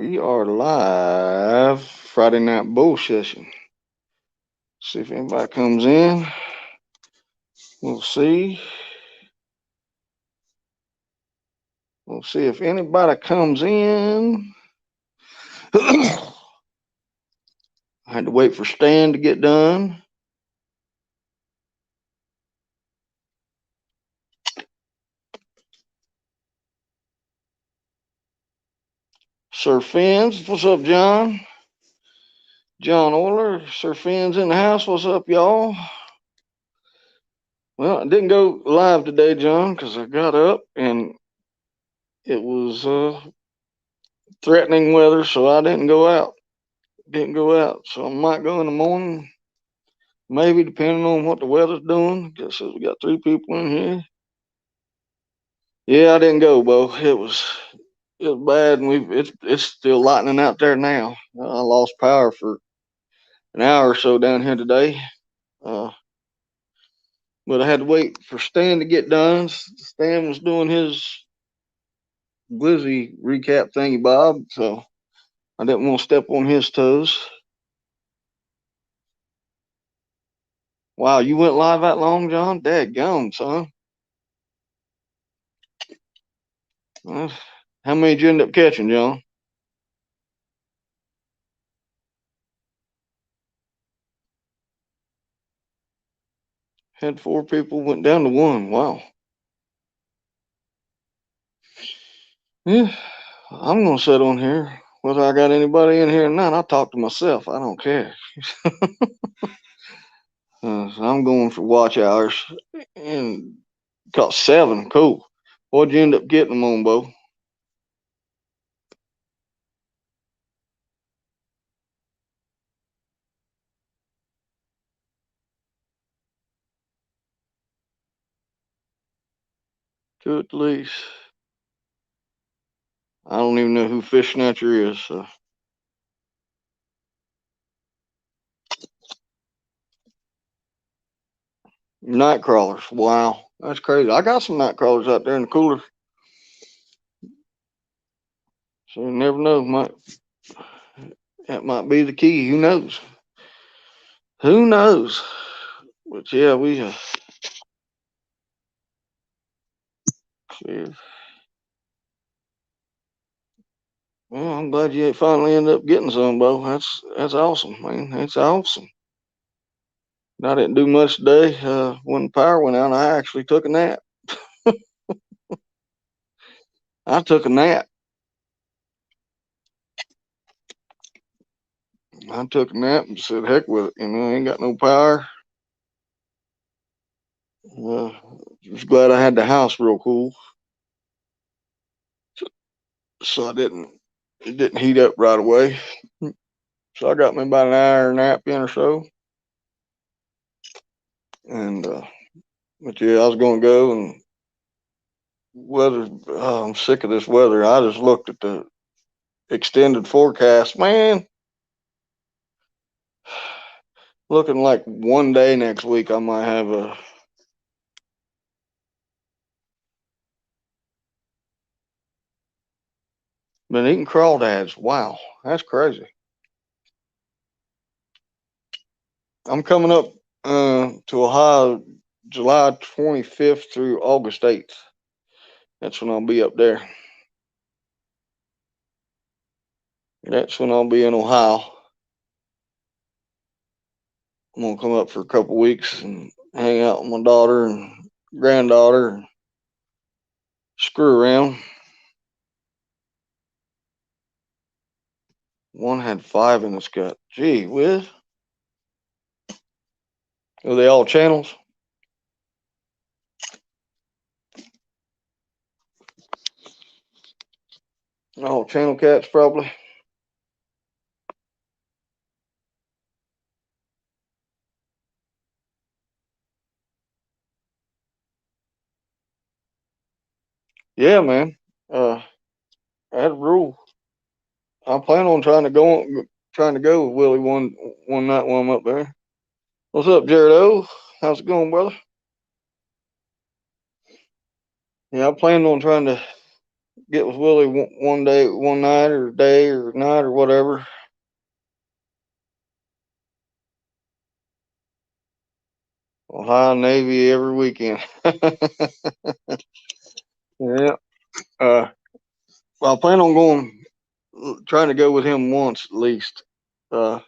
We are live Friday night bull session. See if anybody comes in. We'll see. We'll see if anybody comes in. I had to wait for Stan to get done. Sir Fins, what's up, John? John Euler, Sir Fins in the house. What's up, y'all? Well, I didn't go live today, John, because I got up and it was threatening weather, so I didn't go out. So I might go in the morning, maybe, depending on what the weather's doing. Guess we got 3 people in here. Yeah, I didn't go, Bo. It was bad, and it's still lightning out there now. I lost power for an hour or so down here today, but I had to wait for Stan to get done. Stan was doing his Glizzy recap thingy, Bob, so I didn't want to step on his toes. Wow, you went live that long, John? Daggone, son. How many did you end up catching, John? Had 4 people, went down to 1. Wow. Yeah, I'm going to sit on here. Whether I got anybody in here or not, I'll talk to myself. I don't care. So I'm going for watch hours. And caught 7. Cool. What'd you end up getting them on, Bo? Two at least. I don't even know who Fish Snatcher is. So. Night crawlers. Wow. That's crazy. I got some night crawlers out there in the cooler. So you never know. That might be the key. Who knows? Who knows? But yeah, we yeah. Well, I'm glad you finally ended up getting some, Bo. That's awesome, man. That's awesome. I didn't do much today. When the power went out, I actually took a nap. I took a nap. I took a nap and said, heck with it. I ain't got no power. Just glad I had the house real cool. So it didn't heat up right away. So I got me about an hour nap in or so. And, but yeah, I was going to go and weather. I'm sick of this weather. I just looked at the extended forecast, man. Looking like one day next week I might have been eating crawdads. Wow, that's crazy. I'm coming up to Ohio July 25th through August 8th. That's when I'll be up there. That's when I'll be in Ohio. I'm gonna come up for a couple weeks and hang out with my daughter and granddaughter and screw around. One had 5 in its gut. Gee whiz. Are they all channels? All channel cats, probably. Yeah, man. I had a rule. I plan on trying to go with Willie one night while I'm up there. What's up, Jared O? How's it going, brother? Yeah, I plan on trying to get with Willie one day, one night, or day, or night, or whatever. Ohio Navy every weekend. Yeah. Well, I plan on going, trying to go with him once at least. Uh,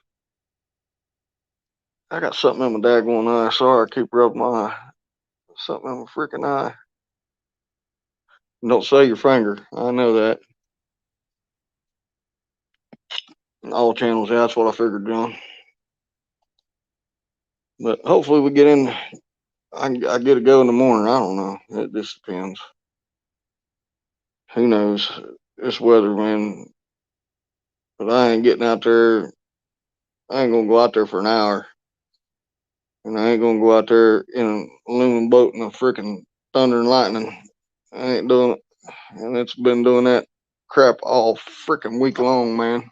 I got something in my daggone eye. Sorry, I keep rubbing my eye. Something in my freaking eye. Don't say your finger. I know that. All channels. Yeah, that's what I figured, John. But hopefully we get in. I get to go in the morning. I don't know. It just depends. Who knows? This weather, man. But I ain't getting out there. I ain't gonna go out there for an hour, and I ain't gonna go out there in an aluminum boat in a freaking thunder and lightning. I ain't doing it, and it's been doing that crap all freaking week long, man.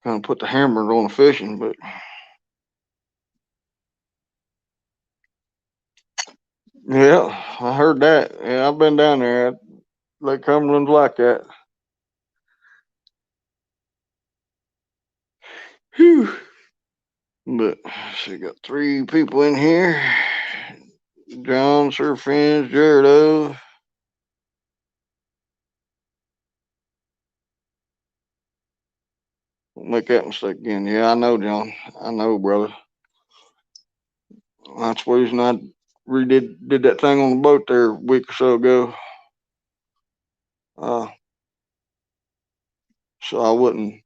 Kind of put the hammer on the fishing, but yeah, I heard that. Yeah, I've been down there. Lake Cumberland's like that. Whew. But she got three people in here. John, Sir Fins, Jared O. Don't make that mistake again. Yeah, I know, John. I know, brother. That's the reason I did that thing on the boat there a week or so ago. Uh, so I wouldn't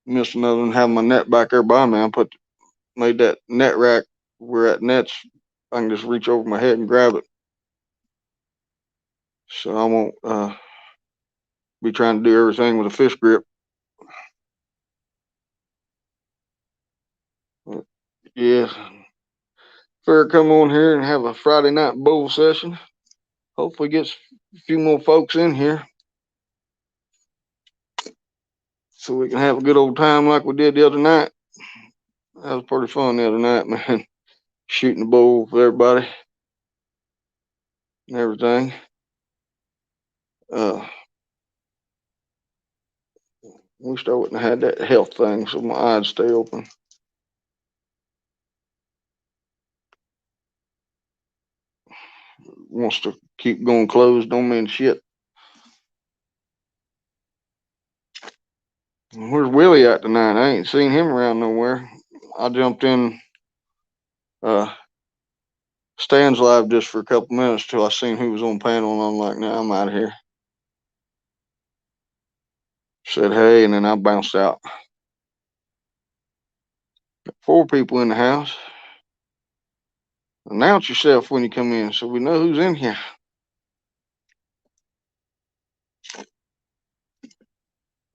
miss another and have my net back there by me. Made that net rack where that net's, I can just reach over my head and grab it. So I won't be trying to do everything with a fish grip. But yeah, fair come on here and have a Friday night bowl session. Hopefully gets a few more folks in here so we can have a good old time like we did the other night. That was pretty fun the other night, man. Shooting the bowl with everybody and everything. Uh, Wish I wouldn't have had that health thing so my eyes stay open. Wants to keep going closed, don't mean shit. Where's Willie at tonight? I ain't seen him around nowhere. I jumped in uh Stan's live just for a couple minutes till I seen who was on panel, and I'm like, nah, I'm out of here. Said hey, and then I bounced out. 4 people in the house. Announce yourself when you come in so we know who's in here.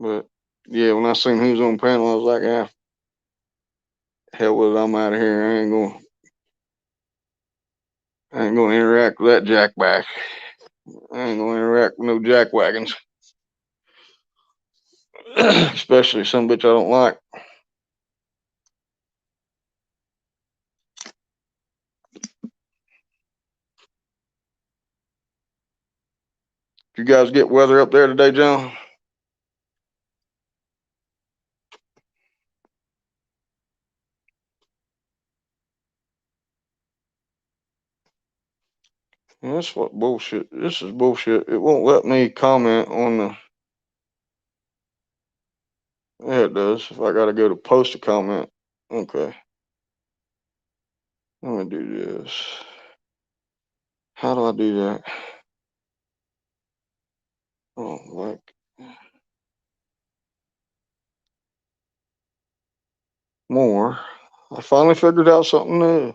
But yeah, when I seen who's on panel, I was like, ah, hell with it, I'm out of here. I ain't gonna interact with that jackback. I ain't gonna interact with no jack wagons. Especially some bitch I don't like. Did you guys get weather up there today, John? Yeah, that's what bullshit. This is bullshit. It won't let me comment on the. Yeah, it does. If I gotta go to post a comment. Okay. Let me do this. How do I do that? Oh, like more. I finally figured out something new.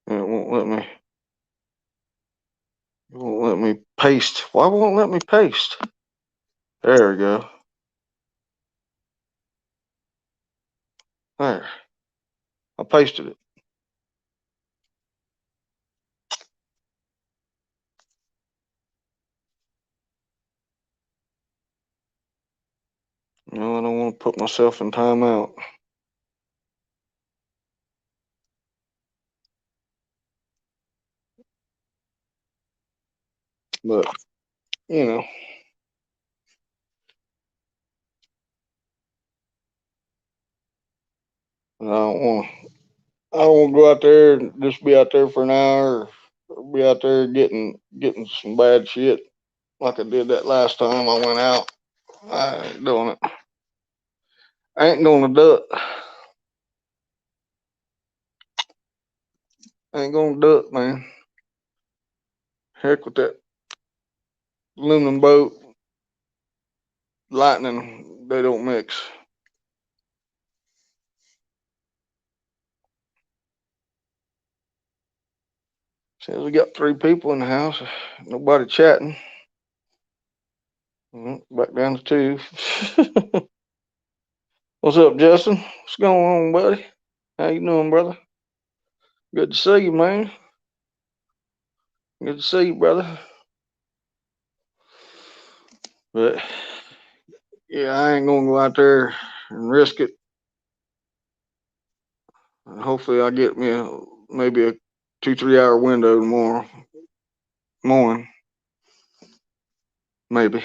And it won't let me. It won't let me paste. Why won't it let me paste? There we go. There. I pasted it. No, I don't want to put myself in timeout. But you know, I don't want. I don't want to go out there and just be out there for an hour, or be out there getting some bad shit like I did that last time I went out. I ain't doing it. I ain't gonna duck. I ain't gonna duck, man. Heck with that aluminum boat, lightning. They don't mix. Says we got 3 people in the house. Nobody chatting. Back down to 2. What's up, Justin? What's going on, buddy? How you doing, brother? Good to see you, man. Good to see you, brother. But yeah, I ain't gonna go out there and risk it. And hopefully, I get me maybe a 2-3 hour window tomorrow morning, maybe.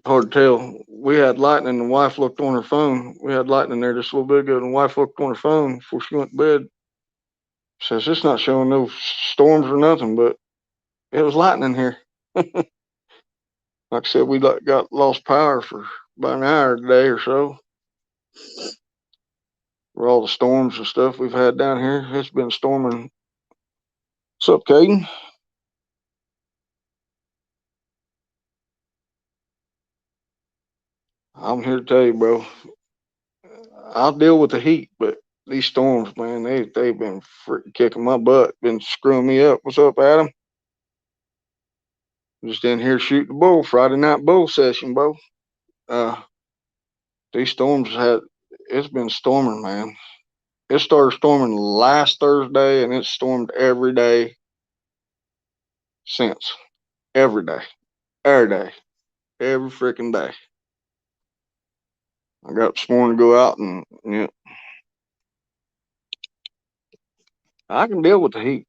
Hard to tell. We had lightning, and the wife looked on her phone. We had lightning there just a little bit ago, and the wife looked on her phone before she went to bed. Says it's not showing no storms or nothing, but it was lightning here. Like I said, we got lost power for about an hour today or so. For all the storms and stuff we've had down here, it's been storming. What's up, Caden? I'm here to tell you, bro. I'll deal with the heat, but these storms, man, they've been freaking kicking my butt, been screwing me up. What's up, Adam? Just in here shooting the bull, Friday night bull session, bro. Uh, these storms it's been storming, man. It started storming last Thursday, and it's stormed every day since. Every day, every day, every freaking day. I got up this morning to go out, and yeah, I can deal with the heat.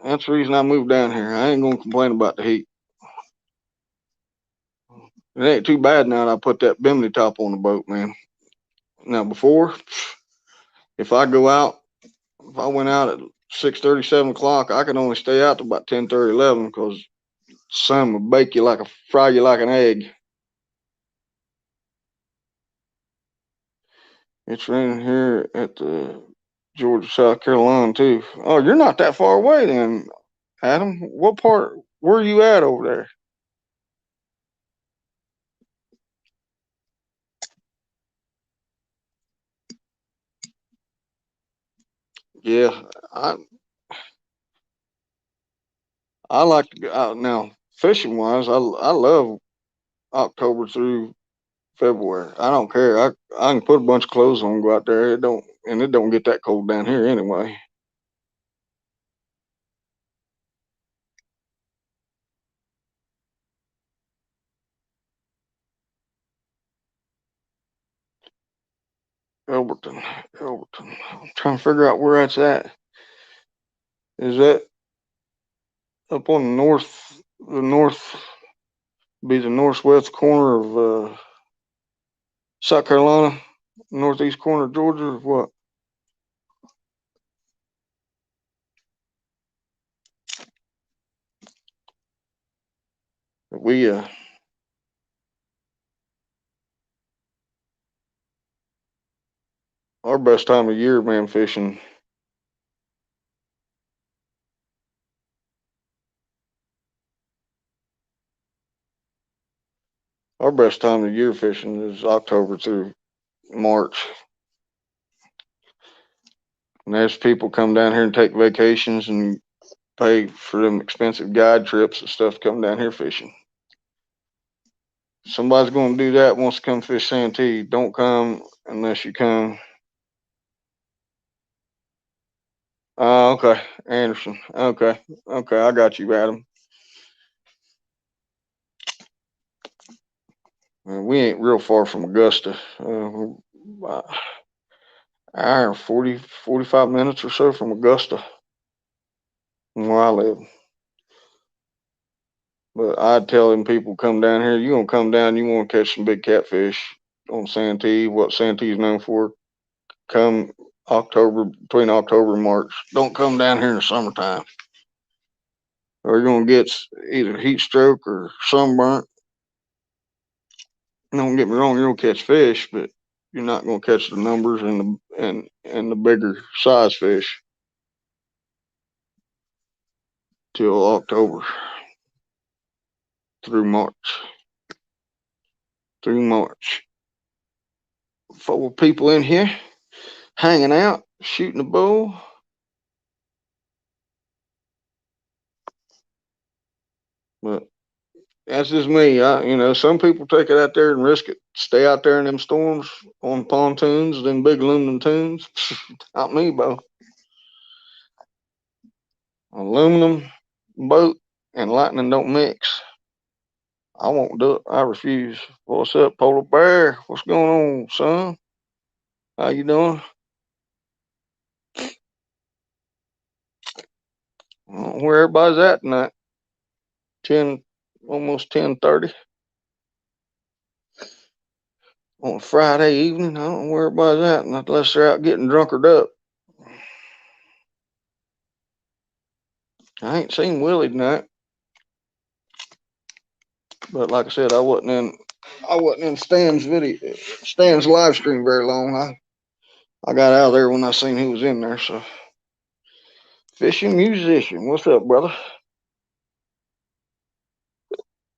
That's the reason I moved down here. I ain't gonna complain about the heat. It ain't too bad now that I put that bimini top on the boat, man. Now before, if I go out, if I went out at 6:30, 7 o'clock, I could only stay out to about 10:30, 11 because the sun would fry you like an egg. It's raining here at the Georgia, South Carolina too. Oh, you're not that far away then, Adam. What part? Where are you at over there? Yeah, I I like to go out now. Fishing wise, I love October through February. I don't care. I can put a bunch of clothes on, and go out there. It don't get that cold down here anyway. Elberton, Elberton. I'm trying to figure out where that's at. Is that up on the north, be the northwest corner of South Carolina, northeast corner of Georgia, or what? We our best time of year, man, fishing. Our best time of year fishing is October through March. And as people come down here and take vacations and pay for them expensive guide trips and stuff to come down here fishing. Somebody's going to do that, wants to come fish Santee. Don't come unless you come. Okay, Anderson. Okay, okay, I got you, Adam. We ain't real far from Augusta. Hour 40, 45 minutes or so from Augusta, from where I live. But I'd tell them people come down here, you gonna come down, you wanna catch some big catfish on Santee, what Santee's known for. Come October, between October and March. Don't come down here in the summertime. Or you're gonna get either heat stroke or sunburnt. Don't get me wrong, you're gonna catch fish, but you're not gonna catch the numbers and the bigger size fish till October through March. Through March. 4 people in here hanging out, shooting a bull. But that's just me. Some people take it out there and risk it. Stay out there in them storms on pontoons, them big aluminum tunes. Not me, Bo. Aluminum boat and lightning don't mix. I won't do it. I refuse. What's up, polar bear? What's going on, son? How you doing? Where everybody's at tonight? 10, almost 10:30 on a Friday evening. I don't know where everybody's at, unless they're out getting drunkered up. I ain't seen Willie tonight, but like I said, I wasn't in Stan's live stream very long. I got out of there when I seen he was in there. So, fishing musician, what's up, brother?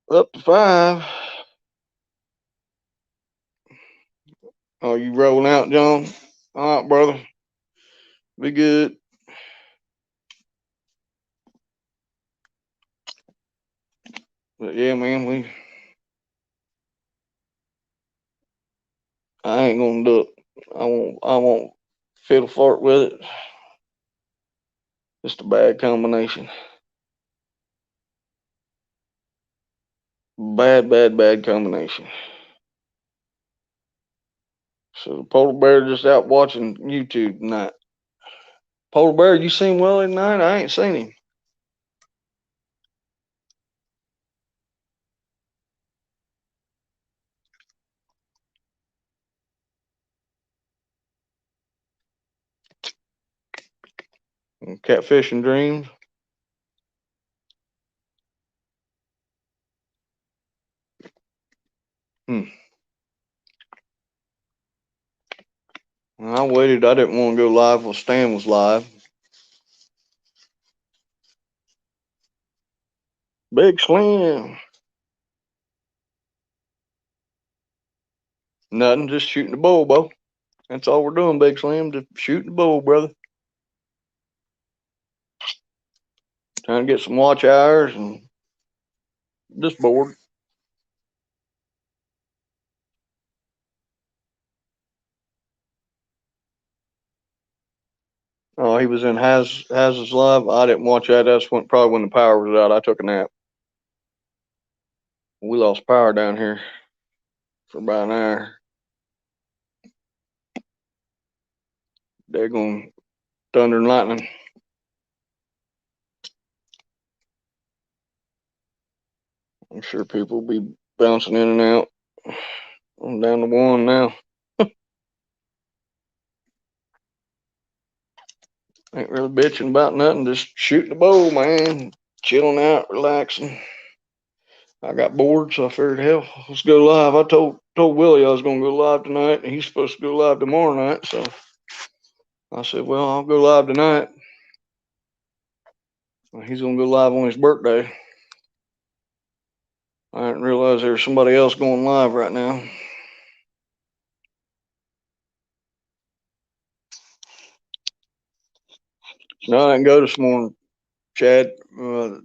Up to 5. Oh, you rolling out, John? All right, brother. Be good. But yeah, man, I ain't gonna do it. I won't fiddle fart with it. Just a bad combination. Bad combination. So the polar bear just out watching YouTube tonight. Polar bear, you seen Willie tonight? I ain't seen him. Catfishing dreams. I waited. I didn't want to go live while Stan was live. Big Slim. Nothing, just shooting the bull, Bo. That's all we're doing, Big Slim. Just shooting the bull, brother. Trying to get some watch hours and just bored. Oh, he was in Haz's live. I didn't watch that. That's probably when the power was out. I took a nap. We lost power down here for about an hour. They're going thunder and lightning. I'm sure people will be bouncing in and out. I'm down to 1 now. Ain't really bitching about nothing. Just shooting the bow, man. Chilling out, relaxing. I got bored, so I figured, hell, let's go live. I told Willie I was going to go live tonight, and he's supposed to go live tomorrow night. So I said, well, I'll go live tonight. He's going to go live on his birthday. I didn't realize there was somebody else going live right now. No, I didn't go this morning, Chad. I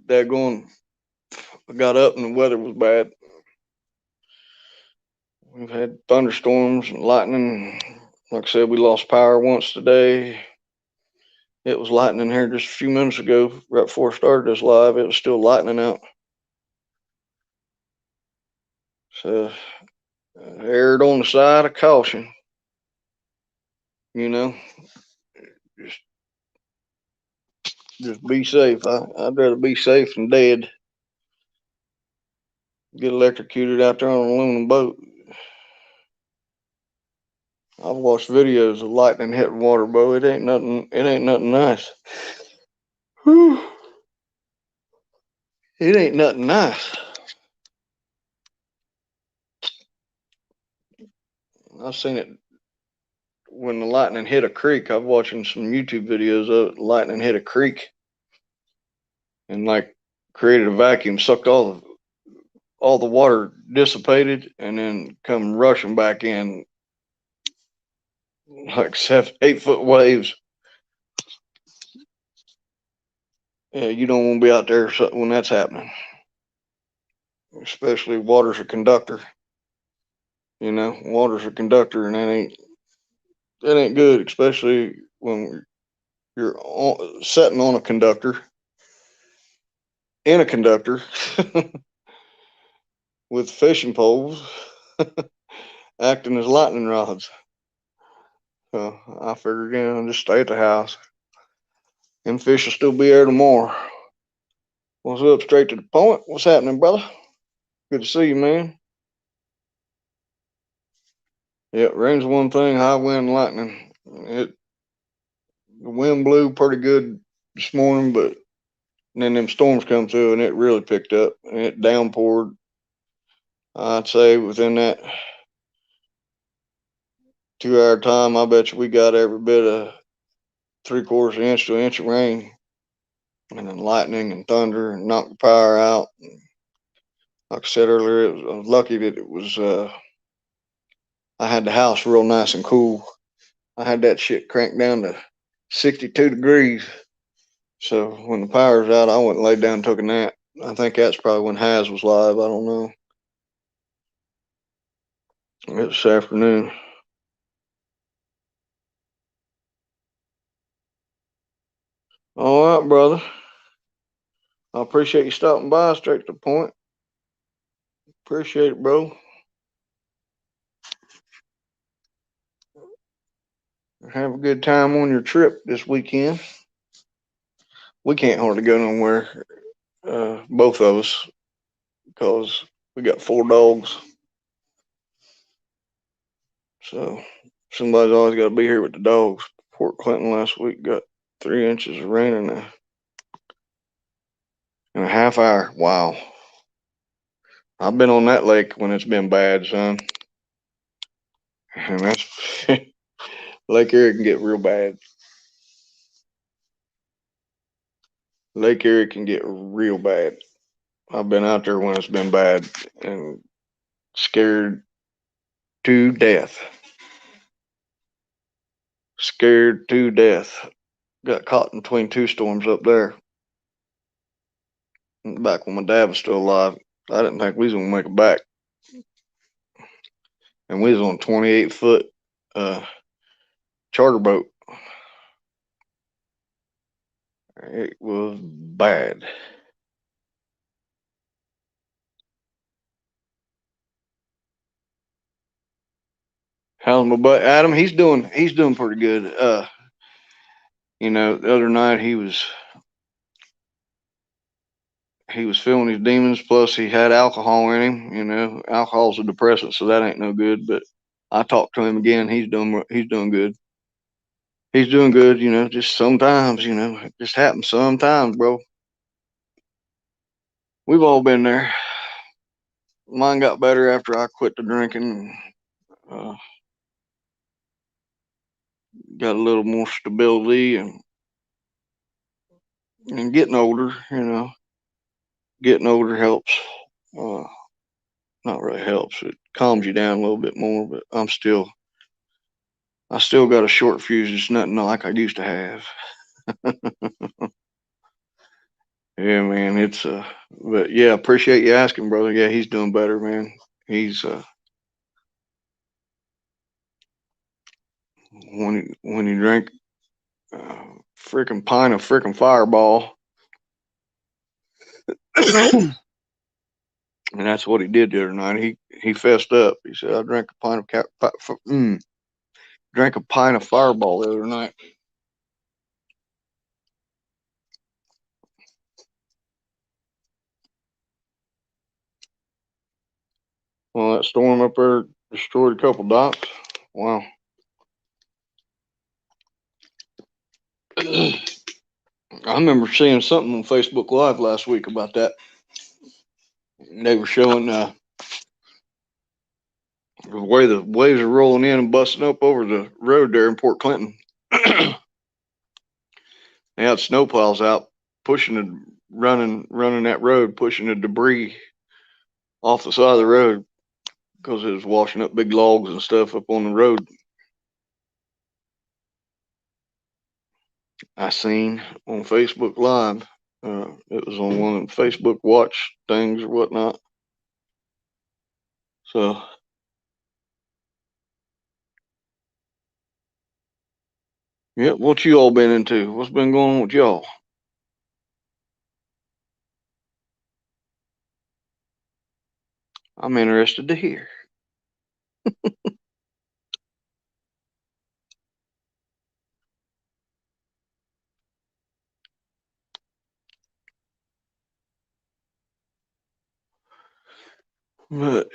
got up and the weather was bad. We've had thunderstorms and lightning. Like I said, we lost power once today. It was lightning here just a few minutes ago, right before I started this live. It was still lightning out. So, erred on the side of caution. You know, just be safe. I'd rather be safe than dead. get electrocuted out there on an aluminum boat. I've watched videos of lightning hitting water, bro. It ain't nothing. It ain't nothing nice. Whew. It ain't nothing nice. I've seen it when the lightning hit a creek. I'm watching some YouTube videos of it. Lightning hit a creek and like created a vacuum, sucked all the water, dissipated, and then come rushing back in like 7, 8 foot waves. Yeah, you don't want to be out there when that's happening. Especially water's a conductor. You know, water's a conductor, and that ain't good. Especially when you're sitting on a conductor in a conductor with fishing poles acting as lightning rods. So I figured, just stay at the house. Them fish will still be there tomorrow. What's up? Straight to the point. What's happening, brother? Good to see you, man. Yeah, rain's one thing. High wind, lightning. The wind blew pretty good this morning, but then them storms come through and it really picked up and it downpoured. I'd say within that 2 hour time, I bet you we got every bit of 3/4 inch to an inch of rain, and then lightning and thunder and knocked the power out. And like I said earlier, I was lucky that it was. I had the house real nice and cool. I had that shit cranked down to 62 degrees. So when the power's out, I went and laid down and took a nap. I think that's probably when Haz was live. I don't know. It was this afternoon. All right, brother. I appreciate you stopping by. Straight to the point. Appreciate it, bro. Have a good time on your trip this weekend. We can't hardly go nowhere, both of us, because we got 4 dogs. So somebody's always got to be here with the dogs. Port Clinton last week got 3 inches of rain in a half hour. Wow. I've been on that lake when it's been bad, son. And that's Lake Erie can get real bad. Lake Erie can get real bad. I've been out there when it's been bad and scared to death. Scared to death. Got caught in between 2 storms up there. Back when my dad was still alive, I didn't think we was gonna make it back. And we was on a 28-foot charter boat. It was bad. How's my buddy Adam? He's doing pretty good. The other night he was feeling his demons. Plus, he had alcohol in him. Alcohol's a depressant, so that ain't no good. But I talked to him again. He's doing good. He's doing good. Just sometimes. It just happens sometimes, bro. We've all been there. Mine got better after I quit the drinking. Got a little more stability and getting older. Getting older helps. Not really helps. It calms you down a little bit more. But I still got a short fuse. It's nothing like I used to have. Yeah, man. But yeah, appreciate you asking, brother. Yeah, he's doing better, man. He's when he drank freaking pint of freaking Fireball, and that's what he did the other night. He fessed up. He said, "I drank a pint of Fireball the other night." Well, that storm up there destroyed a couple docks. Wow. I remember seeing something on Facebook Live last week about that. They were showing the way the waves are rolling in and busting up over the road there in Port Clinton. They had snowplows out running that road, pushing the debris off the side of the road because it was washing up big logs and stuff up on the road. I seen on Facebook Live. It was on one of the Facebook Watch things or whatnot. So, yeah, what you all been into? What's been going on with y'all? I'm interested to hear. But,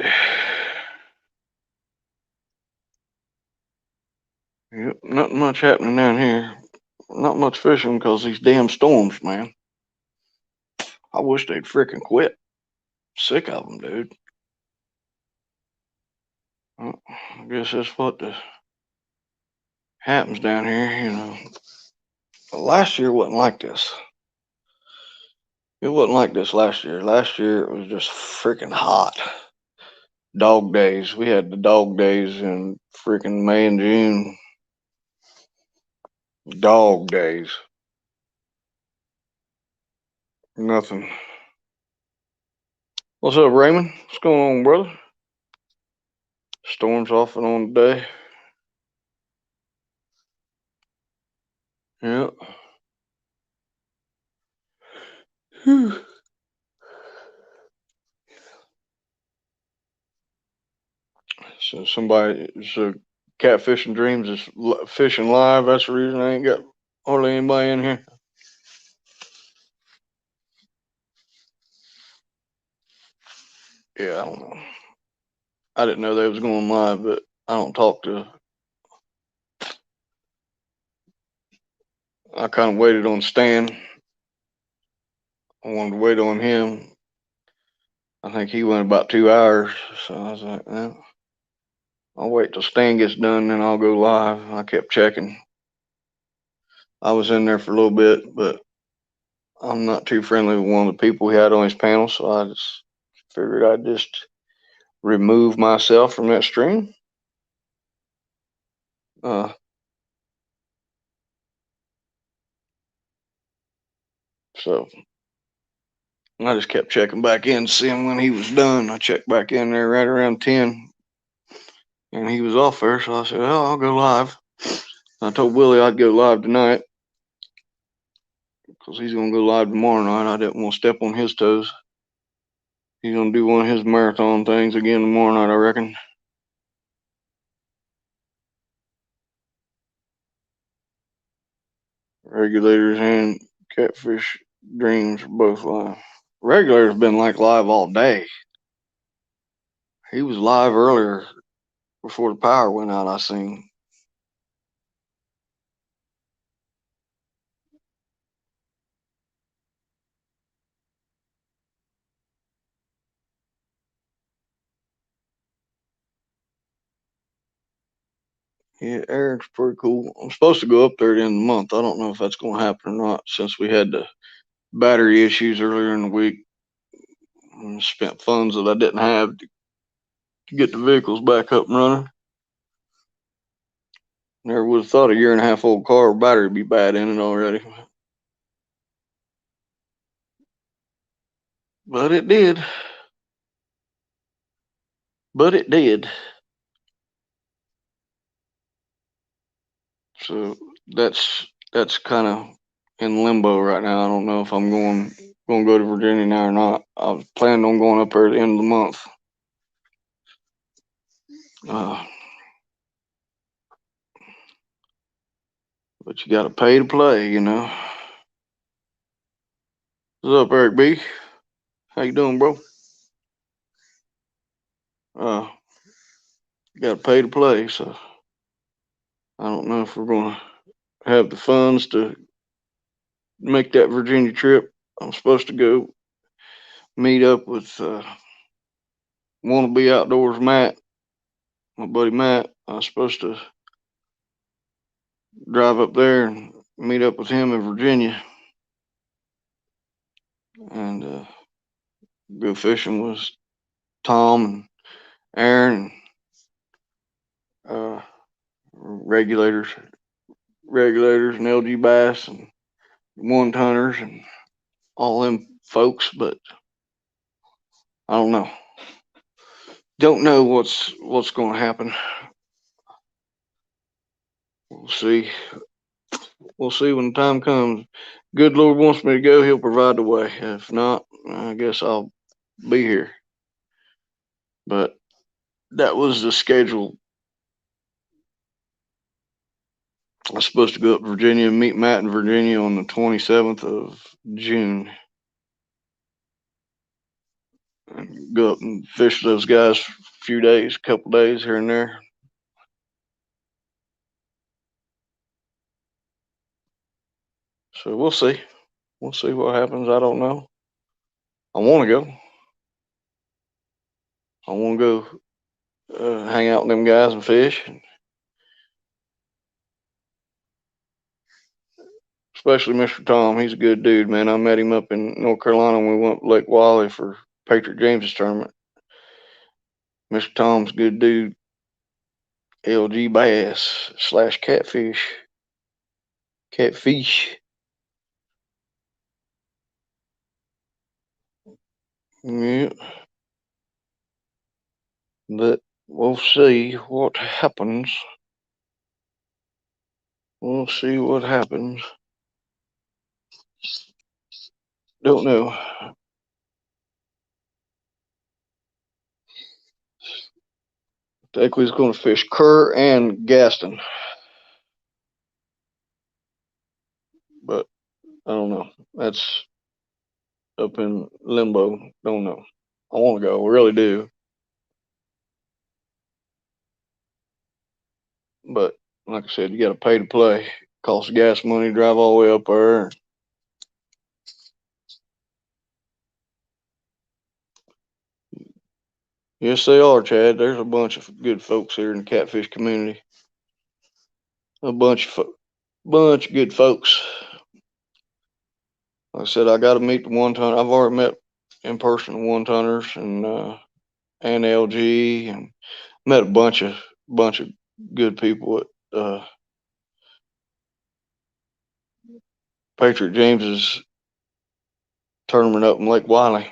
yep, nothing much happening down here. Not much fishing because these damn storms, man. I wish they'd freaking quit. Sick of them, dude. Well, I guess that's what happens down here. Last year wasn't like this. It wasn't like this last year. Last year it was just freaking hot. Dog days. We had the dog days in freaking May and June. Dog days. Nothing. What's up, Raymond? What's going on, brother? Storms off and on today. Yep. Whew. So Catfishing Dreams is fishing live. That's the reason I ain't got hardly anybody in here. Yeah, I don't know. I didn't know they was going live, but I don't talk to. I kind of waited on Stan. I wanted to wait on him. I think he went about 2 hours, so I was like, well, I'll wait till Stan gets done, then I'll go live. I kept checking. I was in there for a little bit, but I'm not too friendly with one of the people he had on his panel, so I just figured I'd just remove myself from that stream. So I just kept checking back in, seeing when he was done. I checked back in there right around 10, and he was off there, so I said, oh, I'll go live. I told Willie I'd go live tonight because he's going to go live tomorrow night. I didn't want to step on his toes. He's going to do one of his marathon things again tomorrow night, I reckon. Regulators and Catfish Dreams are both live. Regulator's been like live all day. He was live earlier before the power went out, I seen. Yeah, Eric's pretty cool. I'm supposed to go up there at the end of the month. I don't know if that's going to happen or not since we had the battery issues earlier in the week. I spent funds that I didn't have to get the vehicles back up and running. Never would have thought a 1.5-year old car battery would be bad in it already. But it did. But it did. So that's kind of in limbo right now. I don't know if I'm going to go to Virginia now or not. I was planning on going up there at the end of the month. But you got to pay to play, What's up, Eric B? How you doing, bro? Got to pay to play, so I don't know if we're going to have the funds to make that Virginia trip. I'm supposed to go meet up with Wanna Be Outdoors Matt, my buddy Matt. I was supposed to drive up there and meet up with him in Virginia and go fishing with Tom and Aaron and regulators, and LG Bass and one tonners and all them folks, but I don't know. Don't know what's going to happen. We'll see. We'll see when the time comes. Good Lord wants me to go, He'll provide the way. If not, I guess I'll be here. But that was the schedule. I was supposed to go up to Virginia and meet Matt in Virginia on the 27th of June. And go up and fish those guys for a few days, a couple days here and there. So we'll see. We'll see what happens. I don't know. I want to go. I want to go hang out with them guys and fish. Especially Mr. Tom. He's a good dude, man. I met him up in North Carolina when we went to Lake Wally for Patriot James's tournament. Mr. Tom's a good dude. LG Bass / Catfish. Catfish. Yeah. But we'll see what happens. We'll see what happens. Don't know. I think we was going to fish Kerr and Gaston. But I don't know. That's up in limbo. Don't know. I want to go. I really do. But like I said, you got to pay to play. Costs gas money, drive all the way up there. Yes, they are, Chad. There's a bunch of good folks here in the catfish community. A bunch of good folks. Like I said, I got to meet the one ton. I've already met in person the one tonners and LG and met a bunch of good people at Patriot James's tournament up in Lake Wiley.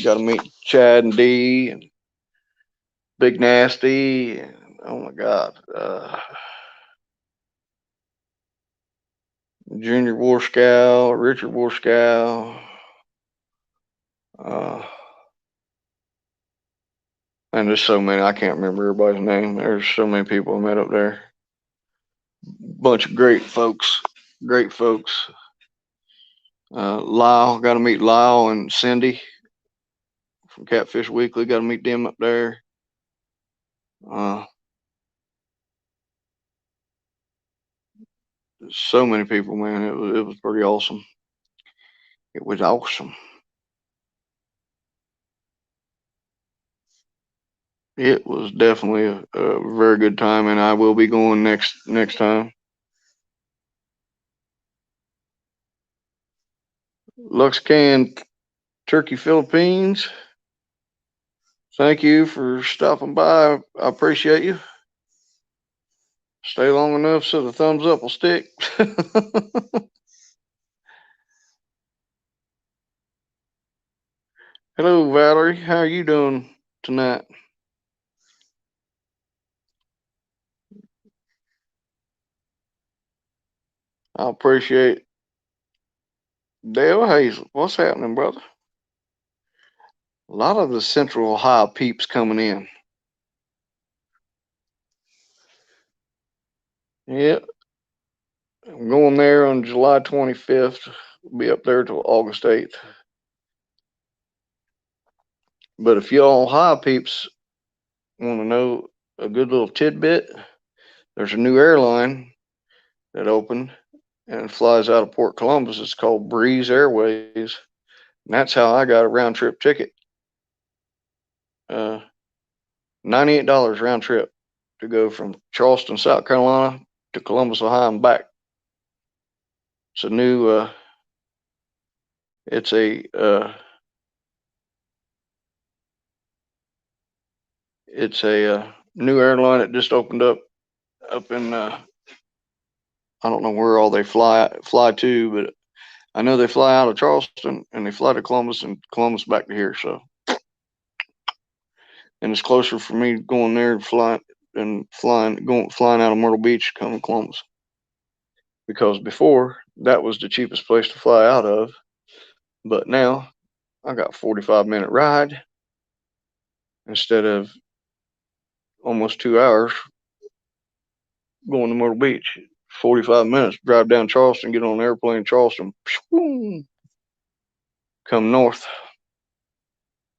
Got to meet Chad and Dee and Big Nasty. And, oh my God. Junior Warscow, Richard Warscow. And there's so many, I can't remember everybody's name. There's so many people I met up there. Bunch of great folks. Great folks. Lyle, got to meet Lyle and Cindy from Catfish Weekly. Got to meet them up there. So many people, man. It was pretty awesome. It was awesome. It was definitely a very good time, and I will be going next time. Luxcan Turkey Philippines. Thank you for stopping by. I appreciate you. Stay long enough so the thumbs up will stick. Hello, Valerie. How are you doing tonight? I appreciate Dale Hazel. What's happening, brother? A lot of the Central Ohio peeps coming in. Yeah. I'm going there on July 25th. We'll be up there till August 8th. But if y'all Ohio peeps want to know a good little tidbit, there's a new airline that opened and it flies out of Port Columbus. It's called Breeze Airways. And that's how I got a round trip ticket. Uh, $98 round trip to go from Charleston, South Carolina to Columbus, Ohio and back. It's a new, it's a, new airline that just opened up in, I don't know where all they fly to, but I know they fly out of Charleston and they fly to Columbus and Columbus back to here. So, and it's closer for me going there and flying out of Myrtle Beach coming to Columbus, because before that was the cheapest place to fly out of, but now I got a 45-minute ride instead of almost 2 hours going to Myrtle Beach. 45 minutes drive down Charleston, get on an airplane in Charleston, come north.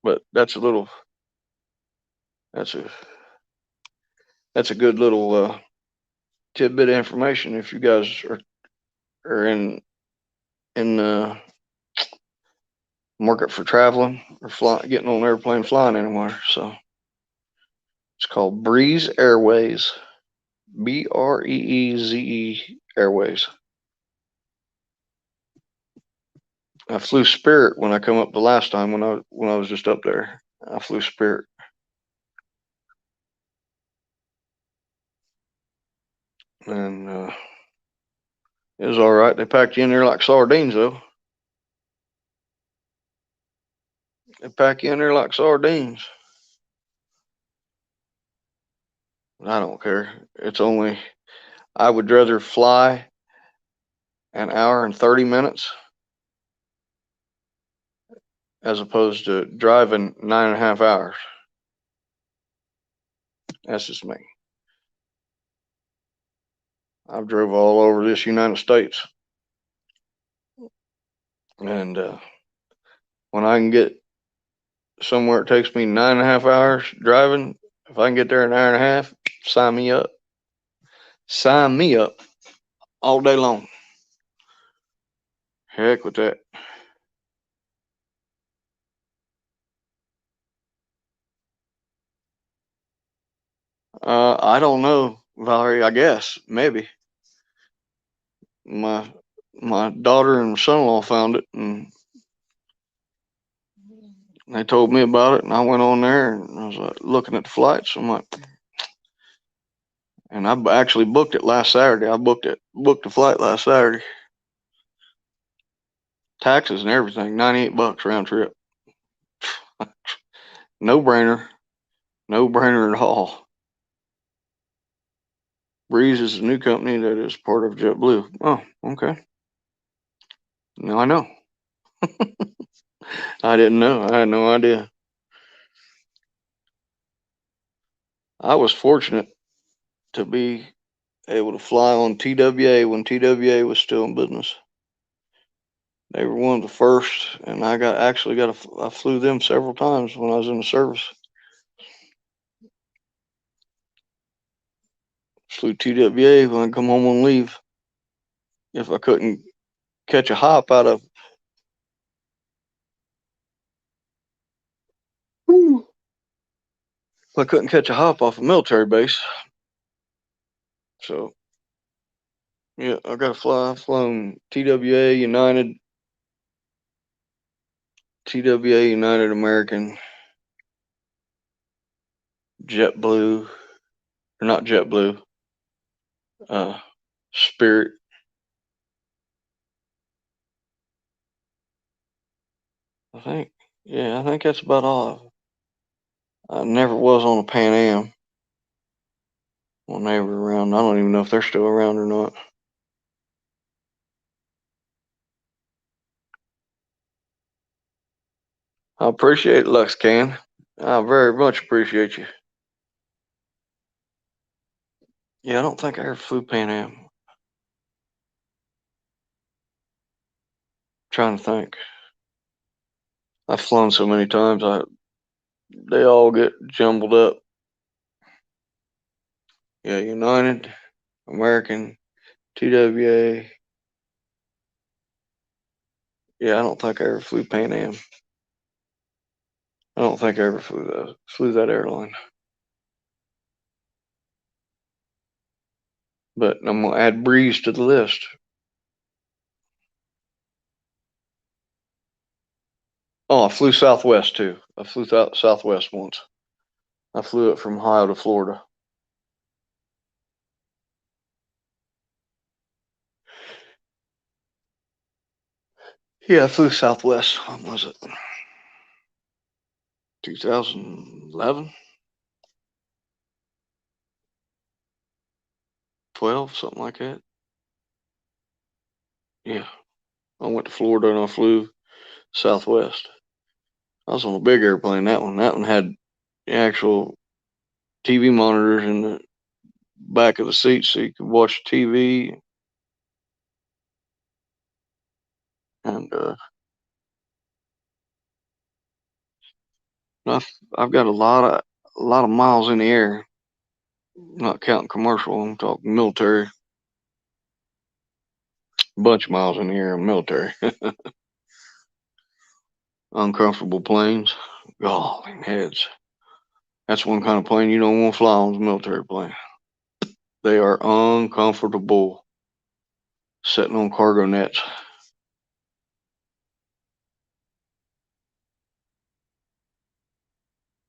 But that's a good little tidbit of information if you guys are in the market for traveling or getting on an airplane flying anywhere. So it's called Breeze Airways, Breeze Airways. I flew Spirit when I come up the last time when I was just up there. I flew Spirit. And it was all right. They packed you in there like sardines, though. They pack you in there like sardines. I don't care. I would rather fly an hour and 30 minutes as opposed to driving 9.5 hours. That's just me. I've drove all over this United States. And when I can get somewhere it takes me 9.5 hours driving, if I can get there in an hour and a half, sign me up. Sign me up all day long. Heck with that. I don't know, Valerie. I guess maybe my daughter and son-in-law found it, and they told me about it, and I went on there and I was like, looking at the flights. I'm like, and I actually booked it last Saturday. I booked the flight last Saturday. Taxes and everything, $98 round trip. No brainer. No brainer at all. Breeze is a new company that is part of JetBlue. Oh, okay. Now I know. I didn't know. I had no idea. I was fortunate to be able to fly on TWA when TWA was still in business. They were one of the first, and I flew them several times when I was in the service. Flew TWA when I come home and leave. If I couldn't catch a hop out of, if I couldn't catch a hop off a military base. So yeah, I got to fly. I've flown TWA, United, American, JetBlue, or not JetBlue, Spirit. I think that's about all. I never was on a Pan Am when they were around. I don't even know if they're still around or not. I appreciate it, LuxCan. I very much appreciate you. Yeah, I don't think I ever flew Pan Am. Trying to think. I've flown so many times, they all get jumbled up. Yeah, United, American, TWA. Yeah, I don't think I ever flew Pan Am. I don't think I ever flew that airline. But I'm gonna add Breeze to the list. Oh, I flew Southwest too. I flew Southwest once. I flew it from Ohio to Florida. Yeah, I flew Southwest. When was it? 2011, 12, something like that. Yeah, I went to Florida and I flew Southwest. I was on a big airplane. That one had actual TV monitors in the back of the seat, so you could watch TV. And I've I've got a lot of miles in the air. Not counting commercial. I'm talking military. A bunch of miles in the air. Military. Uncomfortable planes. Golly heads. That's one kind of plane you don't want to fly on, is a military plane. They are uncomfortable sitting on cargo nets.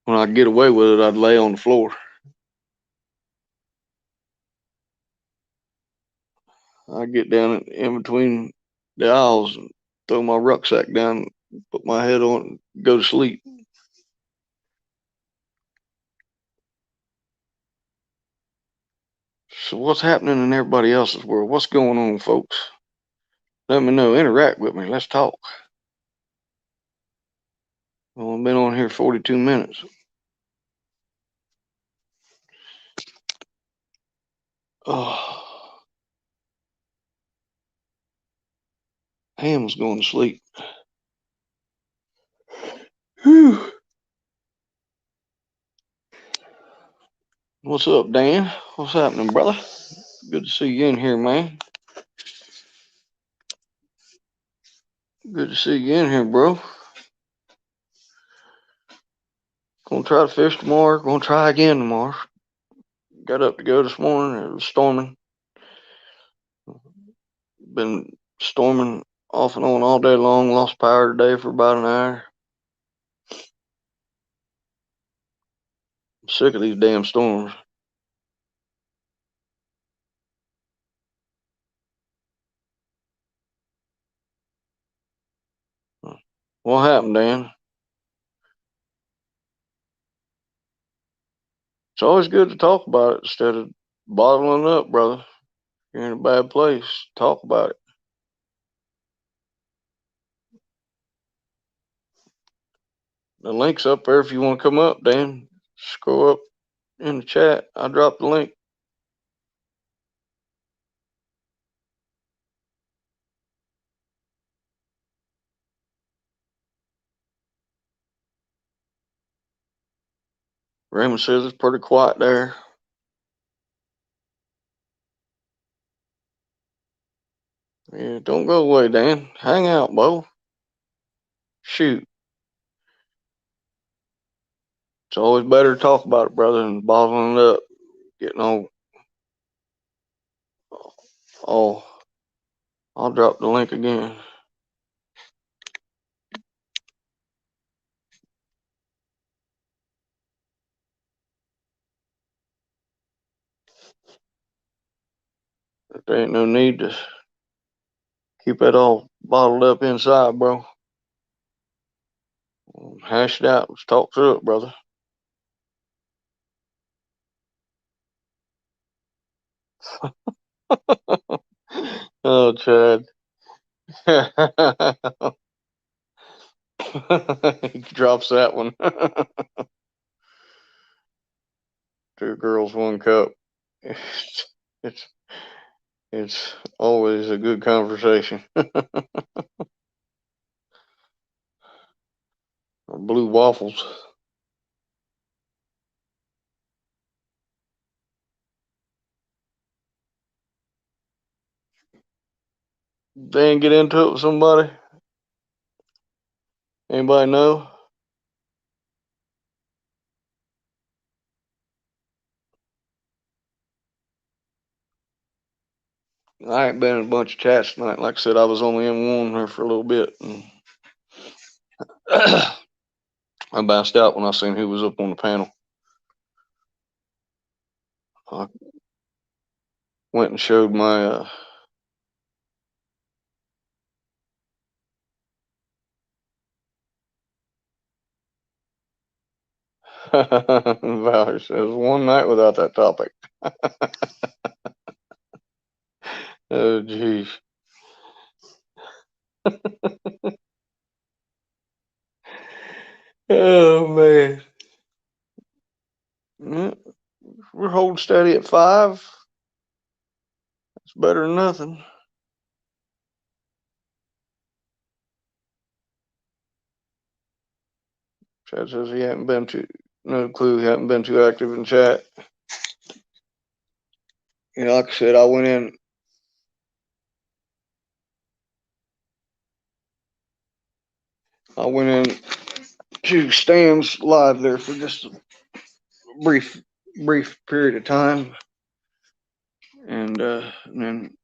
When I'd get away with it, I'd lay on the floor. I'd get down in between the aisles and throw my rucksack down, put my head on, and go to sleep. So what's happening in everybody else's world? What's going on, folks? Let me know. Interact with me. Let's talk. Well, I've been on here 42 minutes. Oh, Ham's going to sleep. Whew. What's up, Dan? What's happening, brother? Good to see you in here, man. Good to see you in here, bro. Gonna try to fish tomorrow. Gonna try again tomorrow. Got up to go this morning. It was storming. Been storming off and on all day long. Lost power today for about an hour. I'm sick of these damn storms. What happened, Dan? It's always good to talk about it instead of bottling up, brother. You're in a bad place. Talk about it. The link's up there if you want to come up, Dan. Scroll up in the chat. I dropped the link. Raymond says it's pretty quiet there. Yeah, don't go away, Dan. Hang out, Bo. Shoot. It's always better to talk about it, brother, than bottling it up. Getting all. Oh, I'll drop the link again. There ain't no need to keep that all bottled up inside, bro. Hash it out. Let's talk through it, brother. Oh, Chad. He drops that one. Two girls, one cup. It's it's always a good conversation. Blue waffles. They ain't get into it with somebody? Anybody know? I ain't been in a bunch of chats tonight. Like I said, I was only in one here for a little bit. And I bounced out when I seen who was up on the panel. I went and showed my Valerie says one night without that topic. Oh jeez. Oh man. Yeah, we're holding steady at 5. It's better than nothing. Chad says he hadn't been too, no clue. He hadn't been too active in chat. You know, like I said, I went in to Stan's live there for just a brief period of time, and then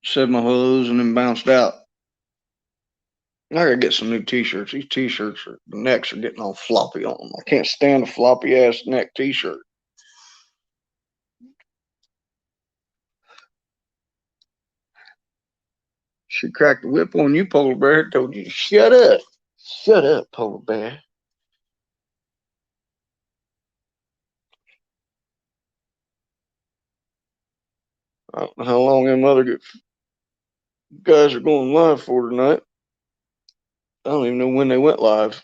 said my hellos and then bounced out. I gotta get some new t-shirts. These t-shirts the necks are getting all floppy on them. I can't stand a floppy ass neck t-shirt. She cracked the whip on you, polar bear. Told you to shut up. Shut up, polar bear. I don't know how long them other guys are going live for tonight. I don't even know when they went live.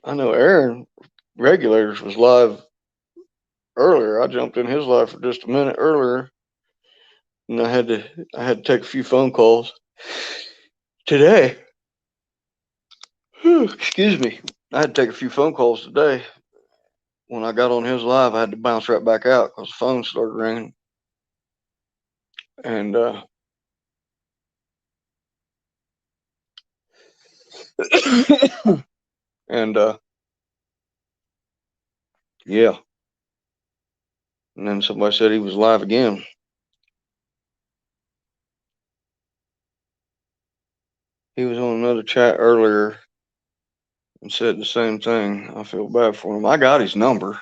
I know Aaron Regulators was live earlier. I jumped in his live for just a minute earlier, and I had to take a few phone calls today. Excuse me. I had to take a few phone calls today. When I got on his live, I had to bounce right back out because the phone started ringing. And and yeah. And then somebody said he was live again. He was on another chat earlier and said the same thing. I feel bad for him. I got his number.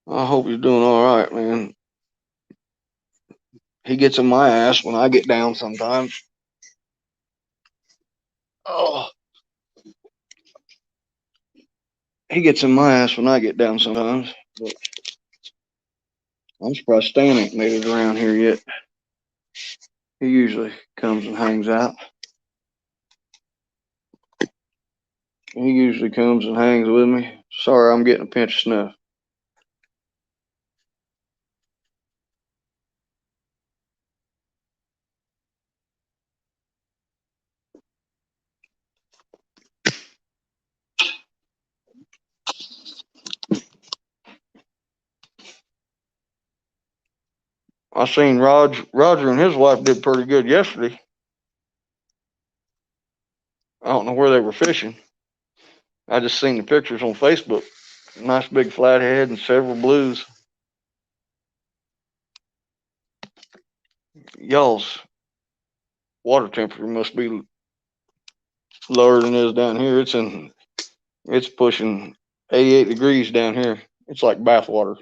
I hope he's doing all right, man. He gets in my ass when I get down sometimes. Oh, he gets in my ass when I get down sometimes. But I'm surprised Stan ain't made it around here yet. He usually comes and hangs out. He usually comes and hangs with me. Sorry, I'm getting a pinch of snuff. I seen Roger and his wife did pretty good yesterday. I don't know where they were fishing. I just seen the pictures on Facebook. Nice big flathead and several blues. Y'all's water temperature must be lower than it is down here. It's pushing 88 degrees down here. It's like bath water.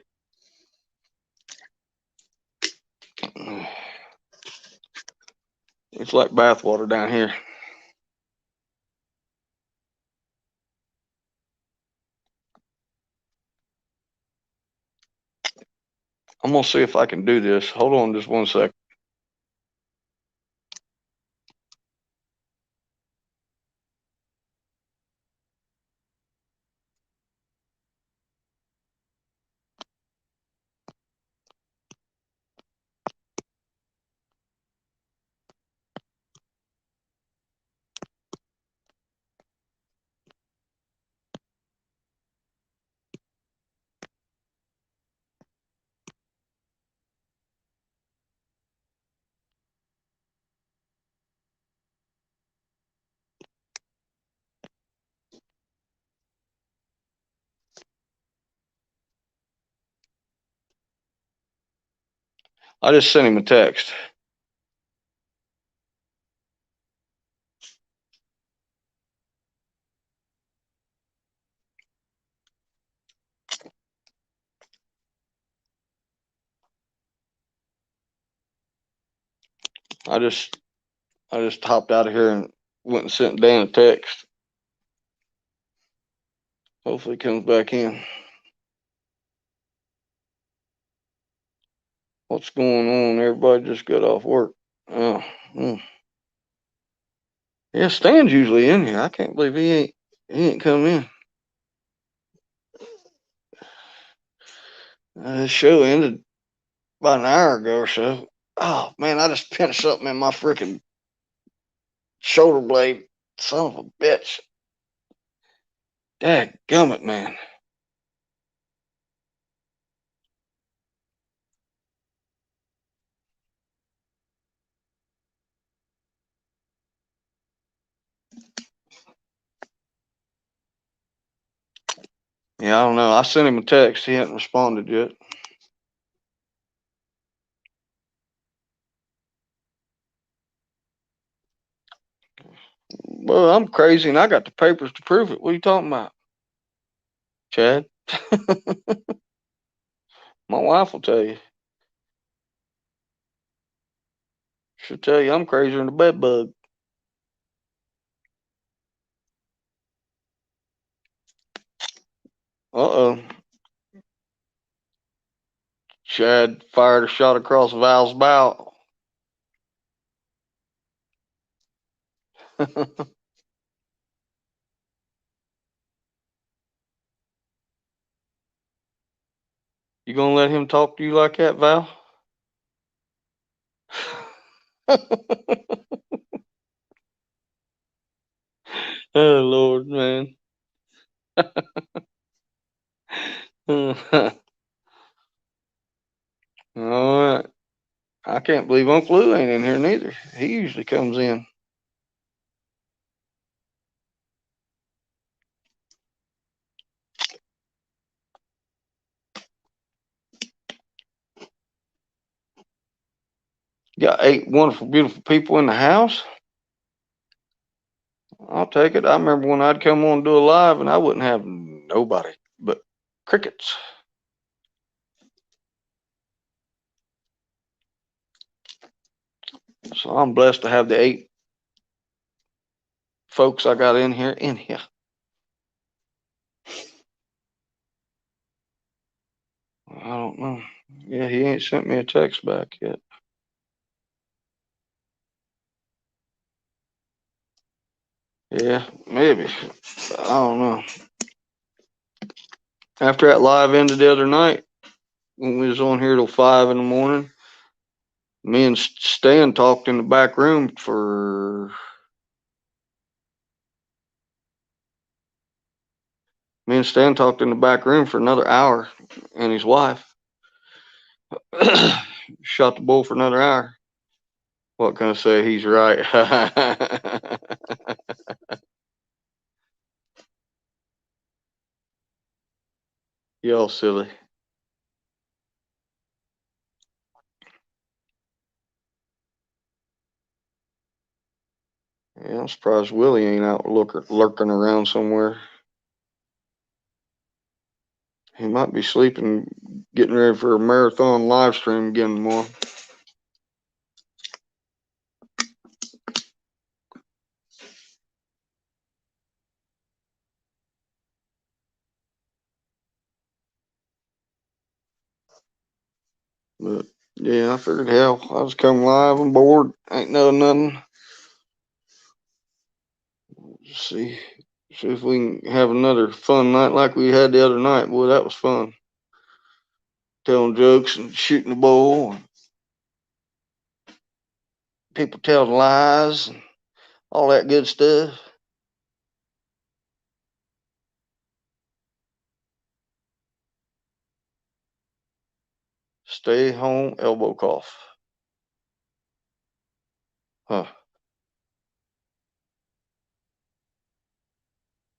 It's like bath water down here. I'm gonna see if I can do this. Hold on just 1 second. I just sent him a text. I just hopped out of here and went and sent Dan a text. Hopefully he comes back in. What's going on? Everybody just got off work. Oh, yeah, Stan's usually in here. I can't believe he ain't come in. This show ended about an hour ago or so. Oh man, I just pinched something in my freaking shoulder blade. Son of a bitch. Dadgummit, man. Yeah, I don't know. I sent him a text. He hasn't responded yet. Well, I'm crazy and I got the papers to prove it. What are you talking about, Chad? My wife will tell you. She'll tell you I'm crazier than a bed bug. Uh-oh. Chad fired a shot across Val's bow. You gonna let him talk to you like that, Val? Oh, Lord, man. All right. I can't believe Uncle Lou ain't in here neither. He usually comes in. Got 8 wonderful, beautiful people in the house. I'll take it. I remember when I'd come on and do a live and I wouldn't have nobody but crickets. So I'm blessed to have the 8 folks I got in here. I don't know. Yeah, he ain't sent me a text back yet. Yeah, maybe. I don't know. After that live ended the other night, when we was on here till 5 in the morning, me and Stan talked in the back room for another hour, and his wife shot the bull for another hour. What can I say? He's right. Y'all silly. Yeah, I'm surprised Willie ain't out lurking around somewhere. He might be sleeping, getting ready for a marathon live stream again tomorrow. But yeah, I figured, hell, I was coming live. I'm bored. Ain't know nothing. See if we can have another fun night like we had the other night. Boy, that was fun. Telling jokes and shooting the bull. And people telling lies and all that good stuff. Stay home elbow cough. Huh.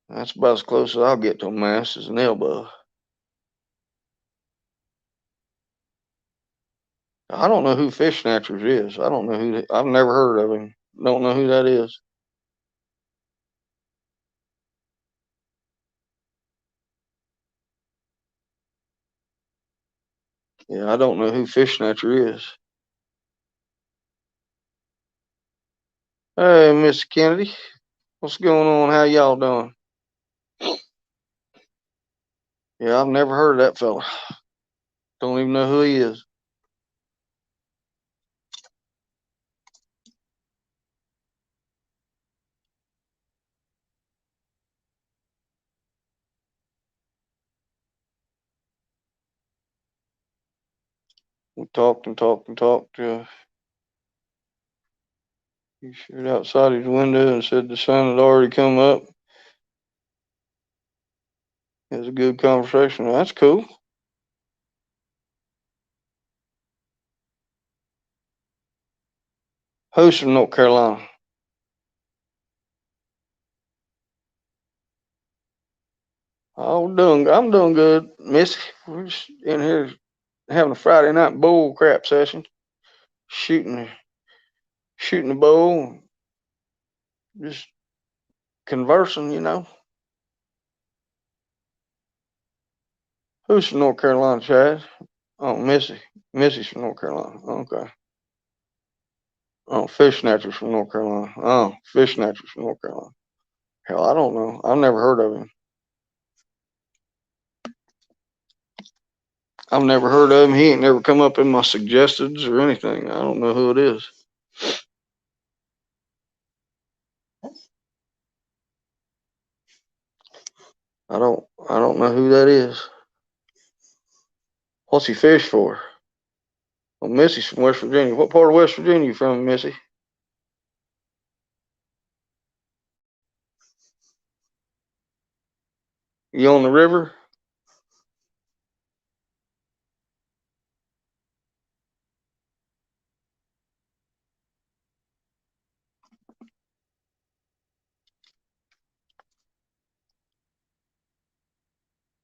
That's about as close as I'll get to a mask as an elbow. I don't know who Fish Snatchers is. I don't know who. I've never heard of him. Don't know who that is. Yeah, I don't know who Fish Snatcher is. Hey, Miss Kennedy, what's going on? How y'all doing? Yeah, I've never heard of that fella. Don't even know who he is. We talked and talked and talked. He showed outside his window and said the sun had already come up. It was a good conversation. That's cool. Who's from North Carolina? Oh, I'm doing good, Missy. We're just in here having a Friday night bull crap session, shooting shooting the bull, just conversing, you know. Who's from North Carolina, Chad? Oh, Missy. Missy's from North Carolina. Okay. Oh, Fish Snatchers from North Carolina. Oh, Fish Snatchers from North Carolina. Hell, I don't know. I've never heard of him. I've never heard of him. He ain't never come up in my suggestions or anything. I don't know who it is. I don't know who that is. What's he fish for? Well, Missy's from West Virginia. What part of West Virginia you from, Missy? You on the river?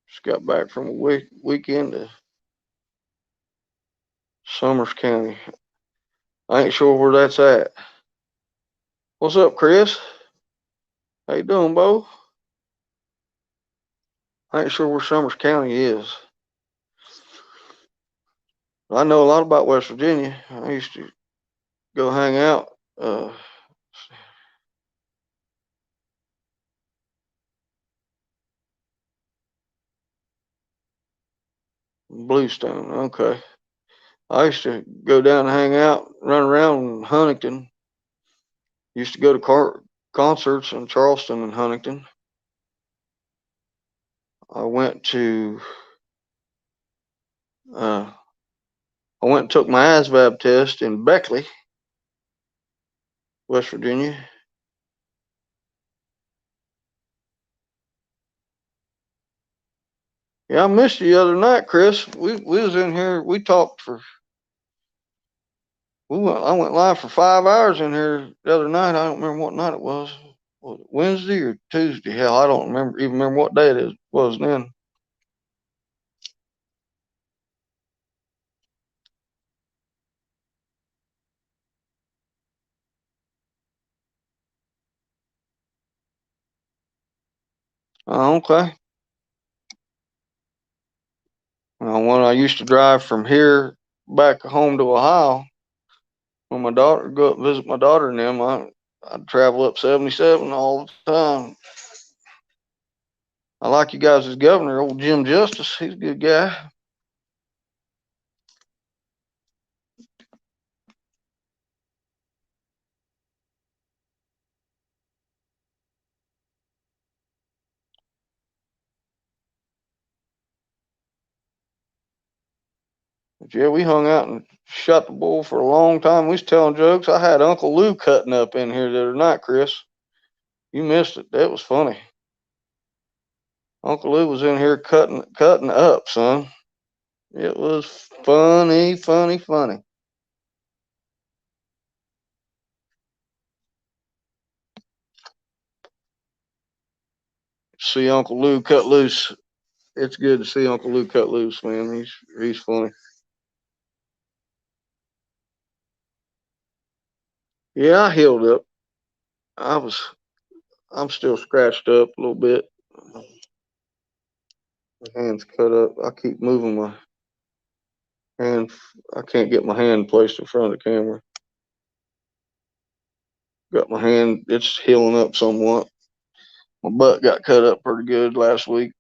Just got back from a weekend to Summers County. I ain't sure where that's at. What's up, Chris? How you doing, Bo? I ain't sure where Summers County is. I know a lot about West Virginia. I used to go hang out. Bluestone. Okay. I used to go down and hang out, run around in Huntington. Used to go to concerts in Charleston and Huntington. I went to uh, I went and took my ASVAB test in Beckley, West Virginia. Yeah, I missed you the other night, Chris. We was in here. We talked for. I went live for 5 hours in here the other night. I don't remember what night it was. Was it Wednesday or Tuesday? Hell, I don't remember what day it was then. Okay. When I used to drive from here back home to Ohio, when my daughter go up visit my daughter and them, I'd travel up 77 all the time. I like you guys as governor, old Jim Justice. He's a good guy. But yeah, we hung out and shot the bull for a long time. We was telling jokes. I had Uncle Lou cutting up in here the other night, Chris. You missed it. That was funny. Uncle Lou was in here cutting up, son. It was funny, funny, funny. See Uncle Lou cut loose. It's good to see Uncle Lou cut loose, man. He's funny. Yeah, I healed up. I was. I'm still scratched up a little bit. My hand's cut up. I keep moving my hand. I can't get my hand placed in front of the camera. Got my hand. It's healing up somewhat. My butt got cut up pretty good last week.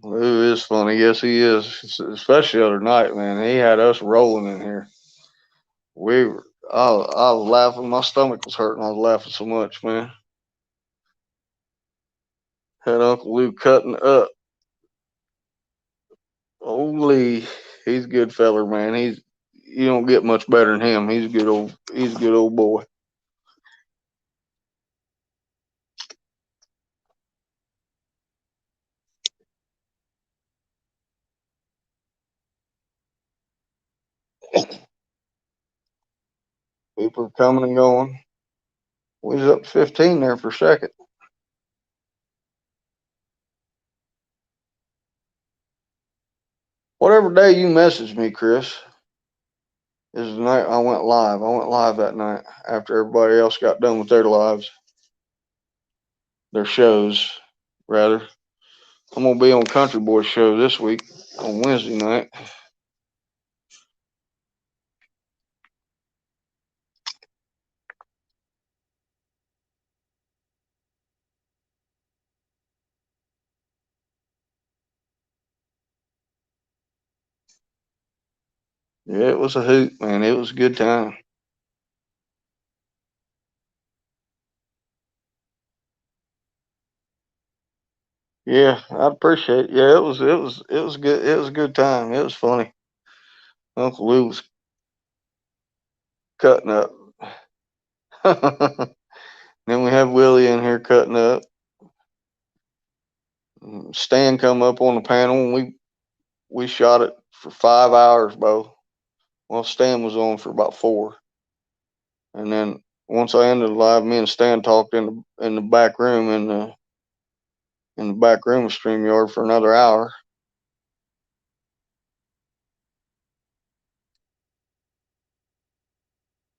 It is funny. Yes, he is. Especially the other night, man. He had us rolling in here. We were. I was laughing. My stomach was hurting. I was laughing so much, man. Had Uncle Lou cutting up. Holy, he's a good feller, man. He's you don't get much better than him. He's a good old boy. People are coming and going. We was up to 15 there for a second. Whatever day you messaged me, Chris, is the night I went live. I went live that night after everybody else got done with their lives, their shows, rather. I'm gonna be on Country Boy show this week on Wednesday night. Yeah, it was a hoot, man. It was a good time. Yeah, I appreciate it. Yeah, it was good. It was a good time. It was funny. Uncle Lou was cutting up. Then we have Willie in here cutting up. Stan come up on the panel and we shot it for 5 hours, Bo. Well, Stan was on for about four, and then once I ended the live, me and Stan talked in the back room in the back room of Streamyard for another hour.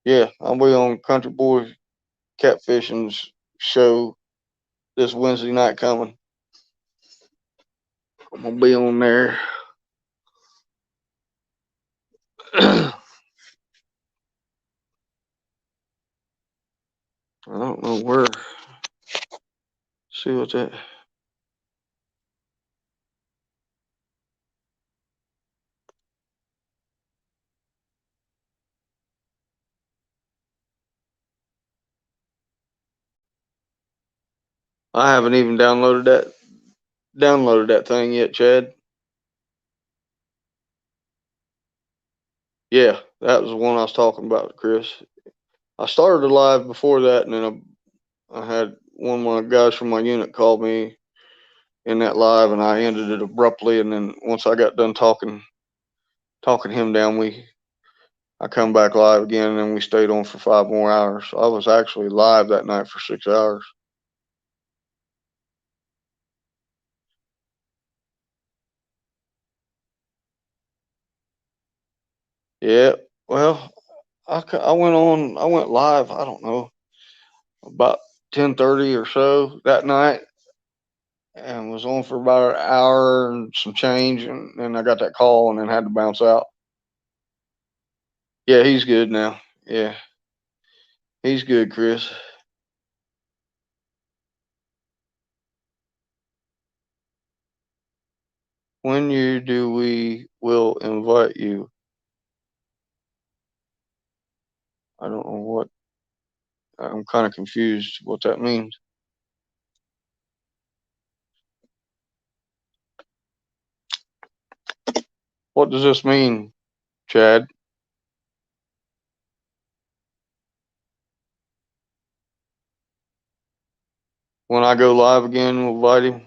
Yeah, I'll be on Country Boy Catfishing's show this Wednesday night coming. I'm gonna be on there. I don't know where. See what's that. I haven't even downloaded that thing yet, Chad. Yeah, that was the one I was talking about, Chris. I started a live before that, and then I had one of my guys from my unit called me in that live, and I ended it abruptly. And then once I got done talking him down, I come back live again, and then we stayed on for 5 more hours. So I was actually live that night for 6 hours. Yeah, well, I went live. I don't know about 10:30 or so that night, and was on for about an hour and some change, and then I got that call, and then had to bounce out. Yeah, he's good now. Yeah, he's good, Chris. When you do, we will invite you. I don't know what. I'm kind of confused what that means. What does this mean, Chad? When I go live again, we'll invite him.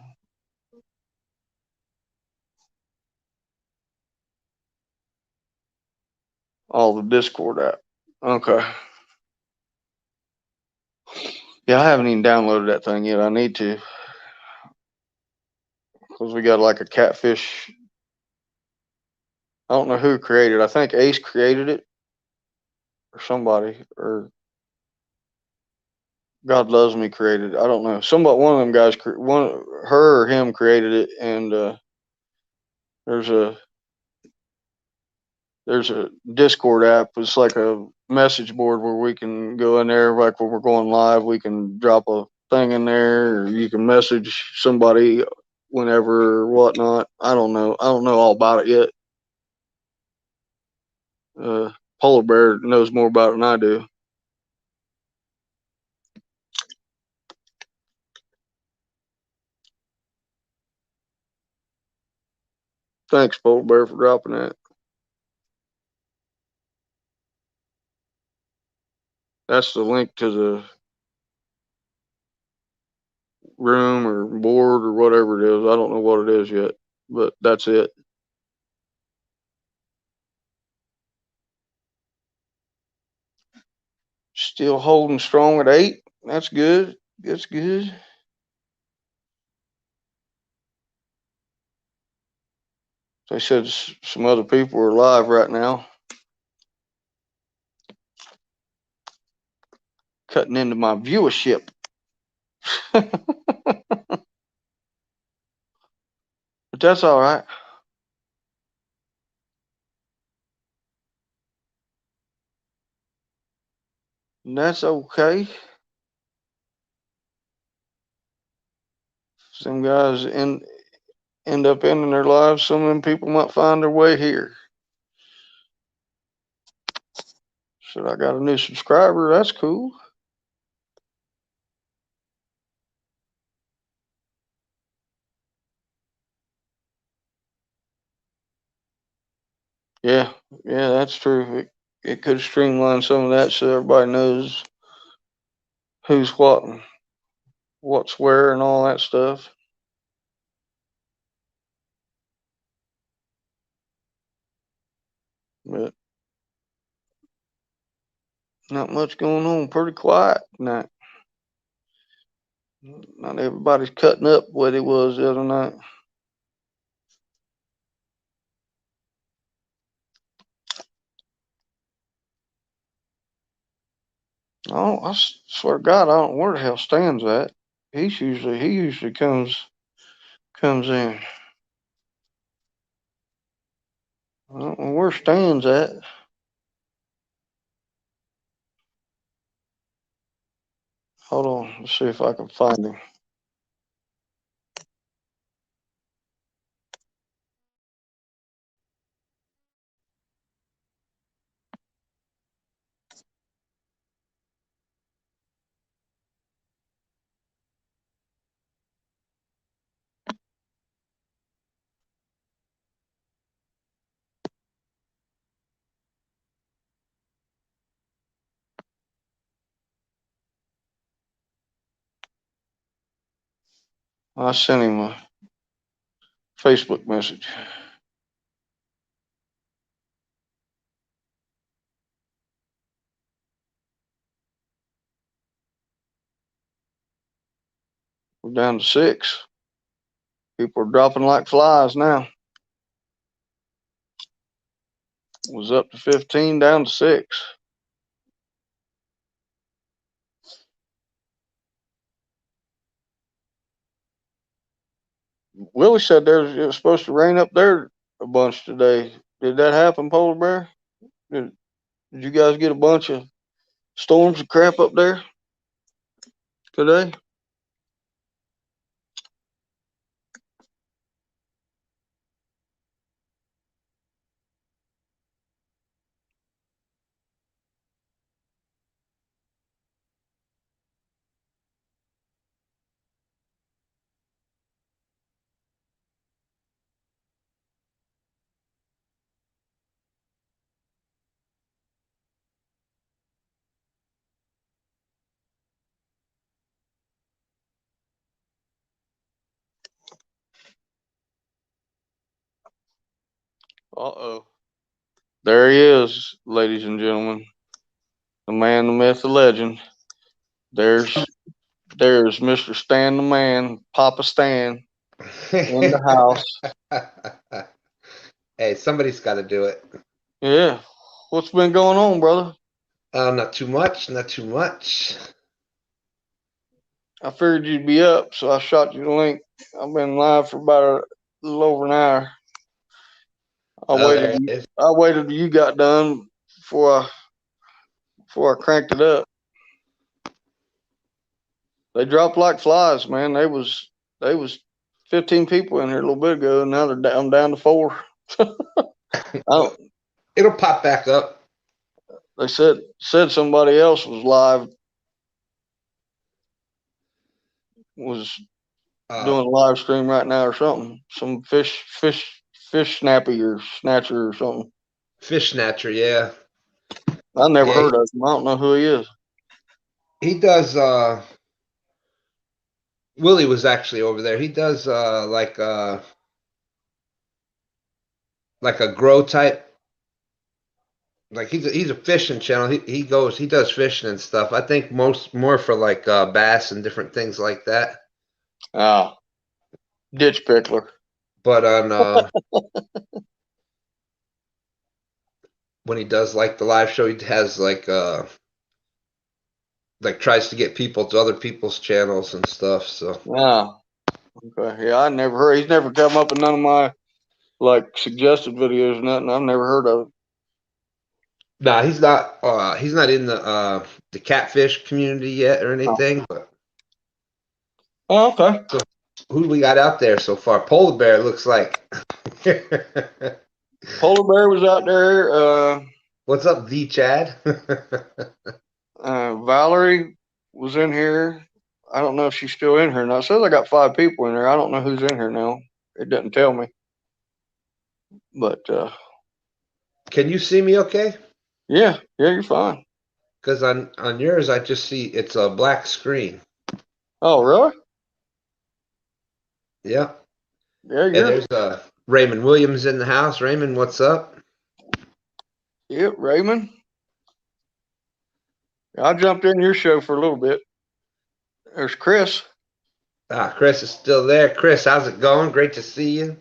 All the Discord app. Okay. Yeah, I haven't even downloaded that thing yet. I need to because we got like a catfish. I don't know who created it. I think Ace created it, or somebody, or God Loves Me created it. I don't know. Somebody, one of them guys, her or him created it, and there's a there's a Discord app. It's like a message board where we can go in there, like when we're going live, we can drop a thing in there, or you can message somebody whenever or whatnot. I don't know. I don't know all about it yet. Polar Bear knows more about it than I do. Thanks, Polar Bear, for dropping that. That's the link to the room or board or whatever it is. I don't know what it is yet, but that's it. Still holding strong at 8. That's good. That's good. They said some other people are live right now. Cutting into my viewership. But that's all right. That's okay. Some guys end up ending their lives. Some of them people might find their way here. Said I got a new subscriber. That's cool. Yeah, that's true. It could streamline some of that so everybody knows who's what and what's where and all that stuff. But not much going on. Pretty quiet tonight. Not everybody's cutting up what it was the other night. Oh, I swear to God, I don't know where the hell Stan's at. He usually comes in. I don't know where Stan's at. Hold on, let's see if I can find him. I sent him a Facebook message. We're down to 6. People are dropping like flies now. Was up to 15, down to 6. Willie said it was supposed to rain up there a bunch today. Did that happen, Polar Bear? Did you guys get a bunch of storms and crap up there today? Uh-oh. There he is, ladies and gentlemen. The man, the myth, the legend. There's Mr. Stan the Man, Papa Stan, in the house. Hey, somebody's got to do it. Yeah. What's been going on, brother? Not too much, not too much. I figured you'd be up, so I shot you the link. I've been live for about a little over an hour. I Oh, waited. there it is. I waited till you got done before I cranked it up. They dropped like flies, man. They was 15 people in here a little bit ago, and now I'm down to 4. Well, it'll pop back up. They said somebody else was live, was Uh, doing a live stream right now or something. Some fish snappy or snatcher or something. Fish snatcher, yeah. I never Yeah, heard of him. I don't know who he is. he does Willie was actually over there. He does like a grow type. Like he's a fishing channel. He does fishing and stuff. I think more for like bass and different things like that. Ah, ditch pickler. But on when he does like the live show, he has like tries to get people to other people's channels and stuff. So Ah, okay. Yeah, I never heard. He's never come up in none of my like suggested videos or nothing. I've never heard of it. nah, he's not in the catfish community yet or Oh, anything. But oh, okay. so who do we got out there so far? Polar bear looks like. Polar bear was out there. What's up, the Chad? Valerie was in here. I don't know if she's still in here now. It says I got 5 people in there. I don't know who's in here now. It doesn't tell me. But Can you see me okay? yeah, you're fine. Because on yours, I just see it's a black screen. Oh, really? Yeah. Yeah, Hey, you're. there's Raymond Williams in the house. Raymond, what's up? Yep, Raymond. I jumped in your show for a little bit. There's Chris. Chris is still there. Chris, how's it going? Great to see you.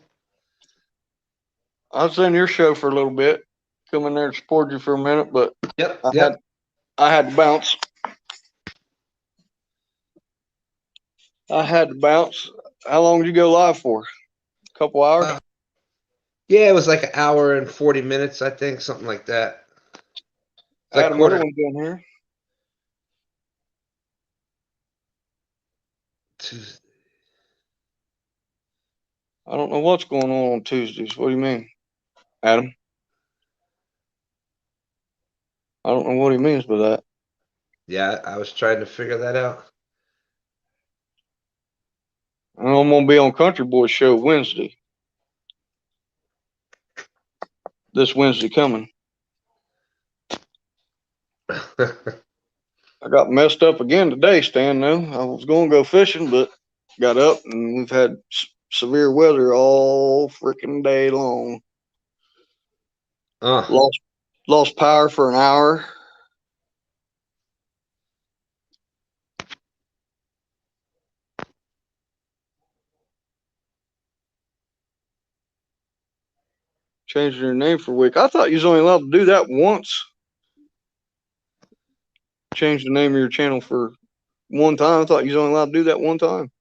I was in your show for a little bit. Come in there and support you for a minute, but Yep, I had yep. I had to bounce. I had to bounce. How long did you go live for? A couple hours? Uh, yeah, it was like an hour and 40 minutes, I think, something like that. It's like Adam quarter Irwin's in here. Tuesday. I don't know what's going on Tuesdays. What do you mean, Adam? I don't know what he means by that. Yeah, I was trying to figure that out. I'm gonna be on Country Boy Show Wednesday. This Wednesday coming. I got messed up again today, Stan. Though I was going to go fishing, but got up and we've had severe weather all freaking day long. uh, Lost power for an hour. Changing your name for a week. I thought you was only allowed to do that once. Change the name of your channel for one time. I thought you was only allowed to do that one time.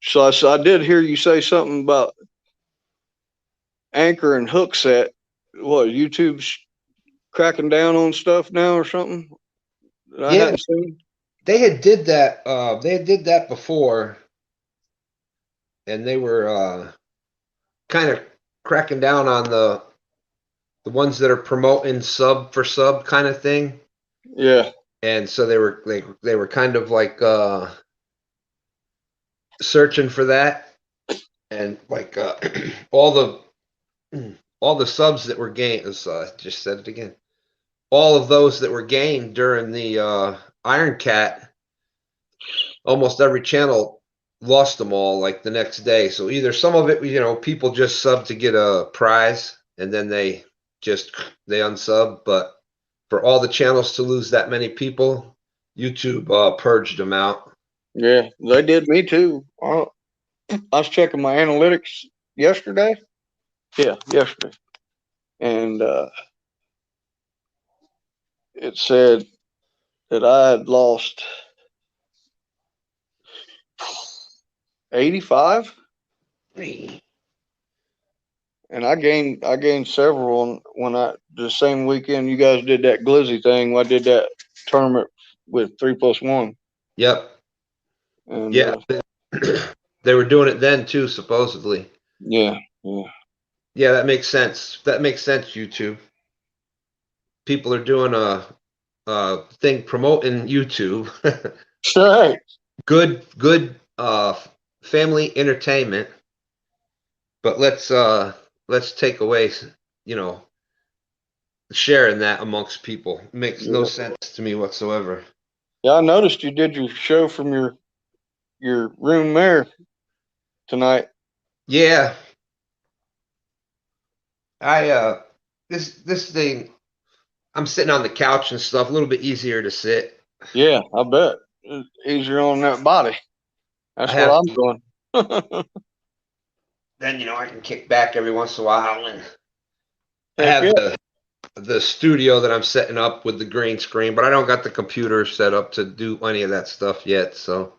So I did hear you say something about anchor and hook set. What, YouTube's cracking down on stuff now or something that I yeah, hadn't seen? they had did that. They had did that before, and they were kind of cracking down on the ones that are promoting sub for sub kind of thing. Yeah. And so they were kind of like searching for that, and like all the subs that were gained. Just said it again. All of those that were gained during the Iron Cat, almost every channel lost them all like the next day. So either some of it, people just sub to get a prize, and then they unsub. But for all the channels to lose that many people, YouTube purged them out. Yeah, they did me too. I was checking my analytics yesterday. Yeah, yesterday. and it said that I had lost 85, and I gained several when I the same weekend you guys did that glizzy thing. I did that tournament with 3+1, Yep. and Yeah. They were doing it then too, supposedly. yeah, yeah. Yeah, that makes sense. That makes sense, YouTube. People are doing a thing promoting YouTube. Right. Good family entertainment. But let's take away, you know, sharing that amongst people. It makes no Yeah. sense to me whatsoever. Yeah, I noticed you did your show from your room there tonight. Yeah, I this thing I'm sitting on the couch and stuff, a little bit easier to sit. Yeah, I bet. It's easier on that body. I That's what have I'm doing. then I can kick back every once in a while and I Heck have yeah. the studio that I'm setting up with the green screen, but I don't got the computer set up to do any of that stuff yet, so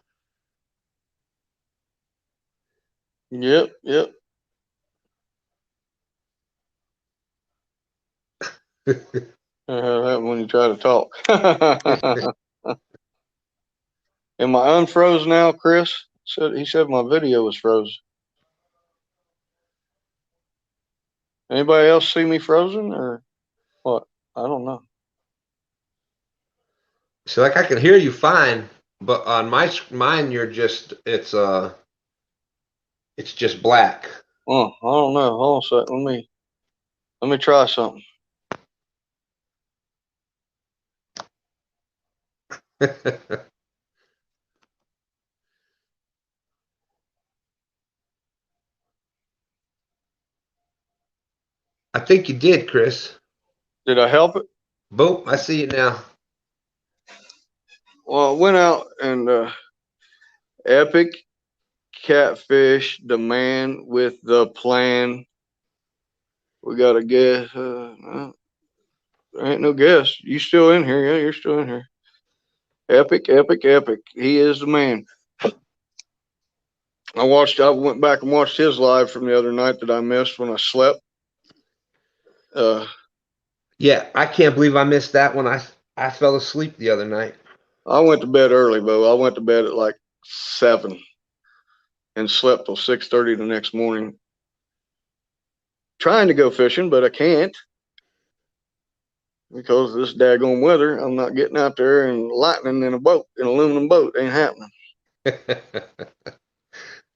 Yep, yep. When you try to talk. Am I unfroze now, Chris? He said my video was frozen. Anybody else see me frozen or what? I don't know. so like I can hear you fine, but on mine it's just black. Oh, I don't know. Hold on a second. Let me try something. I think you did, Chris. Did I help it? Boom, I see it now. Well, I went out and Epic Catfish, the man with the plan. We got a guess. There ain't no guess. You still in here? Yeah, you're still in here. Epic, epic, epic. He is the man. I went back and watched his live from the other night that I missed when I slept. Uh, Yeah, I can't believe I missed that one. I fell asleep the other night. I went to bed early, Bo. I went to bed at like 7 and slept till 6:30 the next morning. Trying to go fishing, but I can't because of this daggone weather. I'm not getting out there and lightning in a boat, an aluminum boat. Ain't happening.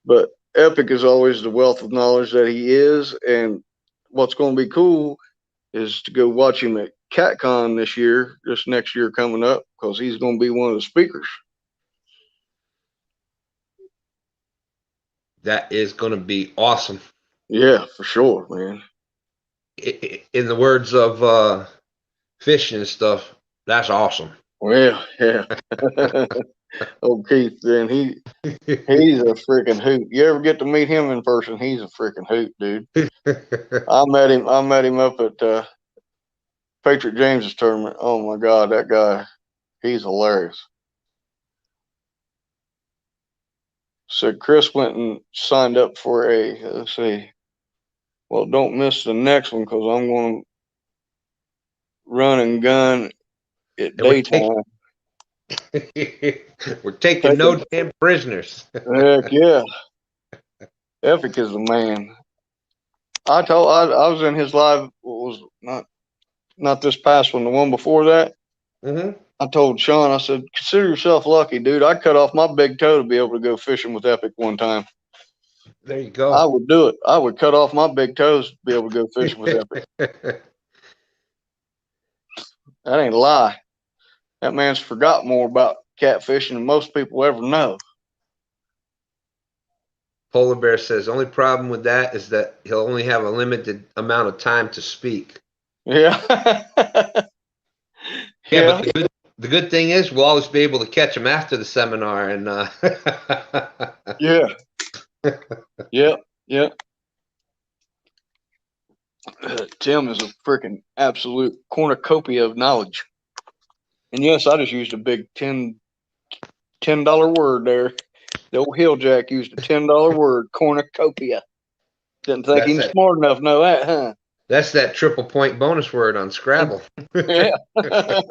But Epic is always the wealth of knowledge that he is. And what's going to be cool is to go watch him at CatCon this next year coming up, because he's going to be one of the speakers. That is going to be awesome. Yeah, for sure, man. In the words of fishing and stuff, that's awesome. Well, yeah. Oh, Keith, then he's a freaking hoot. You ever get to meet him in person? He's a freaking hoot, dude. I met him up at Patriot James's tournament. Oh my God, that guy, he's hilarious. So Chris went and signed up for let's see. Well, don't miss the next one because I'm going to run and gun at And daytime. we're taking no Taking, damn prisoners. heck yeah, Epic is the man. I was in his live. Was not this past one, the one before that. Mm-hmm. I told Sean, I said, consider yourself lucky, dude. I cut off my big toe to be able to go fishing with Epic one time. There you I go. would do it. I would cut off my big toes to be able to go fishing with Epic. That ain't a lie. That man's forgot more about catfishing than most people ever know. Polar Bear says only problem with that is that he'll only have a limited amount of time to speak. Yeah. Yeah, Yeah. but the good thing is we'll always be able to catch him after the seminar and Yeah. Yep. Yep. Tim is a freaking absolute cornucopia of knowledge. And yes, I just used a big $10 word there. The old HillJack used a $10 word, cornucopia. Didn't think he That's was that. smart enough to know that, huh? That's that triple point bonus word on Scrabble. Yeah. I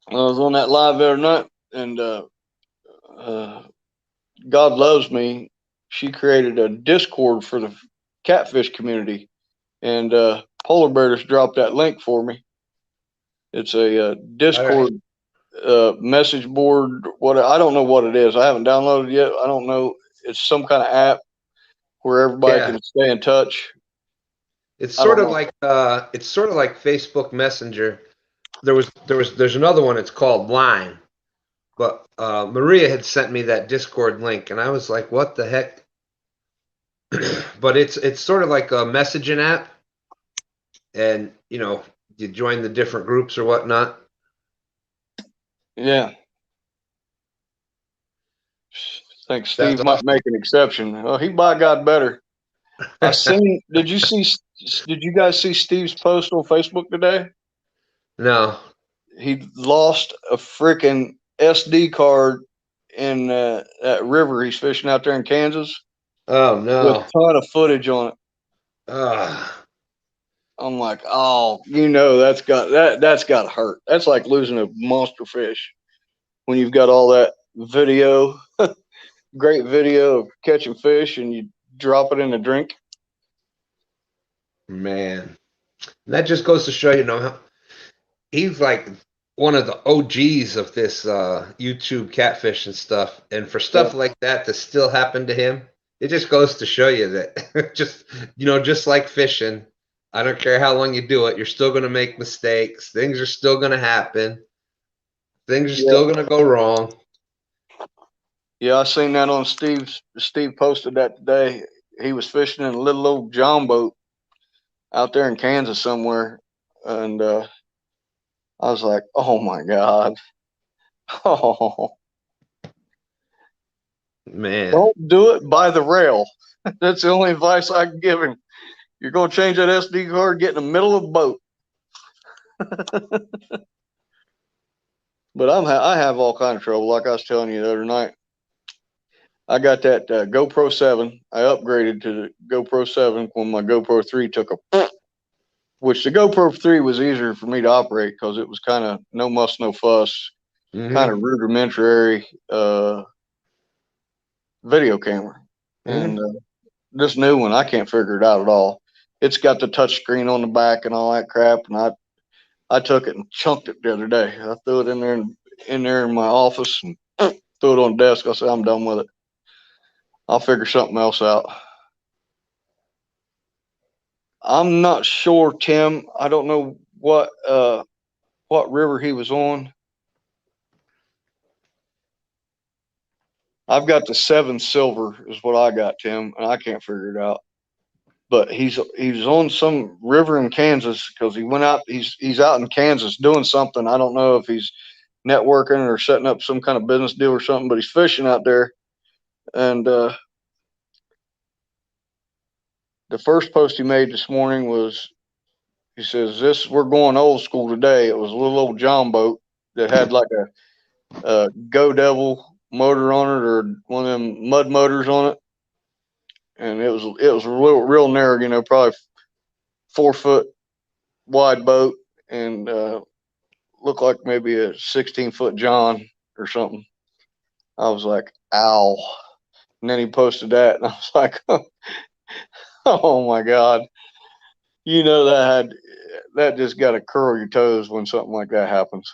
was on that live the other night, and uh, God loves me. She created a Discord for the catfish community, and Polar Bear just dropped that link for me. It's a All right. Discord message board. What I don't know what it is. I haven't downloaded it yet. I don't know. It's some kind of app where everybody Yeah. can stay in touch. It's I sort don't of know. like Facebook Messenger. There's another one. It's called Line. But Maria had sent me that Discord link, and I was like, "What the heck?" But it's sort of like a messaging app, and you join the different groups or whatnot. Yeah, I think That's Steve might awesome. make an exception. He by God better. I seen. Did you see? Did you guys see Steve's post on Facebook today? No. He lost a freaking SD card in that river he's fishing out there in Kansas Oh with no. a ton of footage on it. Ah, I'm like, oh, that's got to hurt. That's like losing a monster fish when you've got all that video, great video of catching fish, and you drop it in a drink. man. And that just goes to show how he's like one of the OGs of this YouTube catfish and stuff. And for Yeah, stuff like that to still happen to him, it just goes to show you that just like fishing, I don't care how long you do it, you're still going to make mistakes. Things are still going to happen. Things are yeah, still going to go wrong. yeah. I seen that on Steve's. Steve posted that today. He was fishing in a little old John boat out there in Kansas somewhere, and I was like, oh my god, oh, Man, don't do it by the rail. That's the only advice I can give him. You're gonna change that SD card, get in the middle of a boat. But I have all kind of trouble. Like I was telling you the other night, I got that GoPro 7. I upgraded to the GoPro 7 when my GoPro 3 took a, which the GoPro 3 was easier for me to operate because it was kind of no muss, no fuss, kind mm-hmm, of rudimentary video camera. And mm-hmm. this new one, I can't figure it out at all. It's got the touch screen on the back and all that crap. And I took it and chunked it the other day. I threw it in my office and threw it on the desk. I said, I'm done with it. I'll figure something else out. I'm not sure, Tim. I don't know what river he was on. I've got the 7 silver is what I got, Tim, and I can't figure it out. But he's on some river in Kansas because he went out. He's out in Kansas doing something. I don't know if he's networking or setting up some kind of business deal or something. But he's fishing out there, and the first post he made this morning was he says, "This we're going old school today." It was a little old John boat that had like a Go Devil motor on it or one of them mud motors on it, and it was real narrow, probably 4 foot wide boat, and looked like maybe a 16-foot John or something. I was like, "Ow!" And then he posted that, and I was like, "Oh my god!" That just got to curl your toes when something like that happens.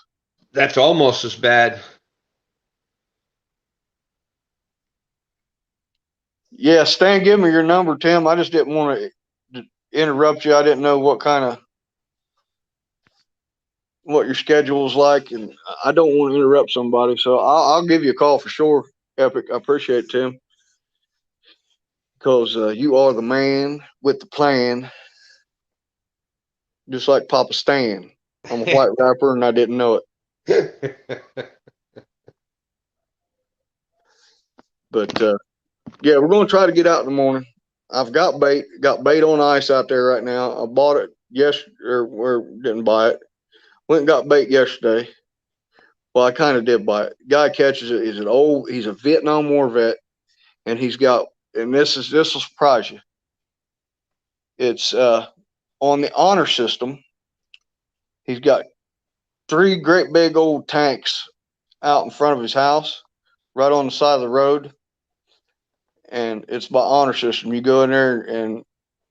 That's almost as bad. Yeah, Stan, give me your number, Tim. I just didn't want to interrupt you. I didn't know what your schedule is like, and I don't want to interrupt somebody, so I'll give you a call for sure. Epic, I appreciate it, Tim, because you are the man with the plan, just like Papa Stan. I'm a white rapper, and I didn't know it, but yeah, we're going to try to get out in the morning. I've got bait on ice out there right now. I bought it or didn't buy it. Went and got bait yesterday. Well, I kind of did buy it. Guy catches it. He's a Vietnam War vet, and this will surprise you. It's on the honor system. He's got three great big old tanks out in front of his house, right on the side of the road, and it's by honor system. You go in there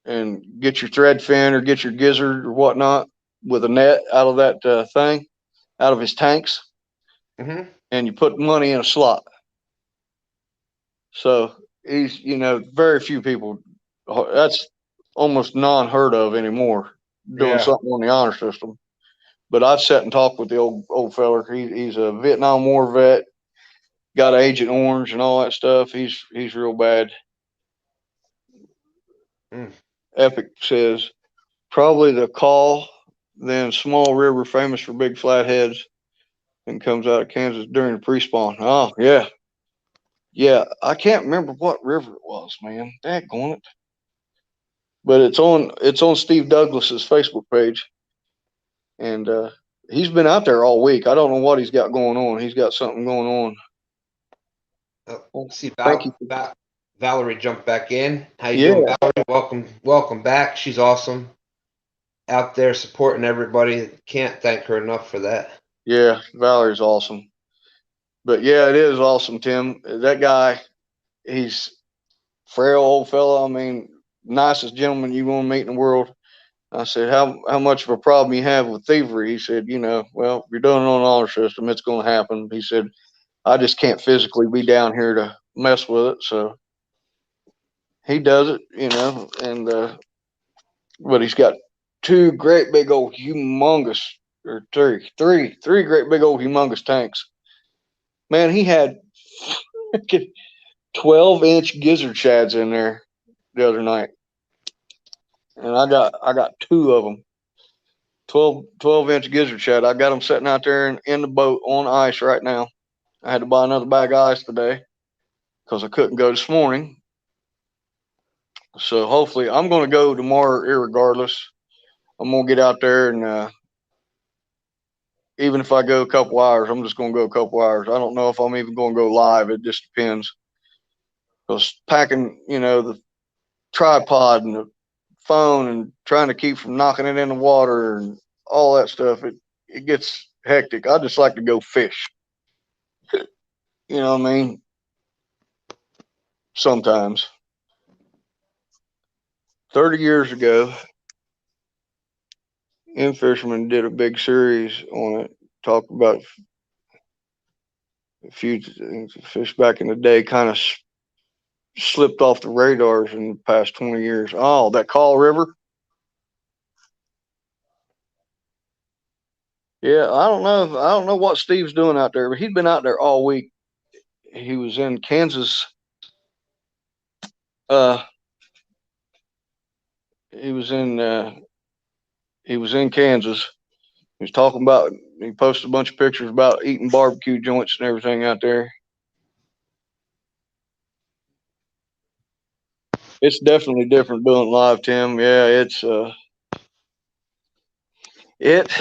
and get your thread fin or get your gizzard or whatnot with a net out of that thing, out of his tanks, and you put money in a slot. So very few people. That's almost non-heard of anymore. Doing something on the honor system. But I've sat and talked with the old feller. He's a Vietnam War vet, got Agent Orange and all that stuff. He's real bad. Epic says probably the call, then small river famous for big flatheads, and comes out of Kansas during the pre-spawn. Oh yeah. I can't remember what river it was, man. Daggone it. But it's on Steve Douglas's Facebook page, and he's been out there all week. I don't know what he's got going on. He's got something going on. See, Thank you. Valerie jumped back in. How you doing, Valerie? Welcome back. She's awesome. Out there supporting everybody. Can't thank her enough for that. Yeah, Valerie's awesome. But yeah, it is awesome, Tim. That guy, he's frail old fella. I mean, nicest gentleman you want to meet in the world. I said, how much of a problem you have with thievery? He said, well, if you're doing it on an honor system, it's going to happen. He said, I just can't physically be down here to mess with it. So he does it, and but he's got two great big old humongous, or three great big old humongous tanks. Man, he had 12-inch gizzard shads in there the other night, and I got two of them. 12-inch gizzard shad. I got them sitting out there in the boat on ice right now. I had to buy another bag of ice today because I couldn't go this morning. So hopefully I'm going to go tomorrow irregardless. I'm going to get out there, and even if I go a couple hours, I'm just going to go a couple hours. I don't know if I'm even going to go live. It just depends. Because packing, the tripod and the phone and trying to keep from knocking it in the water and all that stuff, it gets hectic. I just like to go fish. You know what I mean? Sometimes. 30 years ago, M Fisherman did a big series on it, talked about a few fish back in the day kind of slipped off the radars in the past 20 years. Oh, that Call River? Yeah, I don't know. I don't know what Steve's doing out there, but he's been out there all week. He was in Kansas. He was in Kansas. He was talking about. He posted a bunch of pictures about eating barbecue joints and everything out there. It's definitely different doing it live, Tim. Yeah, it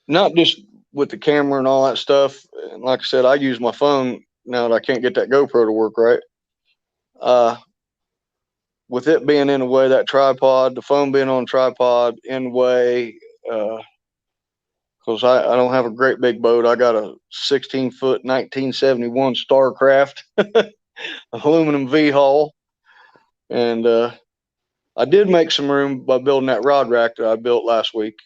not just with the camera and all that stuff. And like I said, I use my phone now that I can't get that GoPro to work right. With it being in the way, that tripod, the phone being on tripod in the way, because I don't have a great big boat. I got a 16-foot 1971 Starcraft aluminum V hull, and I did make some room by building that rod rack that I built last week.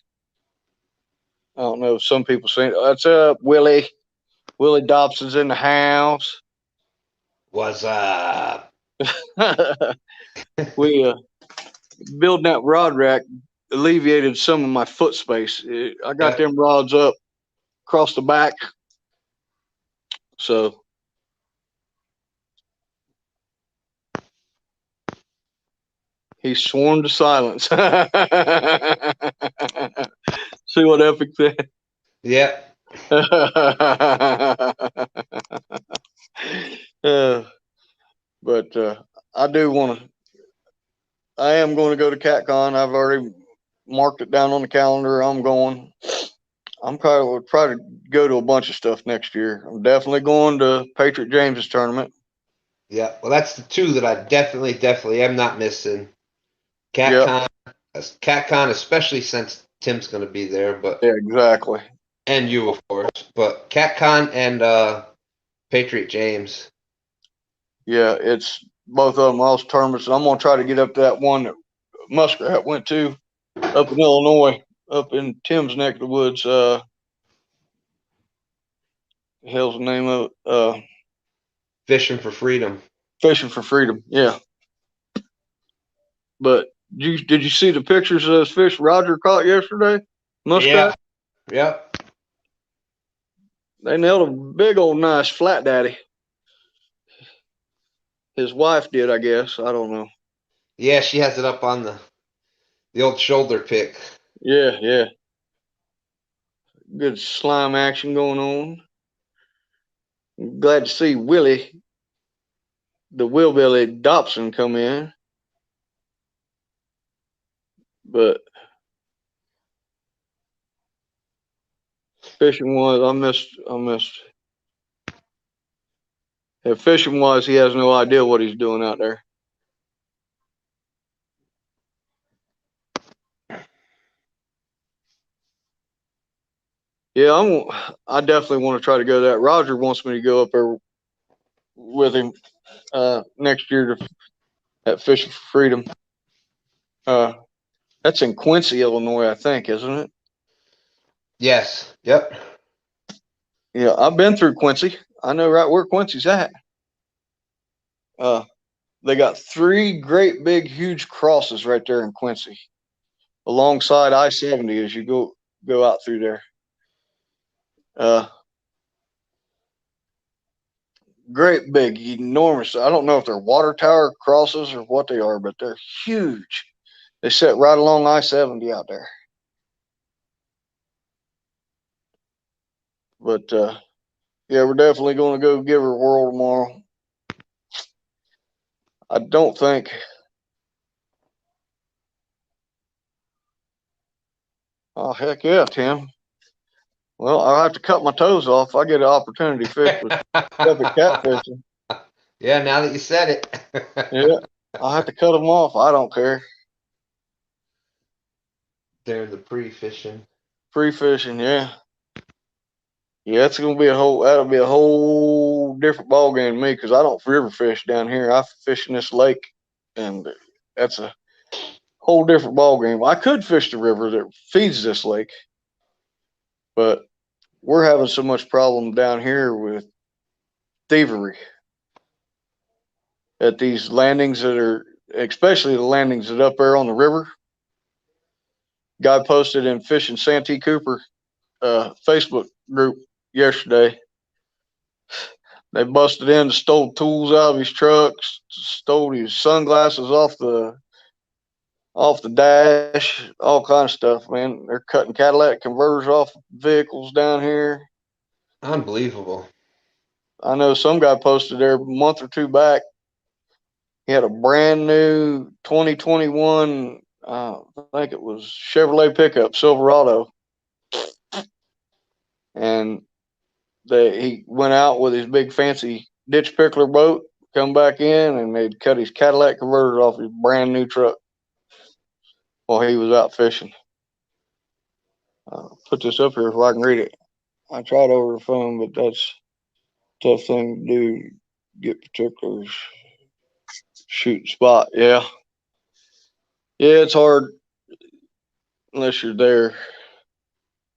I don't know if some people seen it. What's up, Willie? Willie Dobson's in the house. What's up? We building that rod rack alleviated some of my foot space. I got them rods up across the back, so he's sworn to silence. See what Epic said? Yeah. But I do want to. I am going to go to CatCon. I've already marked it down on the calendar. I'm going. I'm probably go to a bunch of stuff next year. I'm definitely going to Patriot James's tournament. Yeah, well, that's the two that I definitely am not missing. Yep. CatCon, CatCon, especially since Tim's going to be there, but Yeah, exactly. and you, of course. But CatCon and Patriot James. Yeah, it's both of them lost tournaments. And I'm gonna try to get up to that one that Muskrat went to up in Illinois, up in Tim's neck of the woods. The hell's the name of it? Fishing for Freedom. Fishing for Freedom. Yeah. But did you see the pictures of those fish Roger caught yesterday? Yeah. Mustad. Yep. They nailed a big old nice flat daddy. His wife did, I guess. I don't know. Yeah, she has it up on the old shoulder pick. Yeah, yeah. Good slime action going on. Glad to see Willie, the Willbilly Dobson, come in. But fishing wise, I missed. If fishing wise, he has no idea what he's doing out there. Yeah, I definitely want to try to go to that. Roger wants me to go up there with him next year to at Fishing for Freedom. That's in Quincy, Illinois, I think, isn't it? Yes. Yep. Yeah, I've been through Quincy. I know right where Quincy's at. They got three great big huge crosses right there in Quincy, alongside I-70 as you go out through there. Great big, enormous. I don't know if they're water tower crosses or what they are, but they're huge. They sit right along I-70 out there. But yeah, we're definitely going to go give her a whirl tomorrow. I don't think. Oh heck yeah, Tim. Well, I'll have to cut my toes off. I get an opportunity to fish with epic catfishing. Yeah, now that you said it. Yeah, I'll have to cut them off. I don't care. They're the pre-fishing. Free fishing, yeah. Yeah, it's gonna be that'll be a whole different ball game to me because I don't river fish down here. I fish in this lake, and that's a whole different ball game. I could fish the river that feeds this lake, but we're having so much problem down here with thievery at these landings that are, especially the landings that up there on the river. Guy posted in Fishing Santee Cooper Facebook group yesterday. They busted in, stole tools out of his truck, stole his sunglasses off the dash, all kind of stuff, man. They're cutting catalytic converters off vehicles down here. Unbelievable. I know some guy posted there a month or two back. He had a brand new 2021, I think it was Chevrolet pickup, Silverado, and he went out with his big fancy ditch pickler boat, come back in, and they'd cut his catalytic converters off his brand new truck while he was out fishing. Put this up here so I can read it. I tried over the phone, but that's a tough thing to do. Get particulars, shoot spot. Yeah, yeah, it's hard unless you're there.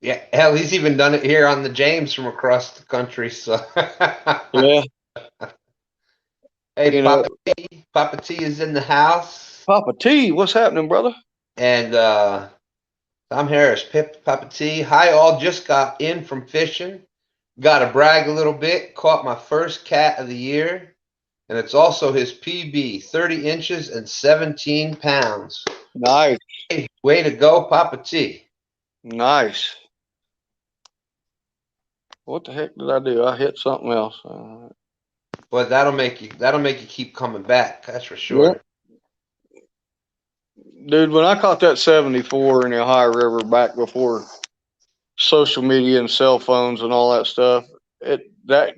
Yeah, hell, he's even done it here on the James from across the country. So, Yeah, hey, you know, Papa T is in the house, Papa T, what's happening, brother? and Tom Harris, Papa T. Hi, all. Just got in from fishing. Got to brag a little bit. Caught my first cat of the year, and it's also his PB, 30 inches and 17 pounds. Nice, Hey, way to go, Papa T. nice. What the heck did I do? I hit something else. But that'll make you keep coming back. That's for Yep. sure. Dude, when I caught that 74 in the Ohio River back before social media and cell phones and all that stuff, it that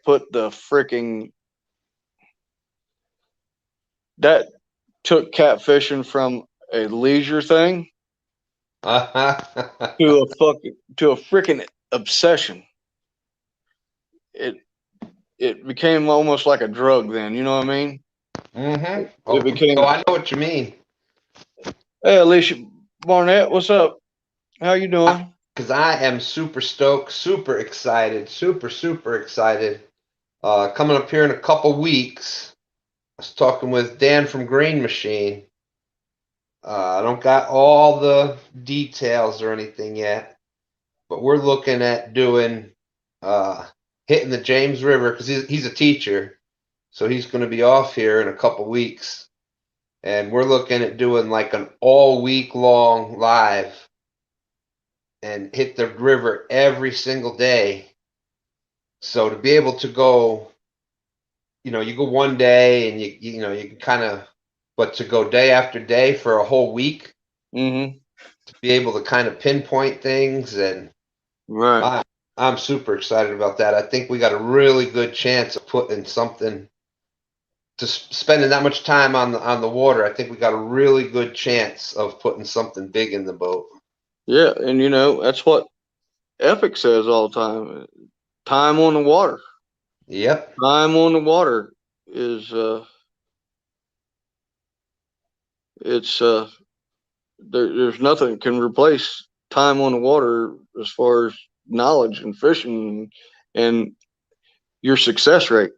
put the freaking that took catfishing from a leisure thing to a freaking obsession. It it became almost like a drug then, you know what I mean? Mm-hmm. It Oh, became, I know what you mean. hey Alicia Barnett, what's up? How you doing? Because I am super stoked, super excited, super excited. Coming up here in a couple weeks. I was talking with Dan from Green Machine. I don't got all the details or anything yet, but we're looking at doing hitting the James River because he's a teacher, so he's going to be off here in a couple weeks, and we're looking at doing like an all week long live and hit the river every single day. So to be able to go, you go one day and you can kind of, but to go day after day for a whole week, Mm-hmm. to be able to kind of pinpoint things, and Right. I, I'm super excited about that. I think we got a really good chance of putting something to spending that much time on the water. I think we got a really good chance of putting something big in the boat. Yeah, and that's what Epic says all the time. Time on the water. Yep. Time on the water is it's there's nothing that can replace time on the water as far as knowledge and fishing and your success rate.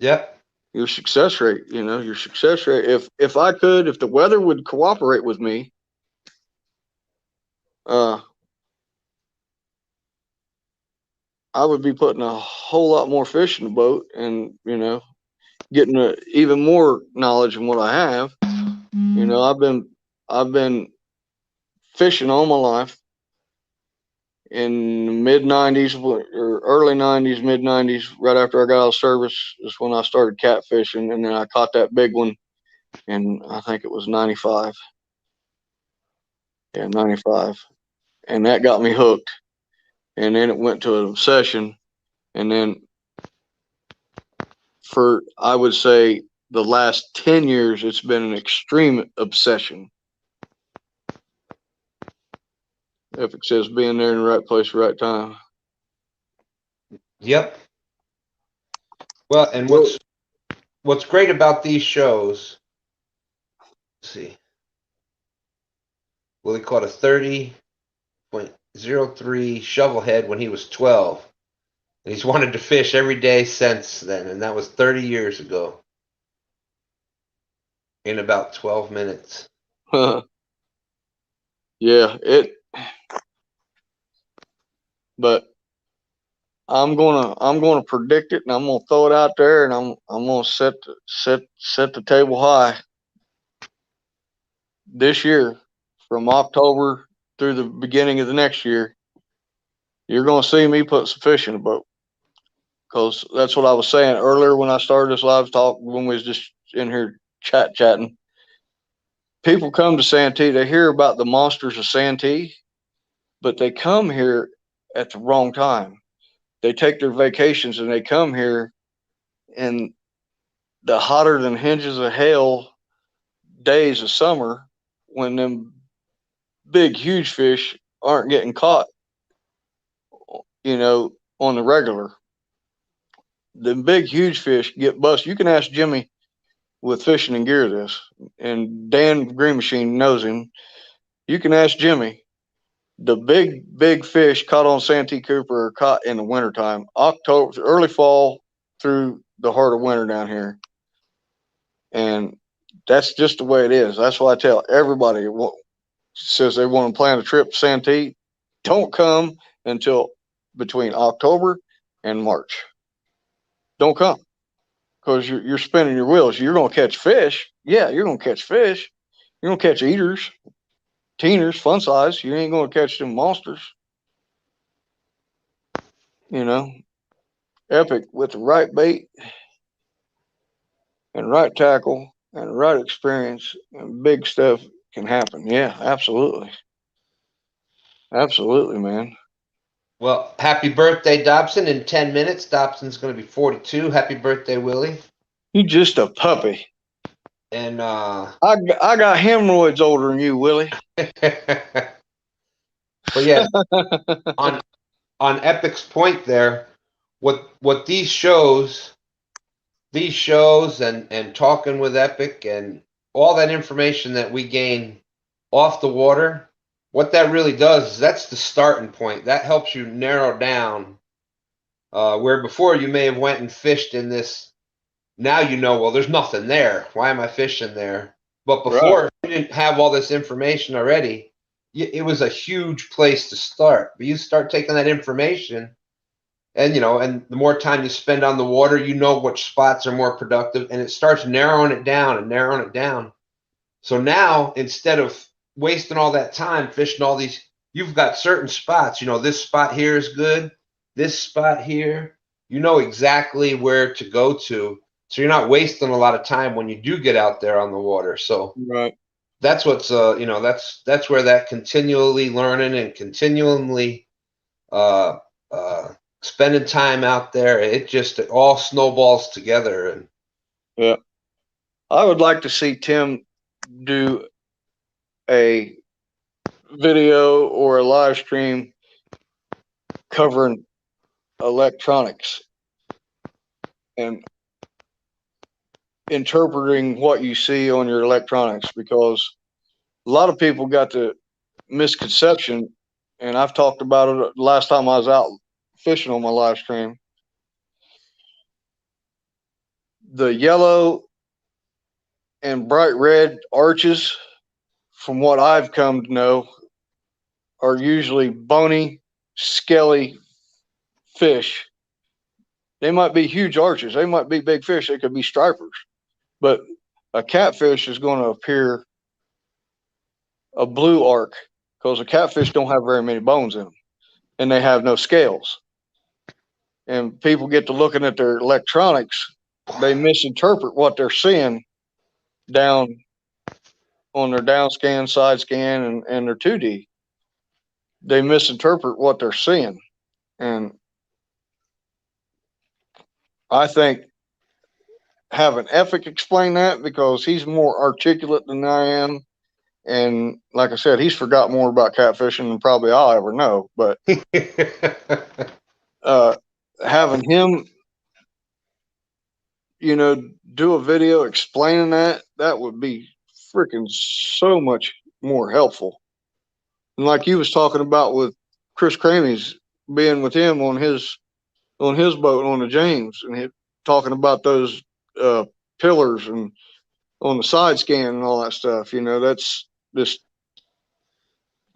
Yep. Your success rate, your success rate. If the weather would cooperate with me, uh I would be putting a whole lot more fish in the boat and, getting even more knowledge than what I have. I've been fishing all my life. In the mid '90s or early '90s, mid '90s, right after I got out of service, is when I started catfishing, and then I caught that big one, and I think it was '95. Yeah, '95, and that got me hooked. And then it went to an obsession, and then for I would say the last 10 years, it's been an extreme obsession. If it says being there in the right place, right time. Yep. Well, and Well, what's great about these shows, let's see, Willie caught a 30.03 shovelhead when he was 12. And he's wanted to fish every day since then, and that was 30 years ago in about 12 minutes. yeah, but I'm gonna predict it, and I'm gonna throw it out there, and I'm gonna set the table high this year, from October through the beginning of the next year. You're gonna see me put some fish in the boat, because that's what I was saying earlier when I started this live talk, when we was just in here chatting. People come to Santee, they hear about the monsters of Santee, but they come here at the wrong time. They take their vacations and they come here in the hotter than hinges of hell days of summer, when them big huge fish aren't getting caught, on the regular. The big huge fish get bust. You can ask Jimmy with Fishing and Gear this, and Dan Green Machine knows him. You can ask Jimmy. The big fish caught on Santee Cooper are caught in the wintertime, October, early fall through the heart of winter down here. And that's just the way it is. That's why I tell everybody says they want to plan a trip to Santee, don't come until between October and March. Don't come, because you're spinning your wheels. You're going to catch fish. Yeah, you're going to catch fish. You're going to catch eaters, teeners, fun size. You ain't going to catch them monsters. You know, Epic with the right bait and right tackle and right experience and big stuff can happen. Yeah, absolutely. Absolutely, man. Well, happy birthday, Dobson. In 10 minutes, Dobson's going to be 42. Happy birthday, Willie. You just a puppy. And I got hemorrhoids older than you, Willie. but yeah, on Epic's point there, what these shows and talking with Epic and all that information that we gain off the water, what that really does is that's the starting point. That helps you narrow down where before you may have went and fished in this. Now you know, well, there's nothing there. Why am I fishing there? But Right. before you didn't have all this information already, it was a huge place to start. But you start taking that information, and and the more time you spend on the water, you know which spots are more productive, and it starts narrowing it down and narrowing it down. So now, instead of wasting all that time fishing all these, you've got certain spots. This spot here is good. This spot here, you know exactly where to go to. So you're not wasting a lot of time when you do get out there on the water. So Right. that's what's that's where that continually learning and continually uh, uh, spending time out there, it all snowballs together. And Yeah. I would like to see Tim do a video or a live stream covering electronics and interpreting what you see on your electronics, because a lot of people got the misconception, and I've talked about it last time I was out fishing on my live stream. The yellow and bright red arches, from what I've come to know, are usually bony, scaly fish. They might be huge arches. They might be big fish. They could be stripers. But a catfish is going to appear a blue arc, because a catfish don't have very many bones in them, and they have no scales. And people get to looking at their electronics, they misinterpret what they're seeing down on their down scan, side scan, and their 2D. They misinterpret what they're seeing. And I think having Epic explain that, because he's more articulate than I am. And like I said, he's forgot more about catfishing than probably I'll ever know. But having him, do a video explaining that would be freaking so much more helpful. And like you was talking about with Chris Cramey's, being with him on his boat on the James, and talking about those pillars and on the side scan and all that stuff. That's just,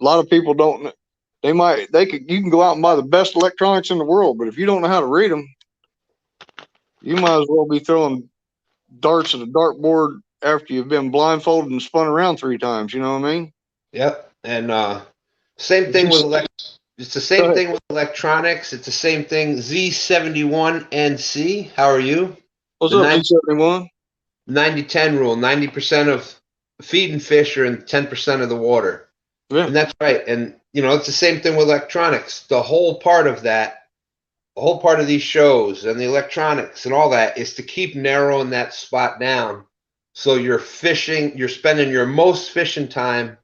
a lot of people don't. You can go out and buy the best electronics in the world, but if you don't know how to read them, you might as well be throwing darts at a dartboard after you've been blindfolded and spun around 3 times. You know what I mean? Yep. And same thing with it's the same thing with electronics. It's the same thing. Z71NC. How are you? What's The up, Z71? 90-10 rule. 90% of feeding fish are in 10% of the water. Yeah. And that's right. And it's the same thing with electronics. The whole part of these shows and the electronics and all that is to keep narrowing that spot down. So you're spending your most fishing time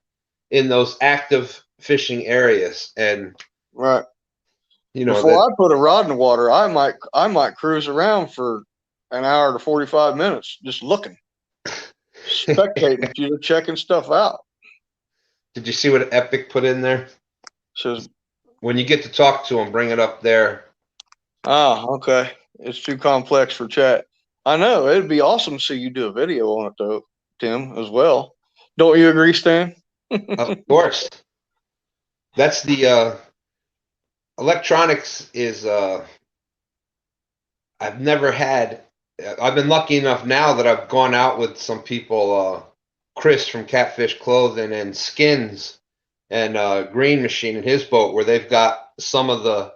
in those active fishing areas. And right. Before I put a rod in the water, I might cruise around for an hour to 45 minutes just looking, spectating, checking stuff out. Did you see what Epic put in there? Says, when you get to talk to him, bring it up there. Okay. It's too complex for chat. I know. It'd be awesome to see you do a video on it, though, Tim, as well. Don't you agree, Stan? Of course. That's the electronics is I've been lucky enough now that I've gone out with some people, Chris from Catfish Clothing and Skins and Green Machine in his boat, where they've got some of the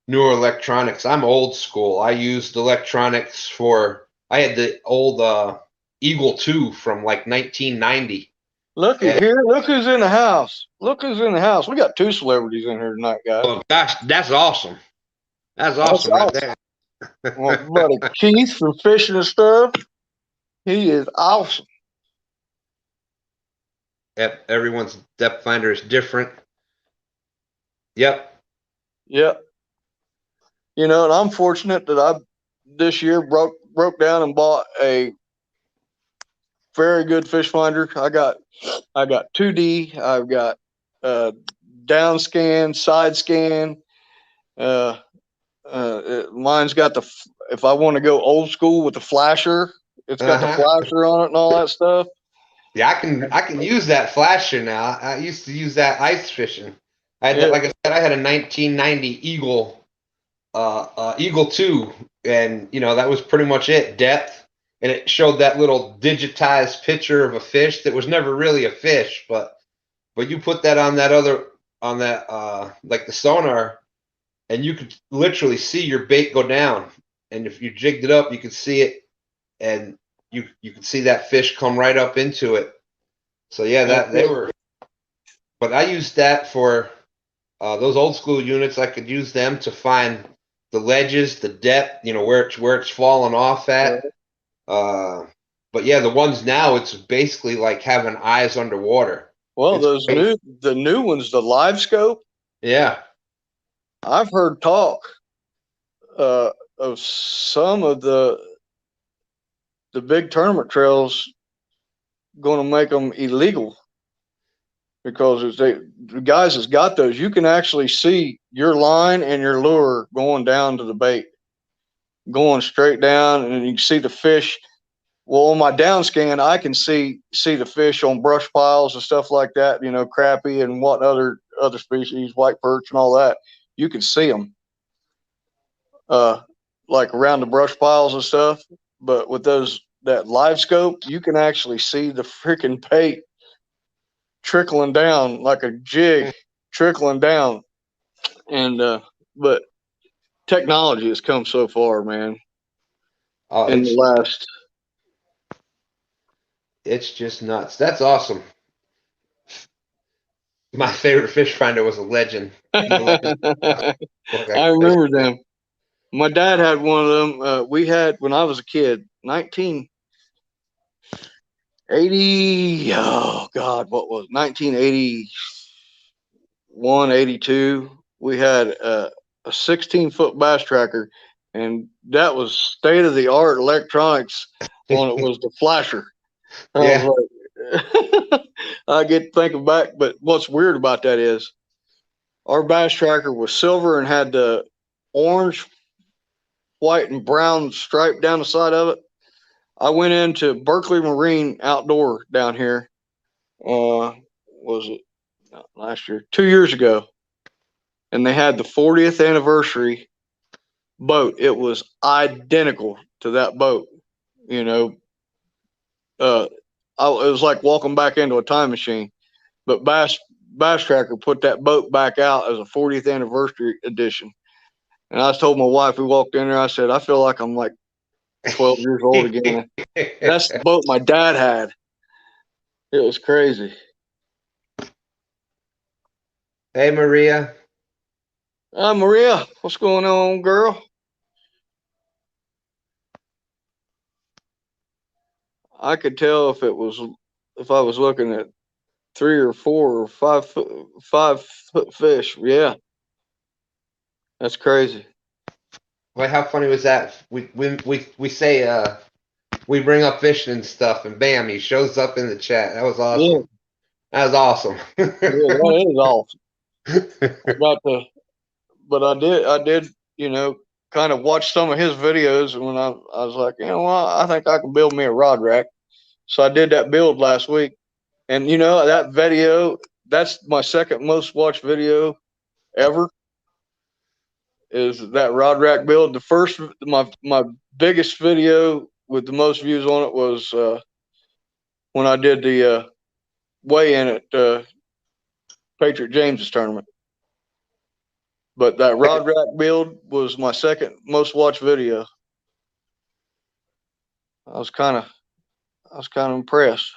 newer electronics. I'm old school. I used electronics for. I had the old Eagle 2 from like 1990. Looky And, here. Look who's in the house. Look who's in the house. We got two celebrities in here tonight, guys. oh gosh, that's awesome. That's That's awesome right awesome. there. My buddy Keith from Fishing and Stuff. He is awesome. Yep, everyone's depth finder is different. Yep. Yep. You know, and I'm fortunate that I this year broke down and bought a very good fish finder. I got 2D. I've got down scan, side scan. Uh, Mine's got if I want to go old school with the flasher, it's got the Uh-huh. flasher on it and all that stuff. Yeah, I can use that flasher now. I used to use that ice fishing. I had that, Yeah. like I said, I had a 1990 Eagle 2, and that was pretty much it, depth, and it showed that little digitized picture of a fish that was never really a fish, but you put that on that like the sonar, and you could literally see your bait go down, and if you jigged it up, you could see it, and you could see that fish come right up into it. So yeah, that they were. But I used that for those old school units. I could use them to find the ledges, the depth, where it's falling off at. But yeah, the ones now, it's basically like having eyes underwater. Well, It's great. the new ones, the live scope. Yeah. I've heard talk of some of the big tournament trails going to make them illegal because the guys that's got those, you can actually see your line and your lure going down to the bait, going straight down, and you can see the fish. Well, on my down scan, I can see the fish on brush piles and stuff like that. You know, crappie and what other species, white perch and all that. You can see them, like around the brush piles and stuff. But with that live scope, you can actually see the freaking bait trickling down like a jig, trickling down. And but technology has come so far, man. Oh, In the last, it's just nuts. That's awesome. My favorite fish finder was a legend. The legend. I Look, remember them. My dad had one of them. We had when I was a kid, 1980. Oh God, what was 1981, 82? We had a 16-foot bass tracker, and that was state of the art electronics on it was the flasher. I Yeah. was like, I get thinking back, but what's weird about that is our bass tracker was silver and had the orange, white, and brown stripe down the side of it. I went into Berkeley Marine Outdoor down here. Was it last year? 2 years ago, and they had the 40th anniversary boat. It was identical to that boat. You know, it was like walking back into a time machine. But Bass Tracker put that boat back out as a 40th anniversary edition. And I told my wife, we walked in there, I said, I feel like I'm like 12 years old again. That's the boat my dad had. It was crazy. Hey, Maria. Maria, what's going on, girl? I could tell if I was looking at 3 or 4 or 5 foot fish. Yeah, that's crazy. Wait, how funny was that? We say we bring up fishing and stuff, and bam, he shows up in the chat. That was Yeah, awesome. That was awesome. yeah, that is awesome. I got to, but I did, you know, kind of watch some of his videos, and when I was like, you know what, I think I can build me a rod rack. So I did that build last week, and you know that video, that's my second most watched video ever. Is that rod rack build? The first, my biggest video with the most views on it was when I did the weigh in at Patriot James's tournament. But that rod rack build was my second most watched video. I was kind of impressed.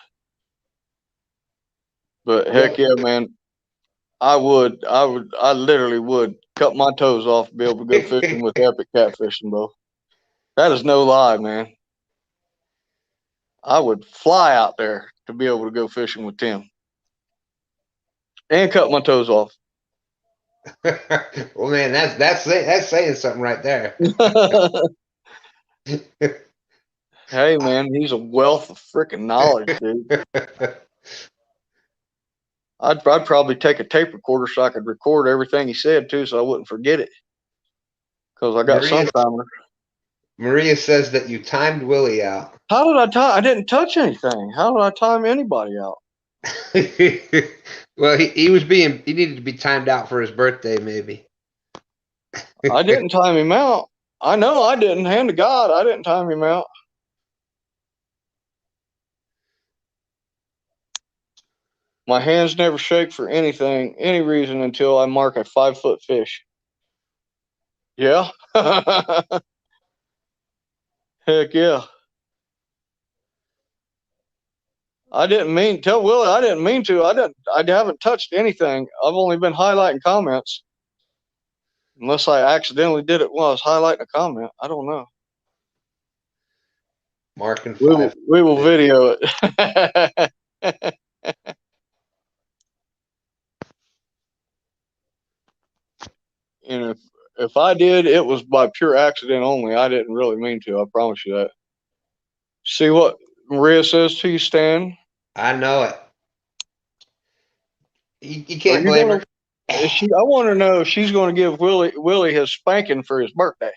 But heck yeah, man, I literally would cut my toes off to be able to go fishing with epic catfishing, bro. That is no lie, man. I would fly out there to be able to go fishing with Tim and cut my toes off. Well, man, that's saying something right there. Hey, man, he's a wealth of freaking knowledge, dude. I'd probably take a tape recorder so I could record everything he said too, so I wouldn't forget it. Because I got some timers. Maria says that you timed Willie out. How did I time? I didn't touch anything. How did I time anybody out? Well, he needed to be timed out for his birthday, maybe. I didn't time him out. I know I didn't. Hand to God, I didn't time him out. My hands never shake for anything, any reason until I mark a 5-foot fish. Yeah. Heck yeah. I didn't mean tell Willie. I didn't mean to. I haven't touched anything. I've only been highlighting comments. Unless I accidentally did it while I was highlighting a comment. I don't know. Marking 5. We will video it. And if I did, it was by pure accident only. I didn't really mean to. I promise you that. See what Maria says to you, Stan? I know it. You can't blame her. I want to know if she's going to give Willie his spanking for his birthday.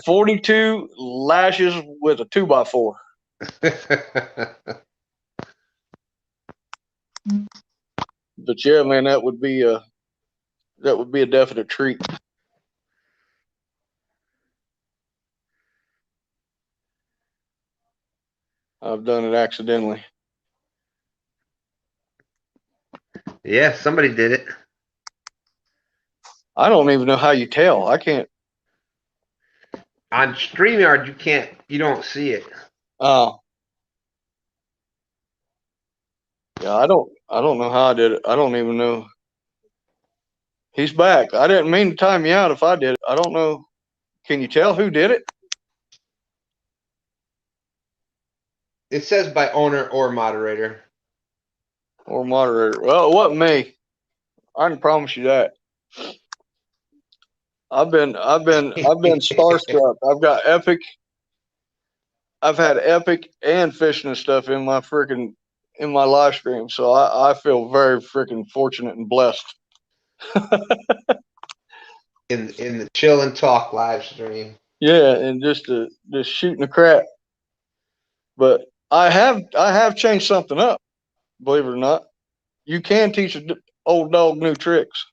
42 lashes with a 2x4. But yeah, man, that would be a definite treat. I've done it accidentally. Yeah, somebody did it. I don't even know how you tell. I can't. On StreamYard, you don't see it. Oh. Yeah, I don't know how I did it. I don't even know. He's back. I didn't mean to time you out if I did it. I don't know. Can you tell who did it? It says by owner or moderator. Or moderator. Well, it wasn't me. I can promise you that. I've been starstruck. I've got epic. I've had epic and fishing and stuff in my live stream, so I feel very freaking fortunate and blessed. in the chill and talk live stream. Yeah, and just shooting the crap. But I have changed something up. Believe it or not, you can teach an old dog new tricks.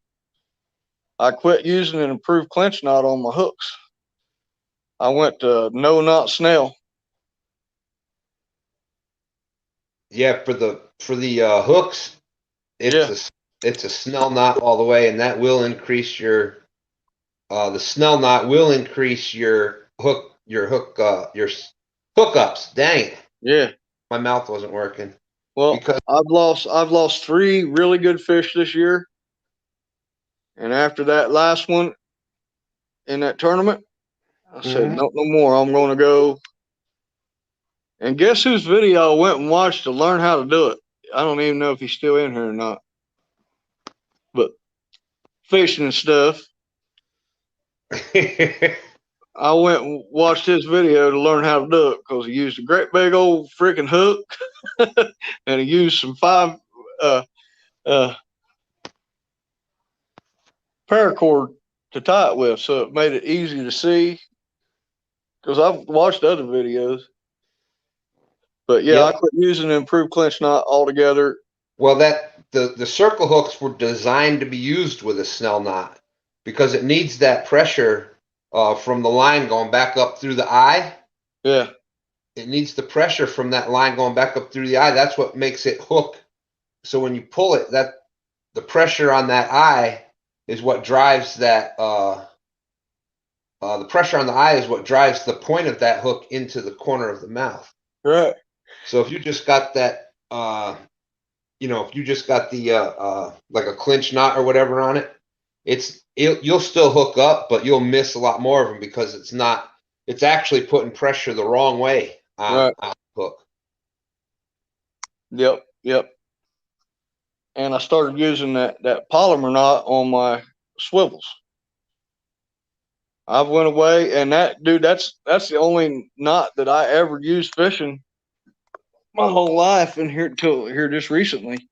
I quit using an improved clinch knot on my hooks. I went to no knot snell. Yeah, for the hooks, it's a snell knot all the way, and that will increase your the snell knot will increase your hookups. Dang it! Yeah, my mouth wasn't working. Well, because I've lost 3 really good fish this year, and after that last one in that tournament, I said no more. I'm going to go. And guess whose video I went and watched to learn how to do it? I don't even know if he's still in here or not. But fishing and stuff. I went and watched his video to learn how to do it because he used a great big old freaking hook and he used some paracord to tie it with, so it made it easy to see. Because I've watched other videos. But yeah, I quit using an improved clinch knot altogether. Well, the circle hooks were designed to be used with a snell knot because it needs that pressure from the line going back up through the eye. Yeah. It needs the pressure from that line going back up through the eye. That's what makes it hook. So when you pull it, the pressure on that eye is what drives that. The pressure on the eye is what drives the point of that hook into the corner of the mouth. Right. So if you just got that, if you just got the like a clinch knot or whatever on it, you'll still hook up, but you'll miss a lot more of them because it's actually putting pressure the wrong way on the hook. Yep. Yep. And I started using that polymer knot on my swivels. I went away, and that's the only knot that I ever used fishing my whole life, and here just recently,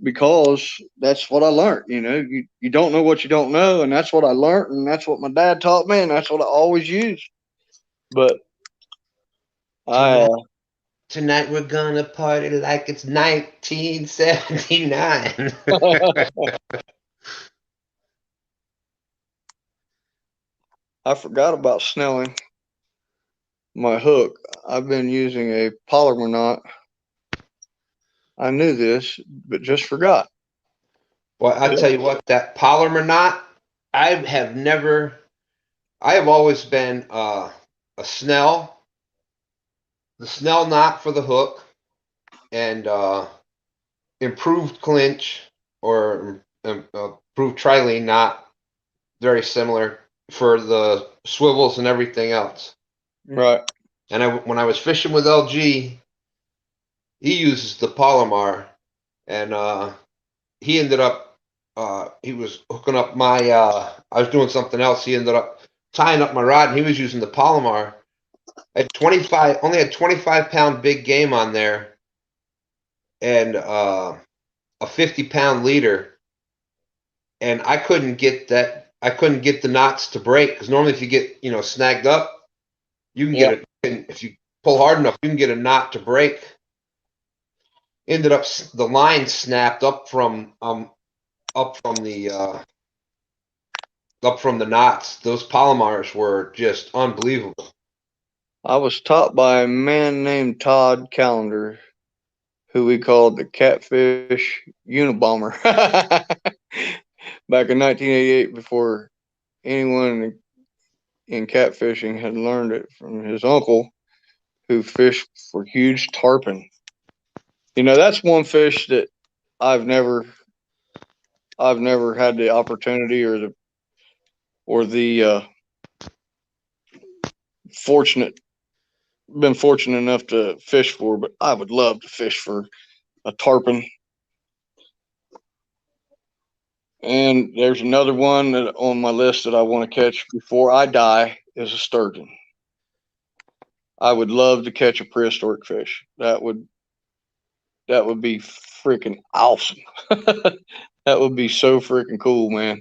because that's what I learned. You don't know what you don't know, and that's what I learned, and that's what my dad taught me, and that's what I always used. But Tonight we're gonna party like it's 1979. I forgot about snelling my hook. I've been using a polymer knot. I knew this, but just forgot. Well, I tell you what, that polymer knot, I have always been a snell, the snell knot for the hook, and improved clinch or improved trilene knot, very similar for the swivels and everything else. Right. And when I was fishing with LG, he uses the Palomar, and he ended up he was hooking up my I was doing something else. He ended up tying up my rod, and he was using the Palomar. Only had 25-pound big game on there, and a 50-pound leader, and I couldn't get the knots to break, because normally if you get snagged up, you can get it. If you pull hard enough, you can get a knot to break. Ended up the line snapped up from the knots. Those polymers were just unbelievable. I was taught by a man named Todd Callender, who we called the Catfish Unabomber, back in 1988, before anyone in catfishing had learned it from his uncle, who fished for huge tarpon. That's one fish that I've never had the opportunity or the been fortunate enough to fish for, but I would love to fish for a tarpon. And there's another one on my list that I want to catch before I die is a sturgeon. I would love to catch a prehistoric fish. That would be freaking awesome. That would be so freaking cool, man,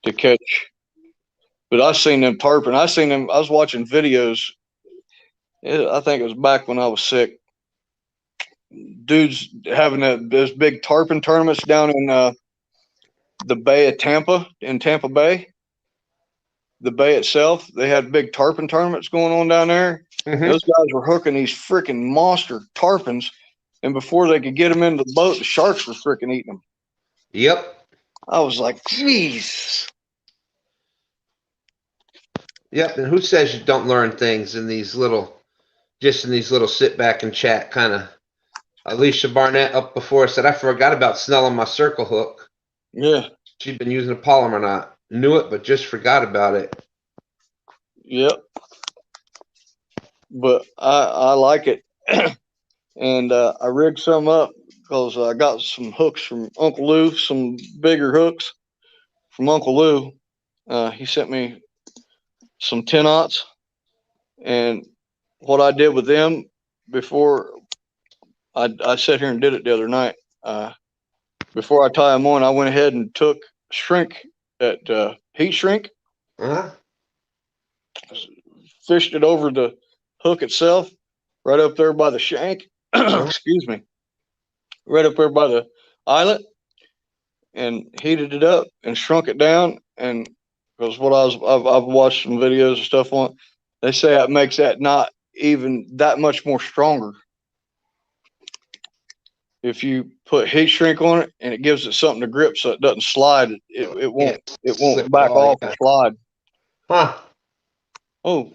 to catch. But I've seen them tarpon. I was watching videos. I think it was back when I was sick. Dudes having those big tarpon tournaments down in the Bay of Tampa, in Tampa Bay. The bay itself, they had big tarpon tournaments going on down there. Mm-hmm. Those guys were hooking these freaking monster tarpons, and before they could get them into the boat, the sharks were freaking eating them. Yep. I was like, jeez. Yep. And who says you don't learn things in these little sit back and chat kind of? Alicia Barnett up before said, I forgot about snelling my circle hook. Yeah. She'd been using a polymer knot. Knew it, but just forgot about it. Yep. But I like it. And I rigged some up because I got some hooks from Uncle Lou, some bigger hooks from Uncle Lou. He sent me some 10-aughts. And what I did with them before I sat here and did it the other night, before I tie them on, I went ahead and took shrink, that heat shrink, fished it over the hook itself, right up there by the shank. Excuse me, right up there by the eyelet, and heated it up and shrunk it down. And because I've watched some videos and stuff on it, they say it makes that knot even that much more stronger. if you put heat shrink on it and it gives it something to grip so it doesn't slide, So it can't won't slip at back all. off or Yeah. slide. Huh. Oh,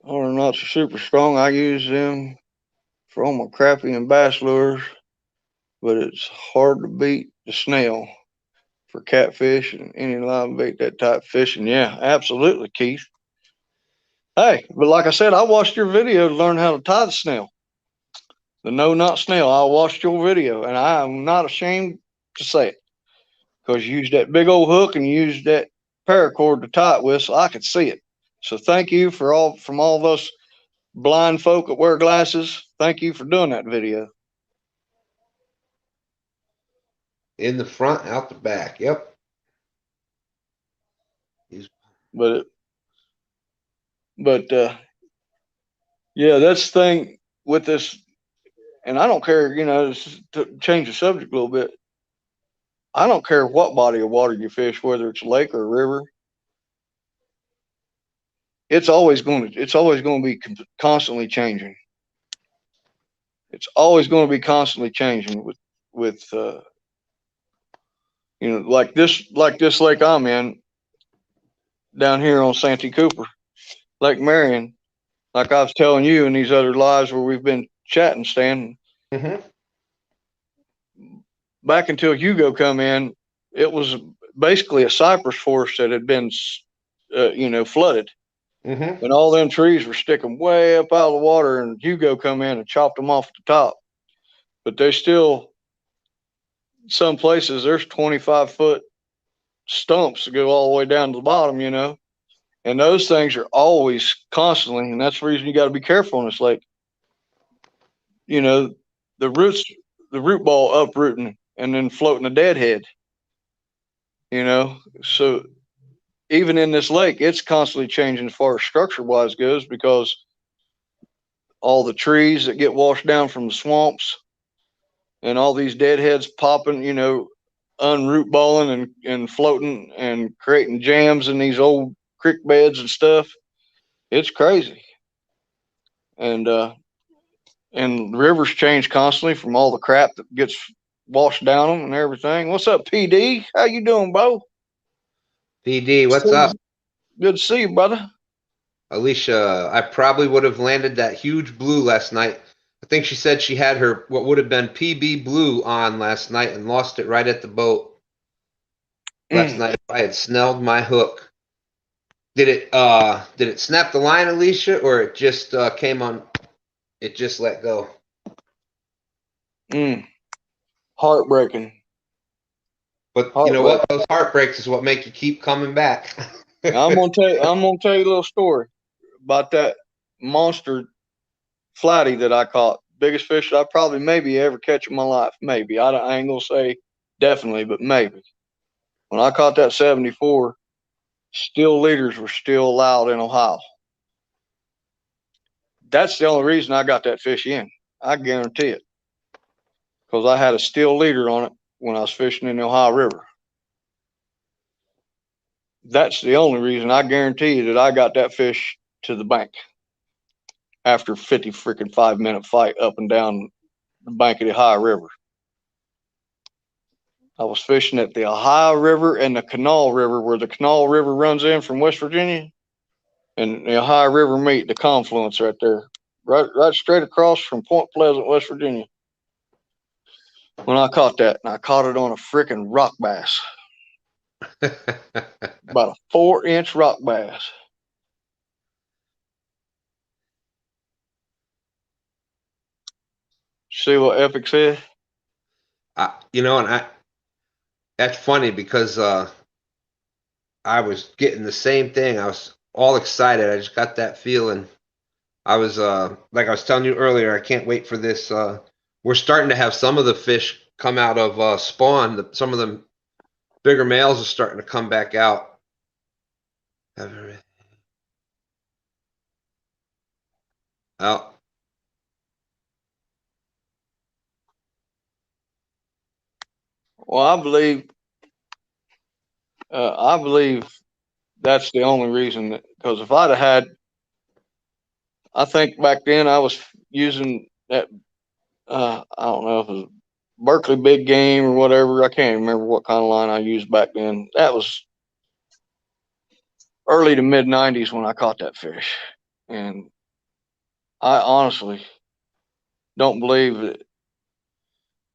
our knots are super strong. I use them for all my crappie and bass lures, but it's hard to beat the snail for catfish and any live bait that type fishing. Yeah, absolutely, Keith. Hey, but like I said, I watched your video to learn how to tie the snail. The no not snail. I watched your video and I am not ashamed to say it. Because you used that big old hook and you used that paracord to tie it with so I could see it. So thank you for all from all of us blind folk that wear glasses. Thank you for doing that video. In the front, out the back. Yep. He's But but yeah, that's the thing with this, and I don't care. To change the subject a little bit. I don't care what body of water you fish, whether it's a lake or a river. It's always going to be constantly changing. It's always going to be constantly changing with like this lake I'm in down here on Santee Cooper, Lake Marion. Like I was telling you in these other lives where we've been chatting, Stan. mm-hmm. Back until Hugo come in, it was basically a cypress forest that had been, flooded, Mm-hmm. and all them trees were sticking way up out of the water. And Hugo come in and chopped them off at the top, but they still some places there's 25-foot stumps that go all the way down to the bottom. And those things are always constantly, and that's the reason you got to be careful in this lake. You know, the roots, the root ball uprooting and then floating a deadhead. So even in this lake, it's constantly changing as far as structure wise goes because all the trees that get washed down from the swamps and all these deadheads popping, unroot balling and floating and creating jams in these old creek beds and stuff. It's crazy. And rivers change constantly from all the crap that gets washed down them and everything. What's up, PD? How you doing, Bo? PD, what's up? Good to see you, brother. Alicia, I probably would have landed that huge blue last night. I think she said she had her what would have been PB blue on last night and lost it right at the boat last night. I had snelled my hook. Did it snap the line, Alicia, or it just came on? It just let go. Heartbreaking. But you know what? Those heartbreaks is what make you keep coming back. I'm gonna tell you a little story about that monster flatty that I caught. Biggest fish that I probably maybe ever catch in my life. Maybe I ain't gonna say definitely, but maybe. When I caught that 74, still leaders were still allowed in Ohio. That's the only reason I got that fish in. I guarantee it, because I had a steel leader on it when I was fishing in the Ohio River. That's the only reason I guarantee you that I got that fish to the bank after 50 freaking 5 minute fight up and down the bank of the Ohio River. I was fishing at the Ohio River and the Kanawha River, where the Kanawha River runs in from West Virginia, and the Ohio River meet the confluence right there, right straight across from Point Pleasant, West Virginia. When I caught that, and I caught it on a freaking rock bass, about a 4-inch rock bass. See what Epic said? And that's funny because I was getting the same thing. I was all excited. I just got that feeling. I was like I was telling you earlier. I can't wait for this. We're starting to have some of the fish come out of spawn. Some of them bigger males are starting to come back out. Out. Well, I believe that's the only reason. Because if I'd have had, I think back then I was using that I don't know if it was Berkeley Big Game or whatever. I can't remember what kind of line I used back then. That was early to mid 90s when I caught that fish. And I honestly don't believe that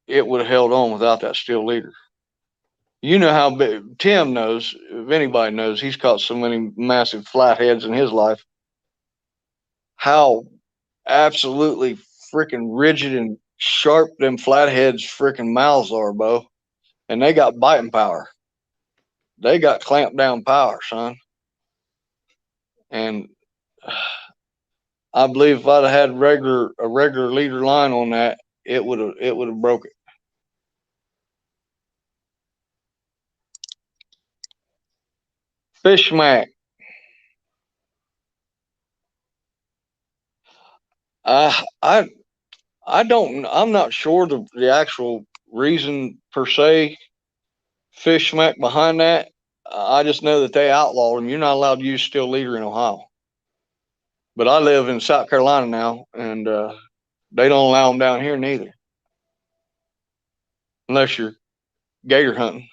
it would have held on without that steel leader. You know how big Tim knows, if anybody knows, he's caught so many massive flatheads in his life. How absolutely freaking rigid and sharp them flatheads freaking mouths are, Bo. And they got biting power. They got clamp down power, son. And I believe if I'd have had a regular leader line on that, it would have broke it. Fish smack. I don't. I'm not sure the actual reason per se. Fish smack behind that. I just know that they outlawed them. You're not allowed to use steel leader in Ohio. But I live in South Carolina now, and they don't allow them down here neither, unless you're gator hunting.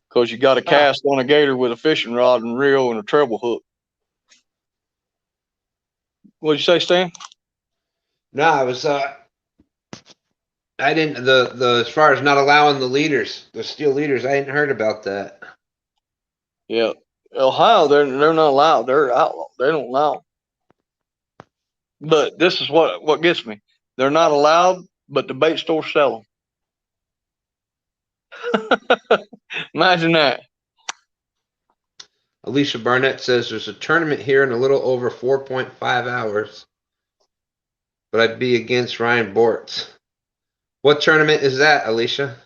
Because you got to cast on a gator with a fishing rod and reel and a treble hook. What'd you say, Stan? No, I was I didn't the as far as not allowing the leaders, the steel leaders, I hadn't heard about that. Yeah, Ohio, they're not allowed. They're outlawed. They don't allow them. But this is what gets me. They're not allowed, but the bait stores sell them. Imagine that. Alicia Barnett says there's a tournament here in a little over 4.5 hours, but I'd be against Ryan Bortz. What tournament is that, Alicia?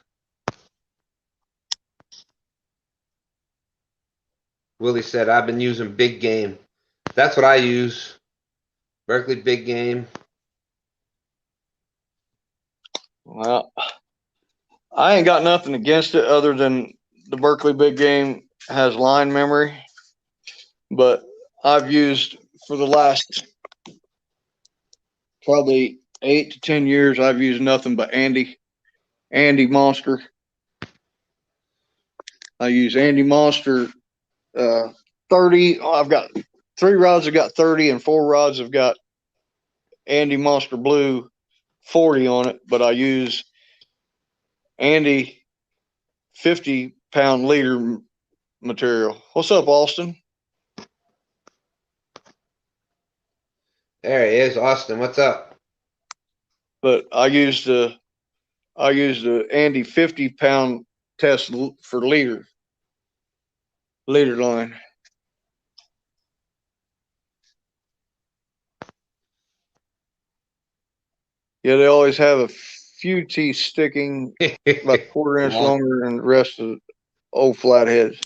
Willie said, I've been using Big Game. That's what I use. Berkeley Big Game. Well, I ain't got nothing against it other than the Berkeley Big Game has line memory. But I've used for the last probably 8 to 10 years, I've used nothing but Andy Monster. I use Andy Monster 30. I've got 3 rods have got 30 and 4 rods have got Andy Monster Blue 40 on it, but I use Andy 50-pound leader material. What's up, Austin? There he is, Austin. What's up? But I used the Andy 50-pound test for leader line. Yeah, they always have a few teeth sticking about a quarter inch longer than the rest of the old flatheads.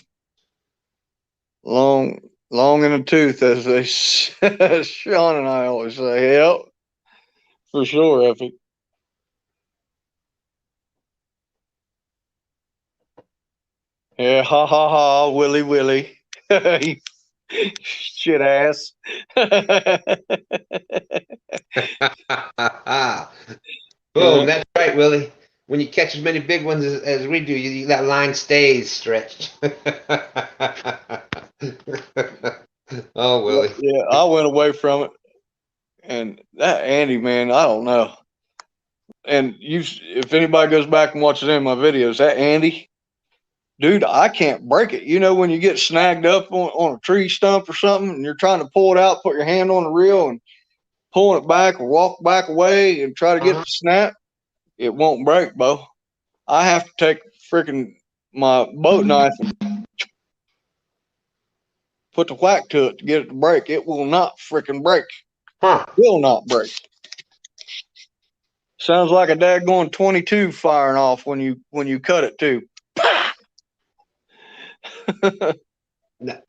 Long in the tooth, as they Sean and I always say. Yep, for sure, Effie. Yeah, ha ha ha, Willie. Shit ass. Boom, that's right, Willie. When you catch as many big ones as we do, that line stays stretched. Oh, Willie. Yeah, I went away from it. And that Andy, man, I don't know. And if anybody goes back and watches any of my videos, that Andy, dude, I can't break it. You know, when you get snagged up on a tree stump or something and you're trying to pull it out, put your hand on the reel and pulling it back or walk back away and try to get the snap, it won't break, Bo. I have to take freaking my boat knife and put the whack to it to get it to break. It will not freaking break. Will not break. Sounds like a daggone 22 firing off when you cut it too.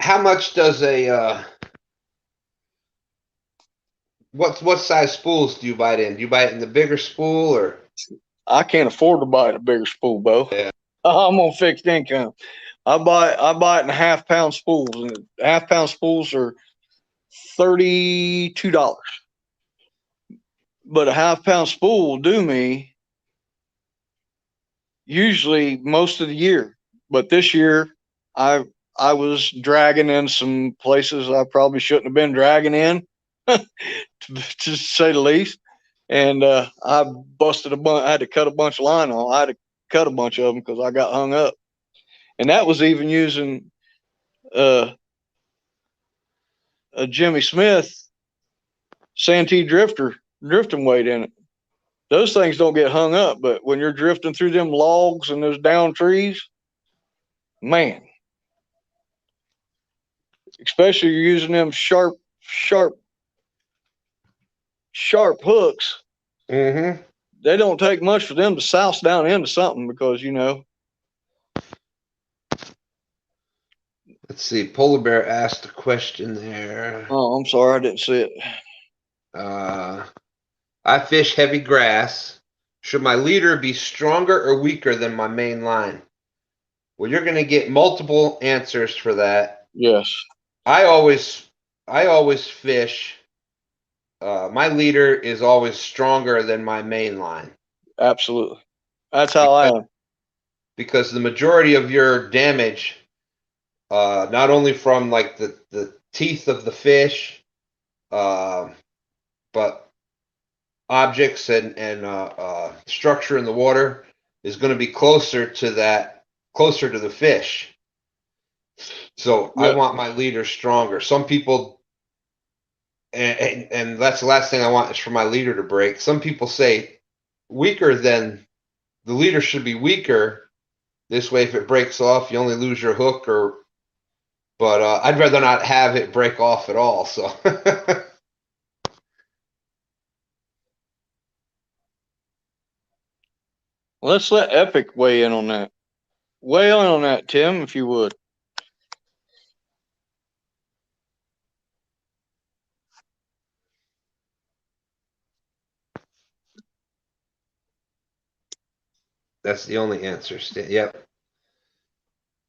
How much does a what size spools do you buy it in? Do you buy it in the bigger spool or? I can't afford to buy a bigger spool, Bo. Yeah. I'm on fixed income. I buy it in half-pound spools, and half-pound spools are $32. but a half-pound spool will do me usually most of the year. But this year, I I was dragging in some places I probably shouldn't have been dragging in, to say the least. And I busted a bunch. I had to cut a bunch of line off. I had to cut a bunch of them because I got hung up. And that was even using uh, a Jimmy Smith Santee drifting weight in it. Those things don't get hung up, but when you're drifting through them logs and those down trees, man, especially you're using them sharp hooks. Mm-hmm. They don't take much for them to souse down into something because Let's see. Polar Bear asked a question there. Oh, I'm sorry, I didn't see it. I fish heavy grass. Should my leader be stronger or weaker than my main line? Well, you're going to get multiple answers for that. Yes, I always fish. My leader is always stronger than my main line absolutely. That's how I am. because the majority of your damage, not only from like the teeth of the fish, but objects and structure in the water is going to be closer to the fish. So I Yep. want my leader stronger. Some people, and that's the last thing I want is for my leader to break. Some people say weaker than the leader should be weaker. This way, if it breaks off, you only lose your hook. But I'd rather not have it break off at all. So Let's let Epic weigh in on that. Weigh in on that, Tim, if you would. that's the only answer. Yep.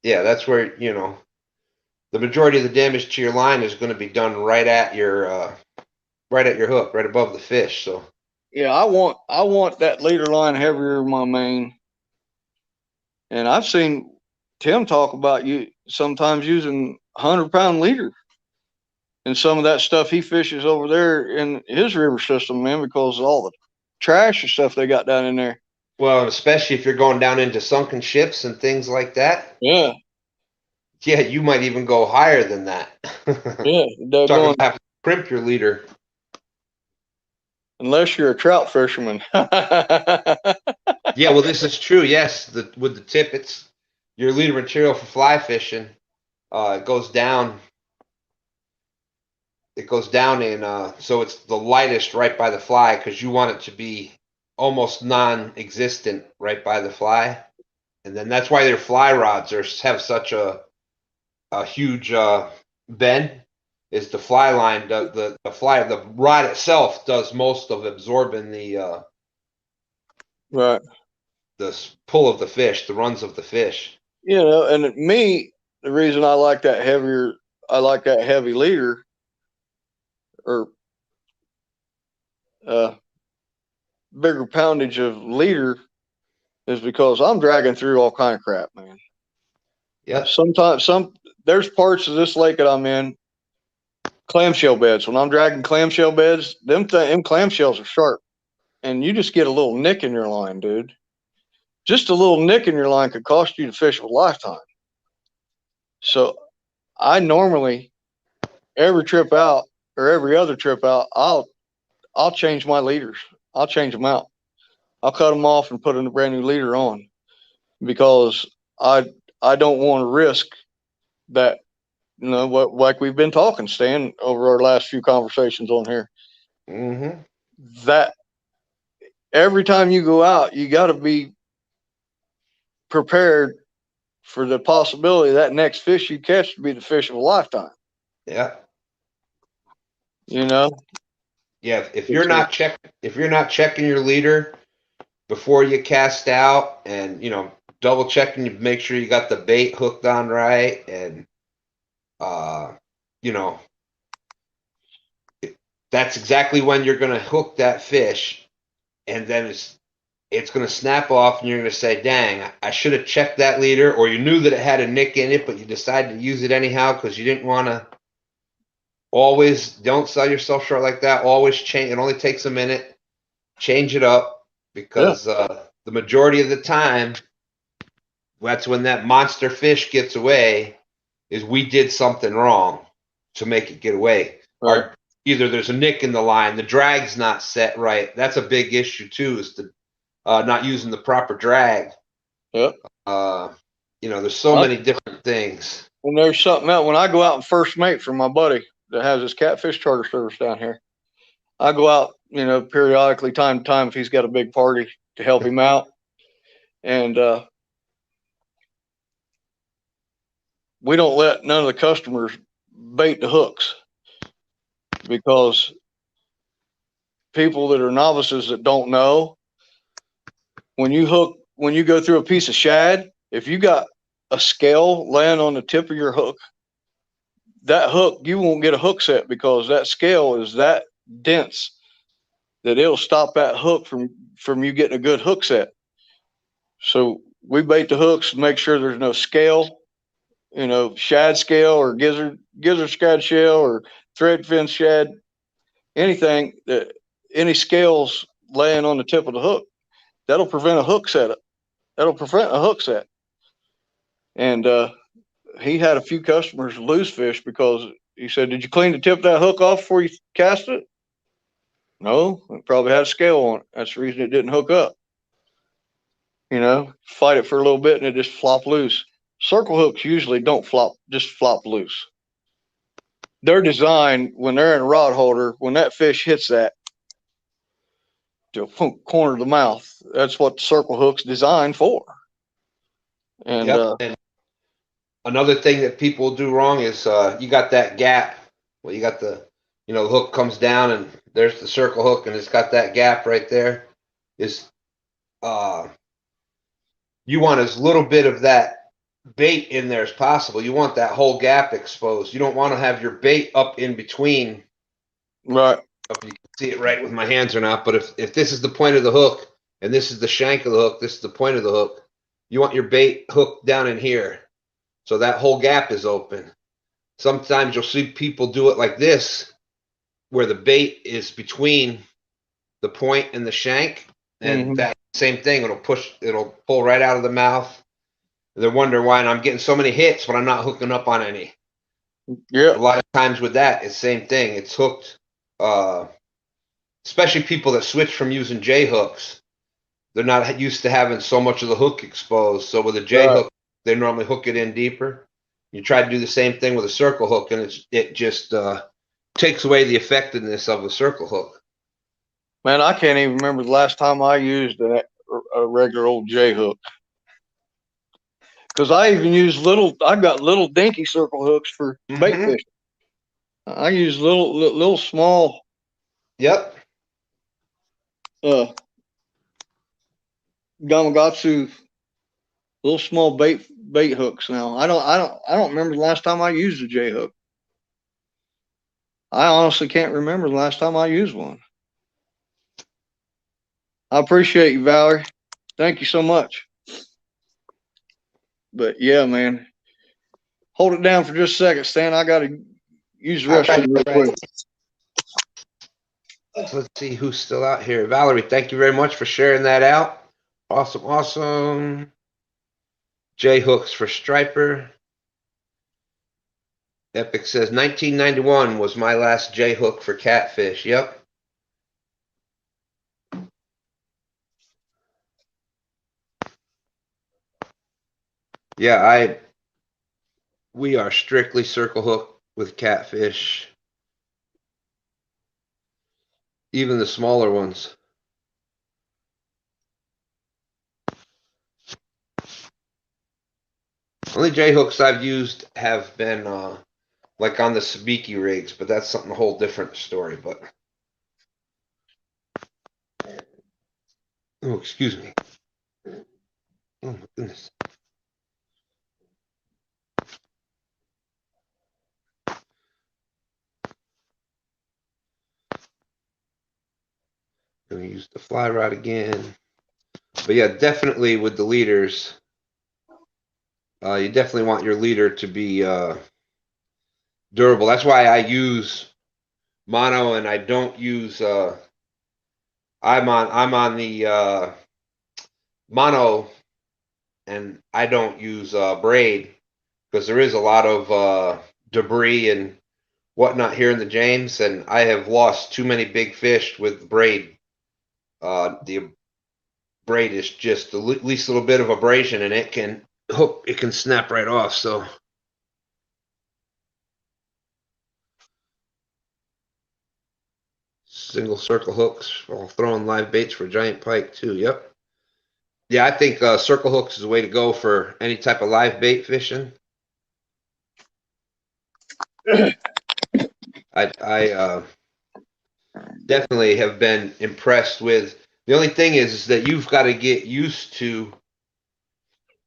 Yeah, that's where the majority of the damage to your line is going to be done right at your hook, right above the fish. So Yeah, I want that leader line heavier in my main. And I've seen Tim talk about you sometimes using 100-pound leader and some of that stuff he fishes over there in his river system, man, because of all the trash and stuff they got down in there. well, especially if you're going down into sunken ships and things like that. Yeah, Yeah, you might even go higher than that. yeah, Talking doggone. about having to crimp your leader. Unless you're a trout fisherman. Yeah, well, this is true. Yes, with the tip, it's your leader material for fly fishing. It goes down. It goes down in so it's the lightest right by the fly because you want it to be almost non-existent right by the fly, and then that's why their fly rods have such a huge bend. Is the fly line the rod itself does most of absorbing Right. the pull of the fish, the runs of the fish. And me, the reason I like that heavy leader or uh, bigger poundage of leader is because I'm dragging through all kind of crap, man. Yep. Sometimes there's parts of this lake that I'm in, clamshell beds. When I'm dragging clamshell beds, them clamshells are sharp, and you just get a little nick in your line, dude. Just a little nick in your line could cost you to fish a lifetime. So I normally every trip out or every other trip out, I'll change my leaders. I'll change them out. I'll cut them off and put a brand new leader on because I don't want to risk that. What like we've been talking, Stan, over our last few conversations on here. Mm-hmm. That every time you go out, you got to be prepared for the possibility that next fish you catch to be the fish of a lifetime. Yeah. You know. Yeah. If you're not checking your leader before you cast out, and double checking to make sure you got the bait hooked on right, and you know that's exactly when you're going to hook that fish, and then it's going to snap off, and you're going to say, "Dang, I should have checked that leader," or you knew that it had a nick in it, but you decided to use it anyhow because you didn't want to. Always don't sell yourself short like that. Always change. It only takes a minute. Change it up Yeah. because the majority of the time, that's when that monster fish gets away. Is we did something wrong to make it get away. Right. Or either there's a nick in the line, the drag's not set right. That's a big issue too. Is the not using the proper drag. Yep. There's so many different things. And there's something else. When I go out and first mate for my buddy that has his catfish charter service down here, I go out, periodically, time to time, if he's got a big party to help him out. And we don't let none of the customers bait the hooks because people that are novices that don't know, when you go through a piece of shad, if you got a scale laying on the tip of your hook, that hook, you won't get a hook set because that scale is that dense that it'll stop that hook from you getting a good hook set. So we bait the hooks and make sure there's no scale, shad scale or gizzard shad shell or thread fin shad, anything that any scales laying on the tip of the hook, that'll prevent a hook set. That'll prevent a hook set. And he had a few customers lose fish because he said, "Did you clean the tip of that hook off before you cast it?" No, it probably had a scale on it. That's the reason it didn't hook up. Fight it for a little bit and it just flop loose. Circle hooks usually don't just flop loose. They're designed when they're in a rod holder, when that fish hits that to corner of the mouth, that's what the circle hook's designed for. And Yep. And another thing that people do wrong is you got that gap. Well, you got the hook comes down and there's the circle hook and it's got that gap right there. Is you want as little bit of that bait in there as possible. You want that whole gap exposed. You don't want to have your bait up in between. right. If you can see it right with my hands or not, but if this is the point of the hook and this is the shank of the hook, this is the point of the hook, you want your bait hooked down in here. So that whole gap is open. Sometimes you'll see people do it like this, where the bait is between the point and the shank, and that same thing, it'll pull right out of the mouth. They're wondering why, and I'm getting so many hits, but I'm not hooking up on any. Yeah. A lot of times with that, it's the same thing. It's hooked, especially people that switch from using J hooks. They're not used to having so much of the hook exposed. So with a J hook, they normally hook it in deeper. You try to do the same thing with a circle hook, and it just takes away the effectiveness of a circle hook. Man, I can't even remember the last time I used a regular old J hook. Because I even use I've got little dinky circle hooks for bait fishing. I use little small. Yep. Gamakatsu, little small bait hooks. Now I don't remember the last time I used a J hook. I honestly can't remember the last time I used one. I appreciate you, Valerie. Thank you so much. But yeah, man, hold it down for just a second, Stan. I got to use the restroom real quick. Let's see who's still out here. Valerie, thank you very much for sharing that out. Awesome, awesome. J hooks for striper. Epic says 1991 was my last J hook for catfish. Yep. Yeah, we are strictly circle hook with catfish. Even the smaller ones. Only J hooks I've used have been like on the sabiki rigs, but that's something a whole different story. But oh, excuse me. Oh my goodness. Gonna use the fly rod again. But yeah, definitely with the leaders, you definitely want your leader to be durable. That's why I use mono and I don't use. I'm on the mono and I don't use braid because there is a lot of debris and whatnot here in the James, and I have lost too many big fish with braid. The braid is just the least little bit of abrasion, and it can hook. It can snap right off. So single circle hooks while throwing live baits for giant pike too. Yep. Yeah, I think circle hooks is the way to go for any type of live bait fishing. I definitely have been impressed with. The only thing is that you've got to get used to.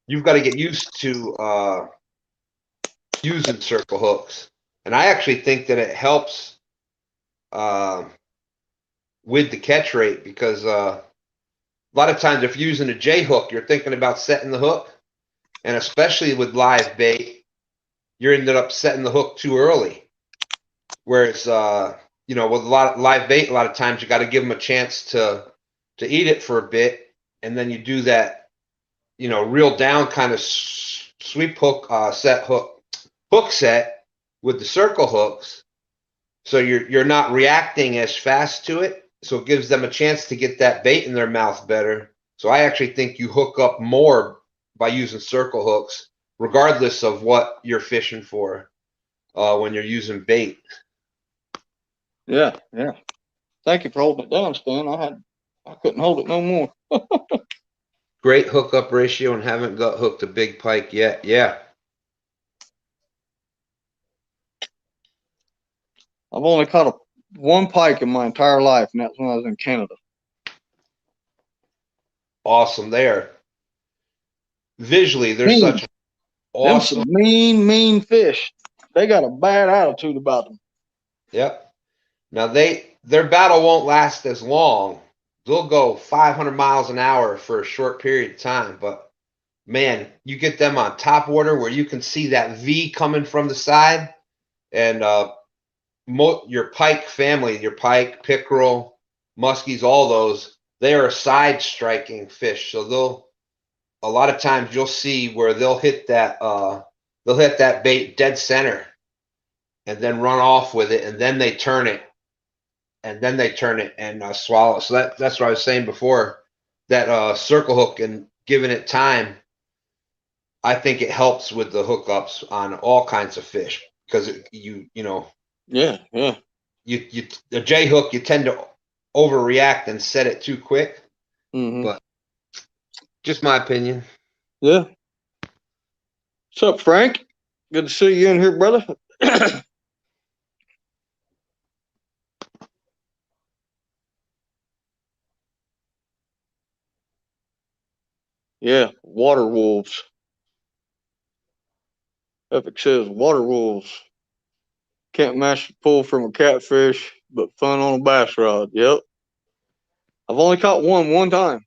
You've got to get used to using circle hooks, and I actually think that it helps uh, with the catch rate because a lot of times if you're using a J hook, you're thinking about setting the hook, and especially with live bait, you're ended up setting the hook too early. Whereas with a lot of live bait, a lot of times you got to give them a chance to eat it for a bit, and then you do that, reel down kind of sweep hook hook set with the circle hooks, so you're not reacting as fast to it, so it gives them a chance to get that bait in their mouth better. So I actually think you hook up more by using circle hooks, regardless of what you're fishing for when you're using bait. Yeah, yeah. Thank you for holding it down, Stan. I couldn't hold it no more. Great hookup ratio and haven't got hooked a big pike yet. Yeah. I've only caught one pike in my entire life, and that's when I was in Canada. Awesome there. Visually, they're Mean. such Them awesome. some mean fish. They got a bad attitude about them. Yep. Now their battle won't last as long. They'll go 500 miles an hour for a short period of time, but man, you get them on top water where you can see that V coming from the side, and your pike family, your pike, pickerel, muskies, all those, they are side striking fish. So a lot of times you'll see where they'll hit that bait dead center and then run off with it, and then they turn it and swallow. So that's what I was saying before, that circle hook and giving it time. I think it helps with the hookups on all kinds of fish because Yeah, yeah. You the J hook, you tend to overreact and set it too quick. Mm-hmm. But just my opinion. Yeah. What's up, Frank? Good to see you in here, brother. Yeah, water wolves. Epic says water wolves. Can't match the pull from a catfish, but fun on a bass rod. Yep. I've only caught one time,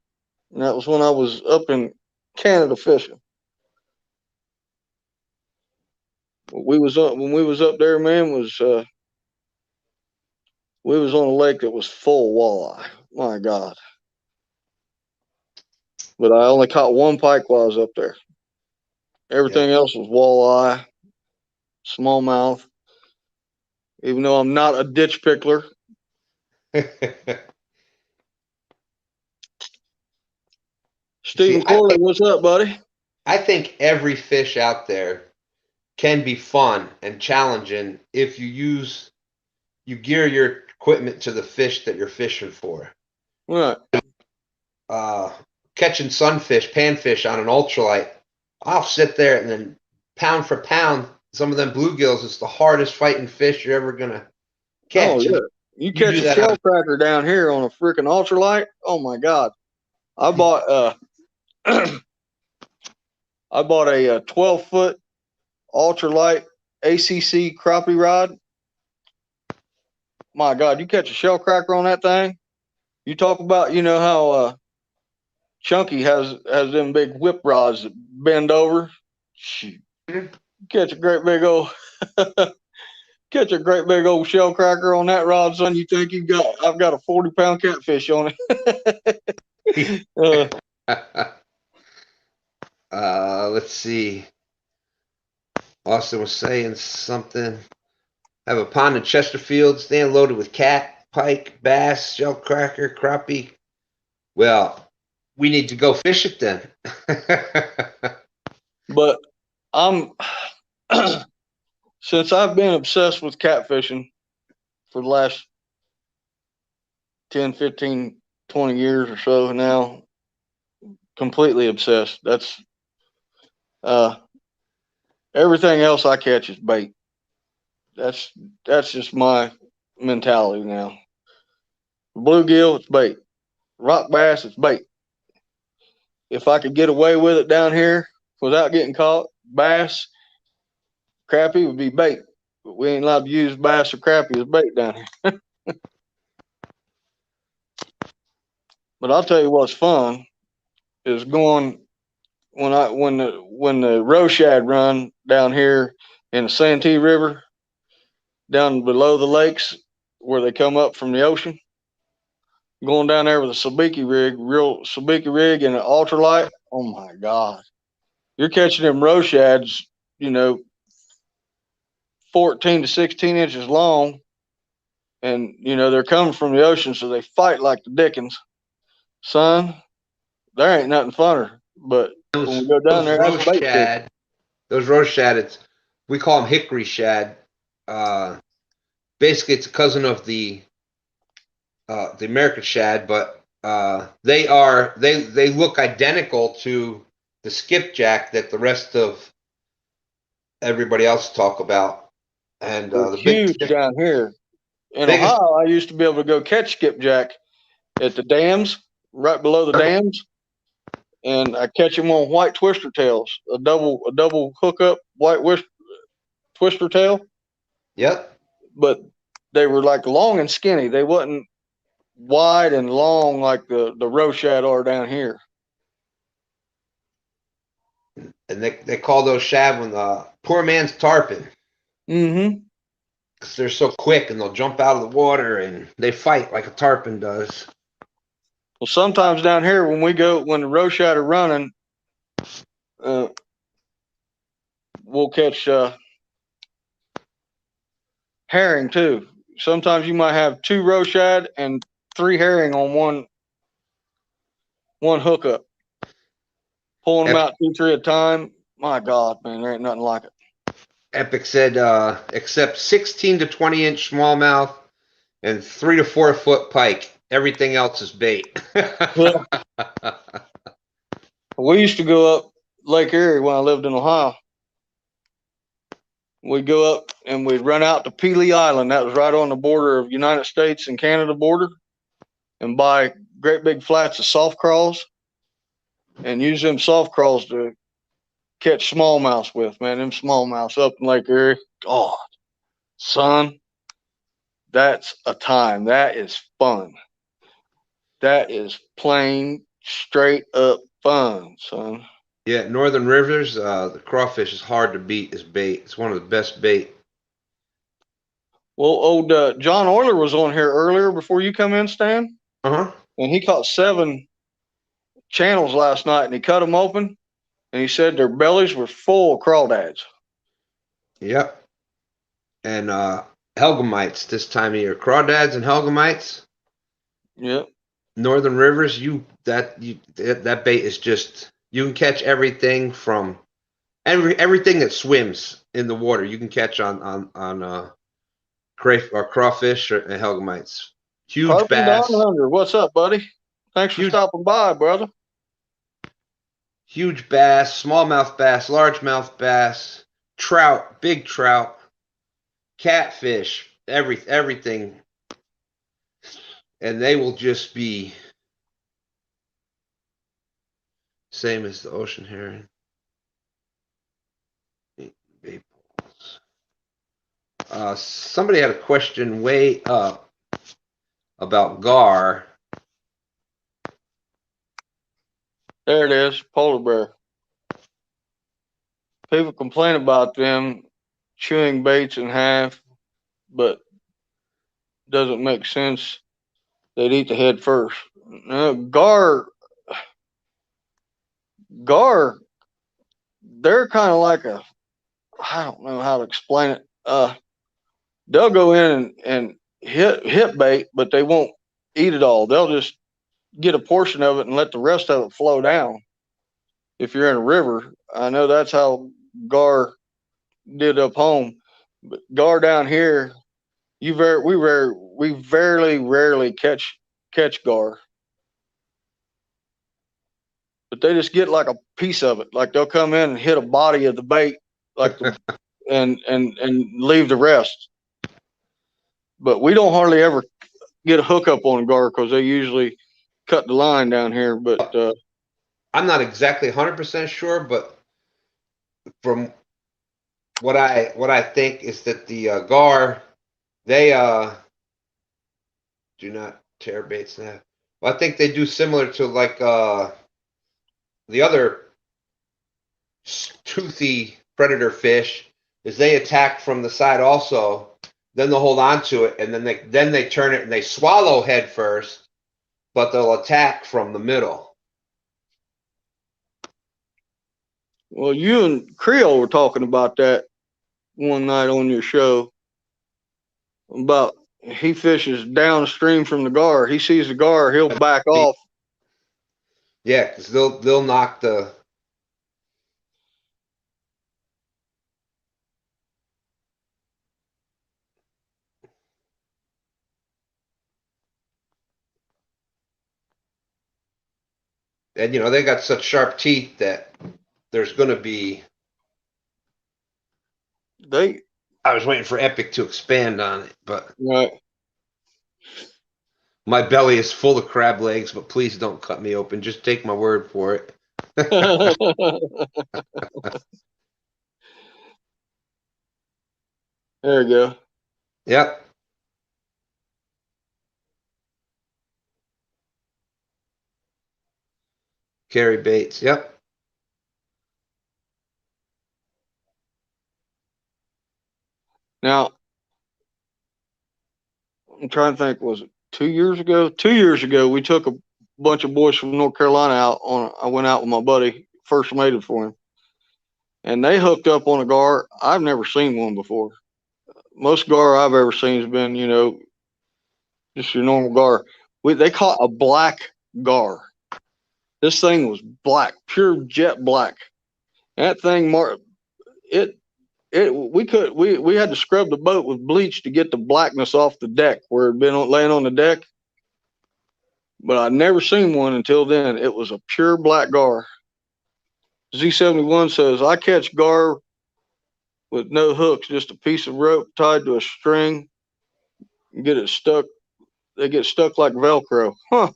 and that was when I was up in Canada fishing. When we was up there, man, we was on a lake that was full walleye. My God. But I only caught one pike while I was up there. Everything else was walleye, smallmouth. Even though I'm not a ditch pickler. Stephen Corley, what's up, buddy? I think every fish out there can be fun and challenging if you gear your equipment to the fish that you're fishing for. Right. Catching sunfish, panfish on an ultralight, I'll sit there and then pound for pound, some of them bluegills is the hardest fighting fish you're ever gonna catch. Oh yeah. You catch a shell cracker down here on a freaking ultralight. Oh my God. I bought I bought a 12-foot ultralight ACC crappie rod. My God, you catch a shell cracker on that thing, You talk about, how Chunky has them big whip rods that bend over. Shoot, catch a great big old catch a great big old shell cracker on that rod, son. You think I've got a 40-pound catfish on it. Let's see. Austin was saying something. Have a pond in Chesterfield, stand loaded with cat, pike, bass, shellcracker, crappie. Well, we need to go fish it then. But I'm since I've been obsessed with catfishing for the last 10, 15, 20 years or so now, completely obsessed. That's uh everything else I catch is bait. That's that's just my mentality now. Bluegill, it's bait. Rock bass, it's bait. If I could get away with it down here without getting caught, bass, crappie would be bait. But we ain't allowed to use bass or crappie as bait down here. But I'll tell you what's fun is going when the roe shad run down here in the Santee River, down below the lakes where they come up from the ocean. Going down there with a sabiki rig, real sabiki rig and an ultralight. Oh my God. You're catching them roe shads, you know, 14 to 16 inches long. And, they're coming from the ocean, so they fight like the Dickens. Son, there ain't nothing funner. But when we go down those there, that's rose bait fish. shad, those rose shad, we call them hickory shad. Basically, it's a cousin of the American shad, but they look identical to the skipjack that the rest of everybody else talk about. And They're the huge down here. In biggest, Ohio, I used to be able to go catch skipjack at the dams, right below the dams, and I catch them on white twister tails, a double hookup white twister tail, yep. but they were like long and skinny. They wasn't wide and long like the roe shad are down here. And they call those shad when the poor man's tarpon. Mm-hmm. Because they're so quick and they'll jump out of the water and they fight like a tarpon does. Well, sometimes down here when the roe shad are running, uh, we'll catch herring too. Sometimes you might have two roe shad and three herring on one hookup. Pulling them out 2, 3 at a time. My God, man, there ain't nothing like it. Epic said, except 16 to 20-inch smallmouth and 3 to 4 foot pike. Everything else is bait. Well, we used to go up Lake Erie when I lived in Ohio. We'd go up and we'd run out to Pelee Island. That was right on the border of United States and Canada border, and buy great big flats of soft crawls and use them soft crawls to catch smallmouths with, man. Them smallmouths up in Lake Erie. God, son, that's a time. That is fun. That is plain straight up fun, son. Yeah, Northern Rivers, the crawfish is hard to beat as bait. It's one of the best bait. Well, old John Euler was on here earlier before you come in, Stan, Uh-huh. and he caught 7 channels last night, and he cut them open, and he said their bellies were full of crawdads. Yep. And Helgamites this time of year. Crawdads and Helgamites. Yep. Northern Rivers, that bait is just, you can catch everything from everything that swims in the water. You can catch on crawfish and Helgamites. Huge Carpenter Down bass, Under, what's up, buddy? Thanks for huge stopping by, brother. huge bass, smallmouth bass, largemouth bass, trout, big trout, catfish, everything, and they will just be same as the ocean herring. Somebody had a question way up about gar. There it is, polar bear. People complain about them chewing baits in half, but doesn't make sense. They'd eat the head first. Gar, they're kind of like a, I don't know how to explain it. They'll go in and hit bait, but they won't eat it all. They'll just get a portion of it and let the rest of it flow down. If you're in a river, I know that's how Gar did up home. But Gar down here, we very rarely catch Gar, but they just get like a piece of it. Like they'll come in and hit a body of the bait, like the and leave the rest. But we don't hardly ever get a hookup on a Gar because they usually cut the line down here. But I'm not exactly 100% sure, but from what I think is that the gar they do not tear baits now. Well, I think they do similar to like the other toothy predator fish is they attack from the side also. Then they'll hold on to it, and then they turn it and they swallow head first, but they'll attack from the middle. well, you and Creole were talking about that one night on your show about he fishes downstream from the gar. He sees the gar, he'll back off. Yeah, because they'll knock the. And they got such sharp teeth that there's going to be. I was waiting for Epic to expand on it, but right. My belly is full of crab legs, but please don't cut me open. Just take my word for it. There you go. Yep. Carry baits. Yep. Now, I'm trying to think, was it 2 years ago? 2 years ago, we took a bunch of boys from North Carolina out on. I went out with my buddy, first mated for him, and they hooked up on a gar. I've never seen one before. Most gar I've ever seen has been, just your normal gar. They caught a black gar. This thing was black, pure jet black. That thing, it we had to scrub the boat with bleach to get the blackness off the deck where it'd been laying on the deck. But I'd never seen one until then. It was a pure black gar. Z71 says, I catch gar with no hooks, just a piece of rope tied to a string and get it stuck. They get stuck like Velcro. Huh.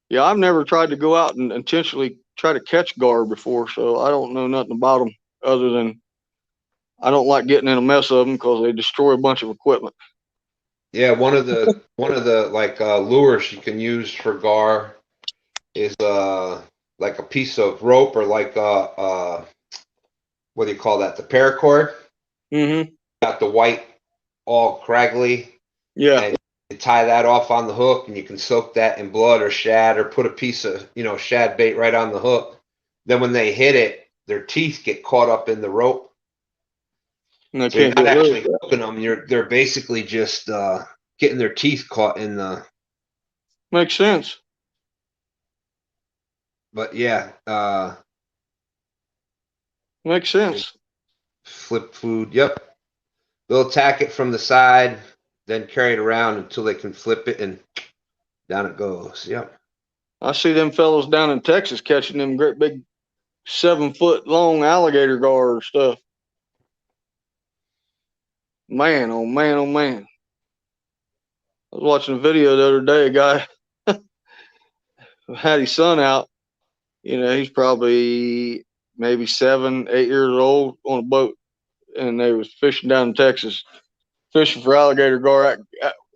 Yeah, I've never tried to go out and intentionally try to catch gar before, so I don't know nothing about them other than I don't like getting in a mess of them because they destroy a bunch of equipment. Yeah, one of the like lures you can use for gar is like a piece of rope or like what do you call that? The paracord. Mm-hmm. Got the white all craggly. Yeah. And you tie that off on the hook, and you can soak that in blood or shad, or put a piece of shad bait right on the hook. Then when they hit it, their teeth get caught up in the rope. And they So you're can't not get actually rid of hooking them. They're basically just getting their teeth caught in the. Makes sense. But yeah, Makes sense. flip food. Yep, they'll attack it from the side, then carry it around until they can flip it, and down it goes. Yep. I see them fellows down in Texas catching them great big 7-foot long alligator gar stuff. Man, oh man, oh man. I was watching a video the other day. A guy had his son out. He's probably maybe 7, 8 years old on a boat, and they was fishing down in Texas, fishing for alligator gar.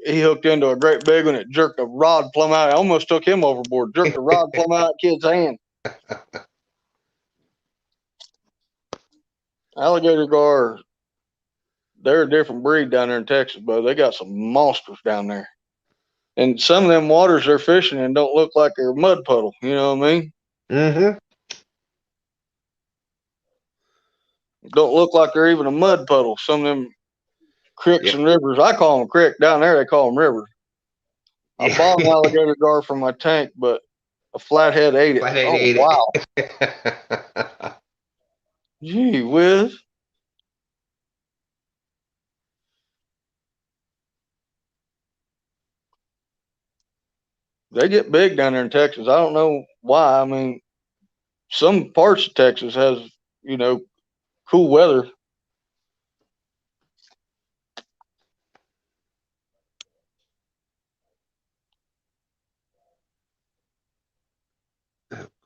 he hooked into a great big one. It jerked a rod plumb out. I almost took him overboard. Jerked a rod plumb out of kid's hand. Alligator gar, they're a different breed down there in Texas, but they got some monsters down there. And some of them waters they're fishing in don't look like they're a mud puddle. You know what I mean? Mm-hmm. Don't look like they're even a mud puddle. Some of them creeks Yep. and rivers. I call them a creek. Down there, they call them rivers. I bought an alligator gar from my tank, but a flathead ate it. Flathead Oh, ate wow. it. Gee whiz. They get big down there in Texas. I don't know why. I mean, some parts of Texas has, cool weather.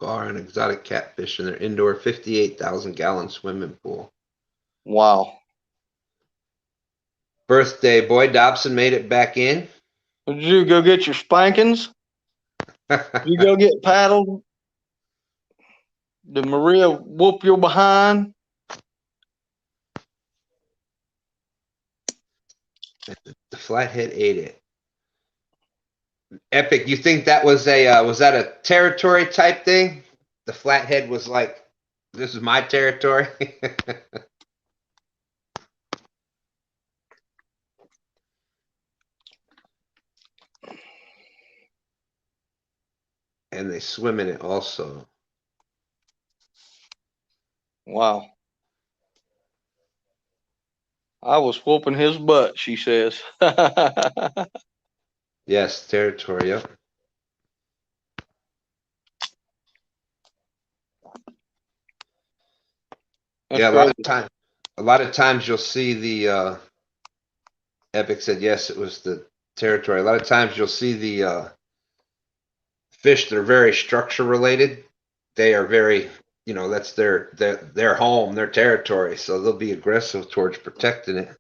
Gar and exotic catfish in their indoor 58,000-gallon swimming pool. Wow. Birthday boy Dobson made it back in. Did you go get your spankings? Did you go get paddled? Did Maria whoop your behind? The flathead ate it. Epic. You think that was a territory type thing? The flathead was like, "This is my territory." And they swim in it also. Wow. I was whooping his butt, she says. Yes, territory. Yep. That's Yeah, crazy. a lot of times you'll see the Epic said yes, it was the territory. A lot of times you'll see the fish that are very structure related. They are very, that's their home, their territory. So they'll be aggressive towards protecting it.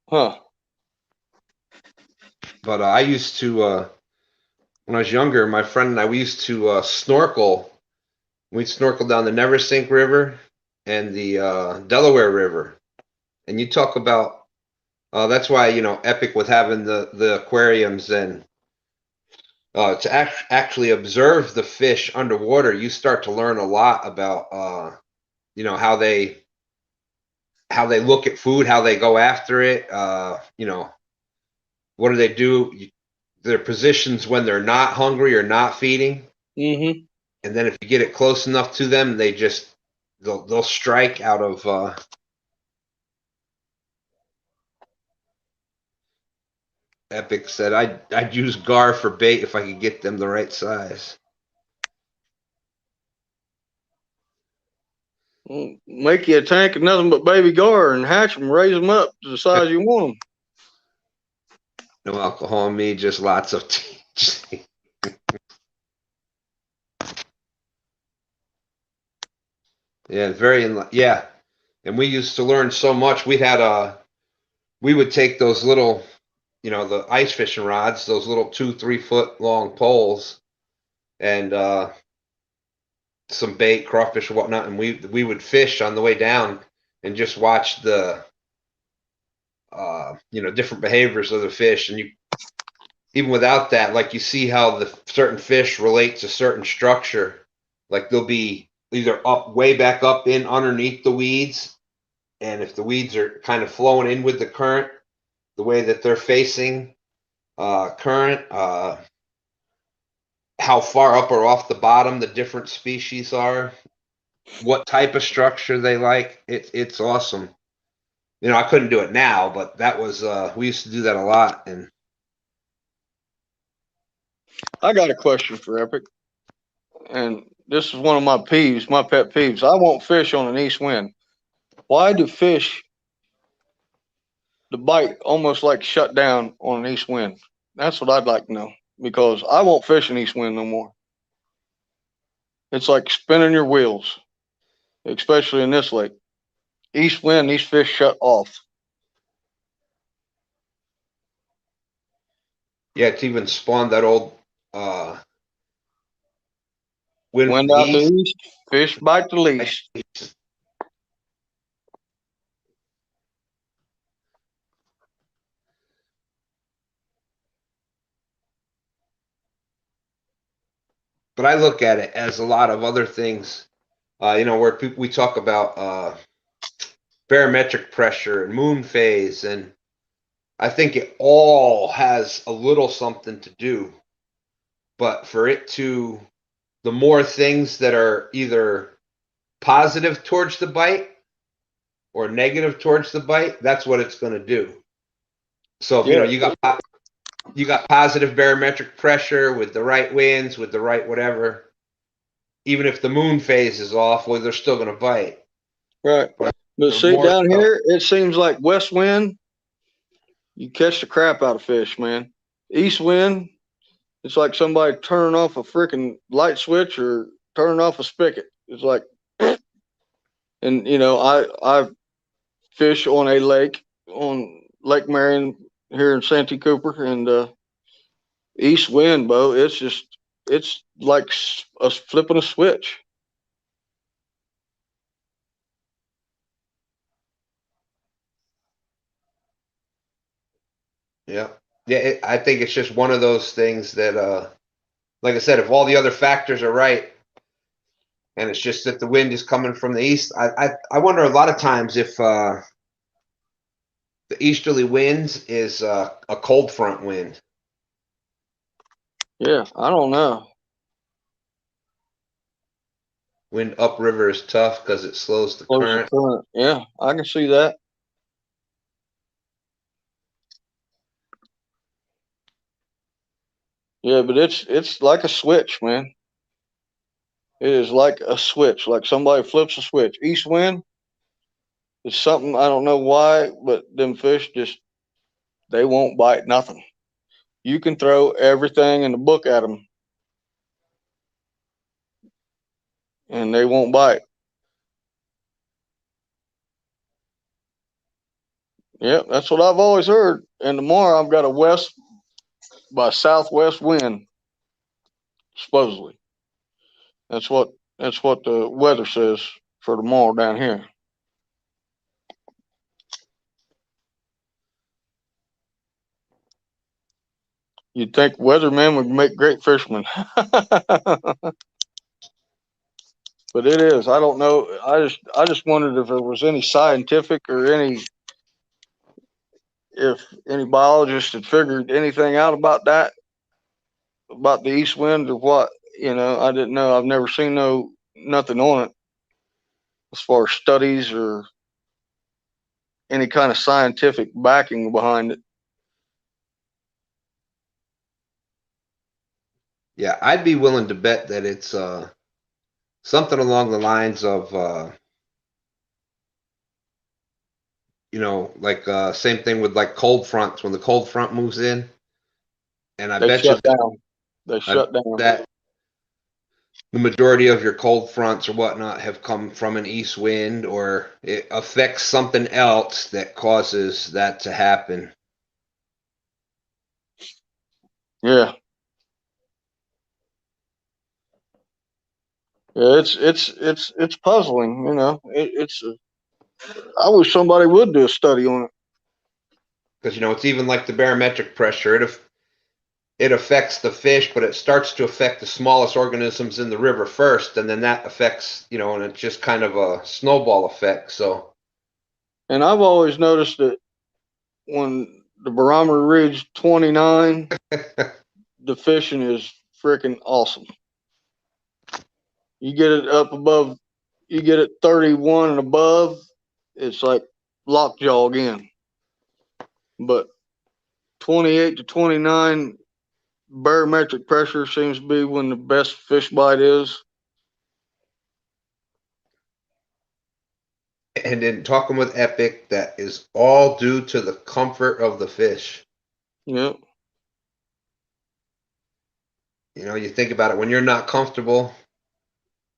Huh. But I used to, when I was younger, my friend and I, we used to snorkel. We'd snorkel down the Neversink River and the Delaware River. And you talk about, that's why, Epic with having the aquariums and to actually observe the fish underwater, you start to learn a lot about, how they look at food, how they go after it. What do they do? Their positions when they're not hungry or not feeding. Mm-hmm. And then if you get it close enough to them, they'll strike out of. Epic said I'd use gar for bait if I could get them the right size. Make you a tank of nothing but baby gar and hatch them, raise them up to the size you want them. No alcohol in me, just lots of tea. Yeah, and we used to learn so much. We would take those little, the ice fishing rods, those little 2-3 foot long poles, and some bait, crawfish or whatnot, and we would fish on the way down and just watch the different behaviors of the fish. And you, even without that, like, you see how the certain fish relate to certain structure. Like, they'll be either way back up in underneath the weeds, and if the weeds are kind of flowing in with the current, the way that they're facing current, how far up or off the bottom the different species are, what type of structure they like. It's awesome. I couldn't do it now, but that was we used to do that a lot. And I got a question for Epic, and this is one of my peeves, my pet peeves. I won't fish on an east wind. Why do fish, the bite almost like shut down on an east wind? That's what I'd like to know, because I won't fish an east wind no more. It's like spinning your wheels, especially in this lake. east wind, these fish shut off. Yeah, it's even spawned that old wind from Wind the out the east. east, fish bite the least. But I look at it as a lot of other things, where we talk about barometric pressure and moon phase, and I think it all has a little something to do. But for it to, the more things that are either positive towards the bite or negative towards the bite, that's what it's going to do. So if Yeah, you got positive barometric pressure with the right winds, with the right whatever, even if the moon phase is off, well, they're still going to bite. right. But They're see more down so. here, it seems like west wind, you catch the crap out of fish, man. East wind, it's like somebody turning off a freaking light switch or turning off a spigot. It's like, and I fish on a lake on Lake Marion here in Santee Cooper, and east wind, Bo. It's like a flipping a switch. Yeah. Yeah, I think it's just one of those things that, like I said, if all the other factors are right, and it's just that the wind is coming from the east, I wonder a lot of times if the easterly winds is a cold front wind. Yeah, I don't know. Wind upriver is tough because it slows the Close the current. current. Yeah, I can see that. Yeah, but it's like a switch, man. It is like a switch, like somebody flips a switch. East wind, it's something I don't know why, but them fish just they won't bite nothing. You can throw everything in the book at them, and they won't bite. Yep, that's what I've always heard. And tomorrow I've got a west by southwest wind, supposedly. That's what that's what the weather says for tomorrow down here. You'd think weathermen would make great fishermen. But it is. I don't know. I just wondered if there was any scientific or if any biologist had figured anything out about that, about the east wind or what. I didn't know. I've never seen nothing on it as far as studies or any kind of scientific backing behind it. Yeah, I'd be willing to bet that it's something along the lines of, like same thing with like cold fronts when the cold front moves in, and They shut down. They I bet shut down. that the majority of your cold fronts or whatnot have come from an east wind, or it affects something else that causes that to happen. Yeah. Yeah, it's puzzling. It's. I wish somebody would do a study on it. Because it's even like the barometric pressure. It affects the fish, but it starts to affect the smallest organisms in the river first, and then that affects, and it's just kind of a snowball effect. So, And I've always noticed that when the barometer reads 29, the fishing is freaking awesome. You get it up above, you get it 31 and above, it's like lockjaw again. But 28 to 29 barometric pressure seems to be when the best fish bite is. and in talking with Epic, that is all due to the comfort of the fish. Yep. You think about it when you're not comfortable,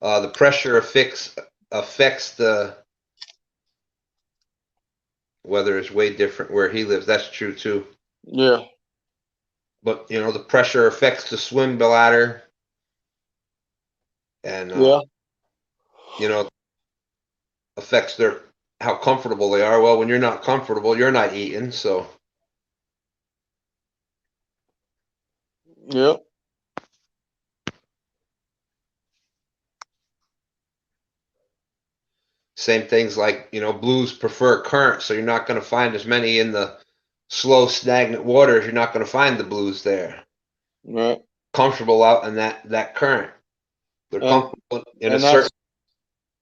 the pressure affects weather is way different where he lives. That's true too. Yeah. But the pressure affects the swim bladder, and Yeah. you know, affects their how comfortable they are. Well, when you're not comfortable, you're not eating. So Yep. same things like blues prefer current, so you're not going to find as many in the slow, stagnant waters. You're not going to find the blues there. Right. Comfortable out in that current. They're And comfortable in a and that's certain.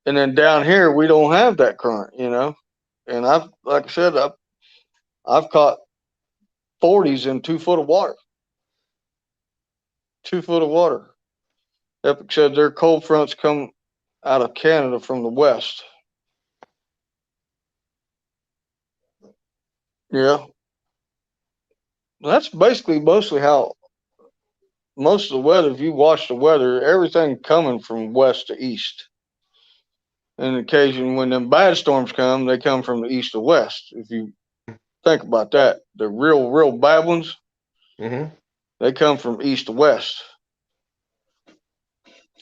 and then down here we don't have that current, And I've like I said, I've caught 40s in 2 foot of water. 2 foot of water. Epic said their cold fronts come out of Canada from the west. Yeah. That's basically mostly how most of the weather, if you watch the weather, everything coming from west to east. And occasion when them bad storms come, they come from the east to west. If you think about that, the real bad ones, Mm-hmm. they come from east to west.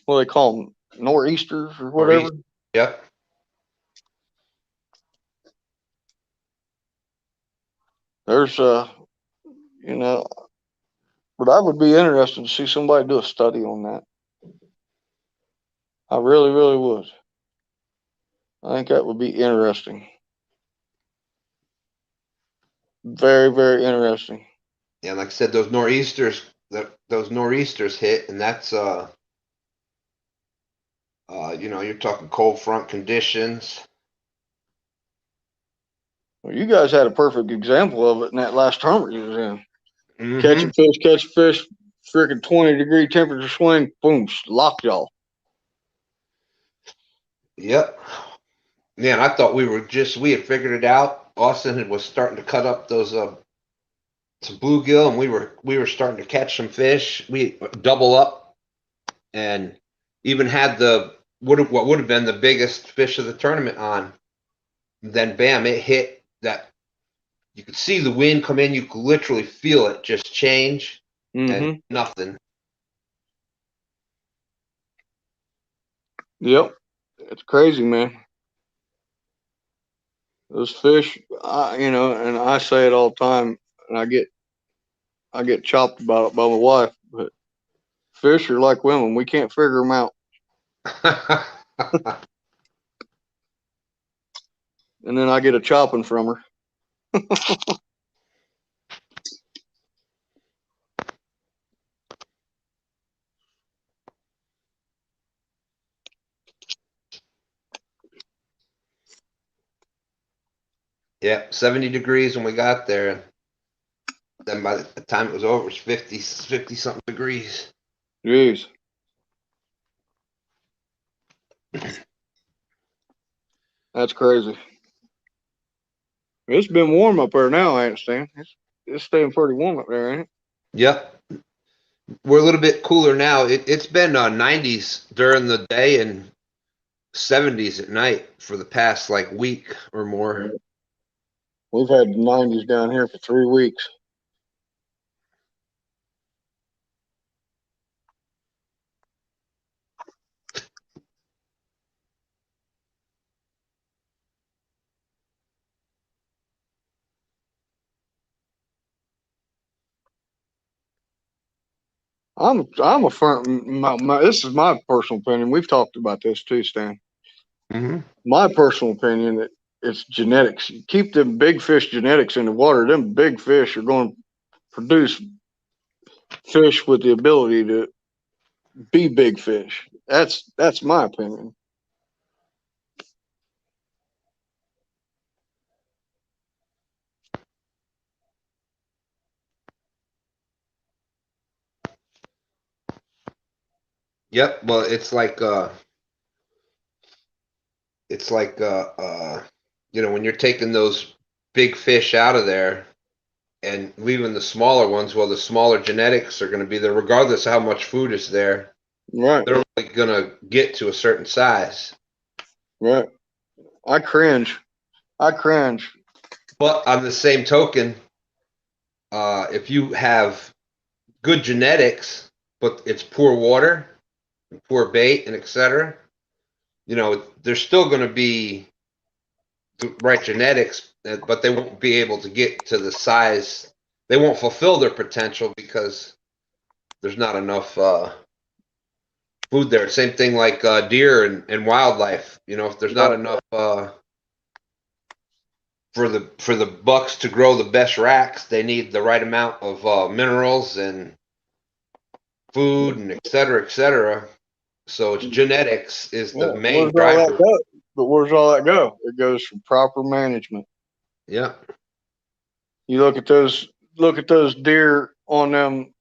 What do they call them? Nor'easters or Or whatever. east. Yep. There's you know, but I would be interested to see somebody do a study on that. I really, really would. I think that would be interesting. Very, very interesting. Yeah, like I said, those nor'easters hit, and that's you're talking cold front conditions. Well, you guys had a perfect example of it in that last tournament you was in. Mm-hmm. Catch a fish, freaking 20-degree temperature swing, boom, locked y'all. Yep. Man, I thought we had figured it out. Austin was starting to cut up those some bluegill, and we were starting to catch some fish. We double up, and even had what would have been the biggest fish of the tournament on. Then bam, it hit that. You could see the wind come in. You could literally feel it just change, and Mm-hmm. nothing. Yep. It's crazy, man. Those fish, and I say it all the time, and I get chopped about it by my wife, but fish are like women. We can't figure them out. And then I get a chopping from her. Yeah, 70 degrees when we got there. Then by the time it was over, it was 50 something degrees. Jeez. That's crazy. It's been warm up there now, ain't it, Stan? It's staying pretty warm up there, ain't it? Yep. We're a little bit cooler now. It's been 90s during the day and 70s at night for the past like week or more. We've had 90s down here for 3 weeks. I'm a firm. This is my personal opinion. We've talked about this too, Stan. Mm-hmm. My personal opinion that it's genetics. You keep them big fish genetics in the water. Them big fish are going to produce fish with the ability to be big fish. That's my opinion. Yep. Well, it's like when you're taking those big fish out of there and leaving the smaller ones. Well, the smaller genetics are going to be there, regardless of how much food is there. Right, They're only going to get to a certain size. right. I cringe. I cringe But on the same token, if you have good genetics, but it's poor water, poor bait, and etc., there's still going to be the right genetics, but they won't be able to get to the size. They won't fulfill their potential because there's not enough food there. Same thing like deer and wildlife. If there's not enough for the bucks to grow the best racks, they need the right amount of minerals and food and et cetera, et cetera. So it's genetics is the main Where's all that driver. go? But where's all that go? It goes from proper management. Yeah. You look at those deer on them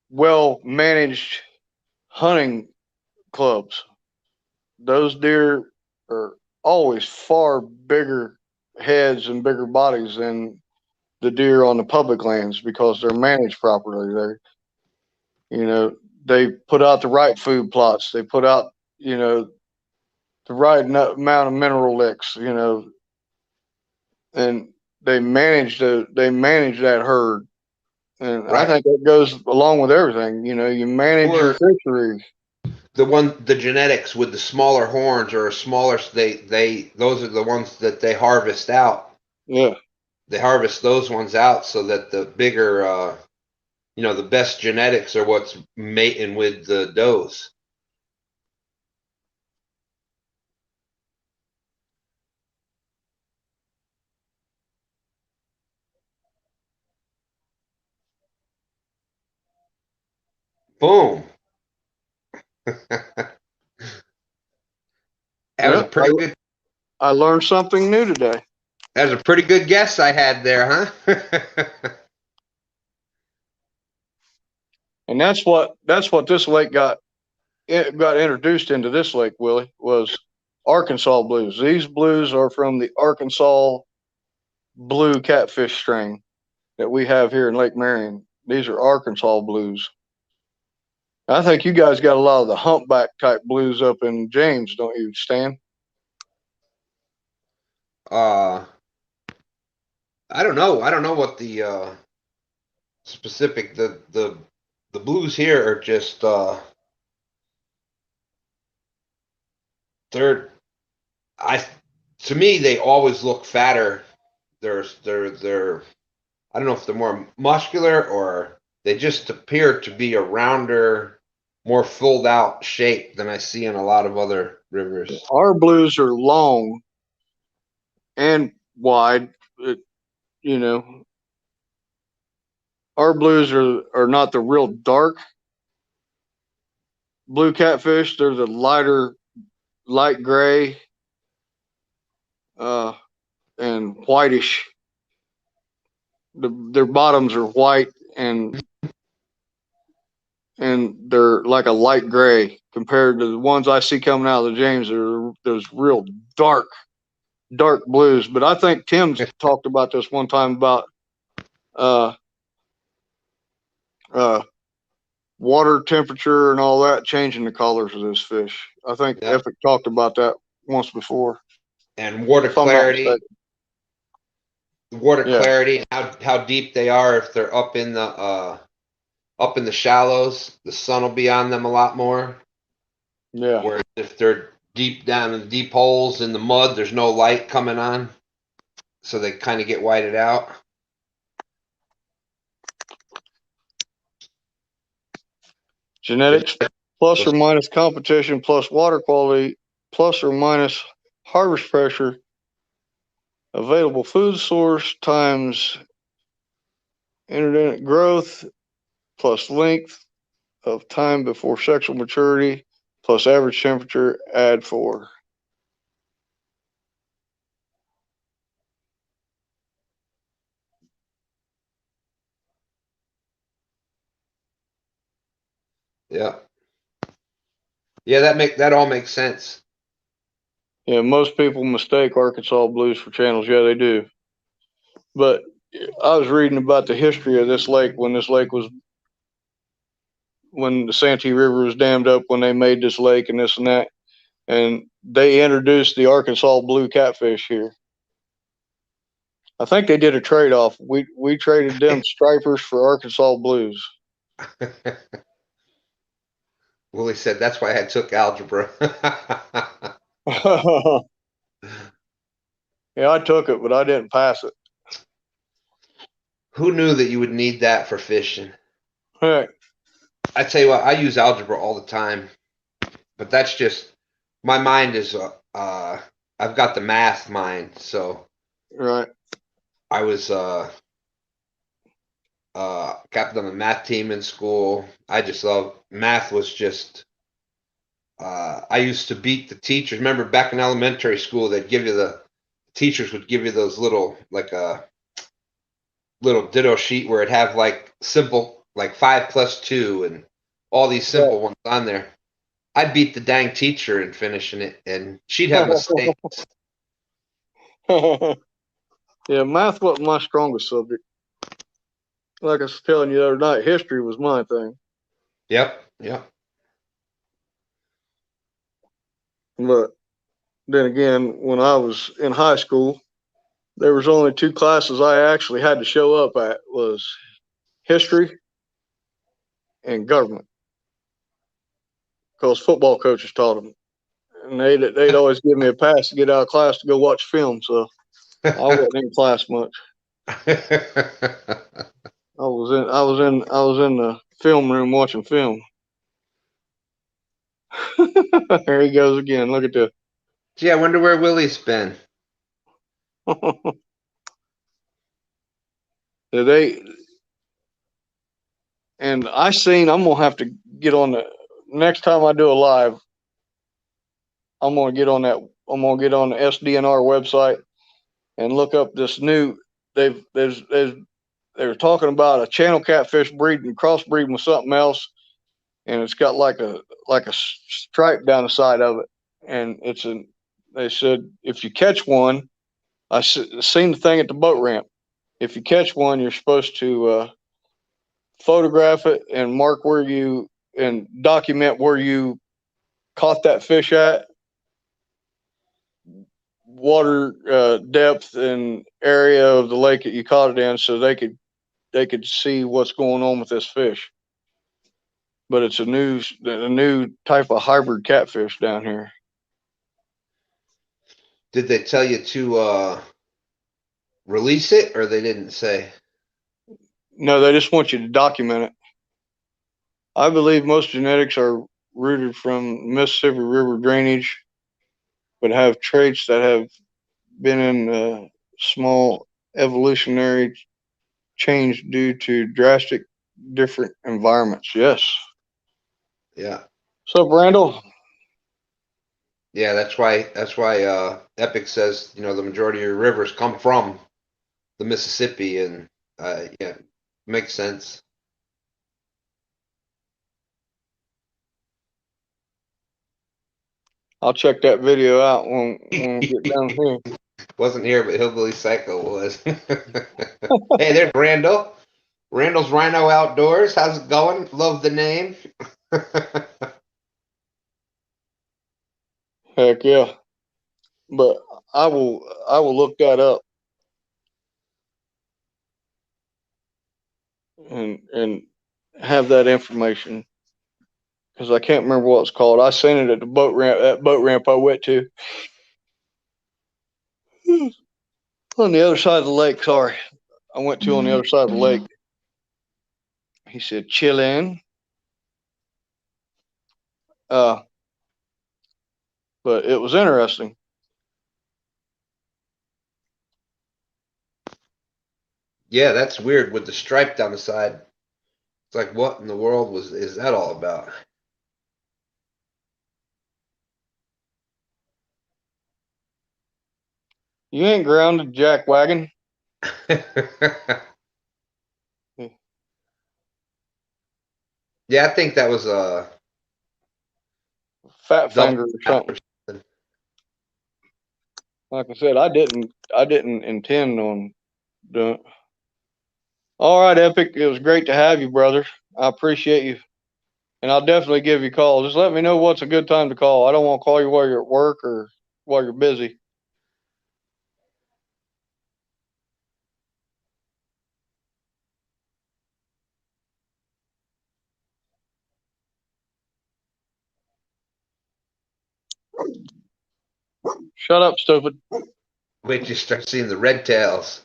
well managed hunting clubs. Those deer are always far bigger heads and bigger bodies than the deer on the public lands because they're managed properly. They put out the right food plots. They put out, the right amount of mineral licks, and they manage that herd. And I Right. think that goes along with everything. You manage your Or fisheries. the genetics with the smaller horns or smaller, they those are the ones that they harvest out. Yeah. They harvest those ones out so that the bigger, the best genetics are what's mating with the does. Boom. That was a Yeah. pretty good. I learned something new today. That was a pretty good guess I had there, huh? And that's what this lake got introduced into this lake, Willie, was Arkansas blues. These blues are from the Arkansas blue catfish strain that we have here in Lake Marion. These are Arkansas blues. I think you guys got a lot of the humpback type blues up in James, don't you, Stan? uh, I don't know. I don't know what the specific the blues here are just they're I to me they always look fatter. They're I don't know if they're more muscular or they just appear to be a rounder, more filled out shape than I see in a lot of other rivers. Our blues are long and wide. You know, our blues are not the real dark blue catfish. They're the light gray, uh, and whitish. Their bottoms are white and they're like a light gray compared to the ones I see coming out of the James. Are those real dark blues. But I think Tim's talked about this one time about uh, uh, water temperature and all that changing the colors of this fish. I think Yep. Epic talked about that once before, And water if I'm not clarity, mistaken. Yeah, how deep they are. If they're up in the shallows, the sun will be on them a lot more. yeah. Whereas if they're deep down in the deep holes in the mud, there's no light coming on, so they kind of get whited out. Genetics plus or minus competition plus water quality plus or minus harvest pressure available food source times intermittent growth plus length of time before sexual maturity plus average temperature add 4. Yeah, yeah, that all makes sense. Yeah, most people mistake Arkansas blues for channels. Yeah, they do. But I was reading about the history of this lake when the Santee River was dammed up when they made this lake and this and that. and they introduced the Arkansas blue catfish here. I think they did a trade off. We traded them stripers for Arkansas blues. Willie said that's why I took algebra. Yeah, I took it, but I didn't pass it. Who knew that you would need that for fishing? Heck. I tell you what, I use algebra all the time, but that's just my mind is. I've got the math mind, so Right. I was captain on the math team in school. I just love math. Was just I used to beat the teachers. Remember back in elementary school, they'd give you the teachers would give you those little like a little ditto sheet where it'd have like simple like 5 + 2 and all these simple ones on there. I'd beat the dang teacher in finishing it, and she'd have mistakes. Yeah, math wasn't my strongest subject. Like I was telling you the other night, history was my thing. Yep. Yep. But then again, when I was in high school, there was only 2 classes I actually had to show up at, was history and government, because football coaches taught them, and they'd always give me a pass to get out of class to go watch film. So I wasn't in class much. I was in the film room watching film. There he goes again. Look at this. Gee, I wonder where Willie's been. They and I seen. I'm gonna have to get on the next time I do a live. I'm gonna get on that. I'm gonna get on the SDNR website and look up this new. They were talking about a channel catfish breeding, crossbreeding with something else, and it's got like a stripe down the side of it, and They said if you catch one, I seen the thing at the boat ramp. If you catch one, you're supposed to photograph it and mark where you and document where you caught that fish at, water depth and area of the lake that you caught it in, so they could see what's going on with this fish. But it's a new type of hybrid catfish down here. Did they tell you to release it, or they didn't say? No, they just want you to document it. I believe most genetics are rooted from Mississippi River drainage, but have traits that have been in small evolutionary change due to drastic different environments. Yes. Yeah. So, Randall. Yeah, that's why Epic says the majority of your rivers come from the Mississippi, and yeah, makes sense. I'll check that video out when we get down here. Wasn't here, but Hillbilly Psycho was. Hey, there's Randall. Randall's Rhino Outdoors. How's it going? Love the name. Heck yeah. But I will look that up and have that information, because I can't remember what it's called. I seen it at the boat ramp. That boat ramp I went to on the other side of the lake. Sorry, I went to on the other side of the lake. He said, "Chill in." But it was interesting. Yeah, that's weird with the stripe down the side. It's like, what in the world is that all about? You ain't grounded, Jack Wagon. Yeah, I think that was Fat double finger or something. Like I said, I didn't intend on doing it. All right, Epic. It was great to have you, brother. I appreciate you and I'll definitely give you a call. Just let me know what's a good time to call. I don't want to call you while you're at work or while you're busy. Shut up, stupid. Wait till you start seeing the red tails.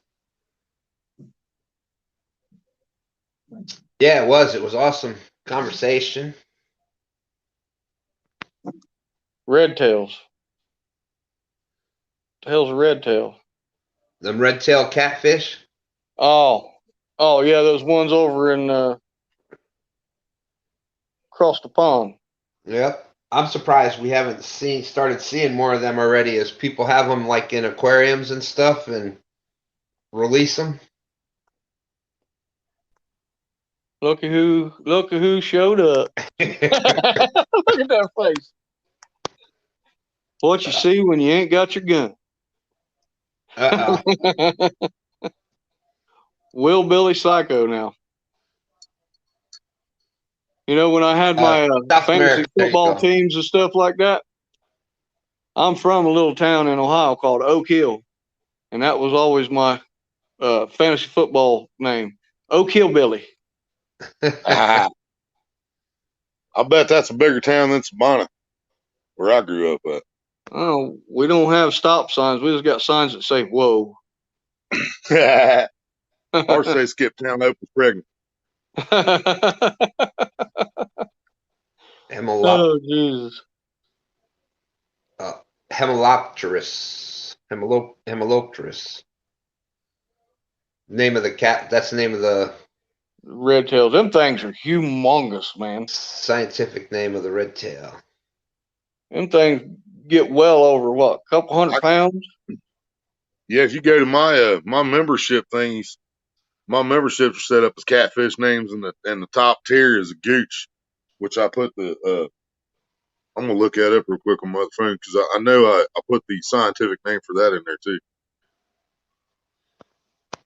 Yeah, it was. It was awesome conversation. Red tails. The hell's a red tail? Them red tail catfish. Oh, yeah, those ones over in across the pond. Yep. I'm surprised we haven't started seeing more of them already, as people have them like in aquariums and stuff and release them. Look at who showed up. Look at that face. What you see when you ain't got your gun. Uh-oh. Will Billy Psycho now. You know, when I had my South fantasy America. There you football go. teams and stuff like that, I'm from a little town in Ohio called Oak Hill, and that was always my fantasy football name, Oak Hill Billy. I bet that's a bigger town than Sabana, where I grew up at. Oh, we don't have stop signs. We just got signs that say "Whoa." Ours say skip town open pregnant. Oh Jesus! Hemilopterus. Hemilopterus. Name of the cat. That's the name of the Red tails. Them things are humongous, man. scientific name of the red tail. Them things get well over what, a couple hundred pounds? Yeah, if you go to my membership things, my memberships are set up as catfish names, and the top tier is a gooch, which I put the I'm gonna look that up real quick on my phone because I know I put the scientific name for that in there too.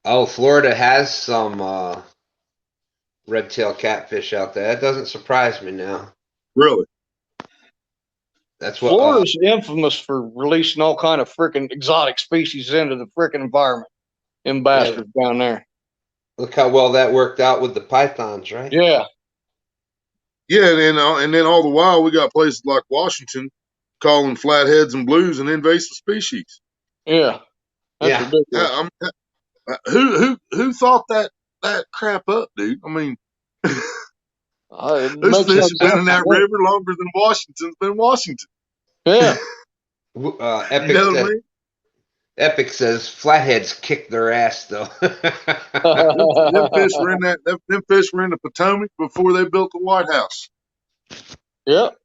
Oh, Florida has some red tail catfish out there. That doesn't surprise me now. Really? That's what. Florida's infamous for releasing all kind of freaking exotic species into the freaking environment. Them bastards down there. Look how well that worked out with the pythons, right? Yeah. Yeah, and then all the while we got places like Washington calling flatheads and blues an invasive species. Yeah. That's ridiculous. Who thought that crap up, dude? I mean, those Makes no fish have been in sense. that river longer than Washington's been Washington. Yeah. Epic, you know what I mean? Epic says flatheads kicked their ass though. them fish were in them fish were in the Potomac before they built the White House. Yep.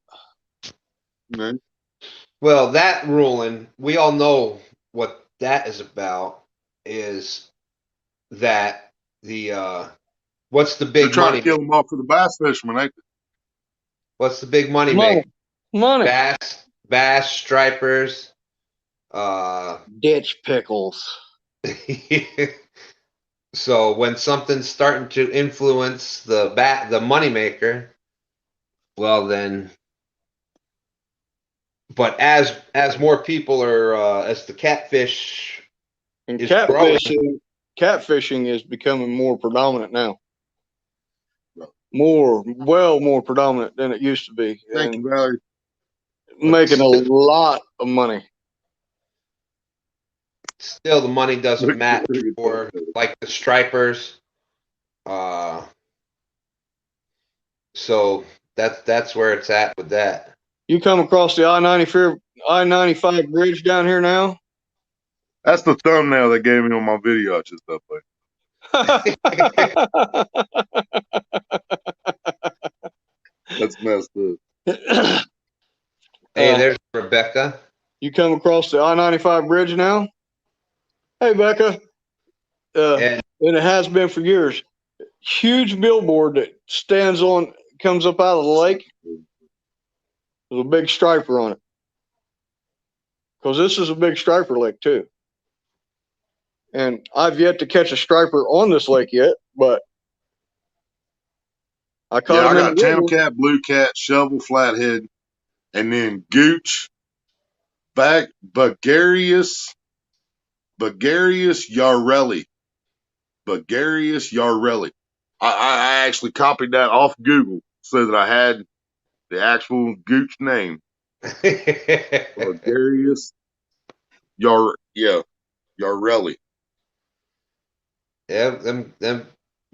Man. Well, that ruling, we all know what that is about. Is that the what's the big They're trying money? to kill them off for the bass fishermen, ain't they? What's the big money Money. Bass, stripers, ditch pickles. So when something's starting to influence the moneymaker, well then. But as more people are as the catfish and is growing, catfishing is becoming more predominant now. More predominant than it used to be. Thank you, Valerie. Making a lot of money. Still, the money doesn't match for like the stripers. So that's where it's at with that. You come across the I-95 bridge down here now? That's the thumbnail they gave me on my video I just uploaded. That's messed up. Hey, there's Rebecca. You come across the I-95 bridge now? Hey, Becca. And it has been for years. Huge billboard that comes up out of the lake. There's a big striper on it. Because this is a big striper lake, too. And I've yet to catch a striper on this lake yet, but I Yeah, caught I him in got the channel river. cat, blue cat, shovel, flathead, and then gooch, Bulgarius Yarrelli. Bulgarius Yarrelli. I actually copied that off Google so that I had the actual gooch name. Bulgarius Yarrelli. Yeah, them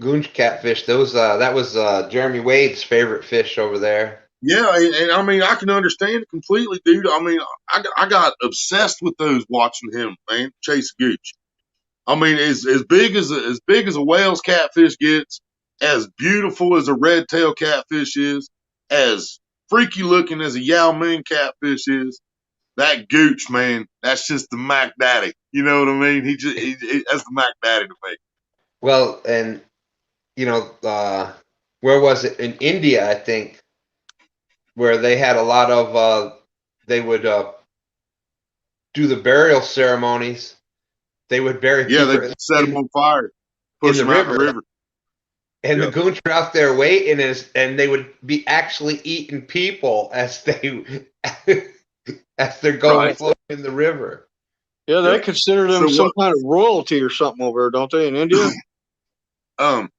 goonch catfish. Those that was Jeremy Wade's favorite fish over there. Yeah, and I mean, I can understand it completely, dude. I mean, I got obsessed with those watching him, man, chase a gooch. I mean, as big as a whale's catfish gets, as beautiful as a red tail catfish is, as freaky looking as a Yao Ming catfish is, that gooch, man, that's just the Mac Daddy. You know what I mean? That's the Mac Daddy to me. Well, and you know, where was it in India? I think where they had a lot of they would do the burial ceremonies. They would bury Yeah, they people set them on fire, in push the them out in the river, river. and the Yep. goons were out there waiting, and they would be actually eating people as they as they're going Right. floating in the river. Yeah, they Yep. consider them So some what? kind of royalty or something over there, don't they, in India? Um.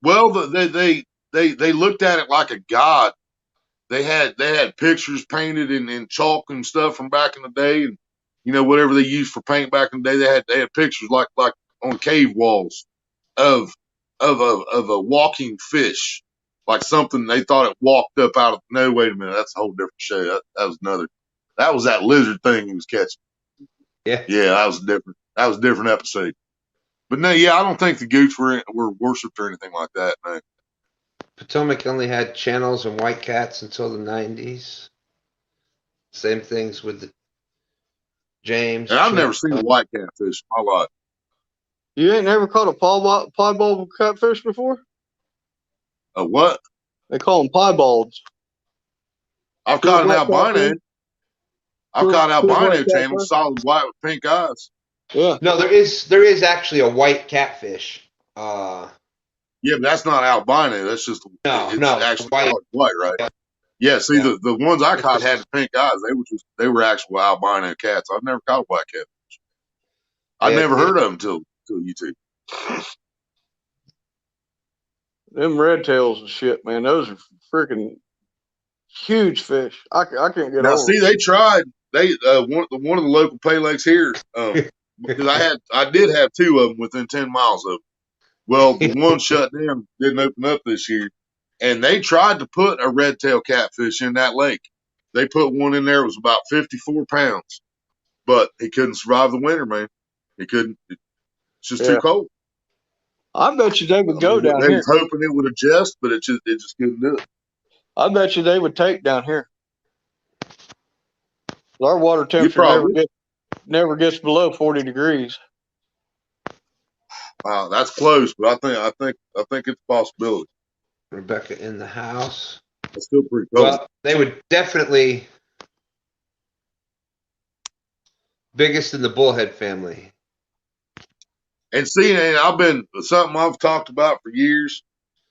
Well, they looked at it like a god. They had pictures painted in chalk and stuff from back in the day, and whatever they used for paint back in the day. They had pictures like on cave walls of of a walking fish, like something they thought it walked up out of. No, wait a minute, that's a whole different show. That was another. That was that lizard thing he was catching. Yeah. Yeah, that was different. That was a different episode. But no, yeah, I don't think the gooch were worshipped or anything like that. No. Potomac only had channels and white cats until the 90s. Same things with the James And I've never channel. seen a white catfish in my life. You ain't never caught a piebald catfish before? A what? They call them piebalds. I've Pure caught an black albino. catfish. I've caught Pure black albino channel, catfish. solid white with pink eyes. Yeah. No, there is actually a white catfish. Yeah, but that's not albino. That's just it's No, actually white. colored white, right? Yeah. Yeah. See, Yeah. the ones I caught had the pink eyes. They were actual albino cats. I've never caught a white cat. I'd never heard of them till YouTube. Them red tails and shit, man. Those are freaking huge fish. I can't get Now, over see, they tried. They one of the local pay lakes here. Because I did have two of them within 10 miles of them. Well, the one shut down, didn't open up this year, and they tried to put a red tail catfish in that lake. They put one in there. It was about 54 pounds, but he couldn't survive the winter, man. He couldn't. It's just too Yeah. cold. I bet you they would I go mean, down they here. was hoping it would adjust, but it just couldn't do it. I bet you they would take down here. Our water You temperature probably. never gets below 40 degrees. Wow, that's close, but I think it's a possibility. Rebecca in the house. It's still pretty cold. Well, they would definitely biggest in the bullhead family. And see, and I've been something I've talked about for years,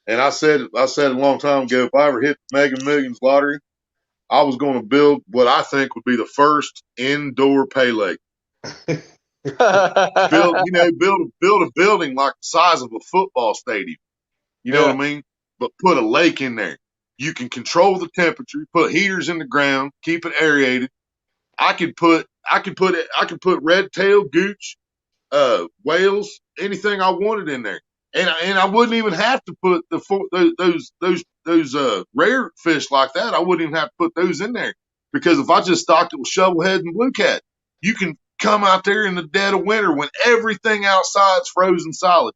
and I said a long time ago, if I ever hit the Mega Millions lottery, I was going to build what I think would be the first indoor pay lake. Build a building like the size of a football stadium. You know what I mean? But put a lake in there. You can control the temperature, put heaters in the ground, keep it aerated. I could put red tail, gooch, whales, anything I wanted in there. And I wouldn't even have to put those rare fish like that. I wouldn't even have to put those in there, because if I just stocked it with shovelhead and blue cat, you can come out there in the dead of winter when everything outside's frozen solid.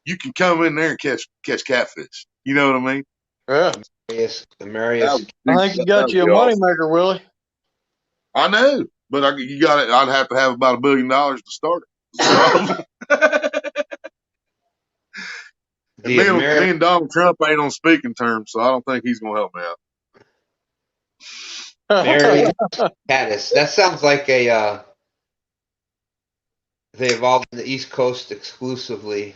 You can come in there and catch catfish. You know what I mean? Yeah. Marius, I think you got would you a be awesome. moneymaker, Willie. I know, but you got it. I'd have to have about $1 billion to start it. And me and Donald Trump ain't on speaking terms, so I don't think he's going to help me out. Marius Caddis. That sounds like a they evolved in the East Coast exclusively.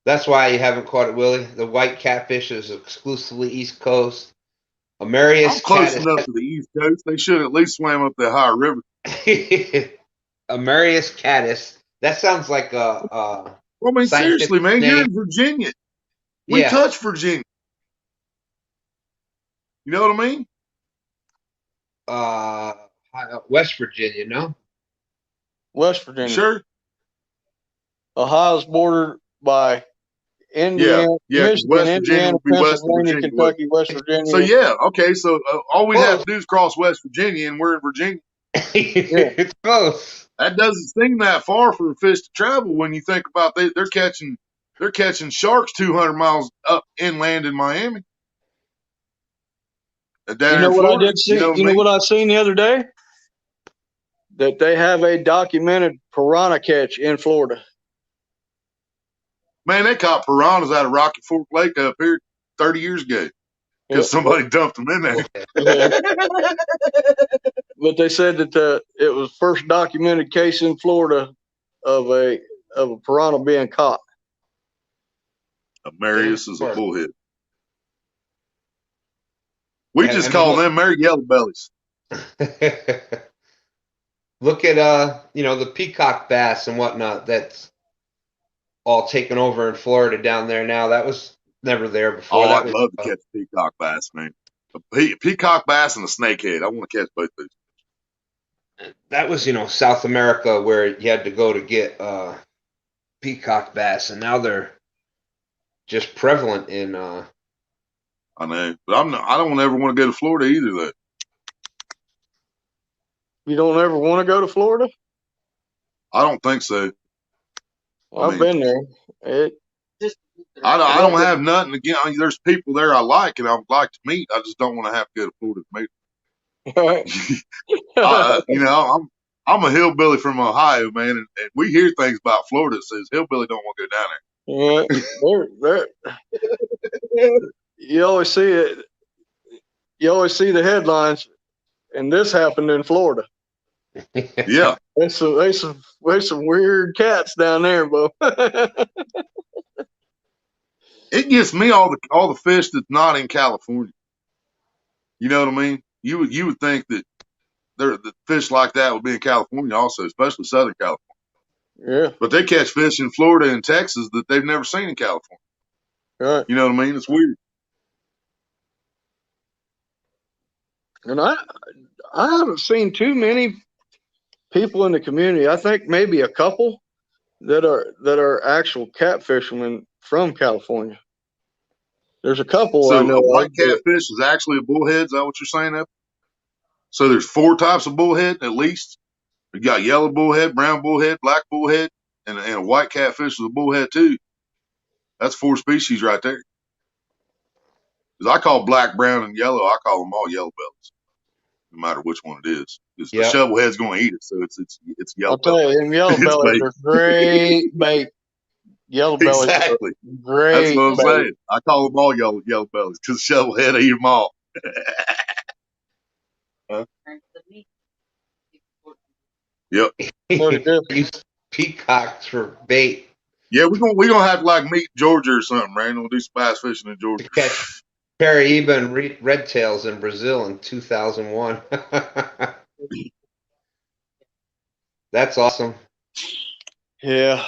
That's why you haven't caught it, Willie. The white catfish is exclusively East Coast. Amarius I'm close caddis. enough to the East Coast. They should at least swim up the higher river. Amarius caddis. That sounds like a Well, I mean, scientific seriously, man, you're name. in Virginia. We Yeah. touch Virginia. You know what I mean? Uh, West Virginia, no? West You Virginia. sure? Ohio's bordered by Yeah, Indiana, yeah, because Michigan, West Virginia Indiana, would be west of Pennsylvania, Virginia, wouldn't Kentucky, West it? So, Virginia. yeah, okay, so all we'd have Close. to do is cross West Virginia, and we're in Virginia. Yeah. It's close. That doesn't seem that far for a fish to travel when you think about they're catching sharks 200 miles up inland in Miami, down You here know in what I Florida. did You see? know what You I know mean? what I seen the other day? That they have a documented piranha catch in Florida. Man, they caught piranhas out of Rocky Fork Lake up here 30 years ago because Yeah. somebody dumped them in there. Yeah. But they said that it was first documented case in Florida of a piranha being caught. Marius is a Sure. bullhead. We Yeah, just I mean, call look- them Mary Yellow Bellies. Look at the peacock bass and whatnot that's all taken over in Florida down there now. That was never there before. Oh, That I'd was love to catch a peacock bass, man. A peacock bass and a snakehead. I want to catch both those. South America where you had to go to get peacock bass, and now they're just prevalent in I know, but I don't ever want to go to Florida either, though. You don't ever want to go to Florida? I don't think so. I've been there. I don't have nothing again. I mean, there's people there I like and I would like to meet. I just don't want to have to go to Florida to meet them. I'm a hillbilly from Ohio, man, and we hear things about Florida that says hillbilly don't want to go down there. You always see it. You always see the headlines, and this happened in Florida. Yeah. There's some weird cats down there, Bo. It gets me all the fish that's not in California. You know what I mean? You would think that the fish like that would be in California also, especially Southern California. Yeah. But they catch fish in Florida and Texas that they've never seen in California. Right. You know what I mean? It's weird. And I haven't seen too many people in the community. I think maybe a couple that are actual catfishermen from California. There's a couple I So know a white of. catfish is actually a bullhead. Is that what you're saying? Ep? So there's 4 types of bullhead at least. You got yellow bullhead, brown bullhead, black bullhead, and a white catfish is a bullhead too. That's 4 species right there. Because I call black, brown, and yellow. I call them all yellow bellies, no matter which one it is. Because the shovelhead's going to eat it, so it's yellow. I'll tell you, them yellow bellies are great bait. Yellow bellies Exactly. Great. That's what I'm bait. saying. I call them all yellow bellies because shovelhead eat them all. Huh? Yep. Use peacocks for bait. Yeah, we're gonna have to like meet Georgia or something, right? We'll do some bass fishing in Georgia. To catch Paraíba and red tails in Brazil in 2001. That's awesome. Yeah.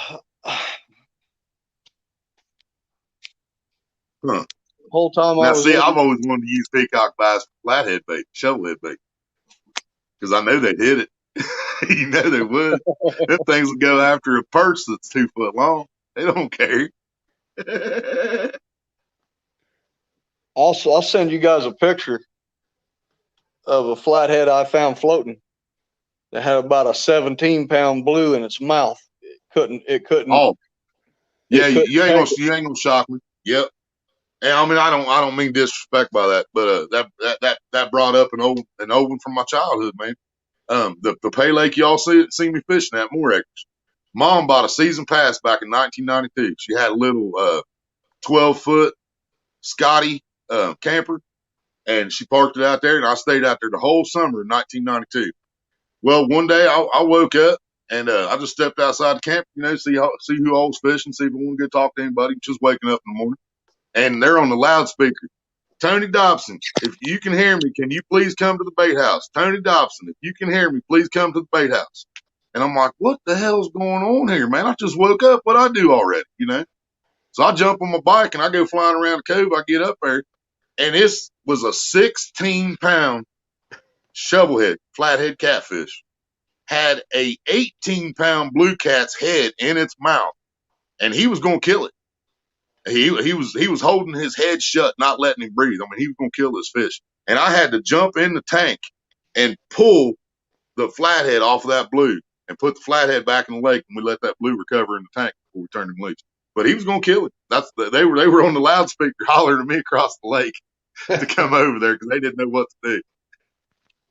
Huh. Whole time Now, I was see, in, I've always wanted to use peacock bass for flathead bait, shovelhead bait, because I know they'd hit it. You know they would. Them things will go after a perch that's 2 foot long. They don't care. I'll send you guys a picture of a flathead I found floating that had about a 17-pound blue in its mouth. It couldn't. Oh, yeah, couldn't you ain't gonna shock me. Yep. And I mean, I don't mean disrespect by that, but that brought up an old one from my childhood, man. The Pay Lake y'all see me fishing at more acres. Mom bought a season pass back in 1992. She had a little 12-foot Scotty camper, and she parked it out there, and I stayed out there the whole summer in 1992. Well, one day I woke up And I just stepped outside the camp, see who I was fishing, see if I want to go talk to anybody. Just waking up in the morning, and they're on the loudspeaker. Tony Dobson, if you can hear me, can you please come to the bait house? Tony Dobson, if you can hear me, please come to the bait house. And I'm like, what the hell's going on here, man? I just woke up. What I do already, So I jump on my bike and I go flying around the cove. I get up there, and this was a 16-pound shovelhead, flathead catfish. Had a 18-pound blue cat's head in its mouth, and he was going to kill it. He was holding his head shut, not letting him breathe. I mean, he was going to kill this fish. And I had to jump in the tank and pull the flathead off of that blue and put the flathead back in the lake, and we let that blue recover in the tank before we turned him loose. But he was going to kill it. They were on the loudspeaker hollering at me across the lake to come over there because they didn't know what to do.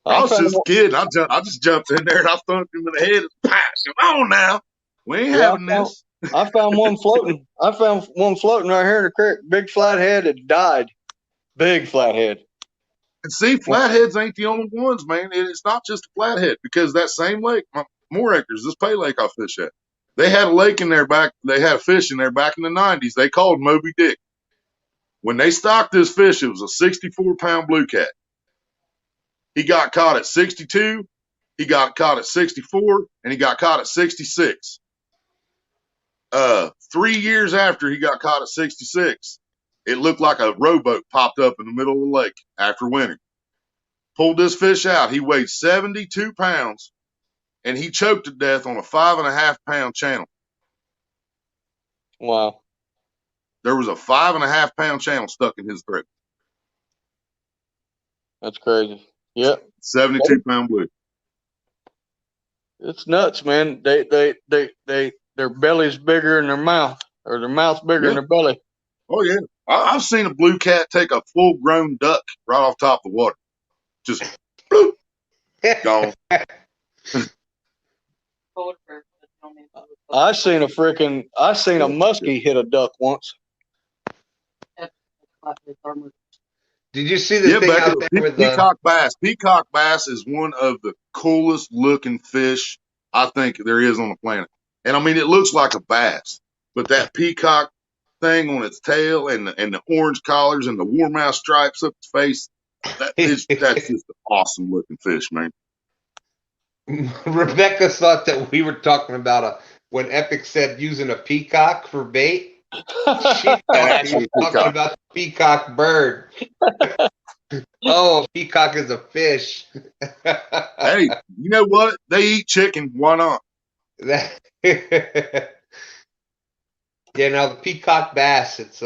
I was just a kid. I just jumped in there and I thumped him in the head. Come on now, we ain't having this. I found one floating. I found one floating right here in the creek. Big flathead had died. Big flathead. And see, flatheads ain't the only ones, man. It's not just a flathead, because that same lake, More Acres, this pay lake I fish at, they had a lake in there they had a fish in there back in the 90s. They called Moby Dick. When they stocked this fish, it was a 64-pound blue cat. He got caught at 62, he got caught at 64, and he got caught at 66. 3 years after he got caught at 66, it looked like a rowboat popped up in the middle of the lake after winter. Pulled this fish out. He weighed 72 pounds, and he choked to death on a 5.5-pound channel. Wow. There was a 5.5-pound channel stuck in his throat. That's crazy. Yep. 72-pound blue. It's nuts, man. Their belly's bigger than their mouth, or their mouth's bigger than their belly. Oh yeah, I've seen a blue cat take a full-grown duck right off top of the water, just bloop, gone. I seen a muskie hit a duck once. Did you see the thing out there with peacock bass? Peacock bass is one of the coolest looking fish I think there is on the planet. And I mean, it looks like a bass, but that peacock thing on its tail and the orange collars and the warmouth stripes up its face, that's just an awesome looking fish, man. Rebecca thought that we were talking about when Epic said using a peacock for bait. She thought we were talking about the peacock bird. Oh, peacock is a fish. Hey, you know what? They eat chicken. Why not? Yeah, now the peacock bass, it's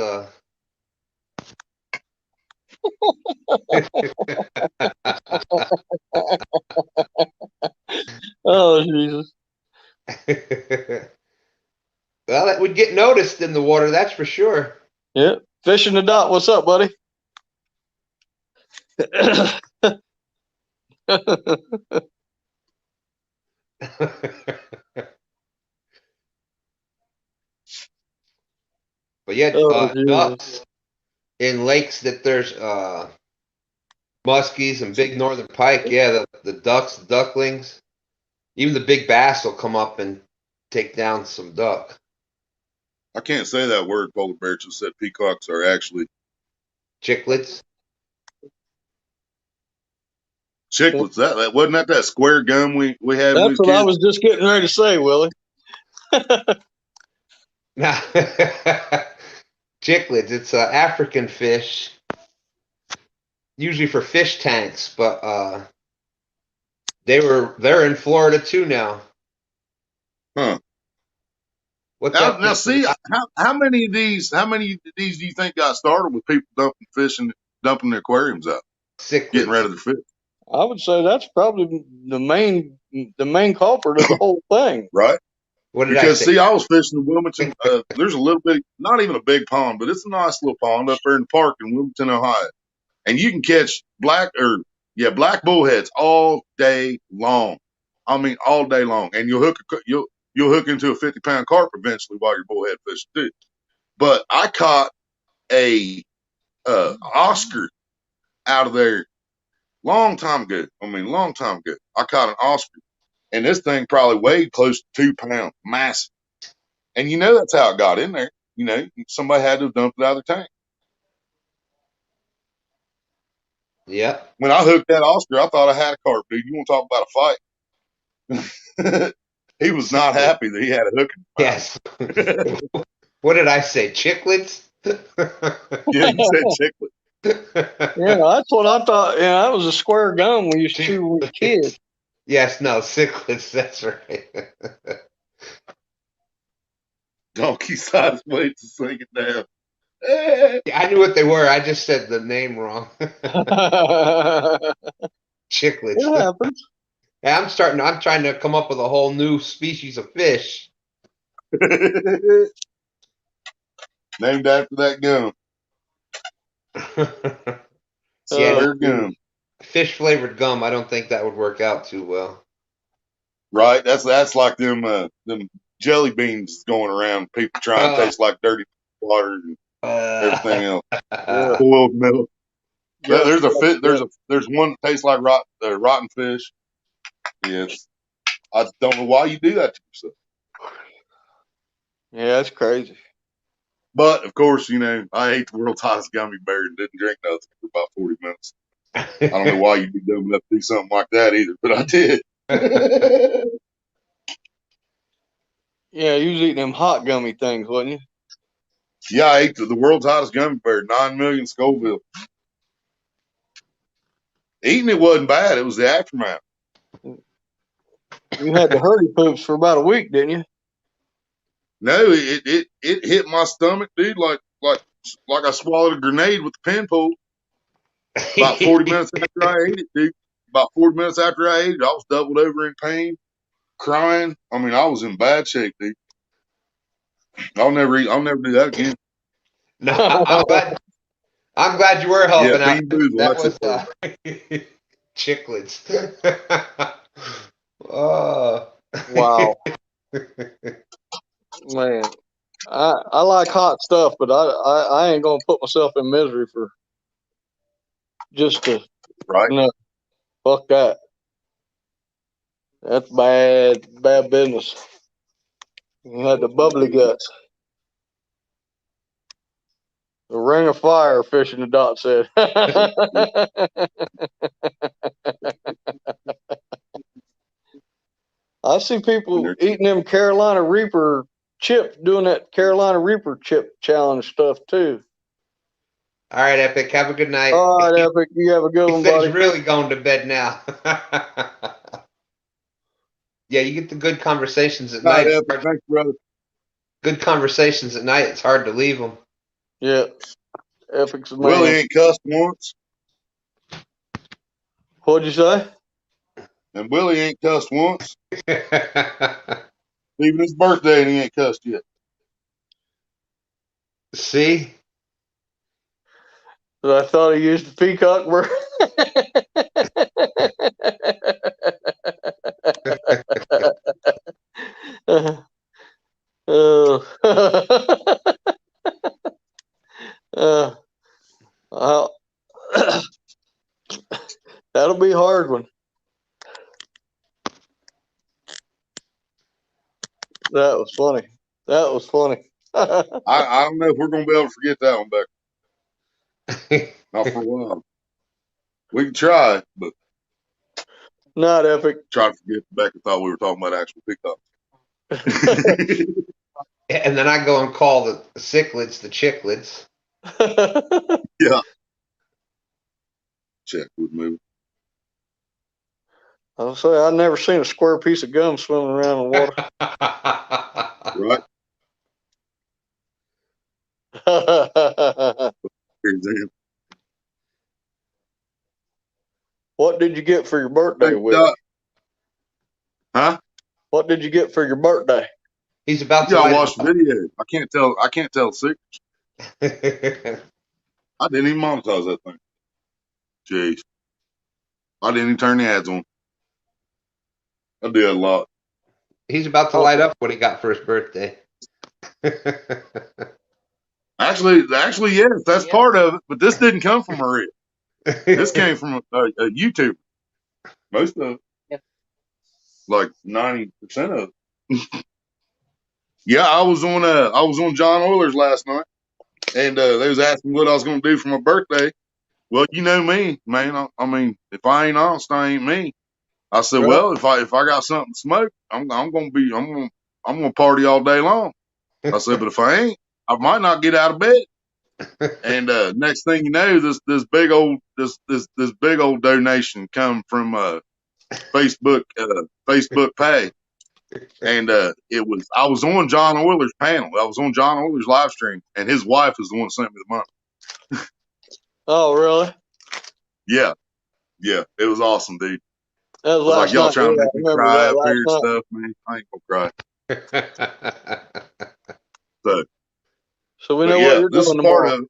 Oh Jesus. Well, that would get noticed in the water, that's for sure. Yeah. Fishing the dot. What's up, buddy? But yeah, ducks in lakes that there's muskies and big northern pike. Yeah, the ducks, the ducklings, even the big bass will come up and take down some duck. I can't say that word. Polar Bear just said peacocks are actually cichlids. Cichlids. That wasn't that square gum we had. That's what I was just getting ready to say, Willie. Now, cichlids. It's an African fish, usually for fish tanks, but they're in Florida too now. Huh. Now see, how many of these do you think got started with people dumping fish and dumping their aquariums out, getting rid of the fish? I would say that's probably the main culprit of the whole thing. Right. Because see, I was fishing in Wilmington. There's a little bit, not even a big pond, but it's a nice little pond up there in the park in Wilmington, Ohio. And you can catch black bullheads all day long. I mean, all day long. And you'll hook into a 50-pound carp eventually while you're bullhead fishing too. But I caught a Oscar out of there long time ago. I caught an Oscar, and this thing probably weighed close to 2 pounds, massive. And that's how it got in there. Somebody had to have dumped it out of their tank. Yep. When I hooked that Oscar, I thought I had a carp, dude. You want to talk about a fight? He was not happy that he had a hook in his mouth. Yes. What did I say? Chicklets? Yeah, you said chiclet. Yeah, that's what I thought. Yeah, that was a square gum we used to chew when we were kids. Yes, no, cichlids. That's right. Donkey size weight to sink it down. I knew what they were. I just said the name wrong. Chicklets. It happens. Yeah, I'm trying to come up with a whole new species of fish. Named after that gum. Square gum. Fish flavored gum. I don't think that would work out too well. Right? That's like them jelly beans going around. People trying to taste like dirty water and everything else. Boiled milk. Yeah. There's a fish. There's one that tastes like rotten fish. Yes. I don't know why you do that to yourself. Yeah, that's crazy. But of course, I ate the world's hottest gummy bear and didn't drink nothing for about 40 minutes. I don't know why you'd be dumb enough to do something like that either, but I did. Yeah, you was eating them hot gummy things, wasn't you? Yeah, I ate the world's hottest gummy bear, 9 million Scoville. Eating it wasn't bad. It was the aftermath. You had the hurdy poops for about a week, didn't you? No, it hit my stomach, dude, like I swallowed a grenade with the pin pull. About 40 minutes after I ate it, dude. About 40 minutes after I ate it, I was doubled over in pain, crying. I mean, I was in bad shape, dude. I'll never do that again. No, I'm glad you were helping out. Bean boozle, That that's was chicklets. Oh. Wow. Man, I like hot stuff, but I ain't gonna put myself in misery for just to right. No, fuck that. That's bad business. You had the bubbly guts. The ring of fire, Fish in the Dot said. I see people eating them Carolina Reaper chips, doing that Carolina Reaper chip challenge stuff too. All right, Epic. Have a good night. All right, Epic. You have a good one, buddy. He's really going to bed now. Yeah, you get the good conversations at night. Epic. Thanks, brother. Good conversations at night. It's hard to leave them. Yeah. Epic's the man. Willie ain't cussed once. What'd you say? And Willie ain't cussed once. Even his birthday, and he ain't cussed yet. See? I thought he used the peacock bird. That'll be a hard one. That was funny. That was funny. I don't know if we're going to be able to forget that one, Becky. Not for a while. We can try, but not Epic. Try to forget Becky thought we were talking about actual pickup. And then I go and call the cichlids the chicklets. Yeah. Check with movie. I'll say I've never seen a square piece of gum swimming around in the water. Right. What did you get for your birthday, Will? Huh? What did you get for your birthday? He's about to watch the video. I can't tell the secrets. I didn't even monetize that thing. Jeez. I didn't even turn the ads on. I did a lot. He's about to light up what he got for his birthday. Actually, yes, that's part of it. But this didn't come from Maria. This came from a YouTuber. Most of it. like 90% of it. Yeah, I was on John Oilers last night, and they was asking what I was gonna do for my birthday. Well, you know me, man. I mean, if I ain't honest, I ain't me. I said, Right. well, if I got something to smoke, I'm gonna party all day long. I said, but if I ain't, I might not get out of bed. And next thing you know, this big old donation come from Facebook pay, and it was I was on John Oiler's panel. I was on John Oiler's live stream, and his wife is the one that sent me the money. Oh, really? Yeah, yeah, it was awesome, dude. That was I was like, last y'all night. trying to Yeah, I make me remember cry that up last here and night. stuff, man. I ain't gonna cry. So, So we but know what yeah, you're this doing is part tomorrow. of it.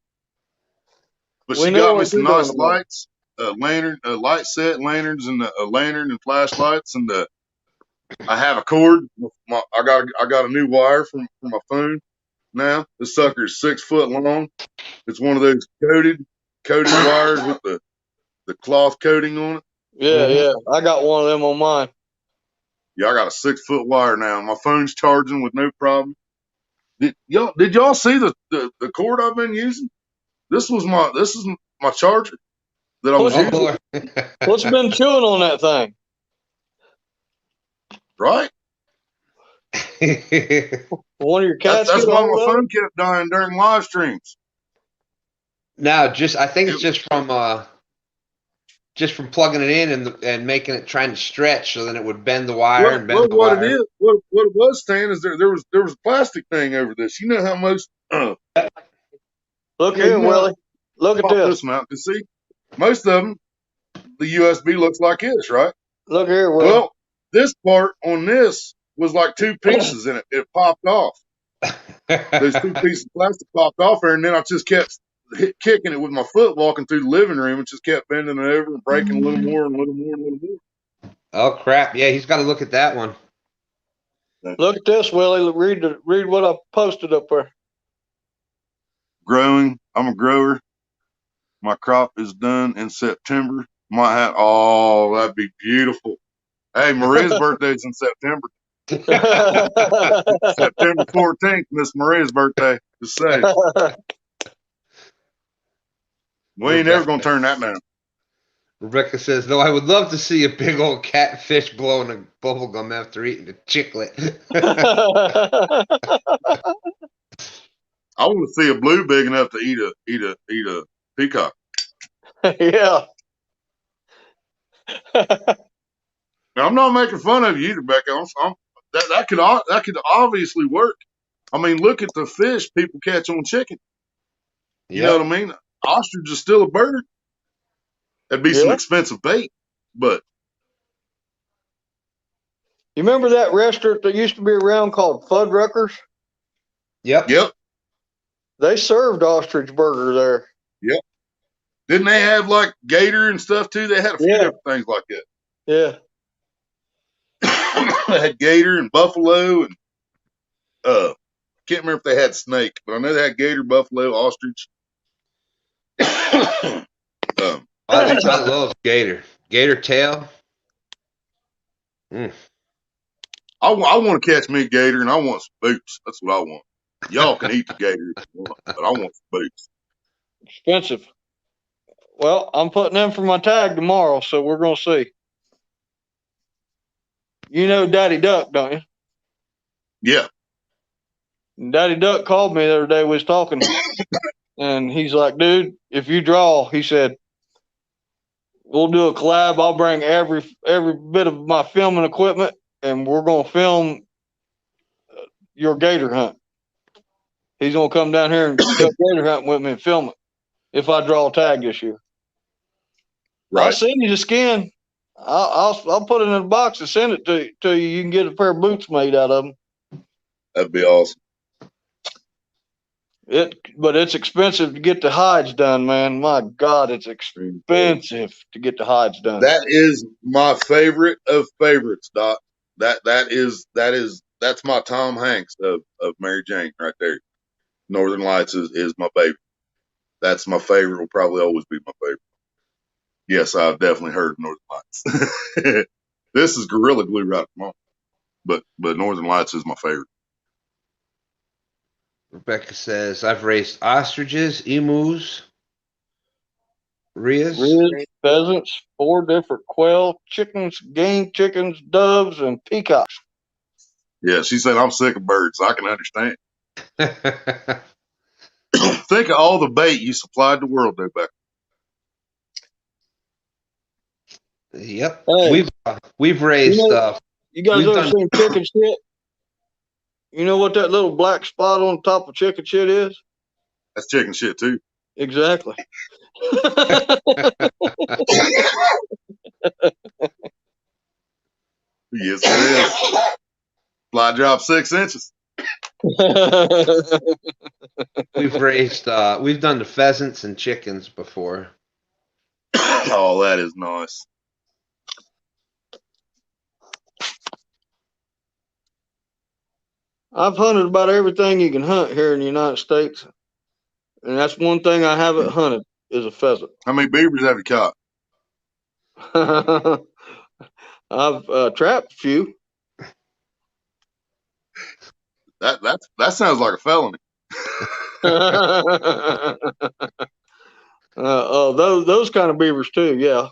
But We she know got me what some you're doing nice tomorrow. lights, lantern, light set lanterns, and a lantern and flashlights, and I have a cord. I got a new wire from my phone now. This sucker is 6 foot long. It's one of those coated wires with the cloth coating on it. Yeah, Mhm. yeah. I got one of them on mine. Yeah, I got a 6 foot wire now. My phone's charging with no problem. Did y'all see the cord I've been using? This is my charger that I was What's Oh, using, Lord. what's been chewing on that thing? right? One of your That's cats that's get a why my hold of it? phone kept dying during live streams. Now, I think it's It, just from plugging it in and making it trying to stretch, so then it would bend the wire well, and bend well, the what it wire. is, what it was saying is there was a plastic thing over this. You know how most Look you here, know Willie. Look at pop this. this one out. Cause see, most of them the USB looks like this, right? Look here, Willie. Well, this part on this was like two pieces in it. It popped off. Those two pieces of plastic popped off there, and then I just kept kicking it with my foot walking through the living room and just kept bending it over and breaking a little more and a little more and a little more. Oh crap! Yeah, he's got to look at that one. Look at this, Willie. Read what I posted up there. Growing, I'm a grower. My crop is done in September. Might have, oh, that'd be beautiful. Hey, Maria's birthday's in September. September 14th, Miss Maria's birthday. Just say, we ain't ever Rebecca. gonna turn that down. Rebecca says, though I would love to see a big old catfish blowing a bubble gum after eating a chiclet. I want to see a blue big enough to eat a peacock. Yeah. Now, I'm not making fun of you either, Becca. That could obviously work. I mean, look at the fish people catch on chicken. You know Yep. what I mean? Ostrich is still a bird. That'd be some Yeah. expensive bait, but You remember that restaurant that used to be around called Fuddruckers? Yep. yep, They served ostrich burger there. yep. Didn't they have like gator and stuff too? They had a few Yeah. different things like that. Yeah. They had gator and buffalo and can't remember if they had snake, but I know they had gator, buffalo, ostrich. I love gator. Gator tail. Mm. I want to catch me a gator and I want some boots. That's what I want. Y'all can eat the gator if you want, but I want some boots. Expensive. Well, I'm putting in for my tag tomorrow, so we're gonna see. You know Daddy Duck, don't you? Yeah, Daddy Duck called me the other day. We was talking, and he's like, "Dude, if you draw," he said, "we'll do a collab. I'll bring every bit of my filming equipment, and we're gonna film your gator hunt." He's gonna come down here and go gator hunting with me and film it if I draw a tag this year. I'll right. send you the skin. I'll put it in a box and send it to you. You can get a pair of boots made out of them. That'd be awesome. But it's expensive to get the hides done, man. My God, it's expensive to get the hides done. That is my favorite of favorites, Doc. That's my Tom Hanks of Mary Jane right there. Northern Lights is my baby. That's my favorite. Will probably always be my favorite. Yes, I've definitely heard Northern Lights. This is Gorilla Glue right at the moment. But Northern Lights is my favorite. Rebecca says, I've raised ostriches, emus, rheas. Riz, pheasants, 4 different quail, chickens, game chickens, doves, and peacocks. Yeah, she said I'm sick of birds. I can understand. Think of all the bait you supplied the world, though, Beck. Yep. Hey, We've raised you guys we've ever done seen chicken shit? You know what that little black spot on top of chicken shit is? That's chicken shit too. Exactly. Yes, it is. Fly drop 6 inches. we've raised we've done the pheasants and chickens before. Oh, that is nice. I've hunted about everything you can hunt here in the United States, and that's one thing I haven't hunted is a pheasant. How many beavers have you caught? I've trapped a few. That sounds like a felony. Those kind of beavers too, yeah.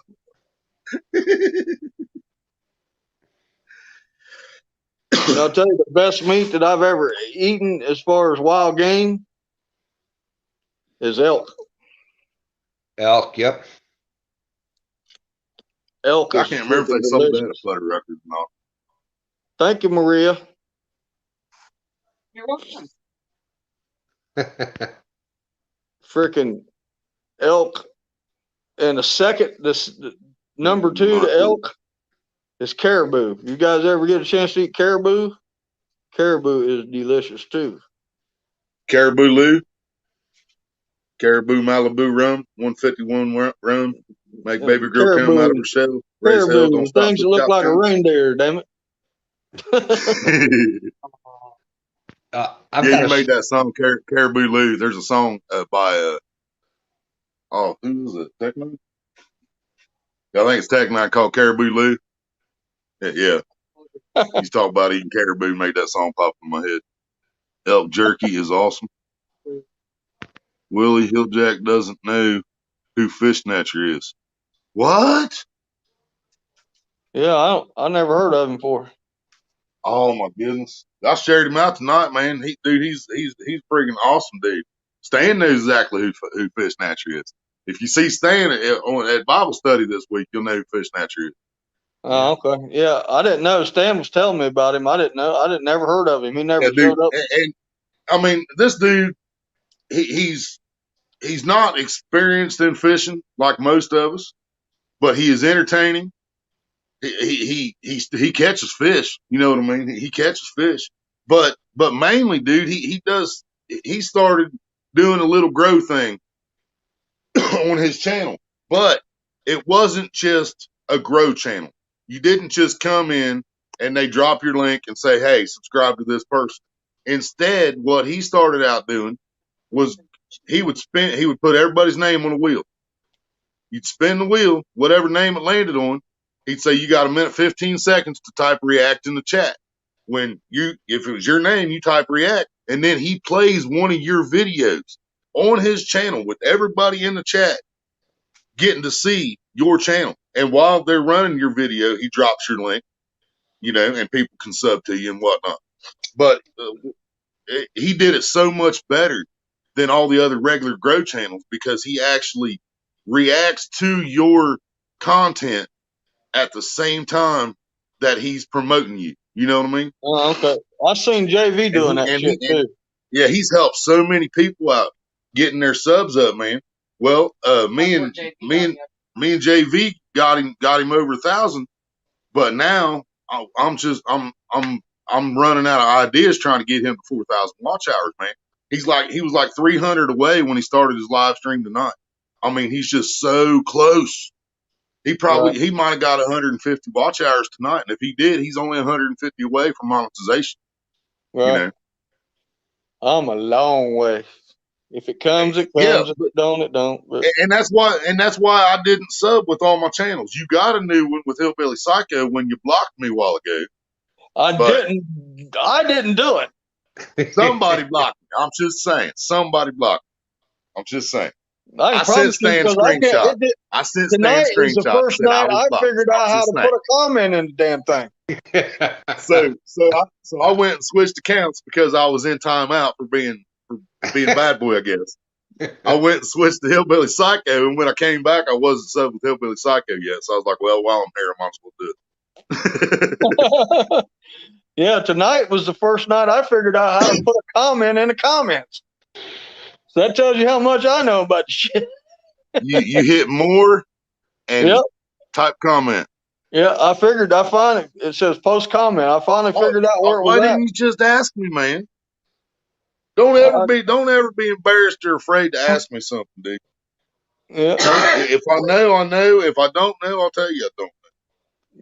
I'll tell you the best meat that I've ever eaten as far as wild game is elk. Elk, yep. Elk I is can't remember if they freaking sold that delicious. at Butter Records or not. Thank you, Maria. You're welcome. Freaking elk. And the number 2 to elk is caribou. You guys ever get a chance to eat caribou? Caribou is delicious too. Caribou Lou. Caribou Malibu rum, 151 rum. Make baby girl Caribou, come out of her shell. Raise hell, don't the stop things that till look chop like a time. reindeer, damn it. I've Yeah, got you made that song, Caribou Lou. There's a song by who was it? Tech-Nine? I think it's Tech-Nine called Caribou Lou. Yeah. He's talking about eating caribou, made that song pop in my head. Elk jerky is awesome. Willie HillJack doesn't know who Fishnatcher is. What? Yeah, I never heard of him before. Oh my goodness! I shared him out tonight, man. He's freaking awesome, dude. Stan knows exactly who Fishnatcher is. If you see Stan at Bible study this week, you'll know who Fishnatcher is. Oh, okay. Yeah, I didn't know. Stan was telling me about him. I didn't know. I didn't never heard of him. He never Yeah, dude. showed up. And I mean, this dude, he's not experienced in fishing like most of us, but he is entertaining. He catches fish. You know what I mean? He catches fish, but mainly, dude, he started doing a little grow thing on his channel, but it wasn't just a grow channel. You didn't just come in and they drop your link and say, "Hey, subscribe to this person." Instead, what he started out doing was he would put everybody's name on a wheel. You'd spin the wheel, whatever name it landed on. He'd say, you got a minute, 15 seconds to type react in the chat. If it was your name, you type react, and then he plays one of your videos on his channel with everybody in the chat getting to see your channel. And while they're running your video, he drops your link, and people can sub to you and whatnot. But he did it so much better than all the other regular grow channels because he actually reacts to your content at the same time that he's promoting you. You know what I mean? Oh, okay. I seen JV doing that shit too. Yeah, he's helped so many people out getting their subs up, man. Well, me and JV got him over 1,000, but now I'm running out of ideas trying to get him to 4,000 watch hours, man. He was like 300 away when he started his live stream tonight. I mean, he's just so close. He might have got 150 watch hours tonight, and if he did, he's only 150 away from monetization. Right. I'm a long way. If it comes, it Yeah, comes. If it don't, it don't. But and that's why I didn't sub with all my channels. You got a new one with Hillbilly Psycho when you blocked me a while ago, I but didn't do it. somebody blocked me. I'm just saying, somebody blocked me. I'm just saying. I I can sent promise you Stan because I can't. screenshot. I sent Stan Tonight is the screenshot and first said I night was I blocked. figured I'm out how just to saying. put a comment in the damn thing. So I went and switched accounts because I was in timeout for being a bad boy, I guess. I went and switched to Hillbilly Psycho, and when I came back, I wasn't subbed with Hillbilly Psycho yet. So I was like, well, while I'm here, I might as well do it. Yeah, tonight was the first night I figured out how to put a comment in the comments. So that tells you how much I know about the shit. You hit more and Yep. type comment. Yeah, I figured. I finally, it says post comment. I finally figured out where it Why was didn't you just ask me, man? Don't ever be embarrassed or afraid to ask me something, dude. Yeah. If I know, I know. If I don't know, I'll tell you I don't know.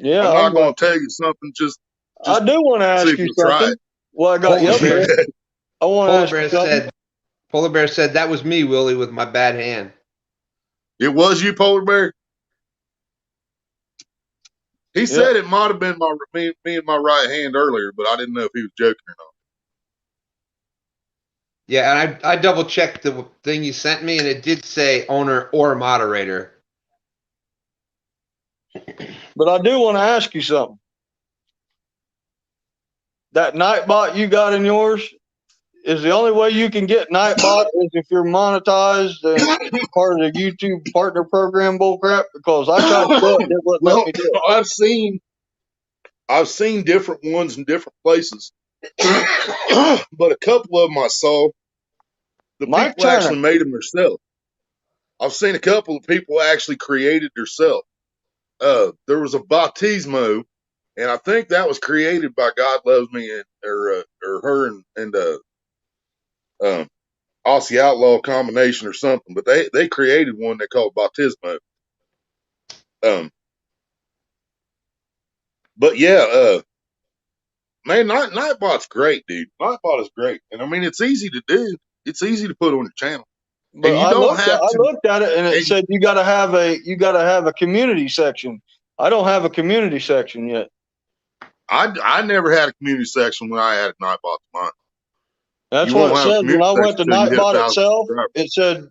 Yeah. I'm not going to tell you something just I do want to see ask if you you'll try something. it. Well, I got you up there. I want to Polar ask you Bear something. Polar Bear said that was me, Willie, with my bad hand. It was you, Polar Bear? He said it might have been me and my right hand earlier, but I didn't know if he was joking or not. Yeah, and I double checked the thing you sent me, and it did say owner or moderator. But I do want to ask you something. That Nightbot you got in yours is the only way you can get Nightbot is if you're monetized and part of the YouTube partner program bullcrap. Because I tried to do it, it wouldn't let me do it. I've seen different ones in different places, but a couple of them I saw. The Mike people Turner. actually made them themselves. I've seen a couple of people actually created themselves. There was a Bautismo, and I think that was created by God Loves Me or her and Aussie Outlaw combination or something. But they created one they called Bautismo. But yeah, man, Nightbot's great, dude. Nightbot is great, and I mean it's easy to do. It's easy to put on your channel, But and you I don't have to. looked at it and it said you got to have a community section. I don't have a community section yet. I never had a community section when I added Nightbot to mine. That's You what won't it have a said when community I went to section until you hit Nightbot 1,000 itself. subscribers. It said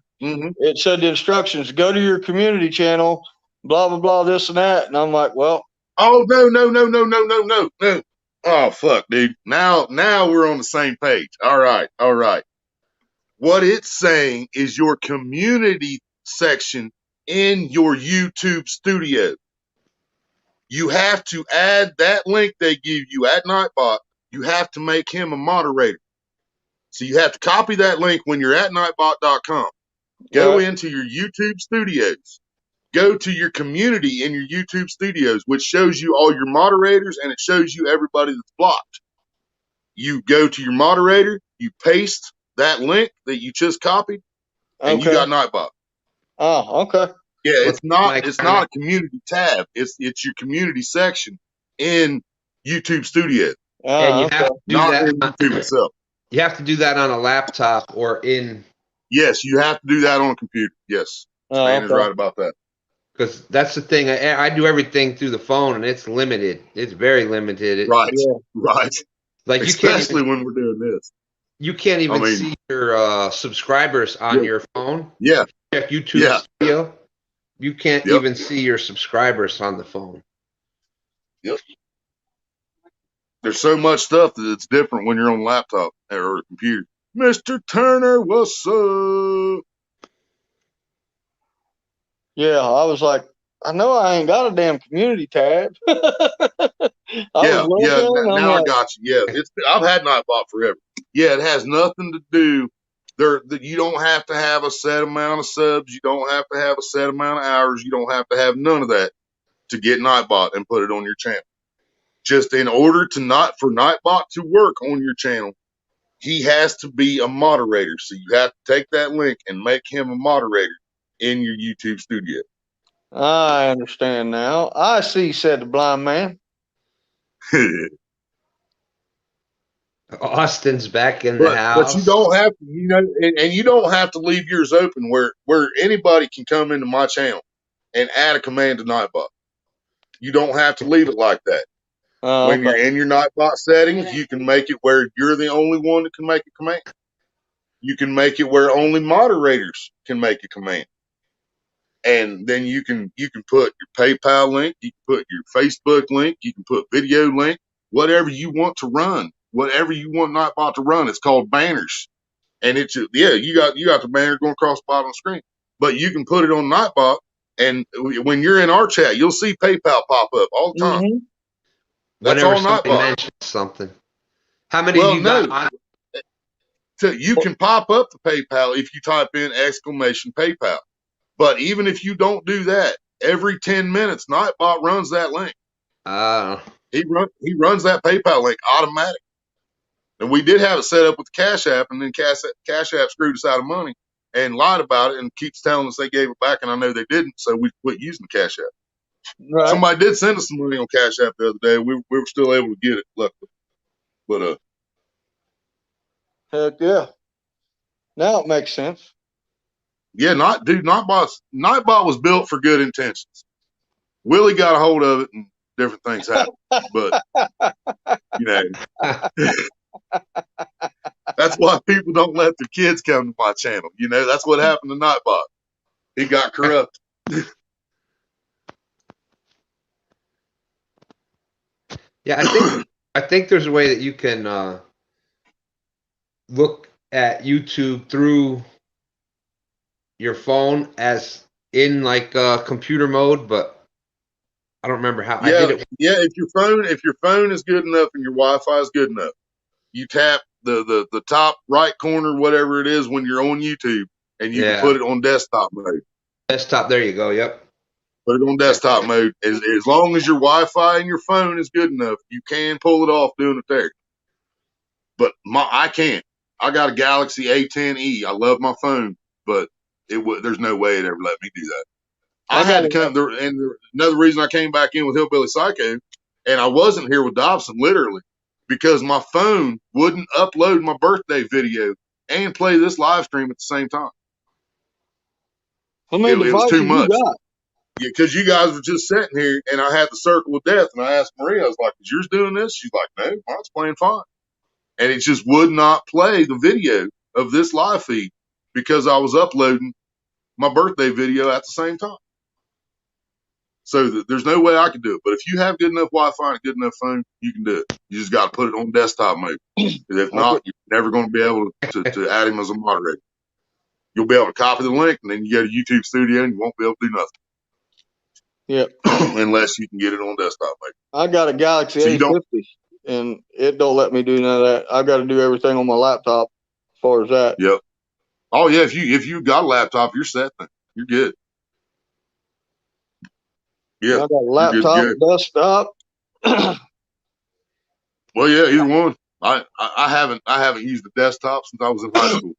the instructions: go to your community channel, blah blah blah, this and that. And I'm like, well, Oh no. Oh fuck, dude. Now we're on the same page. All right. What it's saying is your community section in your YouTube studio. You have to add that link they give you at Nightbot. You have to make him a moderator. So you have to copy that link when you're at nightbot.com. Go into your YouTube studios. Go to your community in your YouTube studios, which shows you all your moderators and it shows you everybody that's blocked. You go to your moderator, you paste that link that you just copied, and you got Nightbot. Oh, okay. Yeah, it's not a community tab. It's your community section in YouTube Studio. And you have to do not that on YouTube itself. You have to do that on a laptop or in. Yes, you have to do that on a computer. Yes, Stan is right about that. Because that's the thing. I do everything through the phone, and it's limited. It's very limited. Right. Like especially when we're doing this. You can't even see your subscribers on your phone. Yeah. Check YouTube Studio. You can't even see your subscribers on the phone. Yep. There's so much stuff that it's different when you're on a laptop or a computer. Mr. Turner, what's up? Yeah, I was like, I know I ain't got a damn community tab. Now I got you. Yeah, I've had Nightbot forever. Yeah, it has nothing to do. You don't have to have a set amount of subs. You don't have to have a set amount of hours. You don't have to have none of that to get Nightbot and put it on your channel. Just in order for Nightbot to work on your channel, he has to be a moderator. So you have to take that link and make him a moderator in your YouTube studio. I understand now. I see, said the blind man. Austin's back in the But you house. don't have to, and you don't have to leave yours open where anybody can come into my channel and add a command to Nightbot. You don't have to leave it like that. When Okay. you're in your Nightbot settings, you can make it where you're the only one that can make a command. You can make it where only moderators can make a command. And then you can put your PayPal link, you can put your Facebook link, you can put video link, whatever you want to run, whatever you want Nightbot to run. It's called banners. And it's you got the banner going across the bottom of the screen. But you can put it on Nightbot, and when you're in our chat, you'll see PayPal pop up all the time. Mm-hmm. That's Whenever all somebody Nightbot. mentions something. How many Well, of you no. got on? So you can pop up the PayPal if you type in exclamation PayPal. But even if you don't do that, every 10 minutes, Nightbot runs that link. He runs that PayPal link automatic. And we did have it set up with the Cash App, and then Cash App screwed us out of money and lied about it and keeps telling us they gave it back, and I know they didn't, so we quit using the Cash App. Right. Somebody did send us some money on Cash App the other day. We were still able to get it, luckily. But Heck yeah. Now it makes sense. yeah, Nightbot was built for good intentions. Willie got a hold of it, and different things happened. But that's why people don't let their kids come to my channel. That's what happened to Nightbot. He got corrupt. Yeah, I think there's a way that you can look at YouTube through your phone as in like computer mode, but I don't remember how. I did it. Yeah. If your phone is good enough and your Wi-Fi is good enough, you tap the top right corner, whatever it is, when you're on YouTube, and you can put it on desktop mode. Desktop. There you go. Yep. Put it on desktop mode. As long as your Wi-Fi and your phone is good enough, you can pull it off doing it there. But I can't. I got a Galaxy A10e. I love my phone, but there's no way it ever let me do that. I had to come there, and another reason I came back in with Hillbilly Psycho, and I wasn't here with Dobson literally because my phone wouldn't upload my birthday video and play this live stream at the same time. How many It was devices too much. you got? Yeah, because you guys were just sitting here, and I had the circle of death, and I asked Maria, I was like, "Is yours doing this?" She's like, "No, mine's playing fine," and it just would not play the video of this live feed because I was uploading my birthday video at the same time. So there's no way I could do it. But if you have good enough Wi-Fi and a good enough phone, you can do it. You just got to put it on desktop mode. If not, you're never going to be able to add him as a moderator. You'll be able to copy the link, and then you go to YouTube Studio, and you won't be able to do nothing. Yep. Unless you can get it on desktop mode. I got a Galaxy A50, and it don't let me do none of that. I got to do everything on my laptop as far as that. Yep. Oh, yeah, if you got a laptop, you're set then. You're good. Yeah. I got a laptop, desktop. Well, yeah, either one. I haven't used the desktop since I was in high school.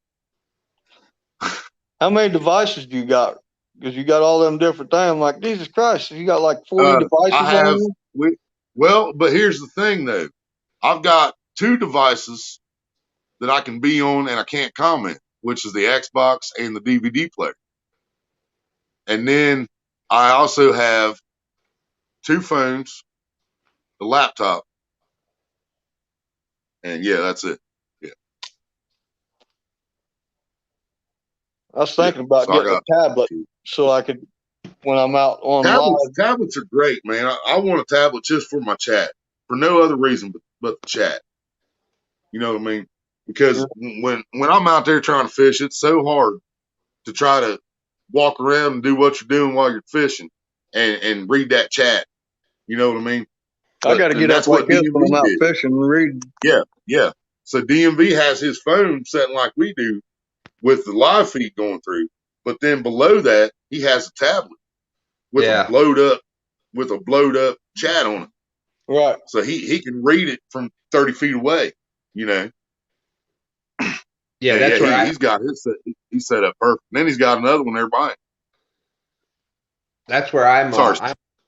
How many devices do you got? Because you got all them different things. I'm like, Jesus Christ, you got like 40 devices I have. on you? Well, but here's the thing, though. I've got 2 devices that I can be on and I can't comment, which is the Xbox and the DVD player. And then I also have 2 phones, the laptop, and yeah, that's it. Yeah. I was thinking about getting a tablet so I could, when I'm out on live. Tablets are great, man. I want a tablet just for my chat, for no other reason but the chat. You know what I mean? Because when I'm out there trying to fish, it's so hard to try to walk around and do what you're doing while you're fishing and read that chat. You know what I mean? I got to get up like this when I'm out fishing and read. Yeah. So DMV has his phone set like we do with the live feed going through, but then below that he has a tablet with a blowed up chat on it. Right. So he can read it from 30 feet away. You know. Yeah, that's right. He's got he's set up perfect. And then he's got another one there by him. That's where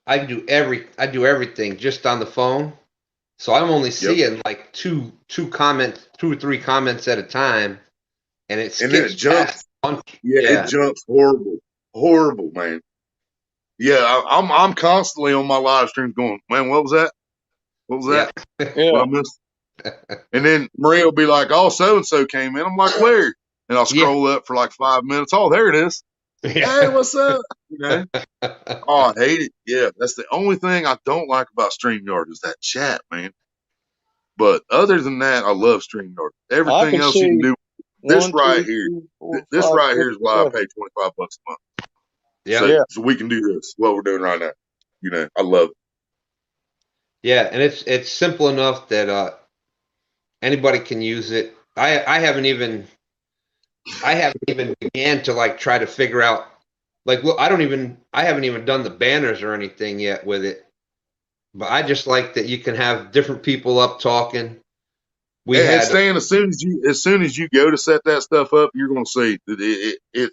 I do everything just on the phone. So I'm only seeing like two or three comments at a time, and it And then it skips past jumps. Yeah, it jumps horrible, man. Yeah, I'm constantly on my live streams going, man, what was that? What was yeah, that? What Yeah. I missed? And then Maria will be like, oh, so and so came in. I'm like, where? And I'll yeah, scroll up for like 5 minutes. Oh, there it is. Hey, yeah. what's up? You know? Oh, I hate it. Yeah, that's the only thing I don't like about StreamYard is that chat, man. But other than that, I love StreamYard. I Everything can else you can see do. This 1, right 2, here, 3, 4, this 5, right here 6, is why I 7. pay $25 a month. Yeah, So we can do this. What we're doing right now. You know, I love it. yeah, and it's simple enough that anybody can use it. I haven't even began to like try to figure out like well I haven't even done the banners or anything yet with it. But I just like that you can have different people up talking. We And had Stan, as soon as you go to set that stuff up, you're going to see that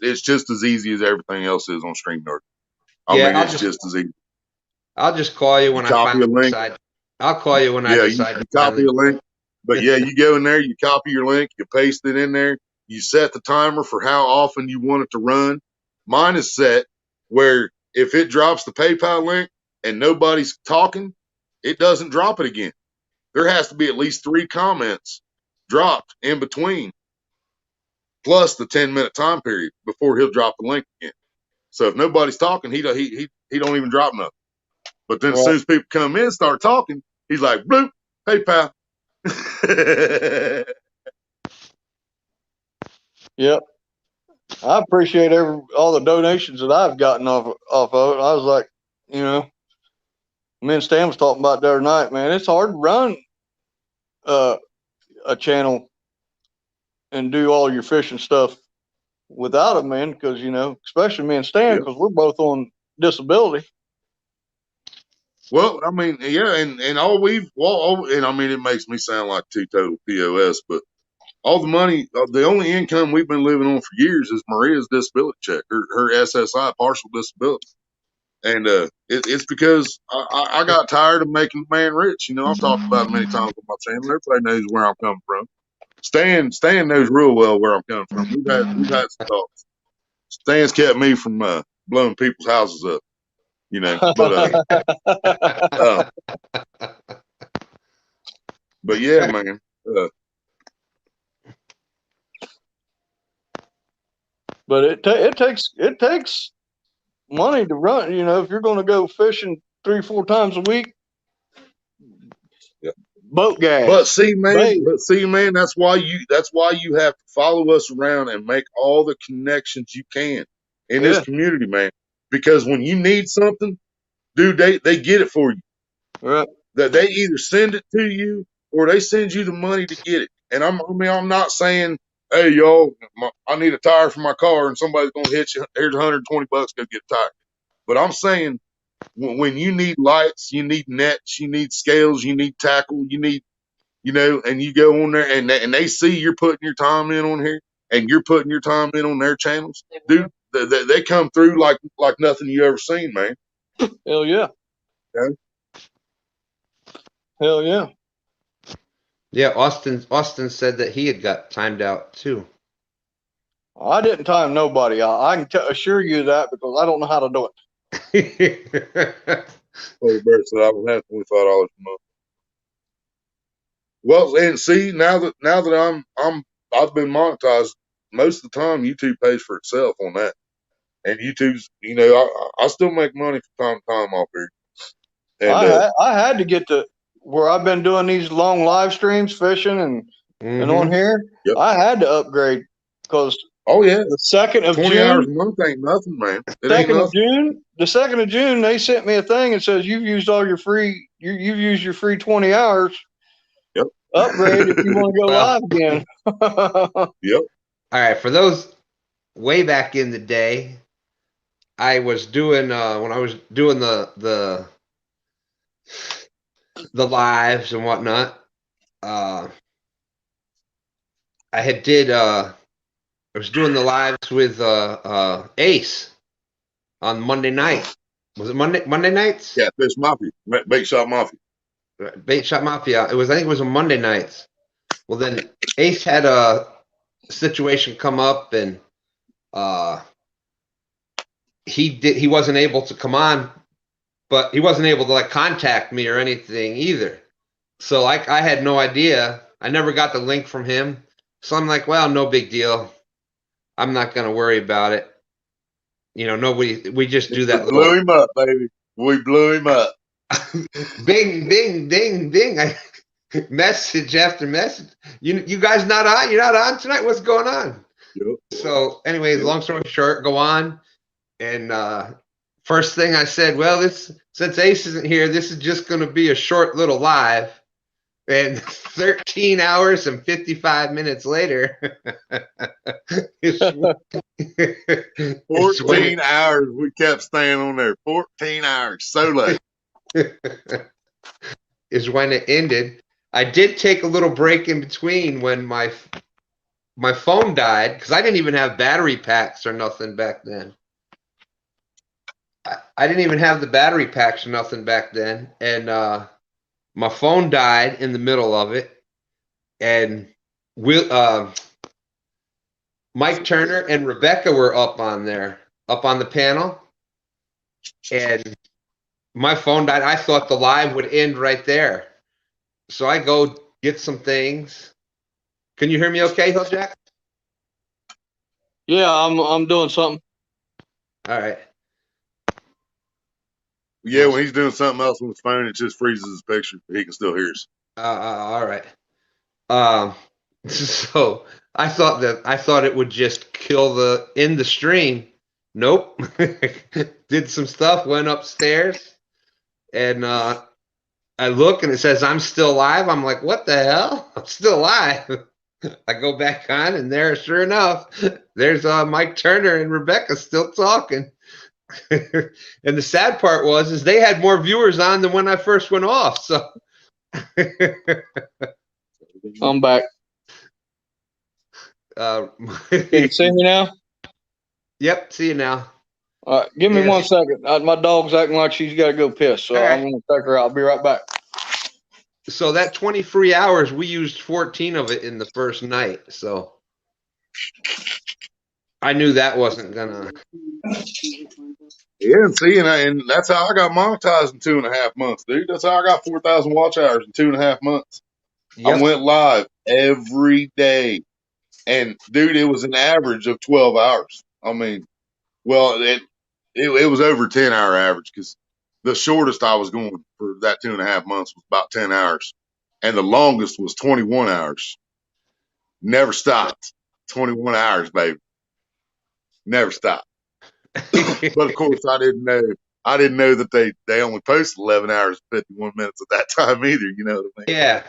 it's just as easy as everything else is on StreamYard. I yeah, mean, it's just as easy. I'll just call you You when I copy a finally link. decide. I'll call you when I Yeah, you decide to copy finally. a link. But yeah, you go in there, you copy your link, you paste it in there, you set the timer for how often you want it to run. Mine is set where if it drops the PayPal link and nobody's talking, it doesn't drop it again. There has to be at least 3 comments dropped in between, plus the 10-minute time period before he'll drop the link again. So if nobody's talking, he don't even drop nothing. But then as Right. soon as people come in and start talking, he's like, bloop, PayPal. Yep. I appreciate all the donations that I've gotten off of it. I was like, you know, me and Stan was talking about the other night, man. It's hard to run uh, a channel and do all your fishing stuff without it, man. Because you know, especially me and Stan, Yeah. because we're both on disability. Well, I mean, yeah, and I mean, it makes me sound like two total POS, but all the money, the only income we've been living on for years is Maria's disability check, her SSI, partial disability. And it's because I got tired of making the man rich. You know, I've talked about it many times on my channel. Everybody knows where I'm coming from. Stan knows real well where I'm coming from. We've had some talks. Stan's kept me from blowing people's houses up. You know, uh, but yeah, man. But it takes money to run. You know, if you're going to go fishing 3-4 times a week, Yeah. boat gas, But see, man, bait. that's why you have to follow us around and make all the connections you can in this Yeah, community, man. Because when you need something, dude, they get it for you. right. That they either send it to you or they send you the money to get it. And I'm not saying, hey, y'all, I need a tire for my car, and somebody's gonna hit you. Here's $120, go get a tire. But I'm saying when you need lights, you need nets, you need scales, you need tackle, you need, you know, and you go on there and they see you're putting your time in on here and you're putting your time in on their channels, dude. They come through like nothing you ever seen, man. Hell yeah. Okay? Hell yeah. yeah, Austin said that he had got timed out too. I didn't time nobody. I can assure you that because I don't know how to do it. Well, the bear said I would have $25 a month. Well, and see now that I've been monetized, most of the time YouTube pays for itself on that, and YouTube's, you know, I still make money from time to time off here, and I had to get to where I've been doing these long live streams fishing and on here. yep. I had to upgrade because Oh yeah, the 2nd of 20 June, hours a month ain't nothing, man. It ain't nothing. The 2nd of June, they sent me a thing and says you've used all your free you've used your free 20 hours. Yep. Upgrade if you want to go Well, live again. Yep. all right, for those way back in the day, I was doing when I was doing the lives and whatnot. I was doing the lives with Ace on Monday night. Was it Monday nights? Catfish Mafia, Bait Shop Mafia. Bait Shop Mafia. I think it was on Monday nights. Well, then Ace had a situation come up, and he wasn't able to come on, but he wasn't able to like contact me or anything either. So I had no idea. I never got the link from him. So I'm like, well, no big deal. I'm not gonna worry about it. We just do that We blew little him up, baby. We blew him up. bing, ding, ding, ding. I message after message. You guys not on? You're not on tonight? What's going on? Yep. So anyways, long story short, go on. And first thing I said, well, since Ace isn't here, this is just gonna be a short little live. And 13 hours and 55 minutes later, 14 hours we kept staying on there. 14 hours. So late. is when it ended. I did take a little break in between when my phone died because I didn't even have battery packs or nothing back then. I didn't even have the battery packs or nothing back then. And my phone died in the middle of it. And Mike Turner and Rebecca were up on the panel. And my phone died. I thought the live would end right there. So I go get some things. Can you hear me okay, HillJack? Yeah, I'm doing something. All right. Yeah, when he's doing something else on his phone, it just freezes his picture. He can still hear us. All right. So I thought it would just end the stream. Nope. Did some stuff, went upstairs, and I look and it says I'm still live. I'm like, what the hell? I'm still live. I go back on, and there, sure enough, there's Mike Turner and Rebecca still talking. And the sad part is they had more viewers on than when I first went off. So I'm back. Can you see me now? Yep, see you now. All right, give me 1 second. My dog's acting like she's got to go piss, so I'm going to take her out. I'll be right back. So that 20 free hours, we used 14 of it in the first night. So I knew that wasn't gonna. Yeah, and that's how I got monetized in 2.5 months, dude. That's how I got 4,000 watch hours in 2.5 months. Yep. I went live every day, and dude, it was an average of 12 hours. I mean, well, it was over 10-hour average because the shortest I was going for that 2.5 months was about 10 hours, and the longest was 21 hours. Never stopped. 21 hours, baby. Never stopped. But of course, I didn't know that they only posted 11 hours and 51 minutes at that time either. You know what I mean? Yeah.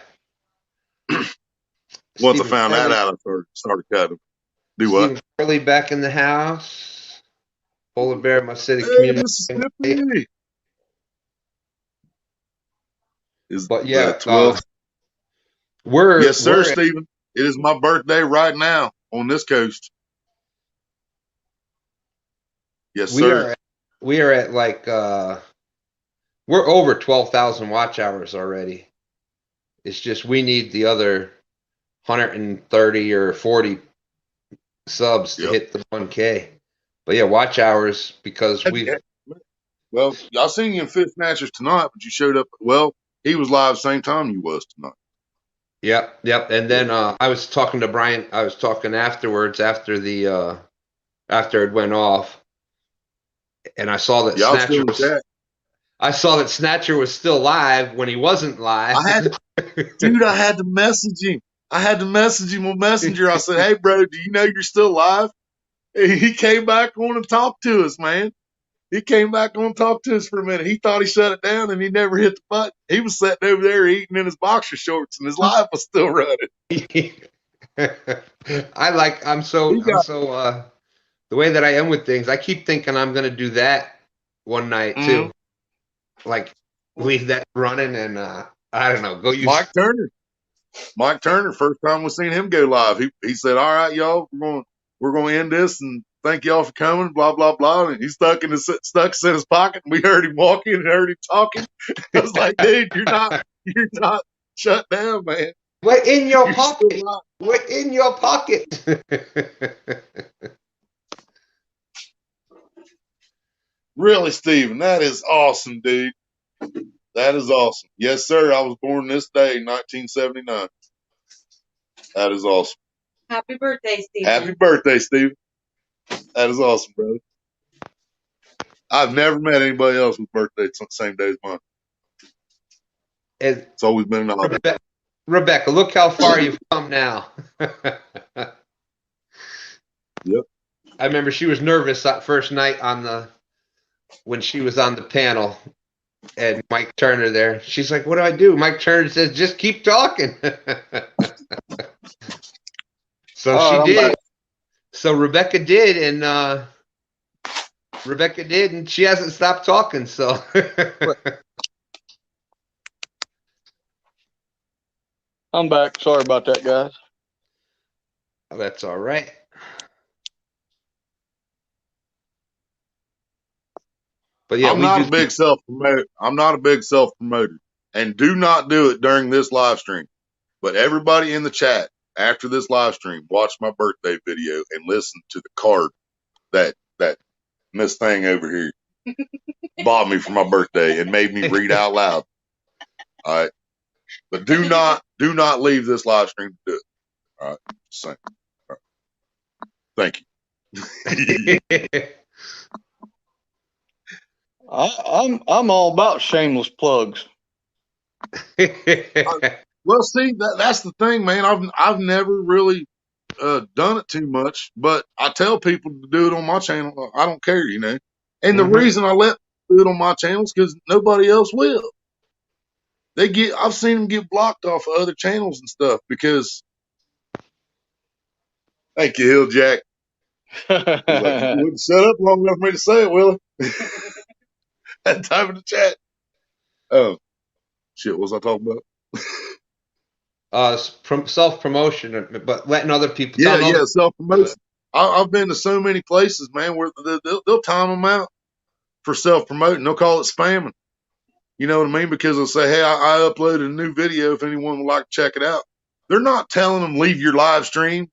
Once I found that out, I started cutting. Do what? Stephen Curley back in the house. Polar Bear, my city community. Mississippi. But yeah, 12. Yes, sir, Stephen. It is my birthday right now on this coast. Yes, sir. We are at like we're over 12,000 watch hours already. It's just we need the other 130 or 40 subs to hit the 1K. But yeah, watch hours because well, y'all seen you in Fish Snatchers tonight, but you showed up. Well, he was live same time you was tonight. Yep. And then I was talking to Brian. I was talking afterwards after it went off, and I saw that Snatcher was still live when he wasn't live. I had to message him. I had to message him on Messenger. I said, "Hey, bro, do you know you're still live?" And he came back on and talked to us, man. He came back on and talked to us for a minute. He thought he shut it down, and he never hit the button. He was sitting over there eating in his boxer shorts, and his live was still running. I'm so the way that I am with things, I keep thinking I'm going to do that one night too. Like leave that running and I don't know, go use Mike Turner, first time we seen him go live, he said, "All right, y'all, we're going to end this and thank y'all for coming, blah, blah, blah." And he stuck in his pocket, and we heard him walking and heard him talking. I was like, "Dude, you're You're not shut down, man. We're in your You're still pocket. not. We're in your pocket. Really, Steven, that is awesome, dude. That is awesome. Yes, sir. I was born this day, 1979. That is awesome. Happy birthday, Steve. Happy birthday, Steven. That is awesome, brother. I've never met anybody else with birthday the same day as mine. And It's always been an honor. Rebecca, look how far you've come now. Yep. I remember she was nervous that first night when she was on the panel, and Mike Turner there. She's like, "What do I do?" Mike Turner says, "Just keep talking." So All right, she I'm did. back. So Rebecca did, and she hasn't stopped talking. So I'm back. Sorry about that, guys. that's all right. But yeah, I'm not a big self-promoter. I'm not a big self-promoter. And do not do it during this live stream. But everybody in the chat, after this live stream, watch my birthday video and listen to the card that Miss Thing over here bought me for my birthday and made me read out loud. All right. But do not leave this live stream to do it. All right. Just saying. All right. Thank you. I'm all about shameless plugs. Well, see, that's the thing, man. I've never really done it too much, but I tell people to do it on my channel. I don't care, you know. And the reason I let people do it on my channel is because nobody else will. I've seen them get blocked off of other channels and stuff because. Thank you, HillJack. He's like, you wouldn't shut up long enough for me to say it, Willie. Had time in the chat. Oh, shit, what was I talking about? Self-promotion, but letting other people. Yeah, self-promotion. I've been to so many places, man, where they'll time them out for self-promoting. They'll call it spamming. You know what I mean? Because they'll say, hey, I uploaded a new video if anyone would like to check it out. They're not telling them leave your live stream.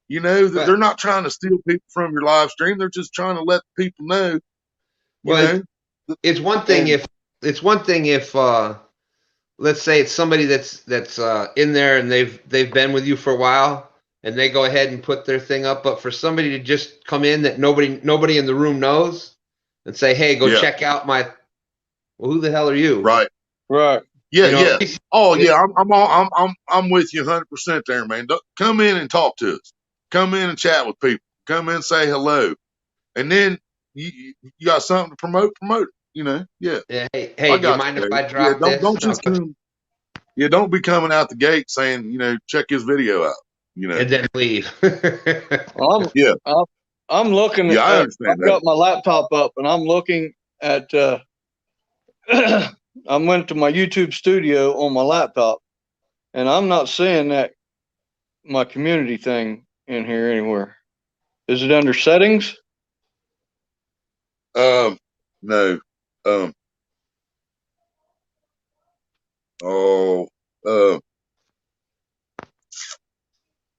You know, they're not trying to steal people from your live stream. They're just trying to let people know. It's one thing if let's say it's somebody that's in there and they've been with you for a while and they go ahead and put their thing up, but for somebody to just come in that nobody in the room knows and say, hey, go check out my. Well, who the hell are you? Right. Right. Yeah. Oh yeah, I'm with you 100% there, man. Come in and talk to us. Come in and chat with people. Come in and say hello, and then you got something to promote. You know, yeah. Hey, do you mind if I drop this? Don't just come. Yeah, don't be coming out the gate saying, you know, check his video out. You know, and then leave. I'm looking. Yeah, I understand I've got my laptop up and I'm looking at. I went to my YouTube studio on my laptop, and I'm not seeing my community thing in here anywhere. Is it under settings? No.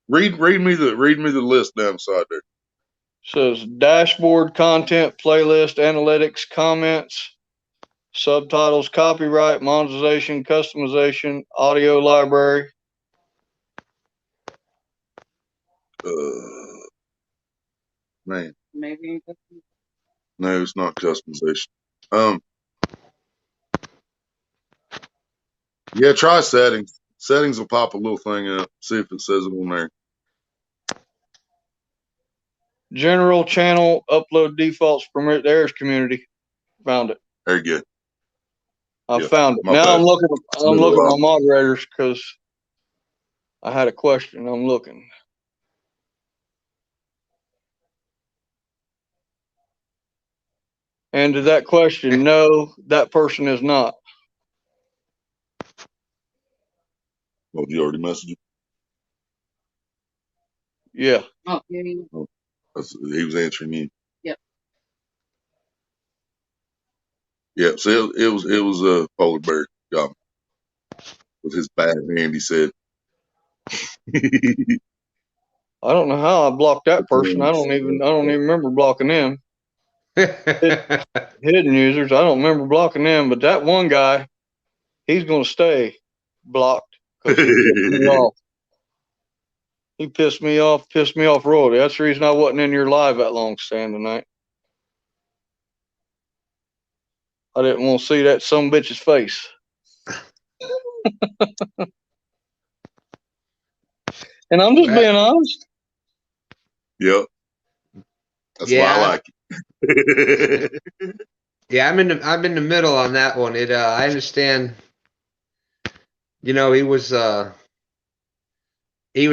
Read me the list down the side there. Says dashboard, content, playlist, analytics, comments, subtitles, copyright, monetization, customization, audio library. Man. Maybe. No, it's not customization. Yeah, try settings. Settings will pop a little thing up. See if it says it on there. General channel, upload defaults, permit. There's community. Found it. Very good. I found it. Now I'm looking at my moderators because I had a question. I'm looking. And to that question, no, that person is not. Oh, did you already message him? Yeah. Oh, yeah. Oh, he was answering you. Yep. Yeah. So it was Polar Bear. Got me. with his bad hand. He said. I don't know how I blocked that person. I don't even remember blocking them. Hidden users, I don't remember blocking them, but that one guy, he's gonna stay blocked because he pissed me off. He pissed me off royally. That's the reason I wasn't in your live that long, Stan, tonight. I didn't want to see that some bitch's face. And I'm just being honest. Yep. That's why I like it. Yeah, I'm in the middle on that one. I understand. You know, he was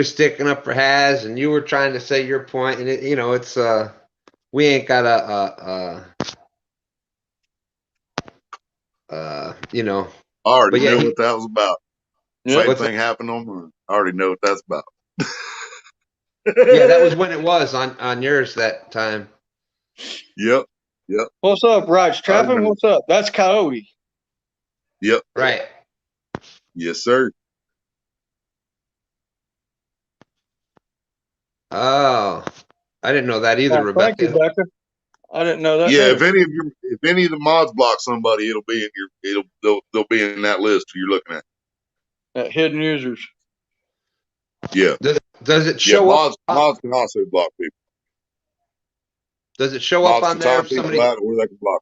sticking up for Haz, and you were trying to say your point, and it's we ain't got I already know what that was about. Yeah, Same thing happened on mine. I already know what that's about. Yeah, that was when it was on yours that time. Yep. What's up, Raj Trapping? What's up? That's Coyote. Yep. Right. Yes, sir. Oh, I didn't know that either, Rebecca. Thank you, Becca. I didn't know that. Yeah, if any of the mods block somebody, it'll be in they'll be in that list you're looking at. That hidden users. Yeah. Does it show up? Mods can also block people. Does it show up on there if somebody where they can block?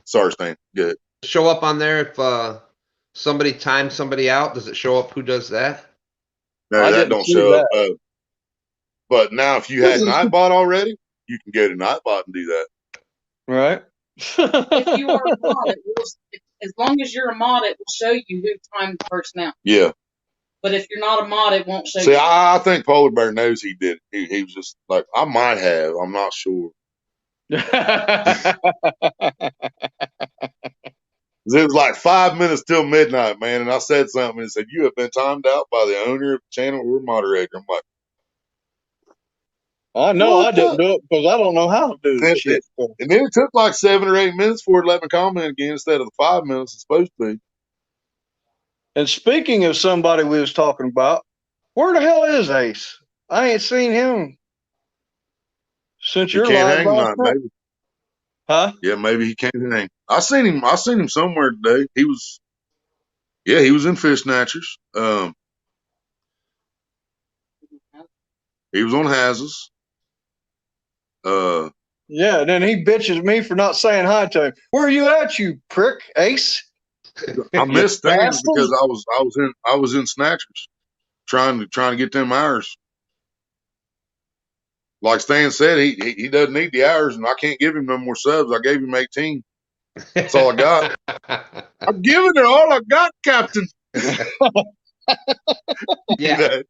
Sorry, Stan. Good. Show up on there if somebody times somebody out? Does it show up who does that? No, that don't show up. But now, if you had Nightbot already, you can go to Nightbot and do that. Right. If you are a mod, as long as you're a mod, it will show you who timed the person out. Yeah. But if you're not a mod, it won't show you. See, I think Polar Bear knows he did it. He was just like, I might have. I'm not sure. It was like 5 minutes till midnight, man, and I said something and said, "You have been timed out by the owner of the channel or moderator." I'm like, I know I didn't do it because I don't know how to do this shit. And then it took like 7 or 8 minutes for it to let me comment again instead of the 5 minutes it's supposed to be. And speaking of somebody we was talking about, where the hell is Ace? I ain't seen him since you're live. Hang tonight, maybe. Huh? Yeah, maybe he can't hang. I seen him somewhere today. He was in Fish Snatchers. He was on Hazes. Yeah, and then he bitches me for not saying hi to him. Where are you at, you prick, Ace? I missed Stan because I was in Snatchers trying to get them hours. Like Stan said, he doesn't need the hours, and I can't give him no more subs. I gave him 18. That's all I got. I'm giving it all I got, Captain. Yeah.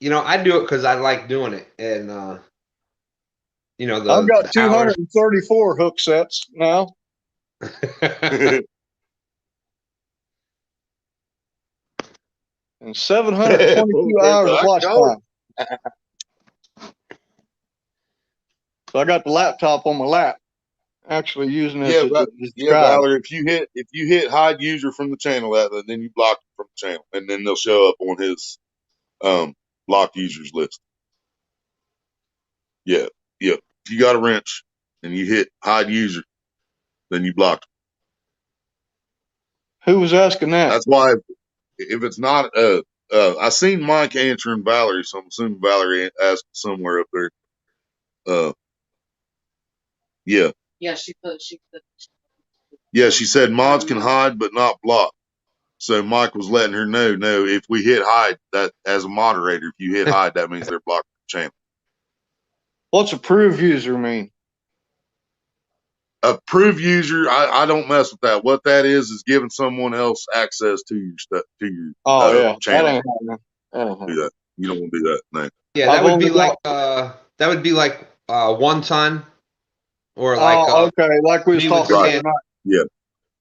I do it because I like doing it, and I've got 234 hook sets now. And 722 hours of watch time. So I got the laptop on my lap, actually using it. Valerie, if you hit hide user from the channel, then you block it from the channel, and then they'll show up on his blocked users list. Yeah. If you got a wrench and you hit hide user, then you blocked him. Who was asking that? That's why if it's not I seen Mike answering Valerie, so I'm assuming Valerie asked somewhere up there. Yeah. Yeah, she put. Yeah, she said mods can hide but not block. So Mike was letting her know, no, if we hit hide, that as a moderator, if you hit hide, that means they're blocking the channel. What's approve user mean? Approve user, I don't mess with that. What that is giving someone else access to your stuff, to your channel. Do that. You don't want to do that. No. Yeah, that would be like one ton, or like okay, like we was talking about. Yeah.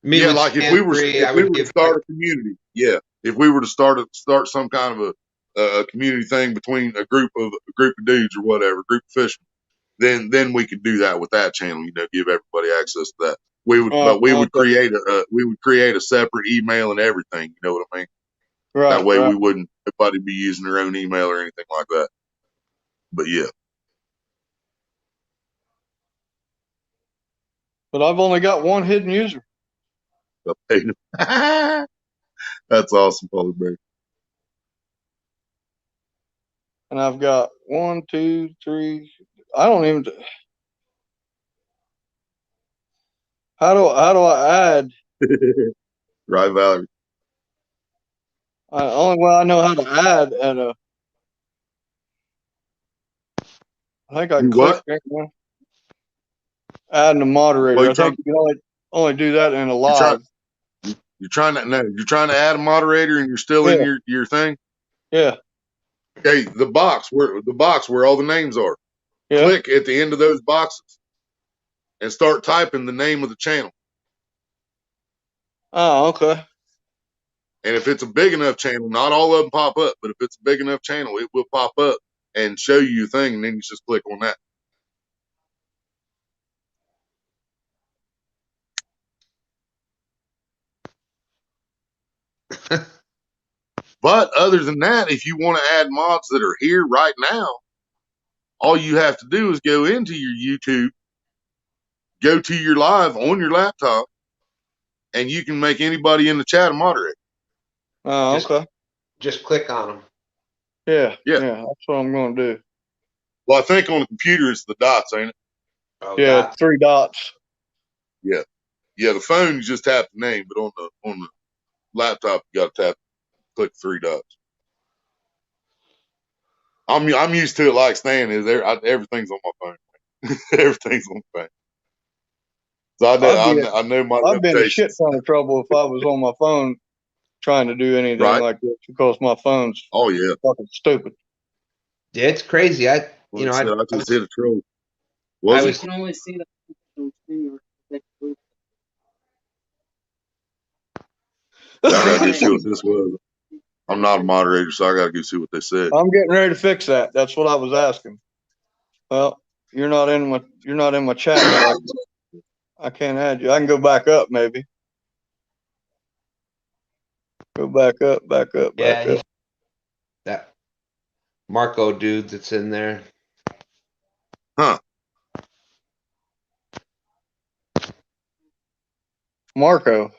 Yeah, like if we were to start a community, if we were to start some kind of a community thing between a group of dudes or whatever, group of fishermen, then we could do that with that channel. Give everybody access to that. We would create a separate email and everything. You know what I mean? Right. That way right. we wouldn't everybody be using their own email or anything like that. But yeah. But I've only got one hidden user. That's awesome, Polar Bear. And I've got 1, 2, 3. I don't even. How do I add? Right, Valerie. Only way I know how to add at a. I think I You clicked what? adding a moderator. Well, I think you can only do that in a you're trying live. you're trying to no, you're trying to add a moderator and you're still in Yeah. your thing. Yeah. Okay, the box where all the names are. Yeah. Click at the end of those boxes and start typing the name of the channel. Oh, okay. And if it's a big enough channel, not all of them pop up, but if it's a big enough channel, it will pop up and show you your thing, and then you just click on that. But other than that, if you want to add mods that are here right now, all you have to do is go into your YouTube, go to your live on your laptop, and you can make anybody in the chat a moderator. Oh, Just- okay. Just click on them. Yeah. Yeah. Yeah. That's what I'm going to do. Well, I think on the computer it's the dots, ain't it? Oh, Yeah. dots. 3 dots. Yeah. Yeah, the phone you just tap the name, but on the laptop you got to click 3 dots. I'm used to it like Stan is. Everything's on my phone. Everything's on the phone. So I know my I'd be in a shit limitations. ton of trouble if I was on my phone trying to do anything Right. like this because my phone's Oh yeah. fucking stupid. Yeah, it's crazy. I Well, I just hit a troll. I Was You it? was can only see the I gotta go see what this was. I'm not a moderator, so I gotta go see what they said. I'm getting ready to fix that. That's what I was asking. Well, you're not in my chat, so I can't add you. I can go back up maybe. Go back up, back up, yeah, back up. that Marco dude that's in there. Huh. Marco.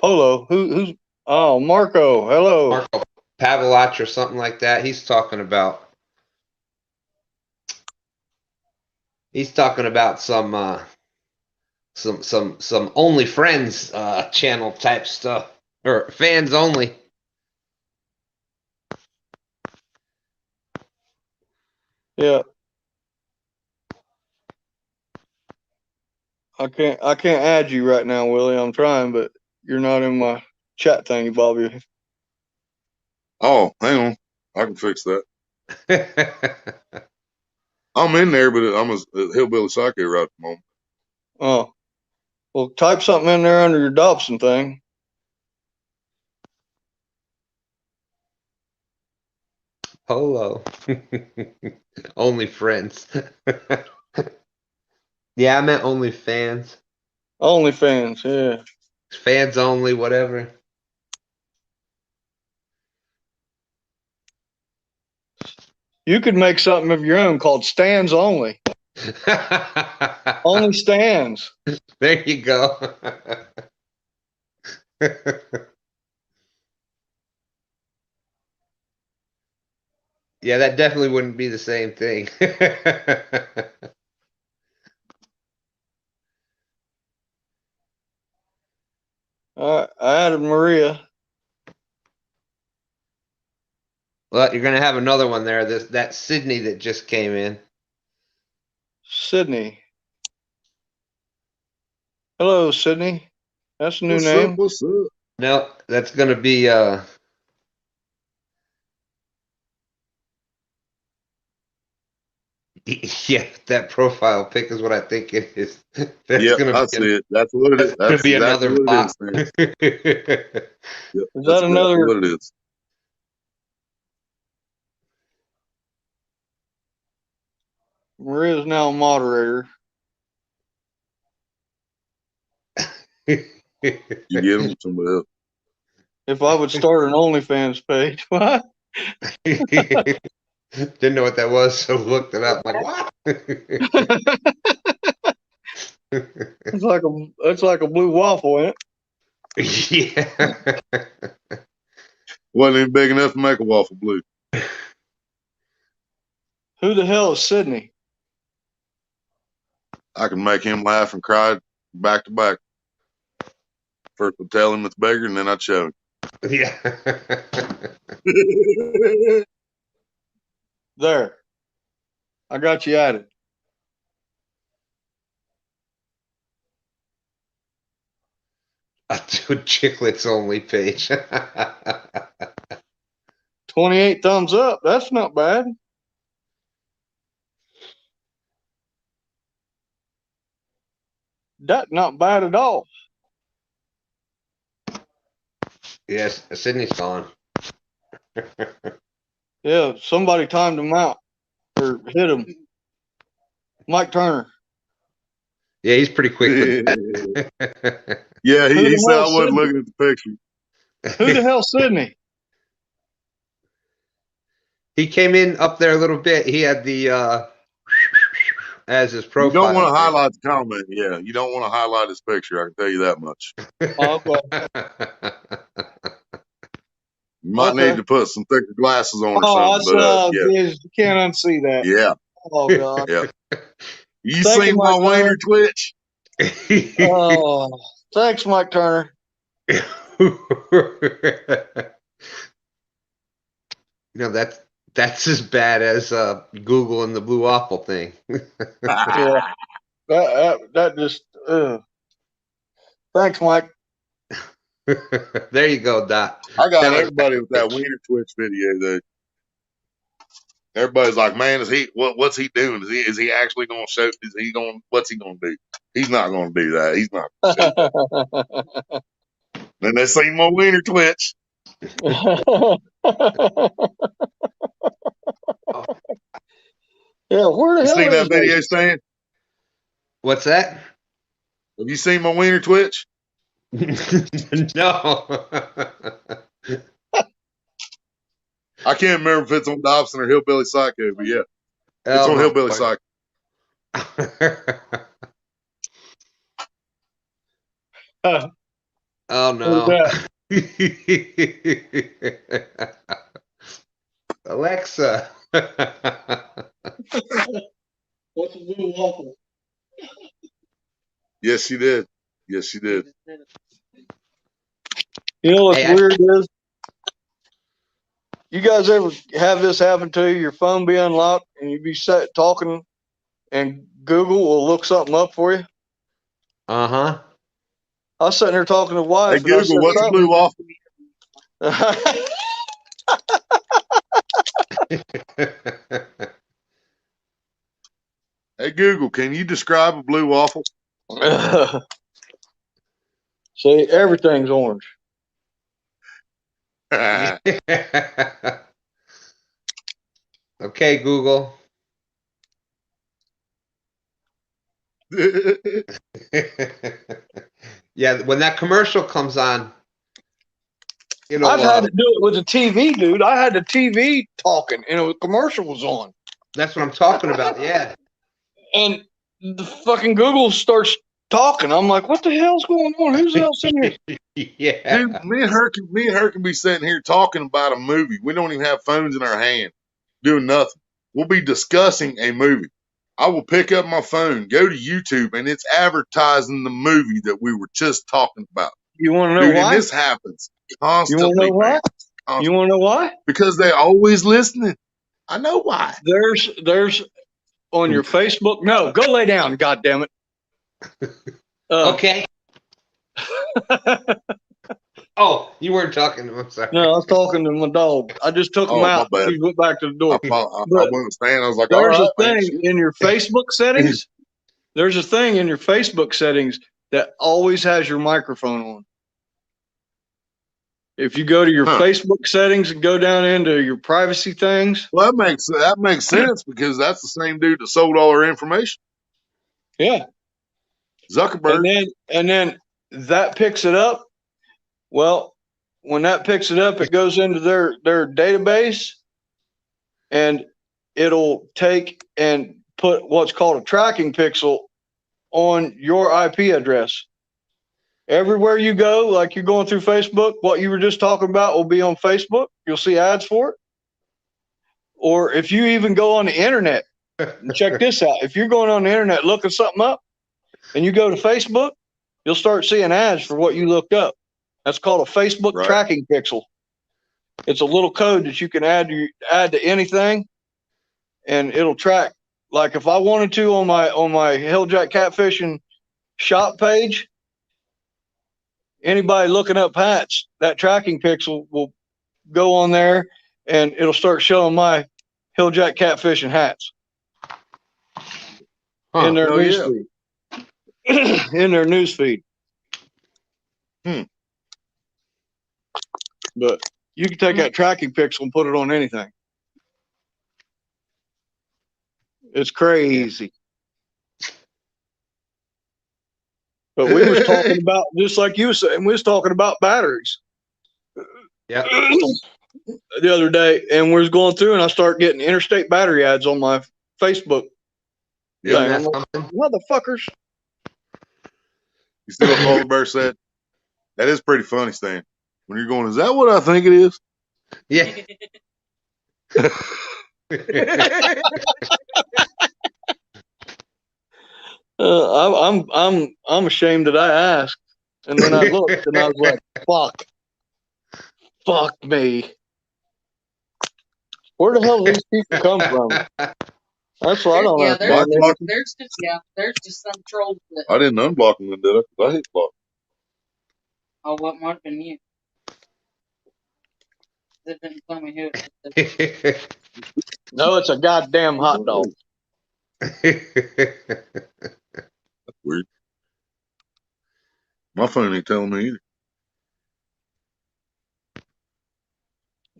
Polo. Who's oh Marco, hello. Marco Pavelach or something like that. He's talking about some only friends channel type stuff or fans only. Yeah. I can't add you right now, Willie. I'm trying, but you're not in my chat thingy, Bobby. Oh, hang on. I can fix that. I'm in there, but I'm a hillbilly psycho right at the moment. Oh. Well, type something in there under your Dobson thing. Polo. Only friends. Yeah, I meant only fans. OnlyFans, yeah. Fans only, whatever. You could make something of your own called Stands Only. Only Stands. There you go. Yeah, that definitely wouldn't be the same thing. I added Maria. Well, you're gonna have another one there. That Sydney that just came in. Sydney. Hello, Sydney. That's a new What's name. up? What's up? No, that's gonna be yeah, that profile pic is what I think it is. That's Yep, gonna I be see it. That's what it is. that's gonna That's be exactly another what it bot. is, man. Yep, Is that's that exactly another? what it is. Maria's now a moderator. You get them somebody else. if I would start an OnlyFans page. What? Didn't know what that was, so looked it up. Like, what? It's like a blue waffle, ain't it? Yeah. Wasn't even big enough to make a waffle blue. Who the hell is Sydney? I can make him laugh and cry back to back. First I'd tell him it's bigger, and then I'd show him. Yeah. There. I got you added. I'll do a chiclets only page. 28 thumbs up. That's not bad. That's not bad at all. Yes, Sydney's gone. Yeah, somebody timed him out or hit him. Mike Turner. Yeah, he's pretty quick with that. Yeah, Who he the said I hell's wasn't Sydney? looking at the picture. Who the hell's Sydney? He came in up there a little bit. He had the as his You profile. don't want to highlight the comment. Yeah, you don't want to highlight his picture. I can tell you that much. Oh, okay. You might Okay. need to put some thicker glasses on or Oh, I something. saw. But You can't unsee that. yeah, Oh God. yeah. You Thank you, seen my Mike wiener twitch? Oh, thanks, Mike Turner. That's as bad as Google and the blue waffle thing. Yeah. That just. Thanks, Mike. There you go, Doc. I got That was everybody with that wiener twitch video. That everybody's like, man, is he what's he doing? Is he actually going to show? Is he going? What's he going to do? He's not going to do that. He's not. Then they seen my wiener twitch. Yeah, where the You hell seen is that video, Vegas? Stan? What's that? Have you seen my wiener twitch? No. I can't remember if it's on Dobson or Hillbilly Psycho, but yeah, it's Oh, on my Hillbilly fuck. Psycho. Oh no. Alexa. What's a blue waffle? Yes, she did. Yes, she did. You know what's Hey, weird is? You guys ever have this happen to you? Your phone be unlocked and you be talking and Google will look something up for you? Uh-huh. I was sitting there talking to the wife. Hey, Google, what's a blue waffle? Hey, Google, can you describe a blue waffle? See, everything's orange. Okay, Google. Yeah, when that commercial comes on, I've had to do it with the TV, dude. I had the TV talking and a commercial was on. That's what I'm talking about. Yeah. And the fucking Google starts talking. I'm like, what the hell's going on? Who's else in here? Yeah. Dude, me and her can be sitting here talking about a movie. We don't even have phones in our hand, doing nothing. We'll be discussing a movie. I will pick up my phone, go to YouTube, and it's advertising the movie that we were just talking about. You want to know Dude, why? and this happens You constantly. want to know why? Man. Constantly. You want to know why? Because they're always listening. I know why. There's on your Facebook. No, go lay down. God damn it. Okay. Oh, you weren't talking to him. I'm sorry. No, I was talking to my dog. I just took him Oh, my out. bad. He went back to the door. I But wouldn't stand. I was like, all there's right, a man, thing shit. in your Facebook settings. There's a thing in your Facebook settings that always has your microphone on. If you go to your Facebook settings and go down into your privacy things. Well, that makes sense because that's the same dude that sold all our information. Yeah. Zuckerberg. And then that picks it up. Well, when that picks it up, it goes into their database, and it'll take and put what's called a tracking pixel on your IP address. Everywhere you go, like you're going through Facebook, what you were just talking about will be on Facebook. You'll see ads for it. Or if you even go on the internet, and check this out. If you're going on the internet looking something up and you go to Facebook, you'll start seeing ads for what you looked up. That's called a Facebook tracking pixel. It's a little code that you can add to anything, and it'll track. Like if I wanted to on my HillJack Catfishin shop page, anybody looking up hats, that tracking pixel will go on there, and it'll start showing my HillJack Catfishin hats in their newsfeed. In their newsfeed. But you can take that tracking pixel and put it on anything. It's crazy. But we was talking about, just like you were saying, we was talking about batteries. Yeah. The other day, and we was going through, and I start getting interstate battery ads on my Facebook. Yeah, like, motherfuckers. You see what Polar Bear said? That is pretty funny, Stan. When you're going, is that what I think it is? Yeah. I'm ashamed that I asked, and then I looked, and I was like, fuck me. Where the hell do these people come from? That's what I don't know. There's just some trolls that. I didn't unblock them, did I? 'Cause I hit block. Oh, what might have been you? They didn't tell me who it was. No, it's a goddamn hot dog. That's weird. My phone ain't telling me either.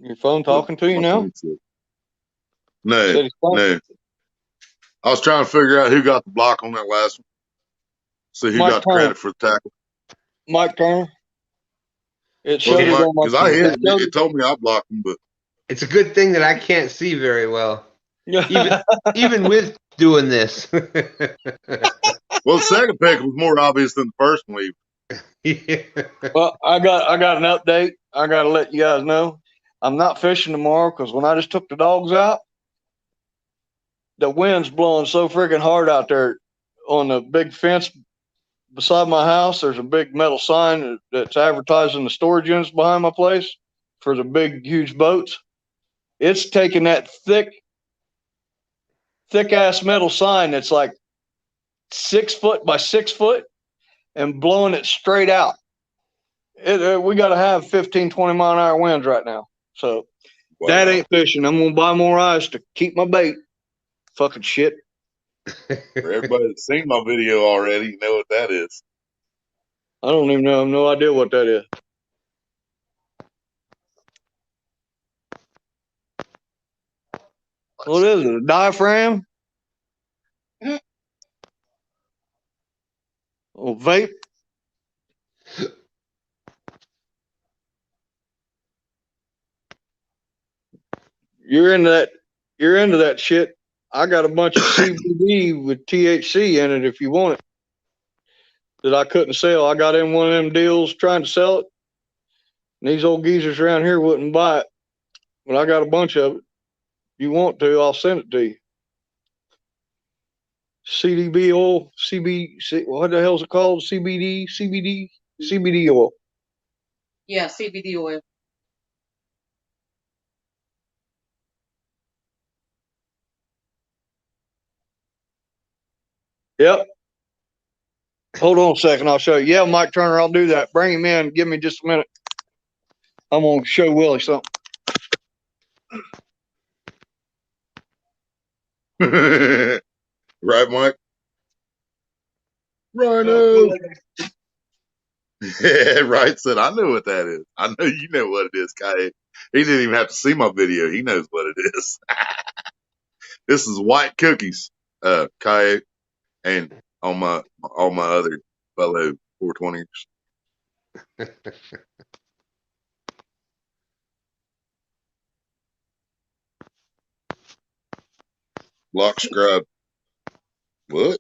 Your phone talking to you now? No, no. I was trying to figure out who got the block on that last one. See who got the credit for the tackle. Mike Turner. It showed it on my. Because I hit it. It told me I blocked him, but it's a good thing that I can't see very well, even with doing this. Well, the second pick was more obvious than the first one. Yeah. Well, I got an update. I got to let you guys know. I'm not fishing tomorrow because when I just took the dogs out, the wind's blowing so freaking hard out there on the big fence beside my house. There's a big metal sign that's advertising the storage units behind my place for the big, huge boats. It's taking that thick ass metal sign that's like 6 foot by 6 foot and blowing it straight out. We got to have 15, 20 mile an hour winds right now. So that ain't fishing. I'm going to buy more ice to keep my bait. Fucking shit. For everybody that's seen my video already, you know what that is. I don't even know. I have no idea what that is. What is it? A diaphragm? Oh, vape? You're into that shit. I got a bunch of CBD with THC in it if you want it. That I couldn't sell. I got in one of them deals trying to sell it. And these old geezers around here wouldn't buy it. But I got a bunch of it. If you want to, I'll send it to you. CBD oil, what the hell is it called? CBD oil. Yeah, CBD oil. Yep. Hold on a second. I'll show you. Yeah, Mike Turner, I'll do that. Bring him in. Give me just a minute. I'm going to show Willie something. Right, Mike? Rhino. Yeah, right said, I know what that is. I know you know what it is, Kayak. He didn't even have to see my video. He knows what it is. This is white cookies, Kayak, and all my other fellow 420ers. Block scribe. What?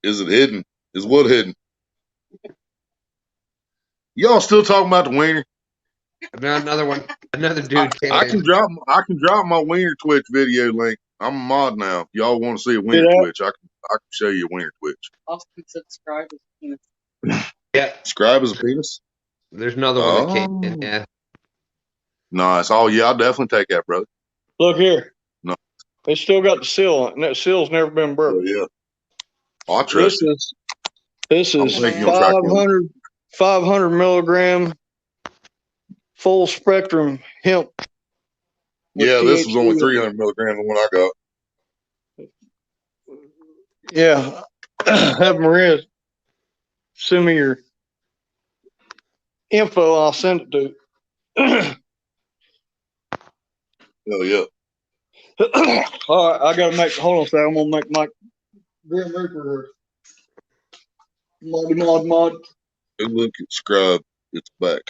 Is it hidden? Is what hidden? Y'all still talking about the wiener? Another one. Another dude came I in. can drop my wiener twitch video link. I'm a mod now. If y'all want to see a wiener that? twitch, I can show you a wiener twitch. Austin subscribe is penis. Yeah. Scribe is a penis. There's another one that came in. Oh, Yeah. nice. Oh yeah, I'll definitely take that, brother. Look here. No. It's still got the seal on it, and that seal's never been broke. Oh yeah. Oh, I trust you. This is think you'll track him. 500 milligram full spectrum hemp. with Yeah, this was only THC. 300 milligrams the one I got. Yeah. Have Maria send me your info. I'll send it to. Hell yeah. All right, I gotta make. Hold on a second. I'm gonna make my Grim Reaper. Mod. Hey, look at Scribe. It's back.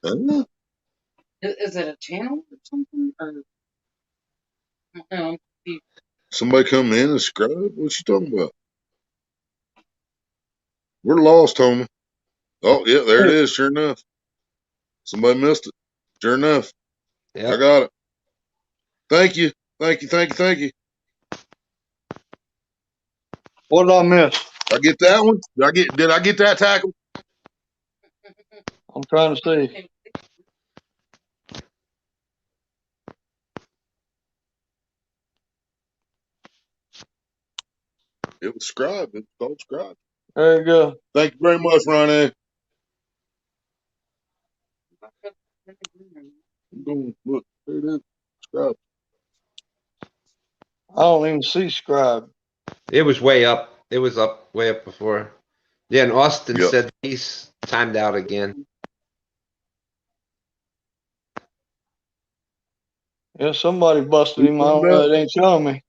Huh? Is it a channel or something? Or no, Somebody come in and Scribe? What you talking about? We're lost, homie. Oh, yeah, there it is. Sure enough. Somebody missed it. Sure enough. Yep. I got it. Thank you. Thank you. What did I miss? I get that one? Did I get that tackle? I'm trying to see. It was Scribe. It's called Scribe. There you go. Thank you very much, Ronnie. I'm going, look, there it is. Scribe. I don't even see Scribe. It was way up. It was up, way up before. Yeah, and Austin Yep. said he's timed out again. Yeah, somebody busted him. I don't know. It ain't showing me.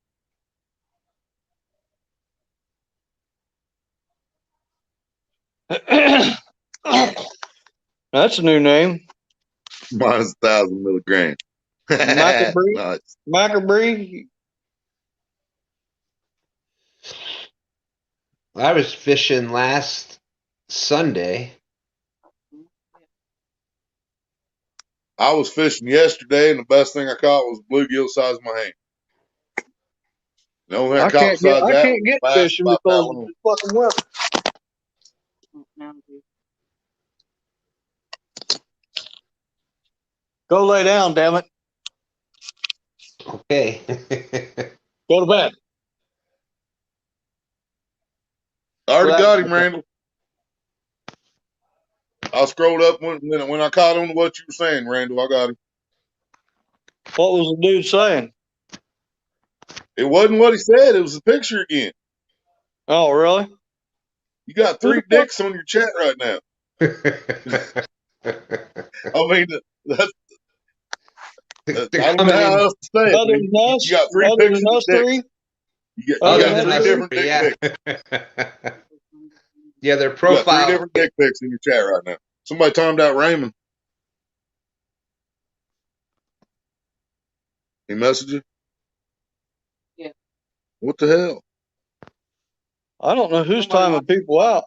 That's a new name. Minus 1,000 milligrams. Macabre. Nice. Macabre. I was fishing last Sunday. I was fishing yesterday, and the best thing I caught was a bluegill the size of my hand. The only thing I caught besides I that can't get was fishing about that because one. of the fucking weather. Go lay down, damn it. Okay. Go to bed. I already got him, Randall. I scrolled up when I caught on to what you were saying, Randall. I got him. What was the dude saying? It wasn't what he said. It was the picture again. Oh, really? You got 3 dicks on your chat right now. I mean, that's I don't know how else to say it. Other than us, You got 3 other pictures than of us dicks. three. You Other got than 3 us different dick yeah. pics. Yeah, their You got 3 profile. different dick pics in your chat right now. Somebody timed out Raymond. He messaged you? Yeah. What the hell? I don't know who's timing people out.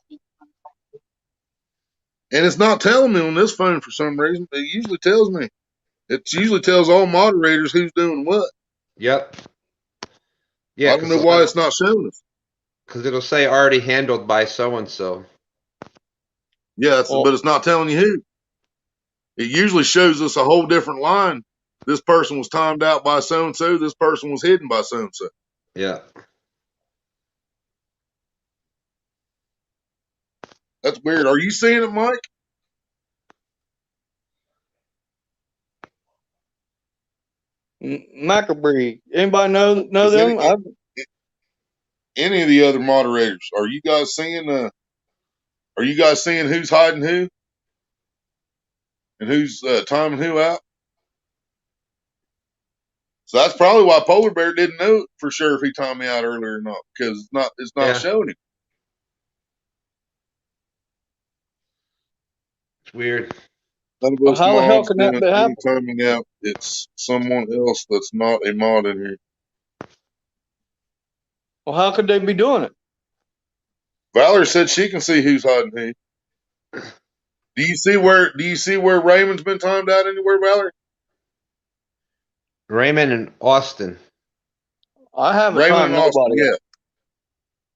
And it's not telling me on this phone for some reason. It usually tells me. It usually tells all moderators who's doing what. Yep. Yeah, I don't know why it's not showing us. because it'll say already handled by so and so. Yeah, but it's not telling you who. It usually shows us a whole different line. This person was timed out by so and so. This person was hidden by so and so. Yeah. That's weird. Are you seeing it, Mike? Macabre. Anybody know them? Any of the other moderators? Are you guys seeing? Are you guys seeing who's hiding who, and who's timing who out? So that's probably why Polar Bear didn't know for sure if he timed me out earlier or not, because it's not showing him. It's weird. None of us How the hell mods can that doing be any happening? timing out. It's someone else that's not a mod in here. Well, how could they be doing it? Valerie said she can see who's hiding who. Do you see where Raymond's been timed out anywhere, Valerie? Raymond and Austin. I haven't Raymond timed and Austin, nobody yeah. out.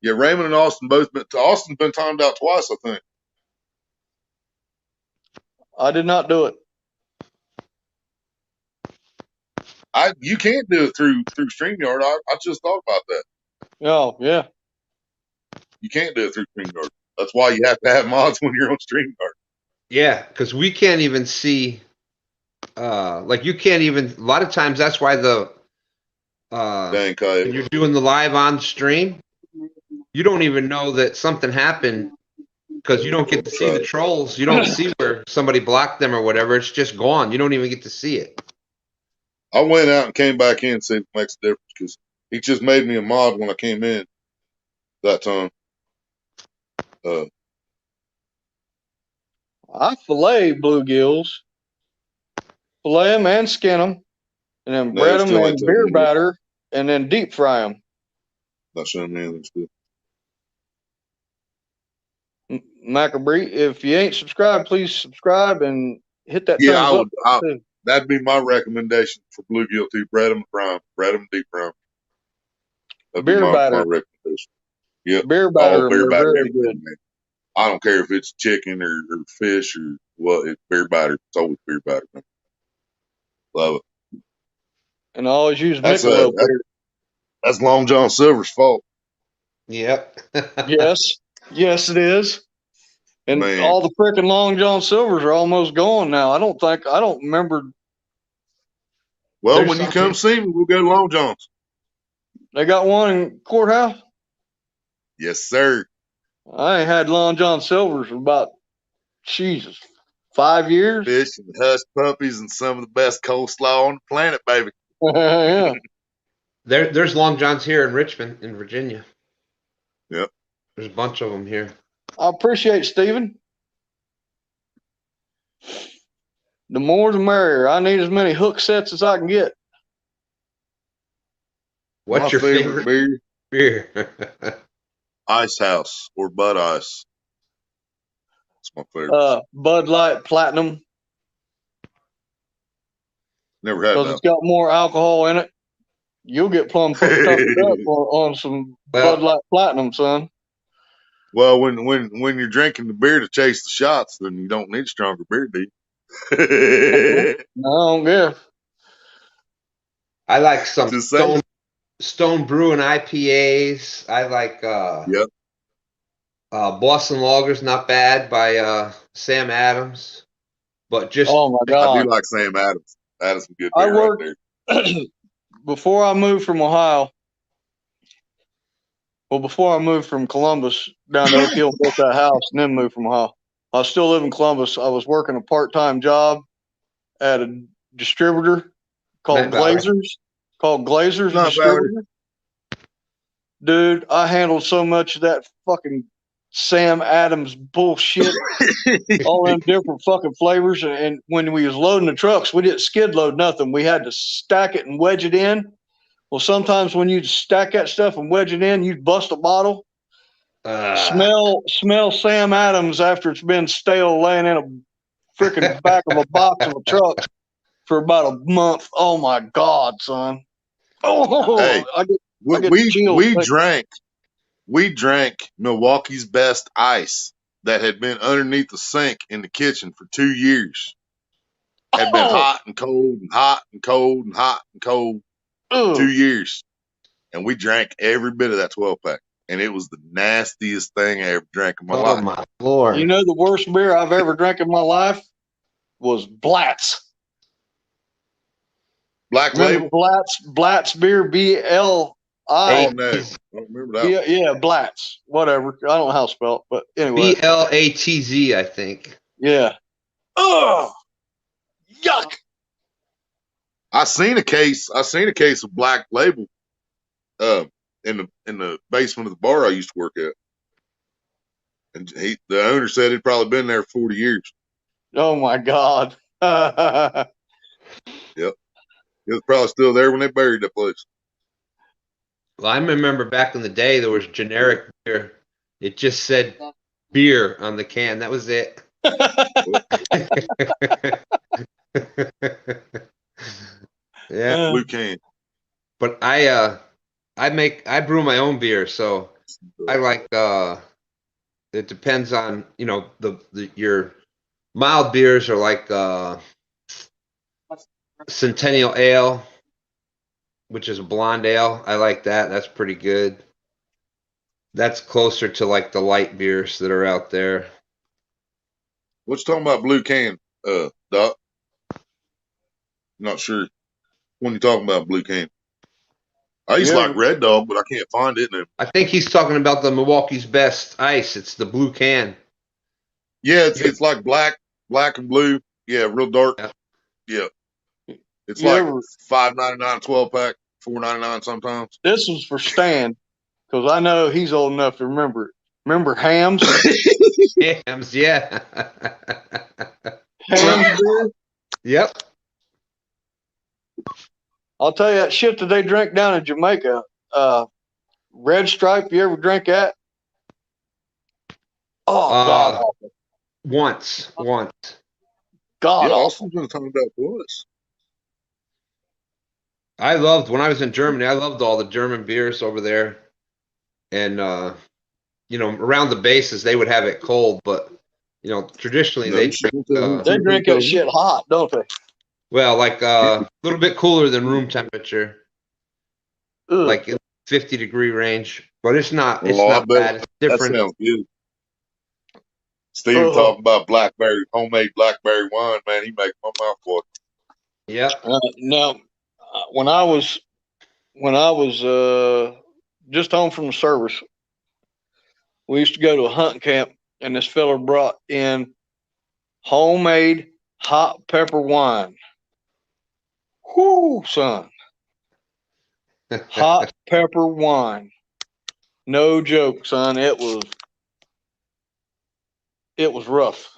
Yeah, Raymond and Austin both been. Austin's been timed out twice, I think. I did not do it. You can't do it through StreamYard. I just thought about that. Oh, yeah. You can't do it through StreamYard. That's why you have to have mods when you're on StreamYard. Yeah, because we can't even see. Like you can't even. A lot of times, that's why the Dang, when Coyote. you're doing the live on stream, you don't even know that something happened because you don't get to see the trolls. You don't see where somebody blocked them or whatever. It's just gone. You don't even get to see it. I went out and came back in and said it makes a difference because he just made me a mod when I came in that time. I fillet bluegills, fillet them and skin them, and then No, bread them still in ain't beer telling me. batter, and then deep fry them. Not showing me anything still. Macabre, if you ain't subscribed, please subscribe and hit that Yeah, thumbs up. that'd be my recommendation for bluegill too. Bread them prime, bread them deep prime. That'd be Beer my batter. recommendation. Yep. Beer All batter, beer they're batter, very everything, good. man. I don't care if it's chicken or fish or what. It's beer batter. It's always beer batter, man. Love it. And I always use That's Michelob beer. that's Long John Silver's fault. Yep. Yes, yes, it is. And Man. all the freaking Long John Silvers are almost gone now. I don't remember. Well, There's when you some- come see me, we'll go to Long John's. They got one in Courthouse. Yes, sir. I ain't had Long John Silvers for about, Jesus, 5 years. Fish and hush puppies and some of the best coleslaw on the planet, baby. Yeah. there's Long Johns here in Richmond, in Virginia. Yep. There's a bunch of them here. I appreciate Steven. The more the merrier. I need as many hook sets as I can get. What's My your favorite beer? beer? Ice House or Bud Ice. That's my favorite. Bud Light Platinum, Never had because that. it's got more alcohol in it. You'll get plumb puffed up on some Bud Light Platinum, son. Well, when you're drinking the beer to chase the shots, then you don't need stronger beer, do you? No, I don't guess. I like some Just saying. Stone Brewing IPAs. I like Yep. Boston Lager's not bad by Sam Adams. But just Oh my I God. do like Sam Adams. That is some good I beer right worked there. before I moved from Ohio. Well, before I moved from Columbus down to Oak Hill, built that house, and then moved from Ohio. I still live in Columbus. I was working a part-time job at a distributor called Matt Valerie. Glazers Not Distributor. Dude, I handled so much of that fucking Sam Adams bullshit, all them different fucking flavors. And when we was loading the trucks, we didn't skid load nothing. We had to stack it and wedge it in. Well, sometimes when you stack that stuff and wedge it in, you'd bust a bottle. Smell Sam Adams after it's been stale, laying in a freaking back of a box of a truck for about a month. Oh my God, son! Oh, Hey, I get chills. We drank Milwaukee's best ice that had been underneath the sink in the kitchen for 2 years. Had been hot and cold and hot and cold and hot and cold 2 years. And we drank every bit of that 12-pack. And it was the nastiest thing I ever drank in my life. Oh my Lord. You know the worst beer I've ever drank in my life was Blatz. Black Remember Label? Blatz beer, B-L-I. Oh, no. I don't remember that. Yeah, Blatz. Whatever. I don't know how to spell it, but anyway. BLATZ, I think. Yeah. Oh, yuck. I seen a case of Black Label in the basement of the bar I used to work at. And the owner said it'd probably been there 40 years. Oh my God. Yep. It was probably still there when they buried that place. Well, I remember back in the day there was generic beer. It just said beer on the can. That was it. Yeah, Uh, Blue can. but I brew my own beer, so I like it depends on, the your mild beers are like Centennial Ale, which is a blonde ale. I like that. That's pretty good. That's closer to like the light beers that are out there. What you talking about? Blue can, Doc? Not sure. When you talking about blue can, I used you to like ever, Red Dog, but I can't find it now. I think he's talking about the Milwaukee's Best Ice. It's the blue can. Yeah, You it's like black and blue. Yeah, real dark. got- Yeah, it's you like ever, $5.99 12 pack, $4.99 sometimes. this was for Stan, because I know he's old enough to remember it. Remember Hams? Hams, yeah. Hams beer? Yep. I'll tell you that shit that they drink down in Jamaica. Red Stripe, you ever drink that? Oh, God Uh, awful. once. God Yeah, awful. Austin's been talking about this. I loved when I was in Germany. I loved all the German beers over there, and around the bases they would have it cold, but traditionally No they shit. drink They drink that shit hot, don't they? well, like a little bit cooler than room temperature, Ugh. like in the 50-degree range. But it's not Oh, I bet bad. It's that different. sounds good. Steve talking about homemade blackberry wine. Man, he makes my mouth water. Yep. Now, when I was just home from the service, we used to go to a hunting camp, and this fella brought in homemade hot pepper wine. Whoo, son. Hot pepper wine. No joke, son. It was rough.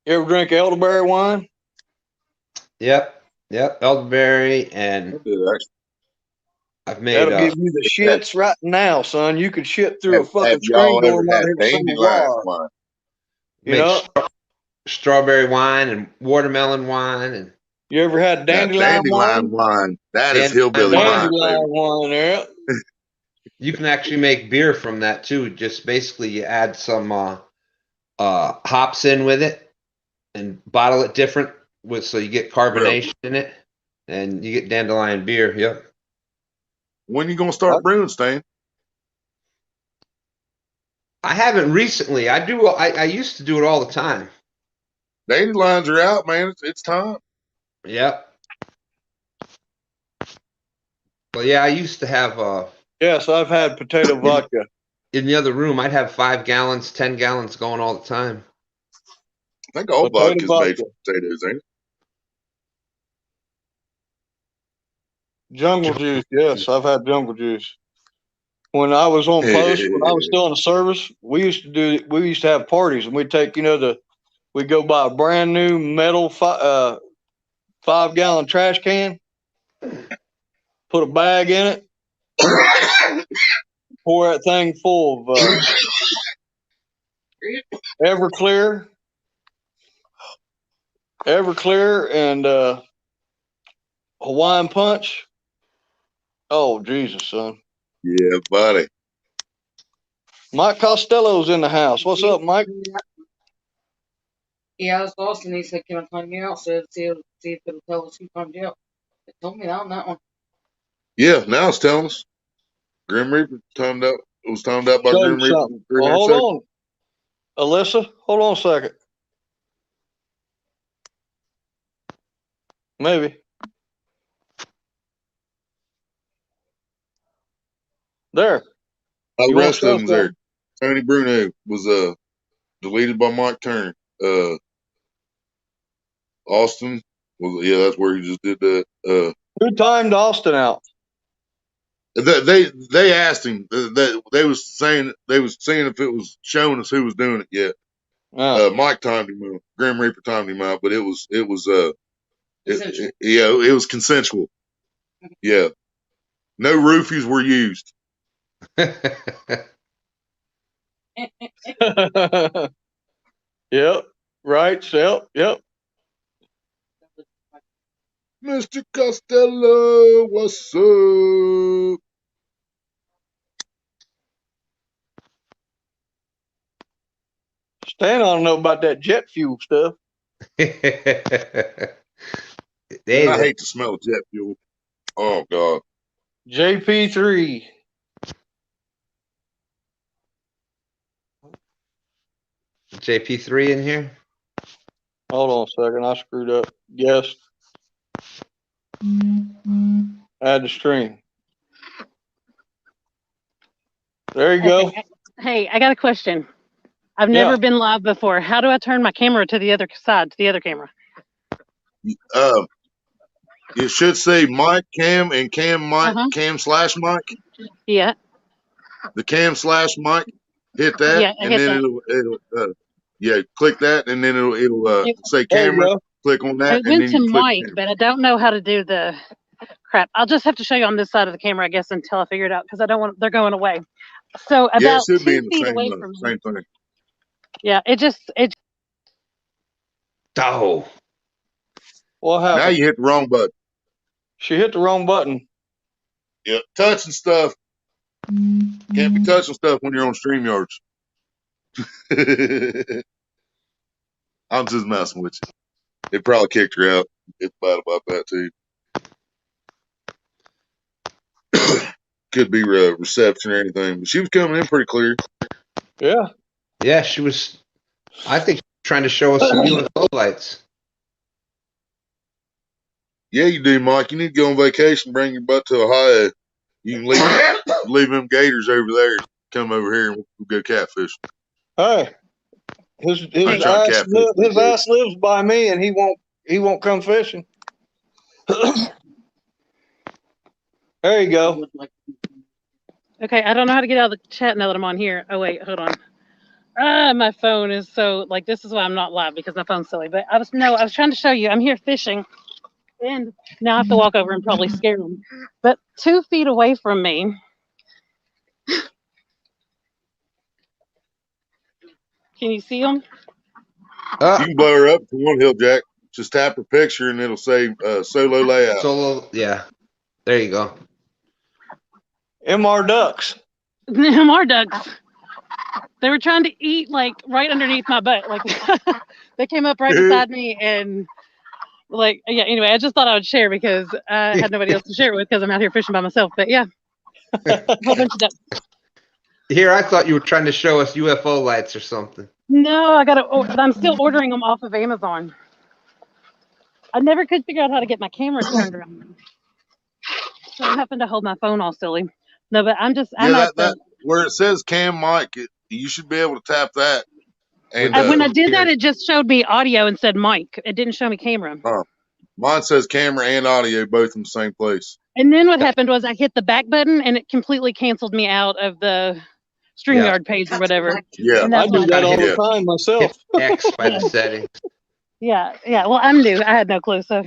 You ever drink elderberry wine? Yep. Elderberry, I and did actually. I've made That'll give you the Have, shits right now, son. You could shit through a have fucking screen y'all door ever and not had hit a single dandelion wire. wine? You made know? strawberry wine and watermelon wine and You ever had Now, dandelion dandelion wine? wine. That is dandelion hillbilly wine. wine, baby. Dandelion wine, yeah. You can actually make beer from that too. Just basically you add some hops in with it and bottle it different so you get Really. carbonation in it and you get dandelion beer. Yep. When you gonna start brewing, Stan? I haven't recently. I used to do it all the time. Dandelions are out, man. It's time. Yep. Well, yeah, I used to have Yes, I've had potato vodka. in the other room. I'd have 5 gallons, 10 gallons going all the time. I think all Potato vodka's made vodka. from potatoes, ain't it? Jungle juice, yes, I've had jungle juice. When I was on post, when I was still in the service, we used to have parties, and we'd take, we'd go buy a brand new metal 5-gallon trash can, put a bag in it, pour that thing full of Everclear, and Hawaiian Punch. Oh Jesus, son! Yeah, buddy. Mike Costello's in the house. What's up, Mike? Yeah, I was asking. He said, "Can I time you out?" So see if it'll tell us who timed you out. It told me that on that one. Yeah, now it's telling us. Grim Reaper timed out. It was timed out by Show you Grim Reaper. something. Well, hold on, Alyssa. Hold on a second. Maybe. There. The You want rest to of show them's there. something? Tony Bruno was deleted by Mike Turner. Austin was that's where he just did that. Who timed Austin out? They asked him. They was seeing if it was showing us who was doing it yet. Mike timed him out. Grim Reaper timed him out, but it was Consensual. it was consensual. Yeah. No roofies were used. Yep. Right. Yep. Mr. Costello, what's up? Stan ought to know about that jet fuel stuff. Man, I hate the smell of jet fuel. Oh God. JP3. JP3 in here? Hold on a second. I screwed up. Yes. Add the stream. There you go. Hey, I got a question. I've Yeah. never been live before. How do I turn my camera to the other side, to the other camera? It should say mic cam and cam mic, cam/mic. Yeah. The cam/mic. Hit that, Yeah, I and hit then that. it'll click that, and then it'll say There you camera. go. Click on that, I and went then to you click mic, camera. but I don't know how to do the crap. I'll just have to show you on this side of the camera, I guess, until I figure it out, because I don't want, they're going away. So Yeah, it about should be 2 in the feet away from me. same thing. Yeah, it Oh. What Now happened? you hit the wrong button. She hit the wrong button. Yep, touching stuff. Can't be touching stuff when you're on StreamYards. I'm just messing with you. They probably kicked her out. It's bad about that too. Could be reception or anything, but she was coming in pretty clear. Yeah. Yeah, she was, I think, trying to show us some UFO lights. Yeah, you do, Mike. You need to go on vacation, bring your butt to Ohio. You can leave them gators over there. Come over here and we'll go catfish. Hey. His I'm trying to catfish. ass lives by me, and he won't come fishing. There you go. okay. I don't know how to get out of the chat now that I'm on here. Oh wait, hold on. Ah, my phone is so like this is why I'm not live, because my phone's silly. But I was trying to show you. I'm here fishing, and now I have to walk over and probably scare them. But 2 feet away from me. Can you see them? You can blow her up if you want, HillJack. Just tap her picture and it'll say solo layout. Solo, yeah. There you go. MR ducks. MR ducks. They were trying to eat like right underneath my butt. Like they came up right beside me, and like yeah. Anyway, I just thought I would share because I had nobody else to share it with because I'm out here fishing by myself. But yeah, a whole bunch of ducks. Here, I thought you were trying to show us UFO lights or something. No, I'm still ordering them off of Amazon. I never could figure out how to get my camera turned around. So I happened to hold my phone all silly. No, but I'm Yeah, that where it says cam mic, you should be able to tap that. And when I did that, it just showed me audio and said mic. It didn't show me camera. Mine says camera and audio both in the same place. And then what happened was I hit the back button and it completely canceled me out of the StreamYard page or whatever. Yeah, and I that's do why that all Yeah. the time myself. Hit X by the settings. Yeah. Well, I'm new. I had no clue. So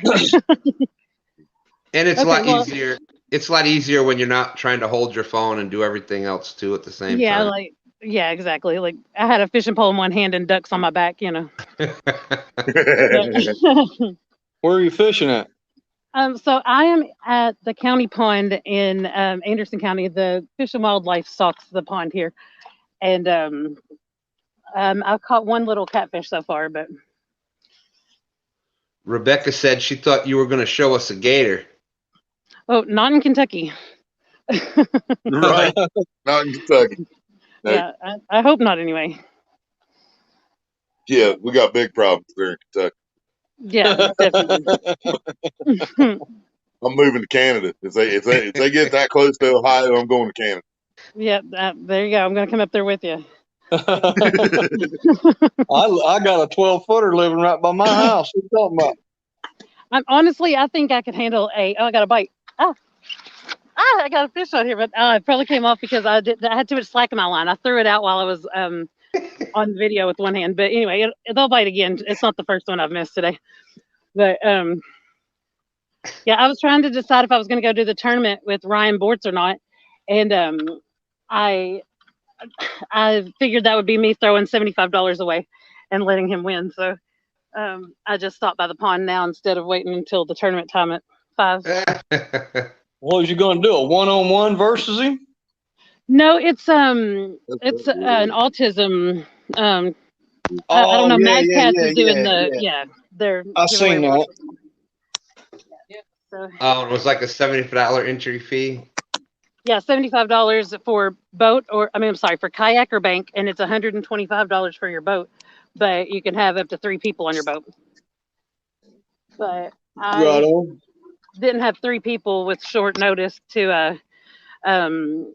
And it's a Okay, lot easier. It's a lot easier when you're not trying to hold your phone and do everything else too at the same time. yeah, exactly. Like I had a fishing pole in one hand and ducks on my back, you know. Where are you fishing at? So I am at the county pond in Anderson County. The Fish and Wildlife stocks the pond here, and I've caught one little catfish so far. But Rebecca said she thought you were going to show us a gator. oh, not in Kentucky. Right. Not in Kentucky. No. Yeah, I hope not. Anyway. Yeah, we got big problems there in Kentucky. Yeah, definitely. I'm moving to Canada. If they get that close to Ohio, I'm going to Canada. Yeah, there you go. I'm gonna come up there with you. I got a 12-footer living right by my house. What are you talking about? Honestly, I think I could handle I got a bite. I got a fish on here, but it probably came off because I had too much slack in my line. I threw it out while I was on video with one hand. But anyway, they'll bite again. It's not the first one I've missed today. But Yeah, I was trying to decide if I was going to go do the tournament with Ryan Bortz or not, and I I figured that would be me throwing $75 away and letting him win. So I just stopped by the pond now instead of waiting until the tournament time at 5. What was you going to do? A one-on-one versus him? No, it's That's an autism. I don't Oh know. yeah, Mad yeah, Cats yeah, is doing yeah, the yeah. they're I giving away seen awards. that. So Oh, it was like a $70 entry fee. yeah, $75 for boat, or I mean, I'm sorry, for kayak or bank, and it's $125 for your boat, but you can have up to 3 people on your boat. But Right I on. didn't have 3 people with short notice to um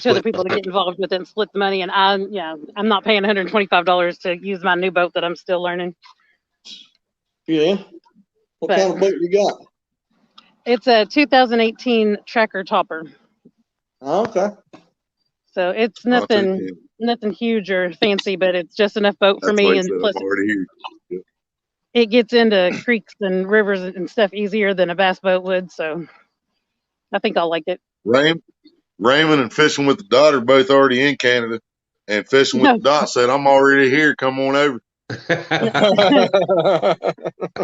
2 other Split. people to get involved with it and split the money, and I'm not paying $125 to use my new boat that I'm still learning. Yeah. What But kind of boat you got? it's a 2018 Tracker Topper, Oh, okay. so it's I'll take nothing him. nothing huge or fancy, but it's just enough boat for That's why me, he and said plus I'm already here. Yep. it gets into creeks and rivers and stuff easier than a bass boat would. So I think I'll like it. Raymond and Fishing with the Dot are both already in Canada, and Fishing with No, the Dot said, "I'm already here. Come on over."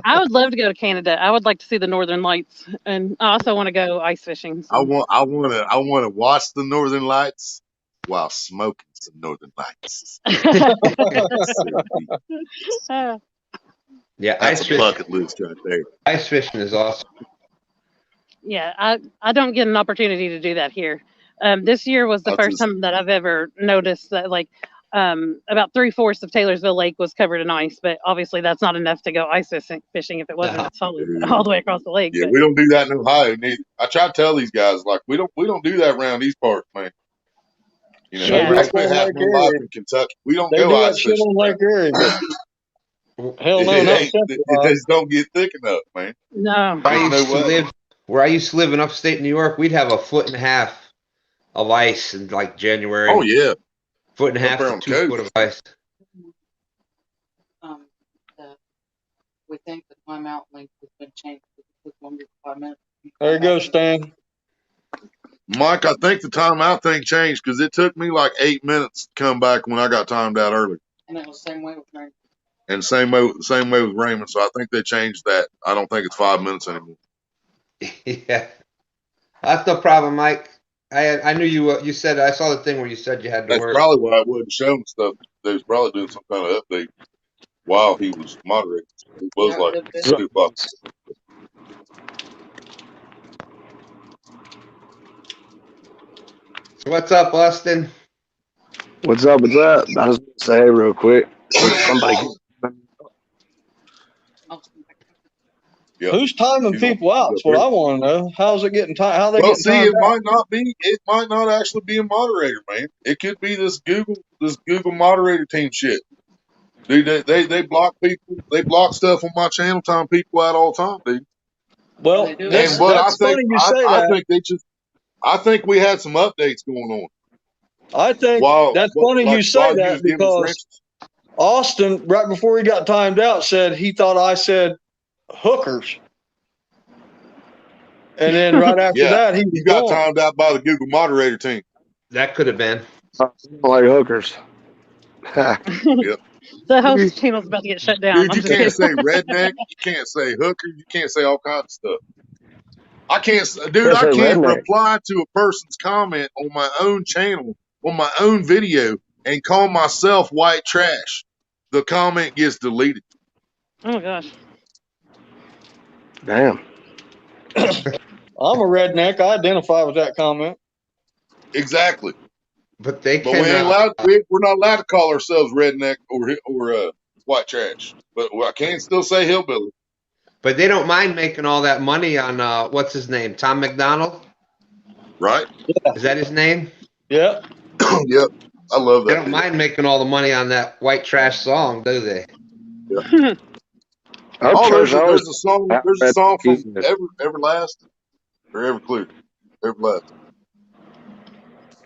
I would love to go to Canada. I would like to see the Northern Lights, and I also want to go ice fishing. I So. want to watch the Northern Lights while smoking some Northern Lights. Yeah, That's a bucket list right there. ice fishing is awesome. Yeah, I don't get an opportunity to do that here. This year was the I'll first just time that I've ever noticed that, like, about 3/4 of Taylorsville Lake was covered in ice, but obviously that's not enough to go ice fishing if it wasn't solid all the way across the lake. yeah, But we don't do that in Ohio neither. I try to tell these guys like we don't do that around these parts, man. You know, They yeah, do I it spent on half Lake my life Erie. in Kentucky. We don't They go do that ice shit fishing on around. Lake Erie, but hell no, not Central It Ohio. just don't get thick enough, man. no, I There's no used to way. live where I used to live in upstate New York. We'd have a foot and a half of ice in like Oh January. yeah, Foot and a up half there to on the 2 foot coast. of ice. The, we think the timeout link has been changed. It took longer than 5 minutes. There you go, Stan. Mike, I think the timeout thing changed because it took me like 8 minutes to come back when I got timed out early. And it was the same way with Mary. And same way with Raymond. So I think they changed that. I don't think it's 5 minutes anymore. Yeah, that's no problem, Mike. I knew you. You said I saw the thing where you said you had to That's work. probably why I wasn't showing stuff. They was probably doing some kind of update while he was moderating. It was Yeah, like it did. 2 o'clock. So what's up, Austin? What's up? What's up? I was gonna say real quick. Somebody. Yep. Who's timing He's on. people out? That's what I want to know. How's it getting time? How they Well, getting see, timed it might not be. It might not actually be a moderator, man. It could be this Google moderator team shit. Dude, they block people. They block stuff on my channel, time people out all the time, dude. Well, They do And that. but that's funny you say I that. think they just I think we had some updates going on I think that's funny you say while you that was giving because directions. Austin, right before he got timed out, said he thought I said hookers. And then right after Yeah, that, he you was got gone. timed out by the Google moderator team. That could have been. Like hookers. Yep. the host channel's about to get shut down. Dude, I'm you just can't kidding. say redneck. You can't say hooker. You can't say all kinds of stuff. I can't, dude. That's I a can't redneck. reply to a person's comment on my own channel, on my own video, and call myself white trash. The comment gets deleted. Oh my gosh. Damn. I'm a redneck. I identify with that comment. Exactly. But they But can. we ain't allowed. We're not allowed to call ourselves redneck or white trash. But I can still say hillbilly. But they don't mind making all that money on what's his name, Tom McDonald. Right? Is that his name? Yep. Yep. I love They that don't dude. mind making all the money on that white trash song, do they? Yeah. Our Oh, church always there's a song. There's a song from Everlast or Everclear. Everlast.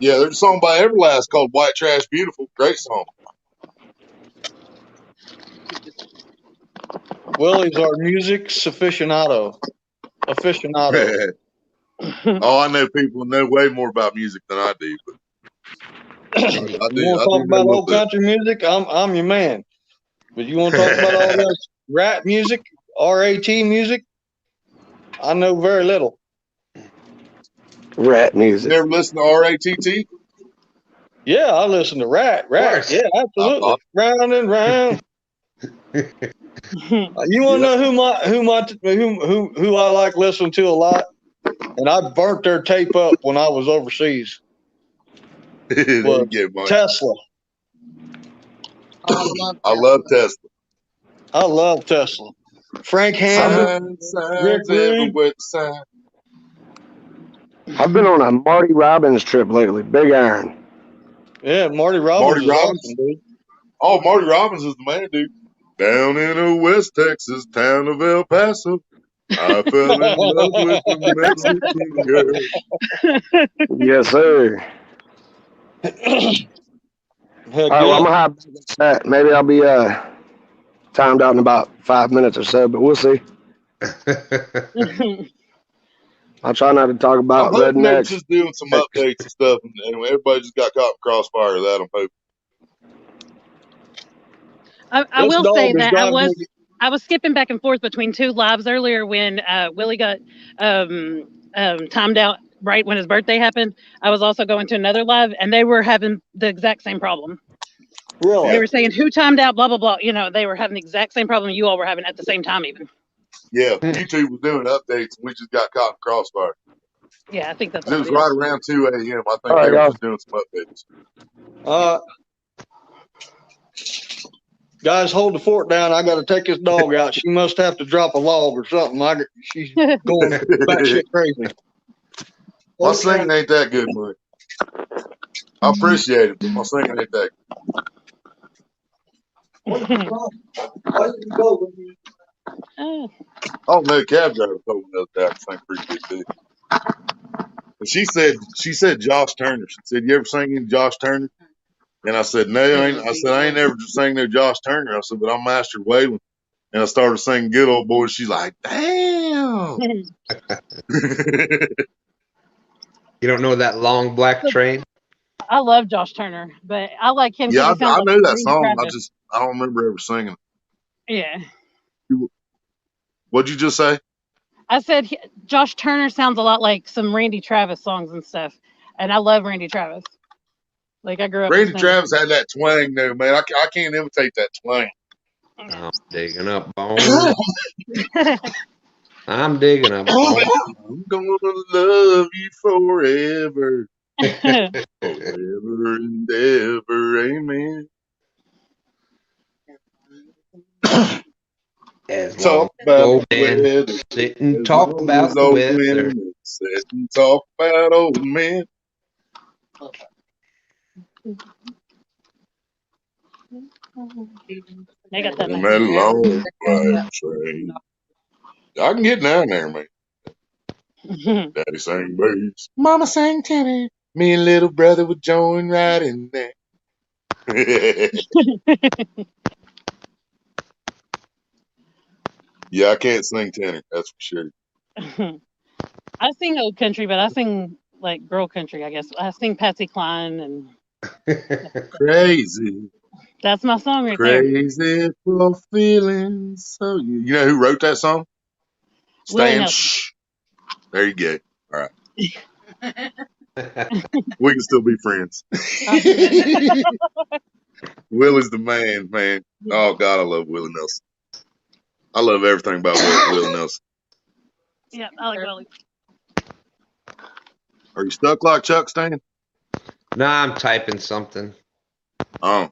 Yeah, there's a song by Everlast called White Trash Beautiful. Great song. Willie's our music aficionado. aficionado. Oh, I know people know way more about music than I do, but I You do. want to I talk do know a about little old bit. country music? I'm your man. But you want to talk about all this rap music, RAT music? I know very little. Rat You music. never listen to RATT? Yeah, I listen to rat. course. Yeah, absolutely. Round and round. You want to know who I like listening to a lot? And I burnt their tape up when I was overseas. There you Was go, Mike. Tesla. I love Tesla. I love Tesla. Frank Hammer, Rick Signs Reed. everywhere. Sign. I've been on a Marty Robbins trip lately. Big Iron. Yeah, Marty Robbins Marty is Robbins? awesome, dude. Oh, Marty Robbins is the man, dude. Down in a West Texas town of El Paso, I fell in love with a Mexican girl. Yes, sir. Heck All right, well, yeah. I'm gonna have that. Maybe I'll be timed out in about 5 minutes or so, but we'll see. I'll try not to talk I'm about hoping they're rednecks. just doing some updates and stuff, and everybody just got caught in crossfire of that. I'm hoping. I This will dog say is that driving me. I was skipping back and forth between two lives earlier when Willie got timed out right when his birthday happened. I was also going to another live, and they were having the exact same problem. Really? They were saying who timed out, blah blah blah. You know, they were having the exact same problem you all were having at the same time, even. Yeah, YouTube was doing updates, and we just got caught in crossfire. Yeah, I think that's It what was it right is. around 2 a.m. I think All they right, were y'all. just doing some updates. Guys, hold the fort down. I got to take this dog out. She must have to drop a log or something. She's going batshit crazy. My singing ain't that good, Mike. I appreciate it, but my singing ain't that good. Oh. Oh no, cab driver told me the other day I can sing pretty good too. And she said Josh Turner. She said, "You ever sing any Josh Turner?" And I said, "No, I ain't." I said, "I ain't ever sang no Josh Turner." I said, "But I'm Master Waylon." And I started singing "Good Old Boy." She's like, "Damn." You don't know that long black train? I love Josh Turner, but I like him because Yeah, he sounds I like know that Randy song. Travis. I don't remember ever singing Yeah. it. What'd you just say? I said Josh Turner sounds a lot like some Randy Travis songs and stuff, and I love Randy Travis. Like I grew up Randy listening to Travis had that twang though, man. I can't imitate that twang. I'm digging up bones. I'm digging up bones. I'm gonna love you forever. Forever and ever, amen. As long Talk as about old the man weather, sit and as talk long as about the old weather. women sit and talk about old men. They got that On nice. that long black train. I can get down there, man. Daddy sang bass. Mama sang tenor. Me and little brother would join right in there. Yeah, I can't sing tenor, that's for sure. I sing old country, but I sing like girl country, I guess. I sing Patsy Cline, and Crazy. that's my song right there. Crazy for feeling so. You know who wrote that song? Willie Stan. Nelson. Shh. There you go. All right. We can still be friends. Will is the man. Oh God, I love Willie Nelson. I love everything about Will Nelson. Yeah, I like Willie. Are you stuck like Chuck, Stan? Nah, I'm typing something. Oh.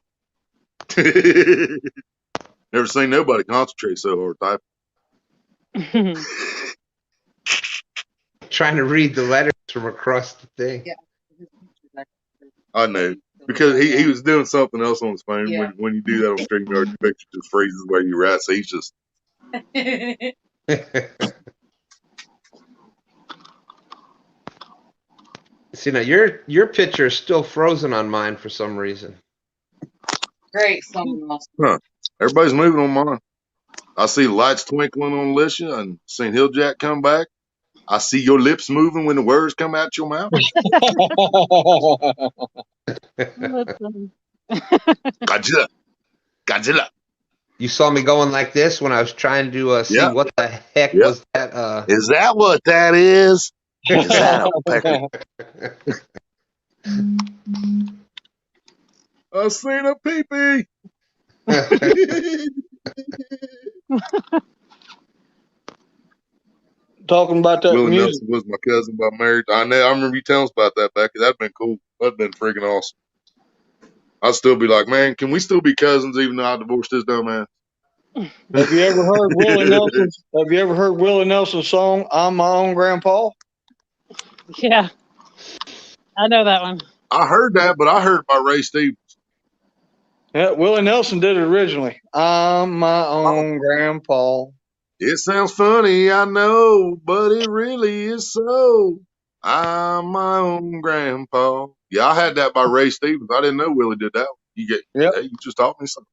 Never seen nobody concentrate so hard typing. Trying to read the letters from across the thing. I know. Because he was doing something else on his phone. Yeah. When you do that on StreamYard, your picture just freezes where you're at. So he's just. See, now your picture is still frozen on mine for some reason. Great, someone else. Huh. Everybody's moving on mine. I see lights twinkling on Alicia and seen HillJack come back. I see your lips moving when the words come out your mouth. Listen. Godzilla. Godzilla. You saw me going like this when I was trying to see Yep. what the heck Yep. was that. Is that what that is? Is that a pecker? I seen a pee-pee. Talking about that Willie music. Nelson was my cousin by marriage. I know. I remember you telling us about that, Becky. That'd been cool. That'd been freaking awesome. I'd still be like, man, can we still be cousins even though I divorced this dumbass? Have you ever heard Willie Nelson's? Have you ever heard Willie Nelson's song "I'm My Own Grandpa"? Yeah, I know that one. I heard that, but I heard it by Ray Stevens. Yeah, Willie Nelson did it originally. I'm my own grandpa. It sounds funny, I know, but it really is so. I'm my own grandpa. Yeah, I had that by Ray Stevens. I didn't know Willie did that. Yep. Hey, you just taught me something.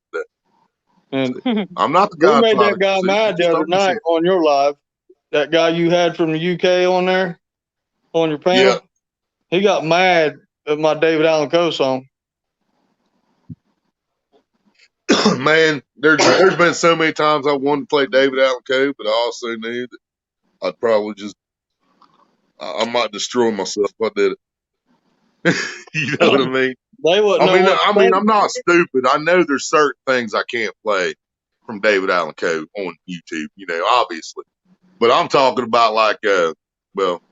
And I'm not the we made godfather. that guy See, mad the other night on your live. That guy you had from the UK on there, on your panel. Yeah. He got mad at my David Allen Coe song. Man, there's been so many times I wanted to play David Allen Coe, but I also knew that I'd probably I might destroy myself if I did it. You know what I mean? They wouldn't know what to think. I'm not stupid. I know there's certain things I can't play from David Allen Coe on YouTube, you know, obviously. But I'm talking about like, well,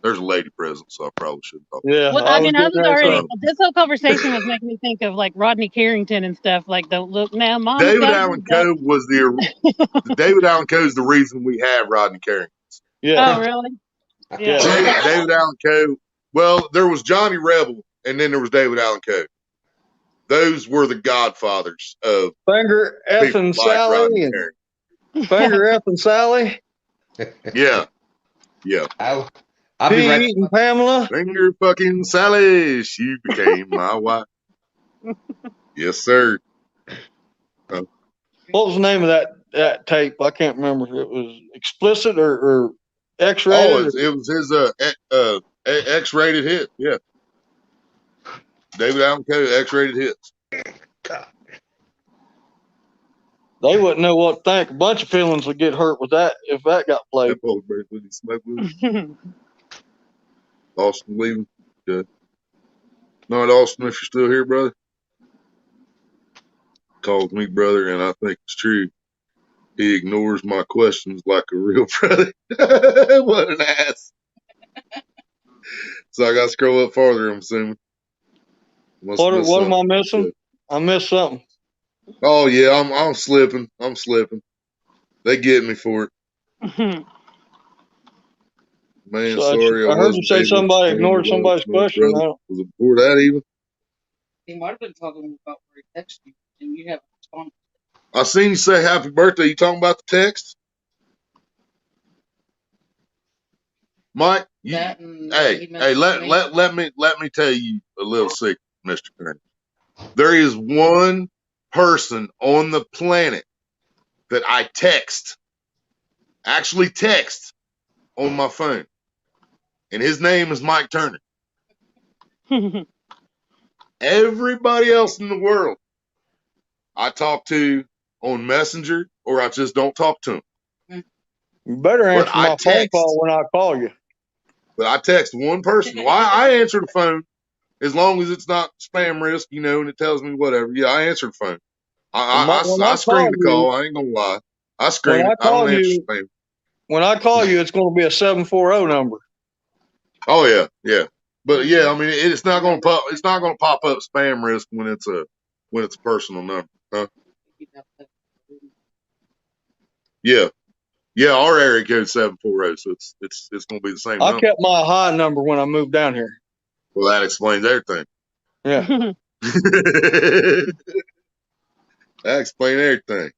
there's a lady present, so I probably shouldn't talk. Yeah, Well, I mean, I was getting ready to already. say, This whole conversation was making me think of like Rodney Carrington and stuff. Like, the look now, Mama's David got Allen Coe was David Allen Coe is the reason we have Rodney Carrington. yeah. Oh, really? Yeah. David Allen Coe. Well, there was Johnny Rebel, and then there was David Allen Coe. Those were the godfathers of Finger people effing like Sally Rodney and Carrington. Finger effing Sally. Yeah, yeah. I'll be Pea right. eating Pamela. Finger fucking Sally, she became my wife. Yes, sir. What was the name of that tape? I can't remember if it was explicit or X-rated. It was his X-rated hit. Yeah, David Allen Coe X-rated hits. They wouldn't know what to think. A bunch of feelings would get hurt with that if that got played. That old bird with his smoke with him. Austin leaving. Good. Not Austin, if you're still here, brother. Calls me brother, and I think it's true. He ignores my questions like a real brother. What an ass. So I got to scroll up farther, I'm assuming. What am I missing? I missed something. Oh, yeah, I'm slipping. I'm slipping. They get me for it. Man, So sorry. I heard you say somebody ignored somebody's question. Was it before that even? He might have been talking about where he texted you, and you haven't responded. I seen you say happy birthday. You talking about the text? Mike, let me tell you a little secret, Mr. Kern. There is one person on the planet that I actually text on my phone, and his name is Mike Turner. Everybody else in the world I talk to on Messenger, or I just don't talk to them. You better answer my phone call when I call you. But I text one person. Well, I answer the phone as long as it's not spam risk, you know, and it tells me whatever. Yeah, I answer the phone. I screen the call. I ain't gonna lie. I screen it. I don't answer spam. When I call you, it's going to be a 740 number. Oh yeah, yeah. But yeah, I mean, it's not gonna pop. It's not gonna pop up spam risk when it's a personal number, huh? Yeah. Yeah, our area code 740, so it's gonna be the same number. I kept my high number when I moved down here. Well, that explains everything. Yeah. That explains everything.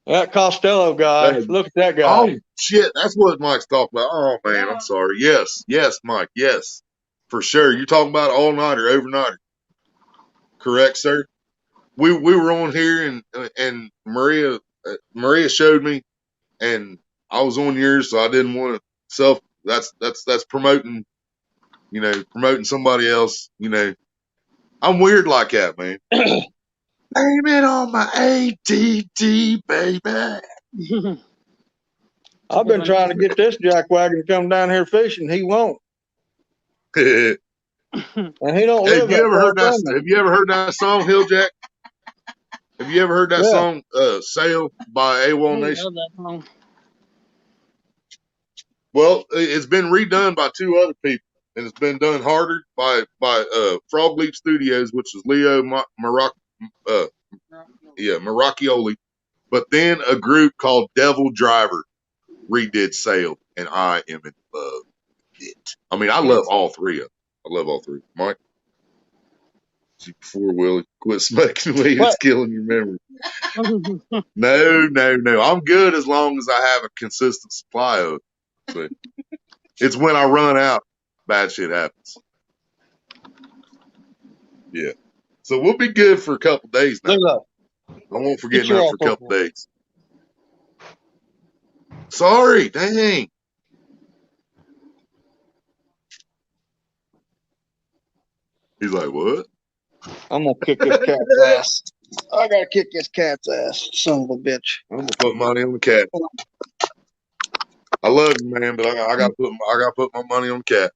That Costello guy, look at that guy. Oh shit, that's what Mike's talking about. Oh man, I'm sorry. Yes, Mike, yes, for sure. You're talking about all nighter, overnighter. Correct, sir? we were on here and Maria showed me, and I was on yours, so I didn't want to self. That's promoting, promoting somebody else. I'm weird like that, man. Blame it on my ADD, baby. I've been trying to get this jackwagon to come down here fishing. He won't, Have and he don't live you that ever far heard that? from me. Have you ever heard that song, HillJack? Have you ever heard that Yeah. song, "Sail" by I AWOL Nation? love that song. Well, it's been redone by two other people, and it's been done harder by Frog Leap Studios, which is Leo Maracchioli. But then a group called Devil Driver redid "Sail," and I am in love with it. I mean, I love all three of them. I love all three. Mike, before Willie, quit smoking weed. It's killing your memory. No. I'm good as long as I have a consistent supply of it. So, it's when I run out, bad shit happens. Yeah. So we'll be good for a couple days now. Look, I won't forget get your nothing for a couple days. Sorry, dang. He's like, what? I'm gonna kick this cat's ass. I gotta kick this cat's ass, son of a bitch. I'm gonna put money on the cat. I love you, man, but I gotta put my money on the cat.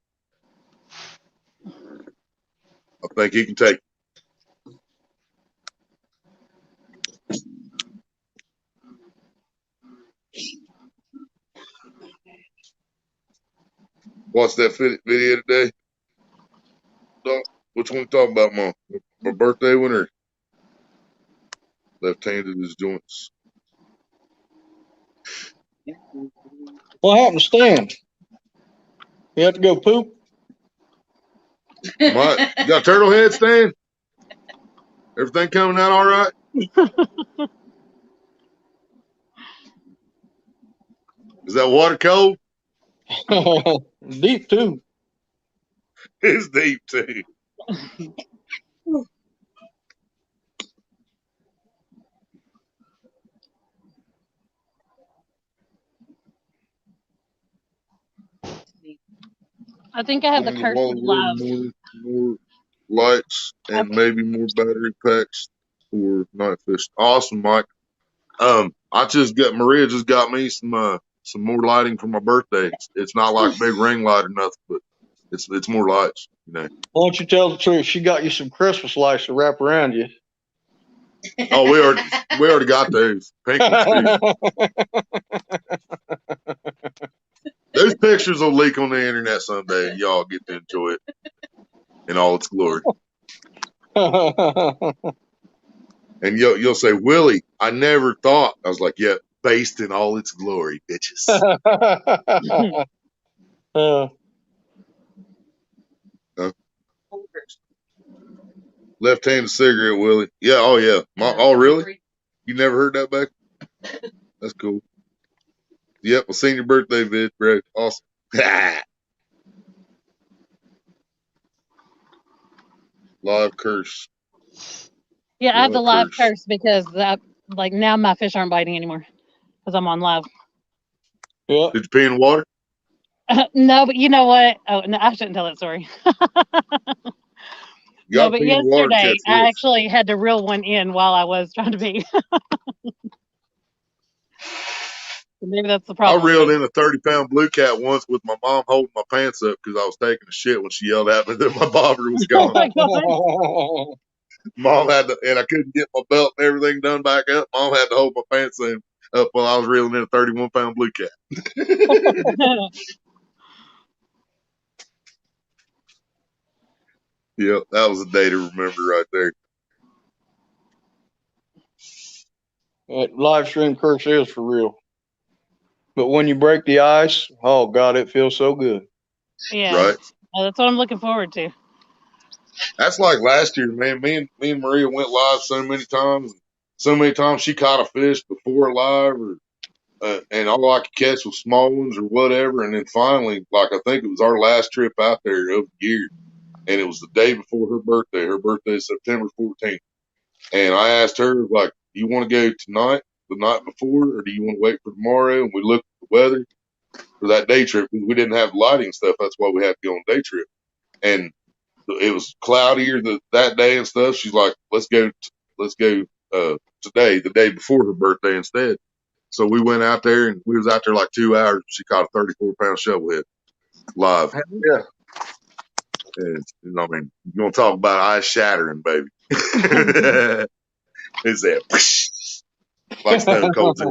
I think he can take it. Watch that video today. Dog, which one you talking about, Mom? My birthday one or left-handed his joints? What happened to Stan? You have to go poop? You got turtle head, Stan? Everything coming out all right? Is that water cold? Deep too. It's deep too. I think I have the curse of love. More lights and maybe more battery packs for night fish. Awesome, Mike. Maria just got me some more lighting for my birthday. It's not like a big ring light or nothing, but it's more lights, Why don't you tell the truth? She got you some Christmas lights to wrap around you. Oh, we already got those. Pink ones too. Those pictures will leak on the internet someday, and y'all get to enjoy it in all its glory. And you'll say, Willie, I never thought. I was like, yeah, based in all its glory, bitches. Left-handed cigarette, Willie. Yeah, oh yeah. Oh really? You never heard that back? That's cool. Yep, a senior birthday vid, bro. Awesome. Live curse. Yeah, I have the live curse because now my fish aren't biting anymore because I'm on live. Yeah. Did you pee in the water? No, but you know what? Oh no, I shouldn't tell that story. No, but yesterday I actually had to reel one in while I was trying to pee. Maybe that's the problem. I reeled in a 30-pound blue cat once with my mom holding my pants up because I was taking a shit when she yelled at me that my bobber was gone. Oh Mom had to, and I couldn't get my belt and everything done back up. Mom had to hold my pants up while I was reeling in a 31-pound blue cat. Yep, that was a day to remember right there. That live stream curse is for real. But when you break the ice, oh God, it feels so good. Yeah. Right. That's what I'm looking forward to. That's like last year, man. Me and Maria went live so many times. So many times she caught a fish before live, and all I could catch was small ones or whatever. And then finally, I think it was our last trip out there of the year, and it was the day before her birthday. Her birthday is September 14th. And I asked her, like, do you want to go tonight, the night before, or do you want to wait for tomorrow? And we looked at the weather for that day trip. We didn't have lighting stuff. That's why we had to go on day trip. And it was cloudier that day and stuff. She's like, let's go today, the day before her birthday instead. So we went out there and we was out there like 2 hours. She caught a 34-pound shovelhead live. Yeah. And, I mean, you gonna talk about ice shattering, baby. It's that like Stone Cold.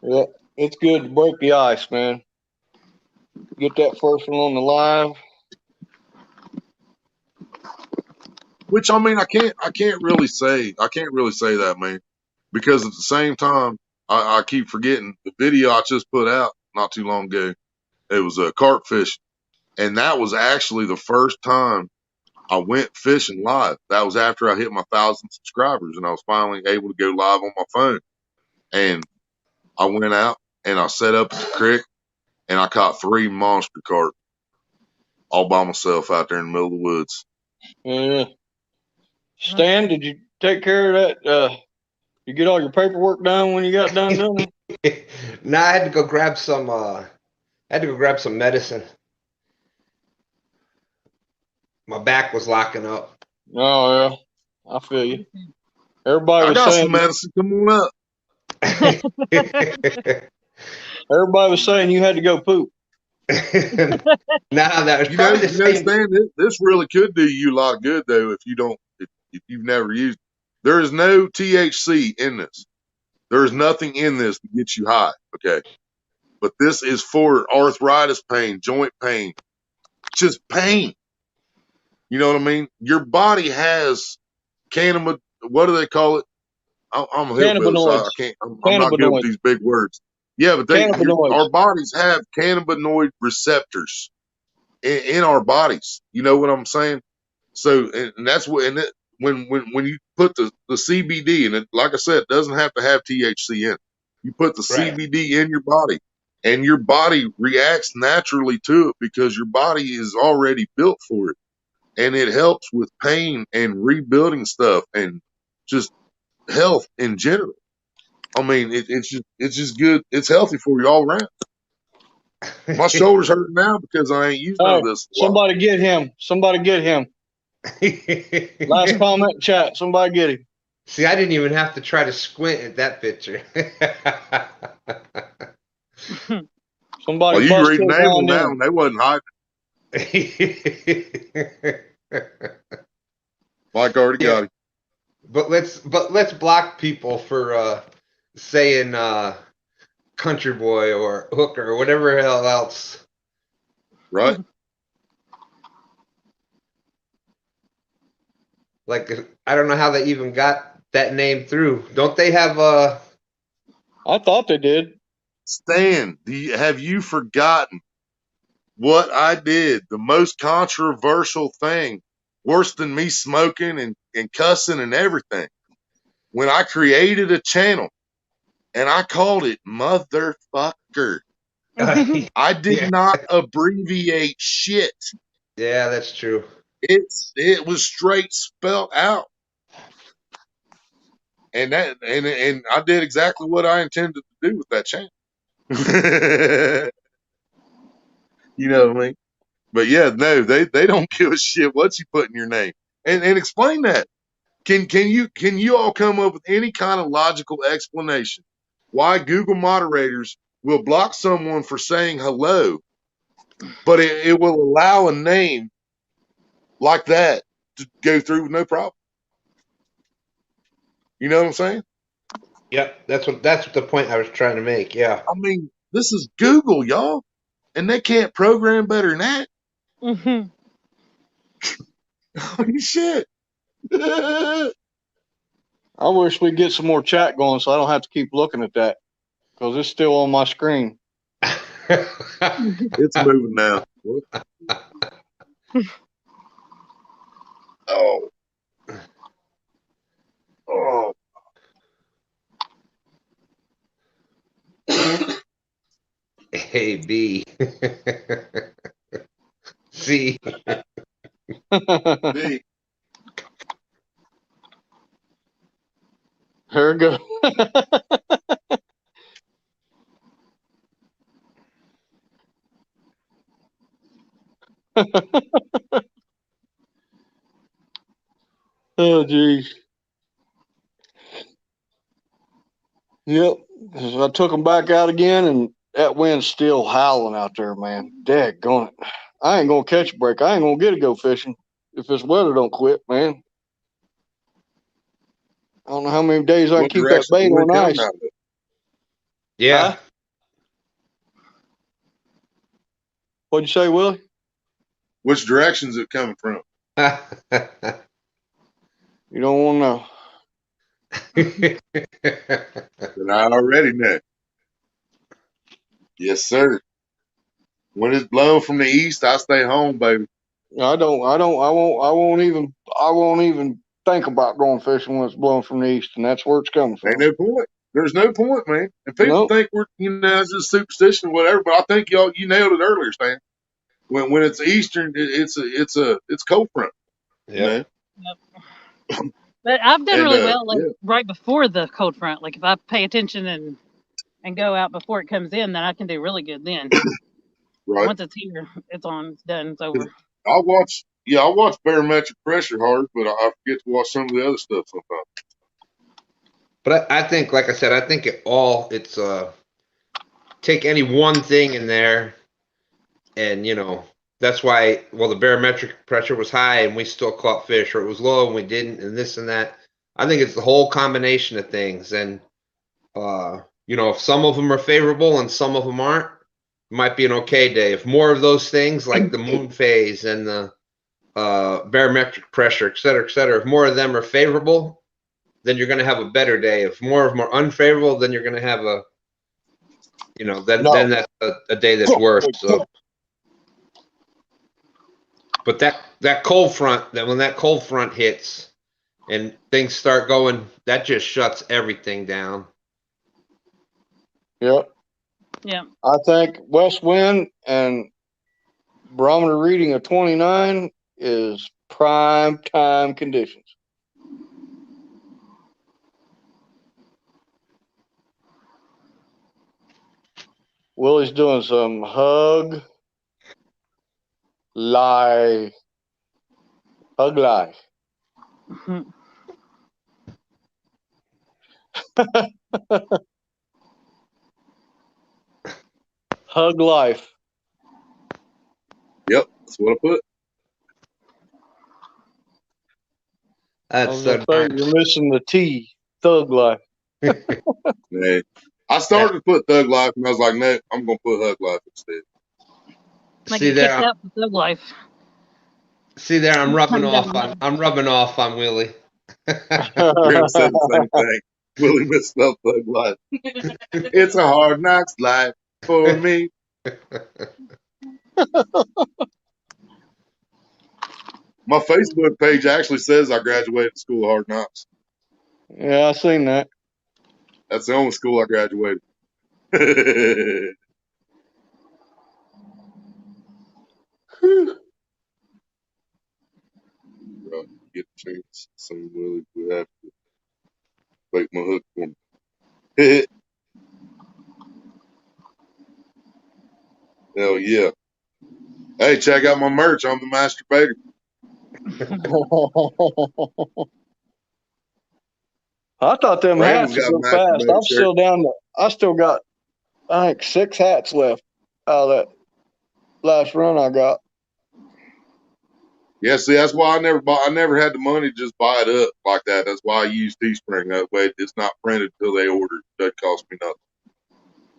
Yeah, it's good to break the ice, man. Get that first one on the live. Which, I mean, I can't really say that, man, because at the same time, I keep forgetting the video I just put out not too long ago. It was a carp fishing, and that was actually the first time I went fishing live. That was after I hit my 1,000 subscribers, and I was finally able to go live on my phone. And I went out and I set up at the creek, and I caught 3 monster carp all by myself out there in the middle of the woods. Yeah. Stan, did you take care of that? You get all your paperwork done when you got done doing it? No, I had to go grab some. Medicine. My back was locking up. Oh yeah, I feel you. Everybody I was got saying, some medicine. Come on up. everybody was saying you had to go poop. Nah, that was You know, probably the same. Stan, this really could do you a lot of good though if you've never used it. There is no THC in this. There is nothing in this to get you high. Okay. But this is for arthritis pain, joint pain, just pain. You know what I mean? Your body has cannabis. What do they call it? I'm a hillbilly, so I Cannabinoids. can't. I'm not good with these big words. Yeah, but Cannabinoids. our bodies have cannabinoid receptors in our bodies. You know what I'm saying? So, and that's what. And when you put the CBD, and it, like I said, it doesn't have to have THC in it. You put the Right. CBD in your body, and your body reacts naturally to it because your body is already built for it, and it helps with pain and rebuilding stuff and just health in general. I mean, it's just good. It's healthy for you all around. My shoulders hurt now because I ain't used none of this. Somebody get him. Somebody get him. Last comment chat. Somebody get him. See, I didn't even have to try to squint at that picture. Somebody. Well, you read the name on that in. one. They wasn't hiding. Mike already got it. But let's block people for saying country boy or hooker or whatever hell else. Right? Like, I don't know how they even got that name through. Don't they have I thought they did. Stan, have you forgotten what I did? The most controversial thing, worse than me smoking and cussing and everything. When I created a channel and I called it Motherfucker. I did not abbreviate shit. Yeah, that's true. It was straight spelled out. And I did exactly what I intended to do with that channel. You know what I mean? But yeah, no, they don't give a shit what you put in your name. And explain that. Can you all come up with any kind of logical explanation why Google moderators will block someone for saying hello, but it will allow a name like that to go through with no problem? You know what I'm saying? Yep, that's what the point I was trying to make. Yeah. I mean, this is Google, y'all, and they can't program better than that. Holy shit. I wish we'd get some more chat going so I don't have to keep looking at that because it's still on my screen. It's moving now. Oh. Oh. A, B. C. B. There we go. Oh, geez. Yep. So I took them back out again, and that wind's still howling out there, man. Daggone it. I ain't going to catch a break. I ain't going to get to go fishing if this weather don't quit, man. I don't know how many days I What can keep that direction bait the wind on coming ice. out of? Yeah. Huh? What'd you say, Willie? Which direction's it coming from? You don't want to know. And I already know. Yes, sir. When it's blowing from the east, I stay home, baby. I won't even think about going fishing when it's blowing from the east, and that's where it's coming from. Ain't no point. There's no point, man. And people Nope. think we're, it's just superstition or whatever, but I think you nailed it earlier, Stan. When it's eastern, it's cold front. Yep. But I've done And really well like yeah, right before the cold front. Like if I pay attention and go out before it comes in, then I can do really good then. right. Once it's here, it's on, it's done, it's over. I watch barometric pressure hard, but I forget to watch some of the other stuff sometimes. But I think, like I said, I think it's take any one thing in there, and that's why. Well, the barometric pressure was high and we still caught fish, or it was low and we didn't, and this and that. I think it's the whole combination of things, and if some of them are favorable and some of them aren't, it might be an okay day. If more of those things, like the moon phase and the barometric pressure, et cetera, if more of them are favorable, then you're going to have a better day. If more of them are unfavorable, then you're going to have then that's a day that's worse. So, but that cold front, when that cold front hits and things start going, that just shuts everything down. Yep. Yeah. I think west wind and barometer reading of 29 is prime time conditions. Willie's doing some hug life. Hug life. Hug life. Yep, that's what I put. That's so nice. You're missing the T. Thug life. Yeah. I started to put Thug Life, and I was like, no, I'm going to put Hug Life instead. Like See you there, kicked out the thug life. see there. I'm rubbing off on Willie. Grim said the same thing. Willie misspelled Thug Life. It's a hard knocks life for me. My Facebook page actually says I graduated School of Hard Knocks. Yeah, I seen that. That's the only school I graduated. Right, get a chance. Some Willie would have to make my hook for me. Hell yeah. Hey, check out my merch. I'm the masturbator. I thought them Brandon's hats would got go a fast. masturbator I'm shirt. still down to. I still got, I think, 6 hats left out of that last run I got. Yeah, see, that's why I never had the money to just buy it up like that. That's why I use Teespring. That way it's not printed until they order. It doesn't cost me nothing.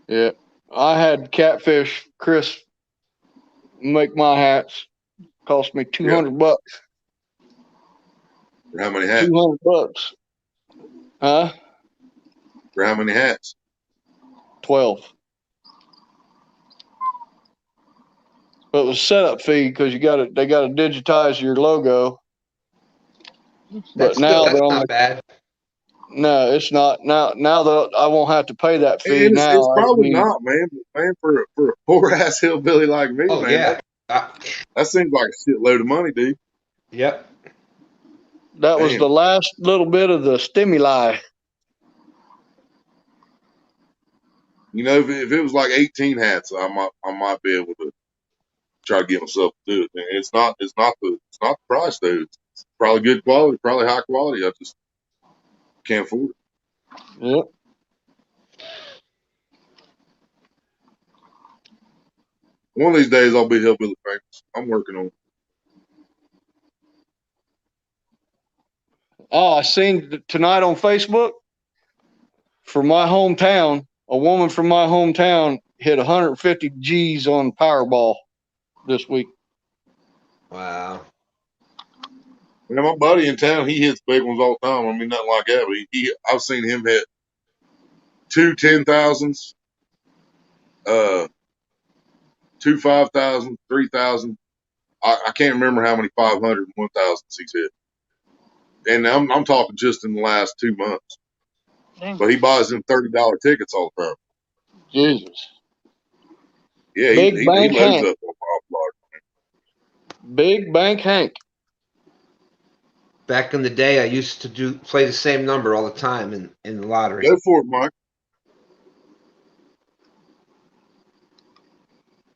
Yeah. I had Catfish Chris make my hats. Cost me $200. For how many hats? $200. Huh? For how many hats? 12. But it was setup fee because they got to digitize your logo. But now That's they're not bad. no, it's not. Now that I won't have to pay that fee. And Now it's probably not, man. But man, for a poor ass hillbilly like me, Oh man, yeah. that seems like a shitload of money, dude. Yep. that was Damn. the last little bit of the stimuli. You know, if it was like 18 hats, I might be able to try to get myself to do it. And it's not the price though. It's probably good quality, probably high quality. I just can't afford it. Yep. One of these days I'll be hillbilly famous. I'm working on it. Oh, I seen tonight on Facebook for my hometown, a woman from my hometown hit 150 G's on Powerball this week. Wow. Yeah, my buddy in town, he hits big ones all the time. I mean, nothing like that, but I've seen him hit 2 10,000s, 2 5,000, 3,000. I can't remember how many 500 and 1,000s he's hit. And I'm talking just in the last 2 months. Dang. But he buys them $30 tickets all the time. Jesus. Yeah, Big he Bank loads Hank. up on Powerball. Big Bank Hank. Back in the day, I used to play the same number all the time in the lottery. Go for it, Mike.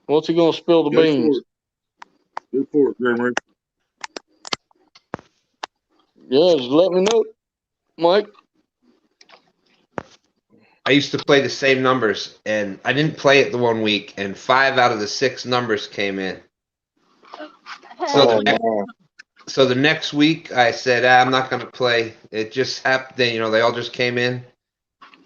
What's he gonna spill the Go beans? for it. Go for it, Grim Reaper. Yeah, just let me know, Mike. I used to play the same numbers, and I didn't play it the one week, and 5 out of the 6 numbers came in. Oh, no. So the next week, I said, I'm not going to play. It just happened. They all just came in.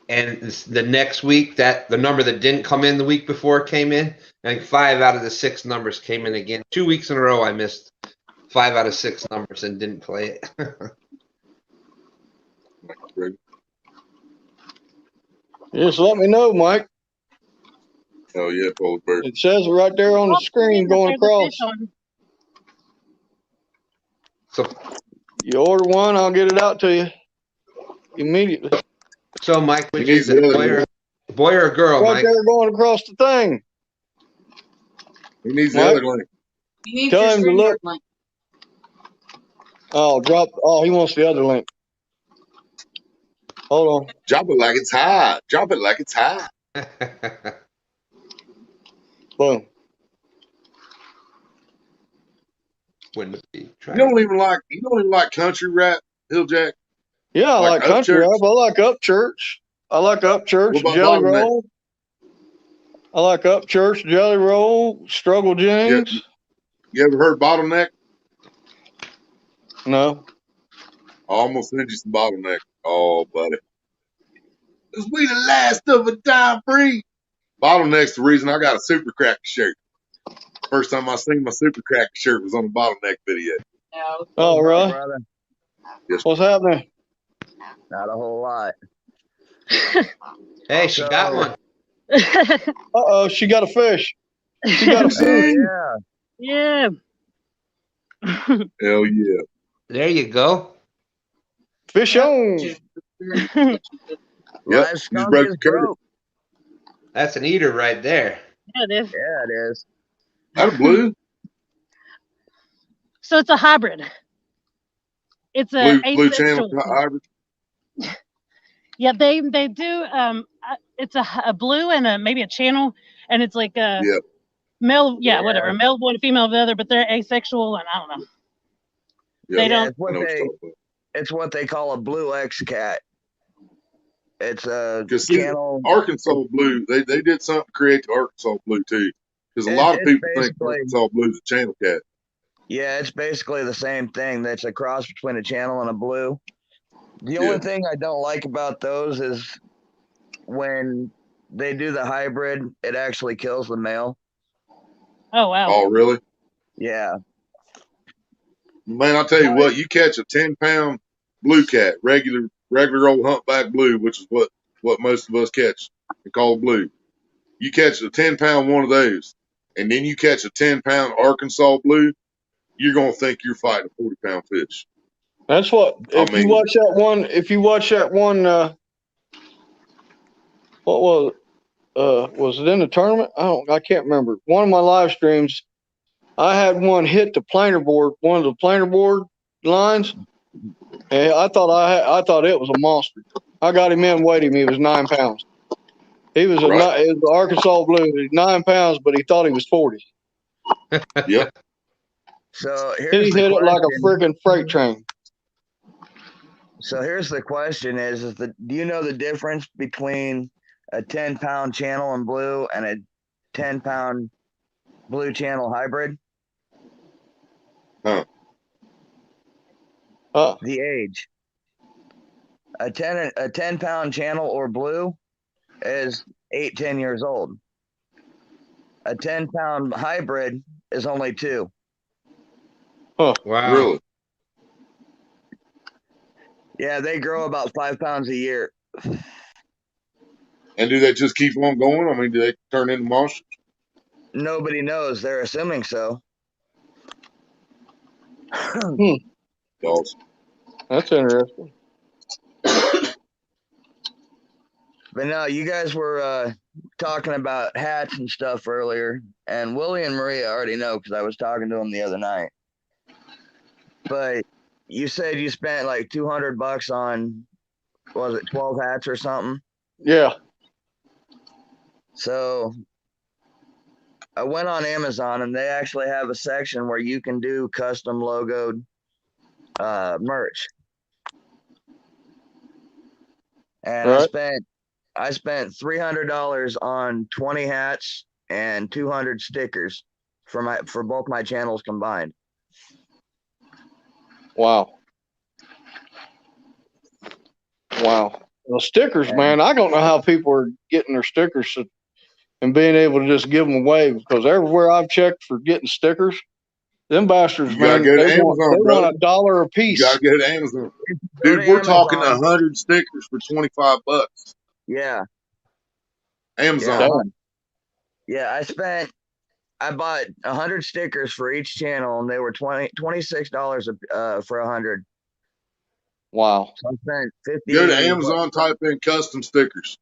And the next week, the number that didn't come in the week before came in. I think 5 out of the 6 numbers came in again. 2 weeks in a row, I missed 5 out of 6 numbers and didn't play it. Just let me know, Mike. Oh yeah, Polar Bear. It says it right there on the screen going across. So You order one, I'll get it out to you immediately. So, Mike, which He is needs it, the other boy or girl, Right Mike? there going across the thing. He needs the Mike? other link. You need Tell your him to look. StreamYard link. Oh, he wants the other link. Hold on. Drop it like it's hot. Drop it like it's hot. Boom. Wouldn't be You trying. don't even like country rap, HillJack? Yeah, I like country Upchurch? rap. I like Upchurch. I like Upchurch, What about Jelly Bottleneck? Roll. I like Upchurch, Jelly Roll, Struggle Jennings. You ever heard Bottleneck? No. I almost sent you some Bottleneck. Oh, buddy. 'Cause we the last of a dime breed. Bottleneck's the reason I got a Super Cracker shirt. First time I seen my Super Cracker shirt was on a Bottleneck video. No. Oh, really? Brother? Yes. What's happening? Not a whole lot. Hey, she got one. Uh-oh, she got a fish. She got a Oh, fish. yeah. Yeah. Hell yeah. There you go. Fish on. Yep. Live You just skunk broke is the curve. broke. That's an eater right there. Yeah, it is. Yeah, it is. That a blue? So it's a hybrid. It's a Blue channel asexual. hybrid? Yeah, they do. It's a blue and maybe a channel, and it's like a Yeah. male. Yeah, Yeah. whatever. Male of one, female of the other, but they're asexual, and I don't know. Yeah. They Yeah, don't. it's what I know what they you're talking about. it's what they call a blue X cat. It's a 'Cause see, channel. Arkansas blue, they did something to create the Arkansas blue too. Because a lot of It's people think basically Arkansas blue is a channel cat. yeah, it's basically the same thing. That's a cross between a channel and a blue. The Yeah. only thing I don't like about those is when they do the hybrid, it actually kills the male. Oh wow. Oh, really? Yeah. Man, I'll tell you what, you catch a 10-pound blue cat, regular old humpback blue, which is what most of us catch and call blue. You catch a 10-pound one of those, and then you catch a 10-pound Arkansas blue, you're going to think you're fighting a 40-pound fish. That's what. If mean- you watch that one, what was it? Was it in the tournament? I can't remember. One of my live streams, I had one hit the planer board, one of the planer board lines, and I thought it was a monster. I got him in, weighed him. He was 9 pounds. He was a Right. it was the Arkansas Blue. He's 9 pounds, but he thought he was 40. Yep. So He here's the hit it like a question. freaking freight train. So here's the question: do you know the difference between a 10-pound channel in blue and a 10-pound blue channel hybrid? Huh. The age. A 10-pound channel or blue is 8-10 years old. A 10-pound hybrid is only 2. Huh. Wow. Really? Yeah, they grow about 5 pounds a year. And do they just keep on going? I mean, do they turn into monsters? Nobody knows. They're assuming so. Dogs. That's interesting. But no, you guys were talking about hats and stuff earlier, and Willie and Maria already know because I was talking to them the other night. But you said you spent like $200 on, was it 12 hats or something? Yeah. So I went on Amazon and they actually have a section where you can do custom logoed merch. And Right. I spent $300 on 20 hats and 200 stickers for both my channels combined. Wow. Wow. Well, stickers, man. I don't know how people are getting their stickers and being able to just give them away, because everywhere I've checked for getting stickers, them bastards, You gotta man, go to they Amazon, want brother. $1 a You piece. gotta go to Amazon. Go Dude, to we're talking Amazon. 100 stickers for $25. Yeah. Amazon. Yeah, I bought 100 stickers for each channel, and they were $26 for 100. Wow. So I spent 50. Go to Amazon, type in custom stickers,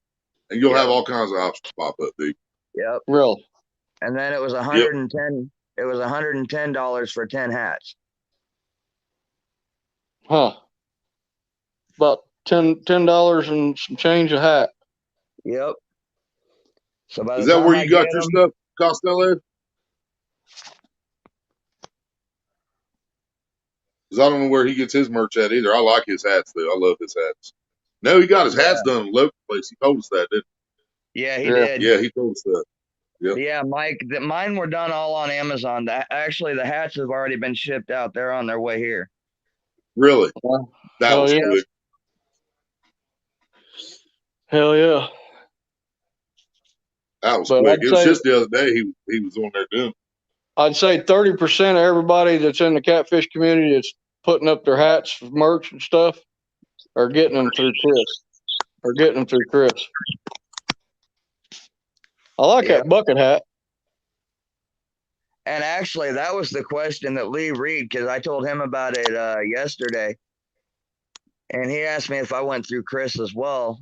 and you'll Yep. have all kinds of options pop up, dude. Yep. Really? And then it was 110. It was $110 for 10 hats. Huh. About $10 and some change a hat. Yep. So by Is the that time where I you got get your them, stuff, Costello? Because I don't know where he gets his merch at either. I like his hats, though. I love his hats. No, he got his hats done in a local place. He told us that, didn't yeah, he Yeah. did. he? Yeah, he told us that. Yep. Yeah, Mike, mine were done all on Amazon. Actually, the hats have already been shipped out. They're on their way here. Really? Well, That hell was yeah. quick. Hell yeah. That was But quick. I'd It was say just the other day he was on there doing it. I'd say 30% of everybody that's in the catfish community that's putting up their hats for merch and stuff are getting them through Chris. I like Yeah. that bucket hat. And actually, that was the question that Lee Reed, because I told him about it yesterday. And he asked me if I went through Chris as well.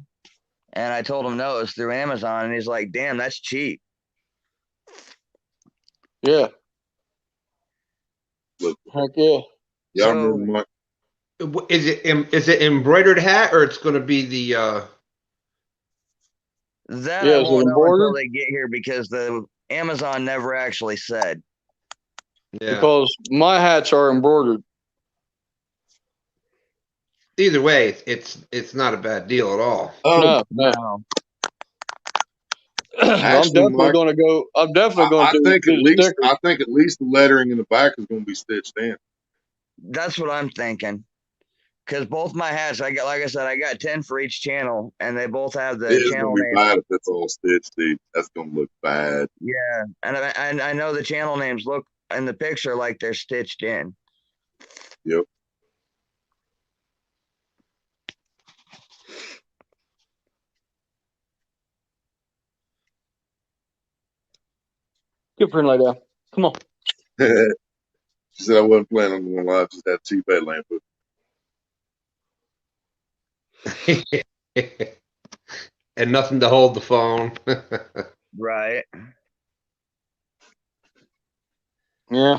And I told him no, it was through Amazon. And he's like, damn, that's cheap. Yeah. Look. Heck yeah. Yeah, I So- remember Mike. Is it embroidered hat or it's going to be the? That Yeah, I is it won't know embroidered? until they get here because the Amazon never actually said. Yeah. Because my hats are embroidered. Either way, it's not a bad deal at all. No. No. I'm Actually, definitely Mike, going to go. I'm definitely going I to think do at the least stickers. the lettering in the back is going to be stitched in. That's what I'm thinking. Because both my hats, like I said, I got 10 for each channel, and they both have the It is channel going to be name. bad if it's all stitched, dude. That's going to look bad. Yeah, and I know the channel names look in the picture like they're stitched in. Yep. Get friend lay down. Come on. She said I wasn't planning on going live. Just had a cheap headlamp. And nothing to hold the phone. Right. Yeah.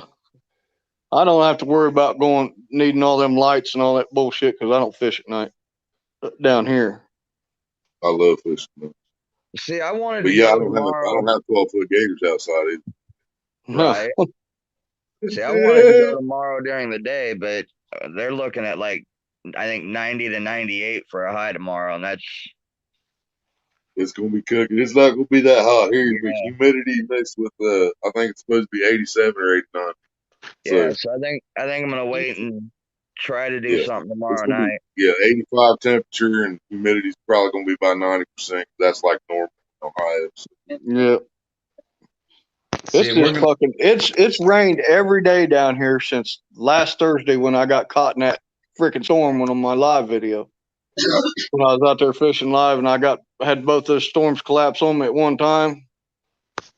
I don't have to worry about needing all them lights and all that bullshit because I don't fish at night down here. I love fishing. See, I wanted But to yeah, go I tomorrow. don't have 12-foot gators outside either. Right. See, I wanted to go tomorrow during the day, but they're looking at like I think 90 to 98 for a high tomorrow, and that's It's gonna be cooking. It's not gonna be that hot here, but yeah, humidity mixed with I think it's supposed to be 87 or 89. yeah. So So I think I'm gonna wait and try to do yeah, something it's tomorrow gonna be night. 85 temperature and humidity's probably gonna be about 90%. That's like normal in Ohio. So. Yeah. See, It's we're just gonna. fucking. It's rained every day down here since last Thursday when I got caught in that freaking storm on my live video. When I was out there fishing live and I had both those storms collapse on me at one time.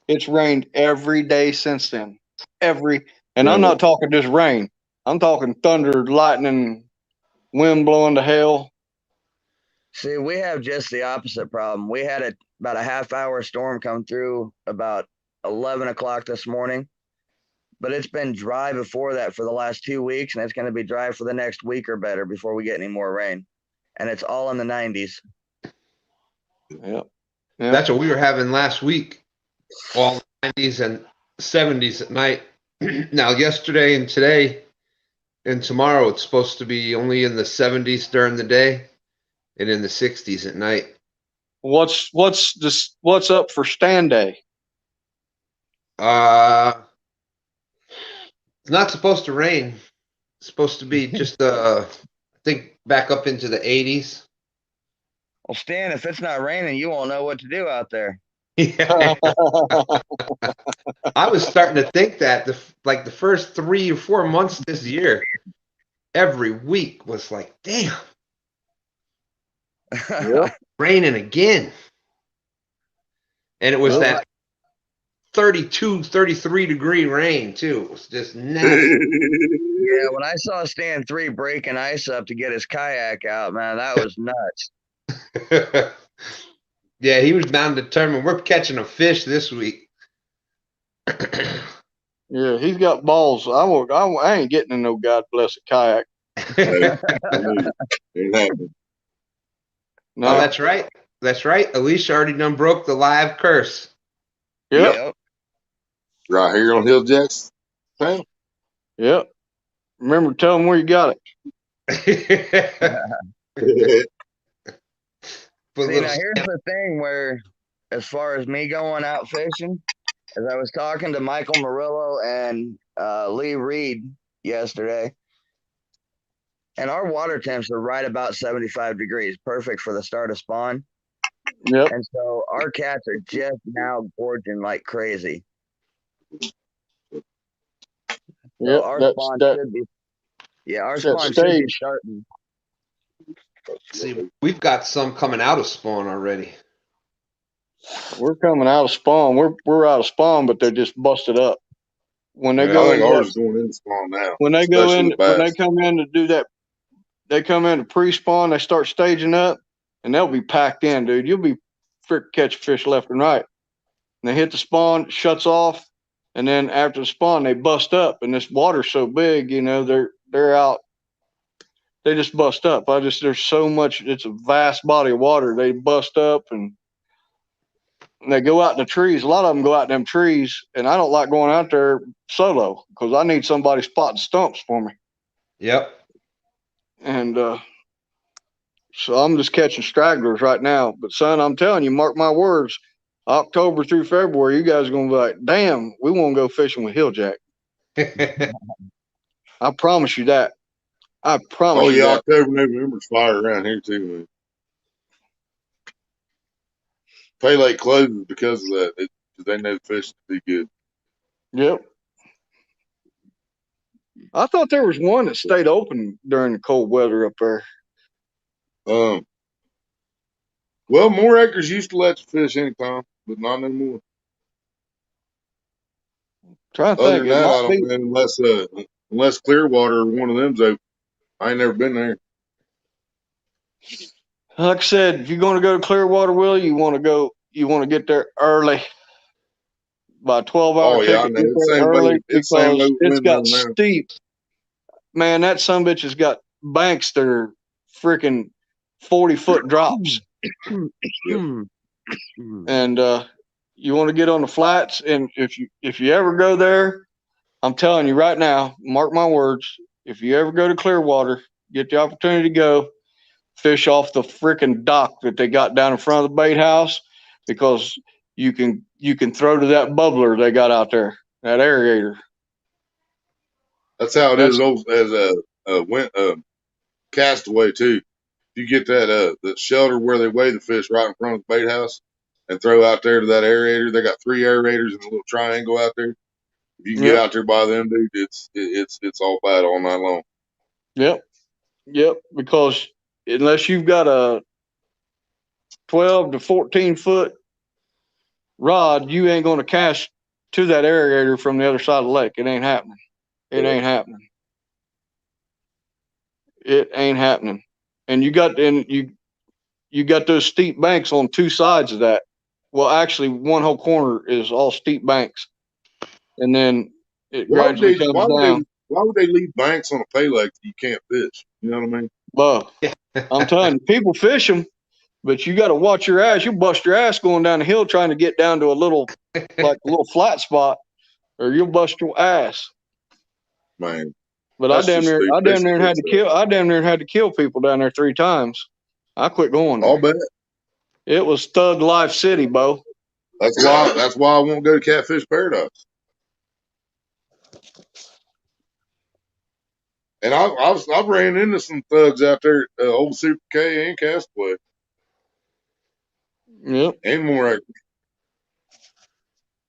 It's rained every day since then. And I'm Yeah, not talking just rain. I'm talking thunder, lightning, wind blowing to hell. See, we have just the opposite problem. We had about a half-hour storm come through about 11 o'clock this morning, but it's been dry before that for the last 2 weeks, and it's going to be dry for the next week or better before we get any more rain. And it's all in the 90s. Yep. That's what we were having last week. All 90s and 70s at night. Now, yesterday and today and tomorrow, it's supposed to be only in the 70s during the day and in the 60s at night. What's up for stand day? It's not supposed to rain. It's supposed to be just I think back up into the 80s. Well, Stan, if it's not raining, you won't know what to do out there. Yeah. I was starting to think that the first 3 or 4 months this year, every week was like, damn, Yep. raining again. And it was Yep. that 32, 33 degree rain too. It was just nasty. Yeah, when I saw Stan 3 breaking ice up to get his kayak out, man, that was nuts. Yeah, he was bound determined. We're catching a fish this week. Yeah, he's got balls. I ain't getting in no God blessed kayak. hey, ain't happening. No. Oh, that's right. That's right. Alicia already done broke the live curse. Yep. Right here on HillJack's channel. Yep. Remember, tell them where you got it. See, now here's the thing where, as far as me going out fishing, as I was talking to Michael Murillo and Lee Reed yesterday, and our water temps are right about 75 degrees, perfect for the start of spawn. Yep. And so our cats are just now gorging like crazy. So our spawn should be, our spawn should be starting. See, we've got some coming out of spawn already. We're coming out of spawn. We're out of spawn, but they're just busted up. When they go I think in, ours is going into spawn now. when they come in to do that, they come in to pre-spawn. They start staging up, and they'll be packed in, dude. You'll be catch fish left and right. And they hit the spawn, shuts off, and then after the spawn, they bust up. And this water's so big, they're out. They just bust up. There's so much. It's a vast body of water. They bust up and they go out in the trees. A lot of them go out in them trees, and I don't like going out there solo because I need somebody spotting stumps for me. Yep. And so I'm just catching stragglers right now. But son, I'm telling you, mark my words, October through February, you guys are gonna be like, damn, we want to go fishing with HillJack. I promise you that. I promise you that. October, November's fire around here too, man. Pay Lake closes because of that. Because they know the fish to be good. Yep. I thought there was one that stayed open during the cold weather up there. Well, more acres used to let you fish anytime, but not anymore. Trying to Other think, than that, I don't know unless Clearwater or one of them's open. I ain't never been there. Like I said, if you're going to go to Clearwater, Willie, you want to get there early. By 12-hour ticket, I know. get there early because it's got now. steep. Man, that sumbitch has got banks that are freaking 40-foot drops. Yep. And you want to get on the flats, and if you ever go there, I'm telling you right now, mark my words, if you ever go to Clearwater, get the opportunity to go, fish off the freaking dock that they got down in front of the bait house, because you can throw to that bubbler they got out there, that aerator. That's how it is as a castaway too. You get that shelter where they weigh the fish right in front of the bait house and throw out there to that aerator. They got 3 aerators in a little triangle out there. If you can get out there by them, dude, it's all bad all night long. Yep. Because unless you've got a 12 to 14 foot rod, you ain't going to cast to that aerator from the other side of the lake. It ain't happening. It ain't happening. It ain't happening. And you got those steep banks on 2 sides of that. Well, actually, one whole corner is all steep banks, and then it gradually comes down. Why would they leave banks on a pay lake that you can't fish? You know what I mean? Well, I'm telling you, people fish them, but you got to watch your ass. You bust your ass going down the hill trying to get down to a little flat spot, or you'll bust your ass. Man. But I damn near had to kill people down there 3 times. I quit going there. I'll bet. It was thug life city, Bo. That's why I won't go to Catfish Paradise. And I've ran into some thugs out there, old Super K and Castaway. Yep. And more active.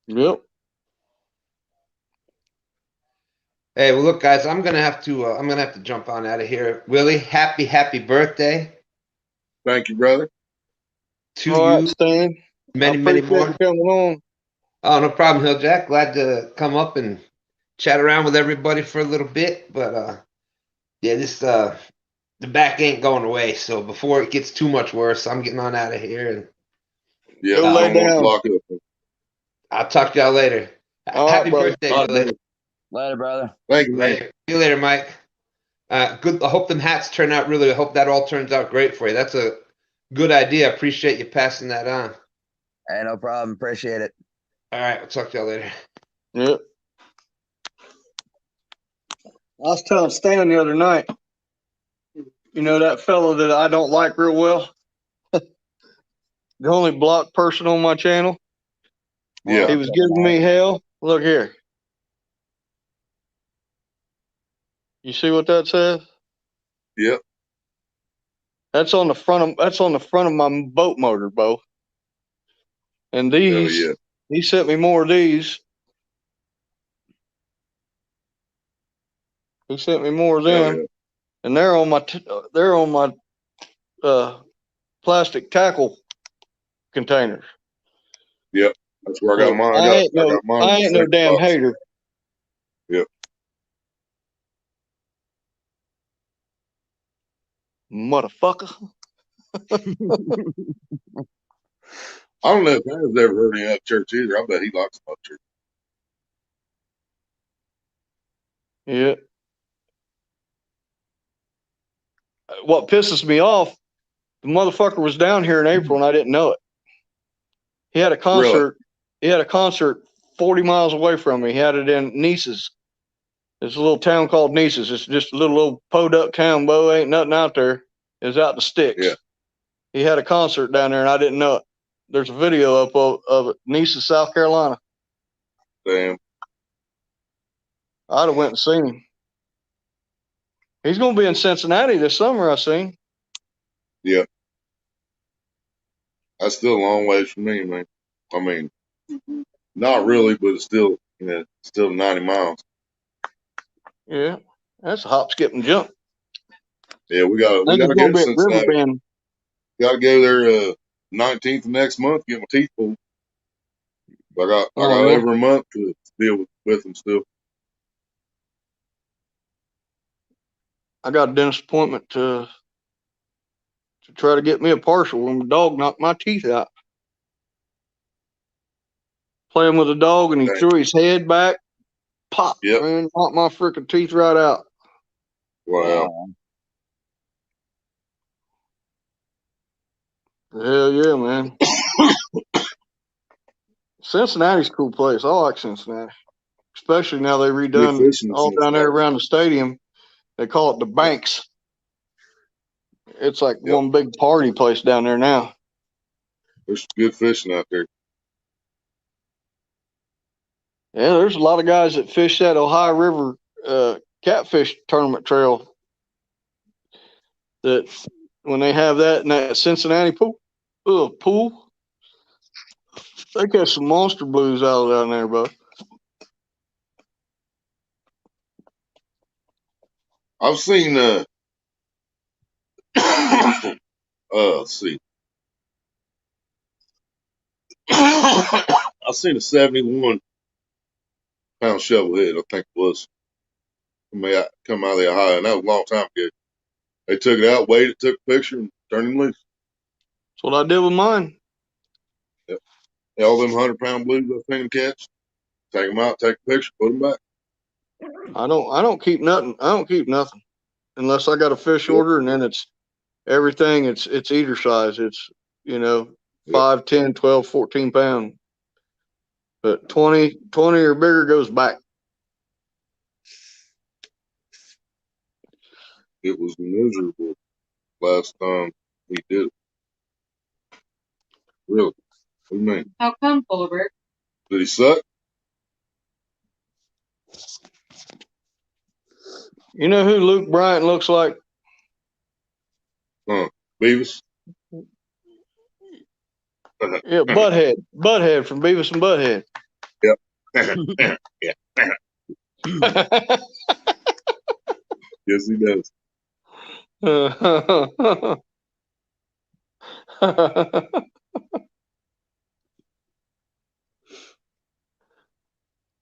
Yep. Hey, well, look, guys, I'm gonna have to jump on out of here. Willie, happy birthday! Thank you, brother. To All right, you, Stan. many more. You coming on. Oh, no problem, HillJack. Glad to come up and chat around with everybody for a little bit. But yeah, this the back ain't going away. So before it gets too much worse, I'm getting on out of here. And Yeah, go lay down. Lock up. I'll talk to y'all later. Happy birthday, Willie. Later, brother. Thank you, man. See you later, Mike. Good. I hope them hats turn out really. I hope that all turns out great for you. That's a good idea. I appreciate you passing that on. Hey, no problem. Appreciate it. All right. I'll talk to y'all later. Yep. I was telling Stan the other night, you know that fellow that I don't like real well? The only blocked person on my channel? Yeah. He was giving me hell. Look here. You see what that says? Yep. That's on the front of my boat motor, Bo. And these, he sent me more of these. He sent me more of them, and they're on my plastic tackle containers. Yep, that's where I got mine. I got mine. I ain't no damn hater. Yep. Motherfucker. I don't know if I've ever heard any up church either. I bet he likes up church. Yeah. What pisses me off, the motherfucker was down here in April and I didn't know it. He had a concert. Really? He had a concert 40 miles away from me. He had it in Nices. It's a little town called Nices. It's just a little old podunk town, Bo. Ain't nothing out there. It was out in the sticks. Yeah. He had a concert down there and I didn't know it. There's a video up of it. Nices, South Carolina. Damn. I'd have went and seen him. He's going to be in Cincinnati this summer, I seen. Yeah. That's still a long ways from me, man. I mean, not really, but it's still, still 90 miles. Yeah. That's a hop, skip, and jump. Yeah, we got to go to Cincinnati. Got to go there 19th of next month, get my teeth pulled. I got over a month to deal with them still. I got a dentist appointment to try to get me a partial when my dog knocked my teeth out. Playing with a dog and he threw his head back, pop, man, knocked my freaking teeth right out. Wow. Hell yeah, man. Cincinnati's a cool place. I like Cincinnati, especially now they Good redone fishing in all down there Cincinnati. around the stadium. They call it the Banks. It's like Yep. one big party place down there now. There's good fishing out there. Yeah, there's a lot of guys that fish that Ohio River catfish tournament trail. That when they have that in that Cincinnati pool, they catch some monster blues out of down there, bro. I've seen let's see. I've seen a 71-pound shovelhead, I think it was. Come out of the Ohio, and that was a long time ago. They took it out, weighed it, took a picture, and turned him loose. That's what I did with mine. Yep. All them 100-pound blues I've seen them catch. Take them out, take a picture, put them back. I don't keep nothing. I don't keep nothing unless I got a fish Yep. order, and then it's everything. It's eater size. It's 5, 10, 12, 14 pound. But 20 or bigger goes back. It was miserable last time we did it. Really? What do you mean? How come, Fullbert? Did he suck? You know who Luke Bryant looks like? Beavis? Yeah, Butthead. Butthead from Beavis and Butthead. Yep. Yeah. Yes, he does. I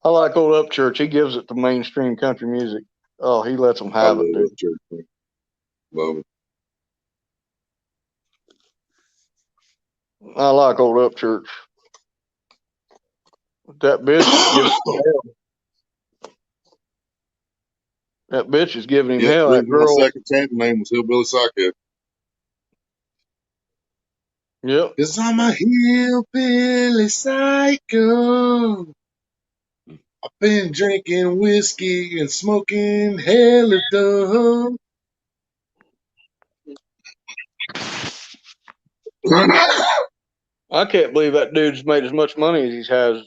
like old Upchurch. He gives it to mainstream country music. Oh, he lets them I have love it, dude. that church thing. Love it. I like old Upchurch. That bitch is giving him hell. That bitch is giving him Yeah, hell. this That is my girl. second chance. Name was Hillbilly Psycho. Yep. Cause I'm a hillbilly psycho. I've been drinking whiskey and smoking hella dope. I can't believe that dude's made as much money as he has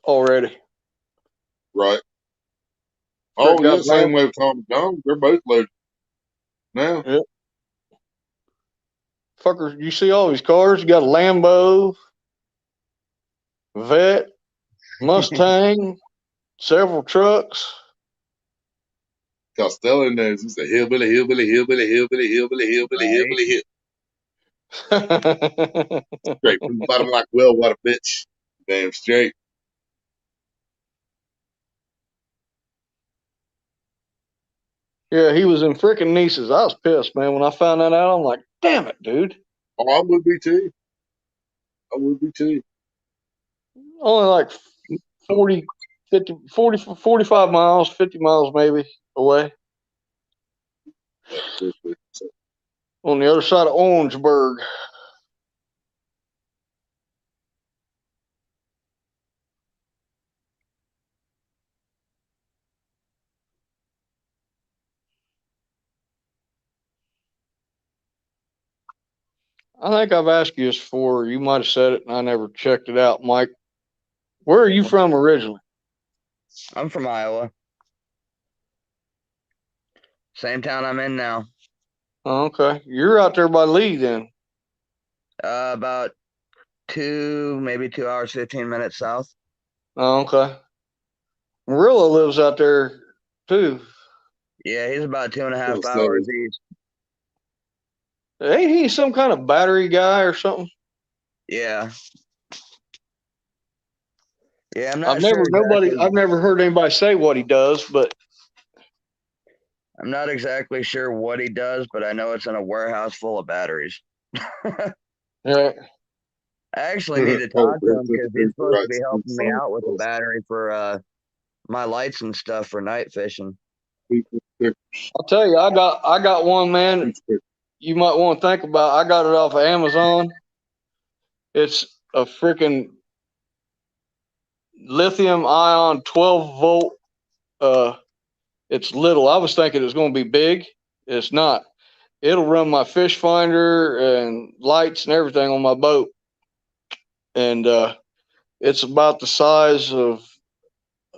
already. Right. Oh, Got yeah, same way with Tom McDonald. They're both loaded now. Yep. Fuckers, you see all these cars? You got a Lambo, Vet, Mustang, several trucks. Costello knows he's a hillbilly, hillbilly, hillbilly, hillbilly, hillbilly, hillbilly, Right. hillbilly, hill. Straight from the bottom like, well, what a bitch. Damn straight. Yeah, he was in freaking Nieces. I was pissed, man. When I found that out, I'm like, damn it, dude. Oh, I would be too. I would be too. Only like 40, 50, 40, 45 miles, 50 miles maybe away. On the other side of Orangeburg. I think I've asked you this before. You might have said it, and I never checked it out, Mike. Where are you from originally? I'm from Iowa. Same town I'm in now. Oh, okay. You're out there by Lee then. About maybe 2 hours, 15 minutes south. Oh, okay. Marilla lives out there too. Yeah, he's about 2.5 Costello. hours east. Ain't he some kind of battery guy or something? Yeah. Yeah, I'm not sure I've never heard anybody say what he does, but I'm not exactly sure what he does, but I know it's in a warehouse full of batteries. yeah. I actually need to talk to him because he's supposed to be helping me out with a battery for my lights and stuff for night fishing. I'll tell you, I got one, man. You might want to think about. I got it off of Amazon. It's a freaking lithium ion 12 volt. It's little. I was thinking it was going to be big. It's not. It'll run my fish finder and lights and everything on my boat. And it's about the size of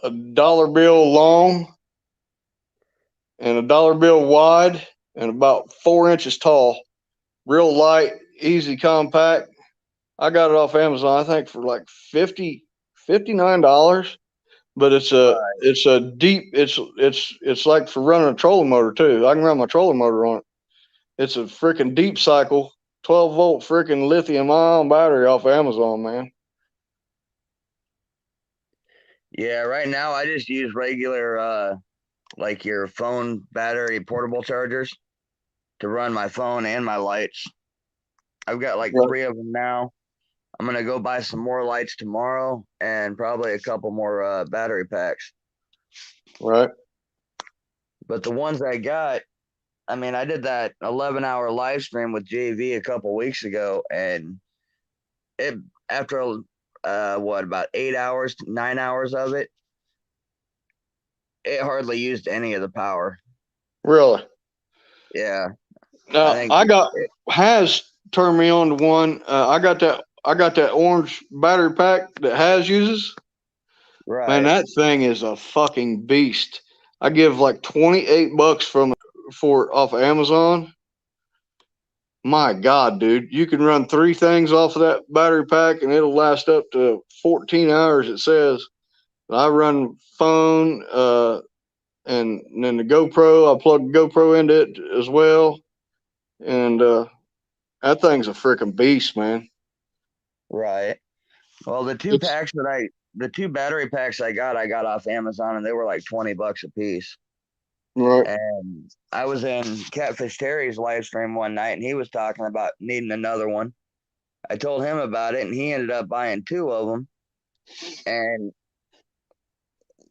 a dollar bill long and a dollar bill wide and about 4 inches tall. Real light, easy, compact. I got it off Amazon, I think, for like $59. But it's a deep, it's like for running a trolling motor too. I can run my trolling motor on it. It's a freaking deep cycle, 12 volt freaking lithium ion battery off Amazon, man. Yeah, right now I just use regular like your phone battery portable chargers to run my phone and my lights. I've got like Right. 3 of them now. I'm gonna go buy some more lights tomorrow and probably a couple more battery packs. Right. But the ones I got, I mean, I did that 11-hour live stream with JV a couple weeks ago, and it after what, about 8 hours, 9 hours of it, it hardly used any of the power. Really? Yeah, I Now think I got has turned me on to one. I got that orange battery pack that has uses. Man, right. that thing is a fucking beast. I give like $28 for it off of Amazon. My God, dude, you can run 3 things off of that battery pack and it'll last up to 14 hours. It says. I run phone, and then the GoPro. I plug the GoPro into it as well, and that thing's a freaking beast, man. Right. Well, It's the two battery packs I got off Amazon, and they were like $20 a piece. right. And I was in Catfish Terry's live stream one night, and he was talking about needing another one. I told him about it, and he ended up buying 2 of them. And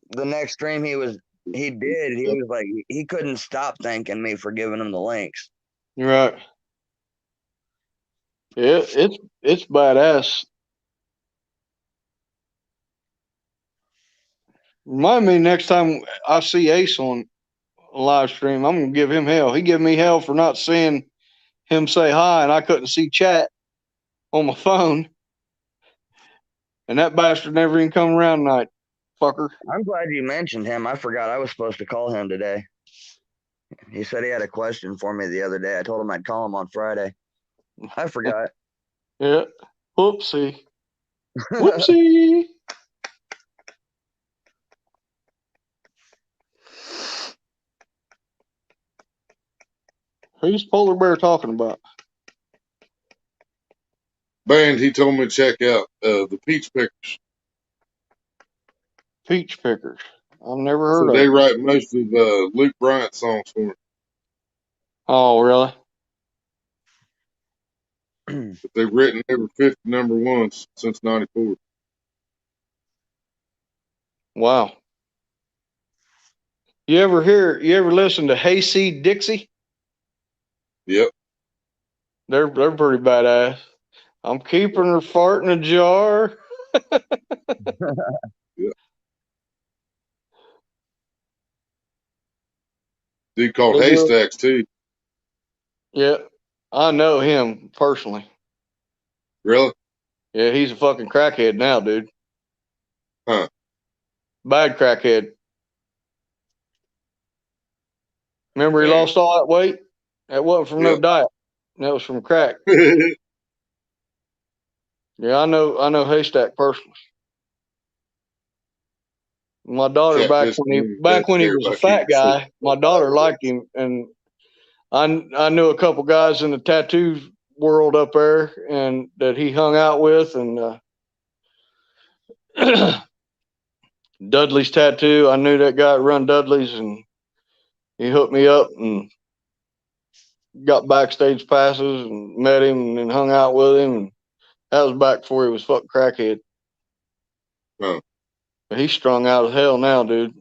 the next stream he was like he couldn't stop thanking me for giving him the links. Right. Yeah, it's badass. Remind me next time I see Ace on a live stream, I'm gonna give him hell. He gave me hell for not seeing him say hi, and I couldn't see chat on my phone. And that bastard never even come around tonight, fucker. I'm glad you mentioned him. I forgot I was supposed to call him today. He said he had a question for me the other day. I told him I'd call him on Friday. I forgot. Yeah. Whoopsie. Whoopsie. Who's Polar Bear talking about? Band, he told me to check out the Peach Pickers. Peach Pickers. I've never So heard of they them. write most of Luke Bryant's songs for me. Oh, really? But they've written over 50 number ones since '94. Wow. You ever listen to Hayseed Dixie? Yep. They're pretty badass. I'm keeping her fart in a jar. Yep. Dude called They do it. Haystacks too. Yeah. I know him personally. Really? Yeah, he's a fucking crackhead now, dude. Huh. Bad crackhead. Remember he Dang. lost all that weight? That wasn't from no Yep. diet. That was from crack. Yeah, I know Haystack personally. My daughter Catfish community back when he care was a about fat keeping secret. guy, my daughter liked him, and I knew a couple guys in the tattoo world up there, and that he hung out with, and Dudley's Tattoo. I knew that guy that run Dudley's, and he hooked me up and got backstage passes and met him and hung out with him. And that was back before he was fucking crackhead. Huh. But he's strung out as hell now, dude.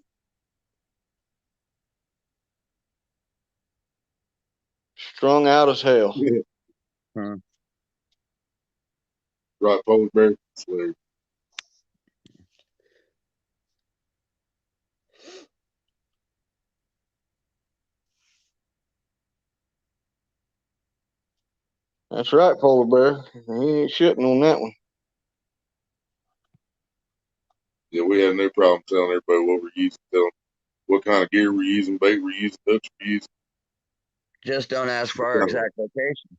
Strung out as hell. Hmm. Right, polar bear. It's hilarious. That's right, polar bear. He ain't shitting on that one. Yeah, we had no problem telling everybody what we're using, telling what kind of gear we're using, bait we're using, hooks we're using. Just don't ask for our exact location.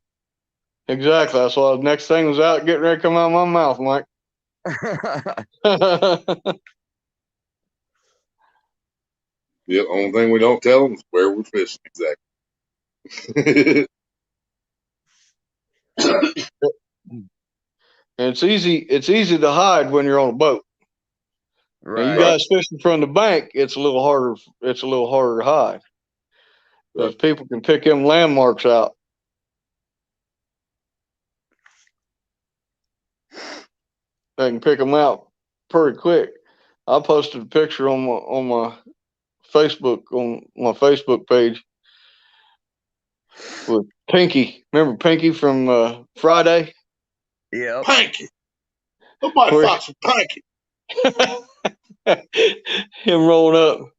Exactly. That's why the next thing was out, getting ready to come out of my mouth, Mike. Yeah, only thing we don't tell them is where we're fishing exactly. And it's easy to hide when you're on a boat. And you Right. guys fishing from the bank, it's a little harder to hide. Because people can pick them landmarks out. They can pick them out pretty quick. I posted a picture on my Facebook page with Pinky. Remember Pinky from Friday? Yep. Pinky. Nobody fucks with Pinky. Him rolling up,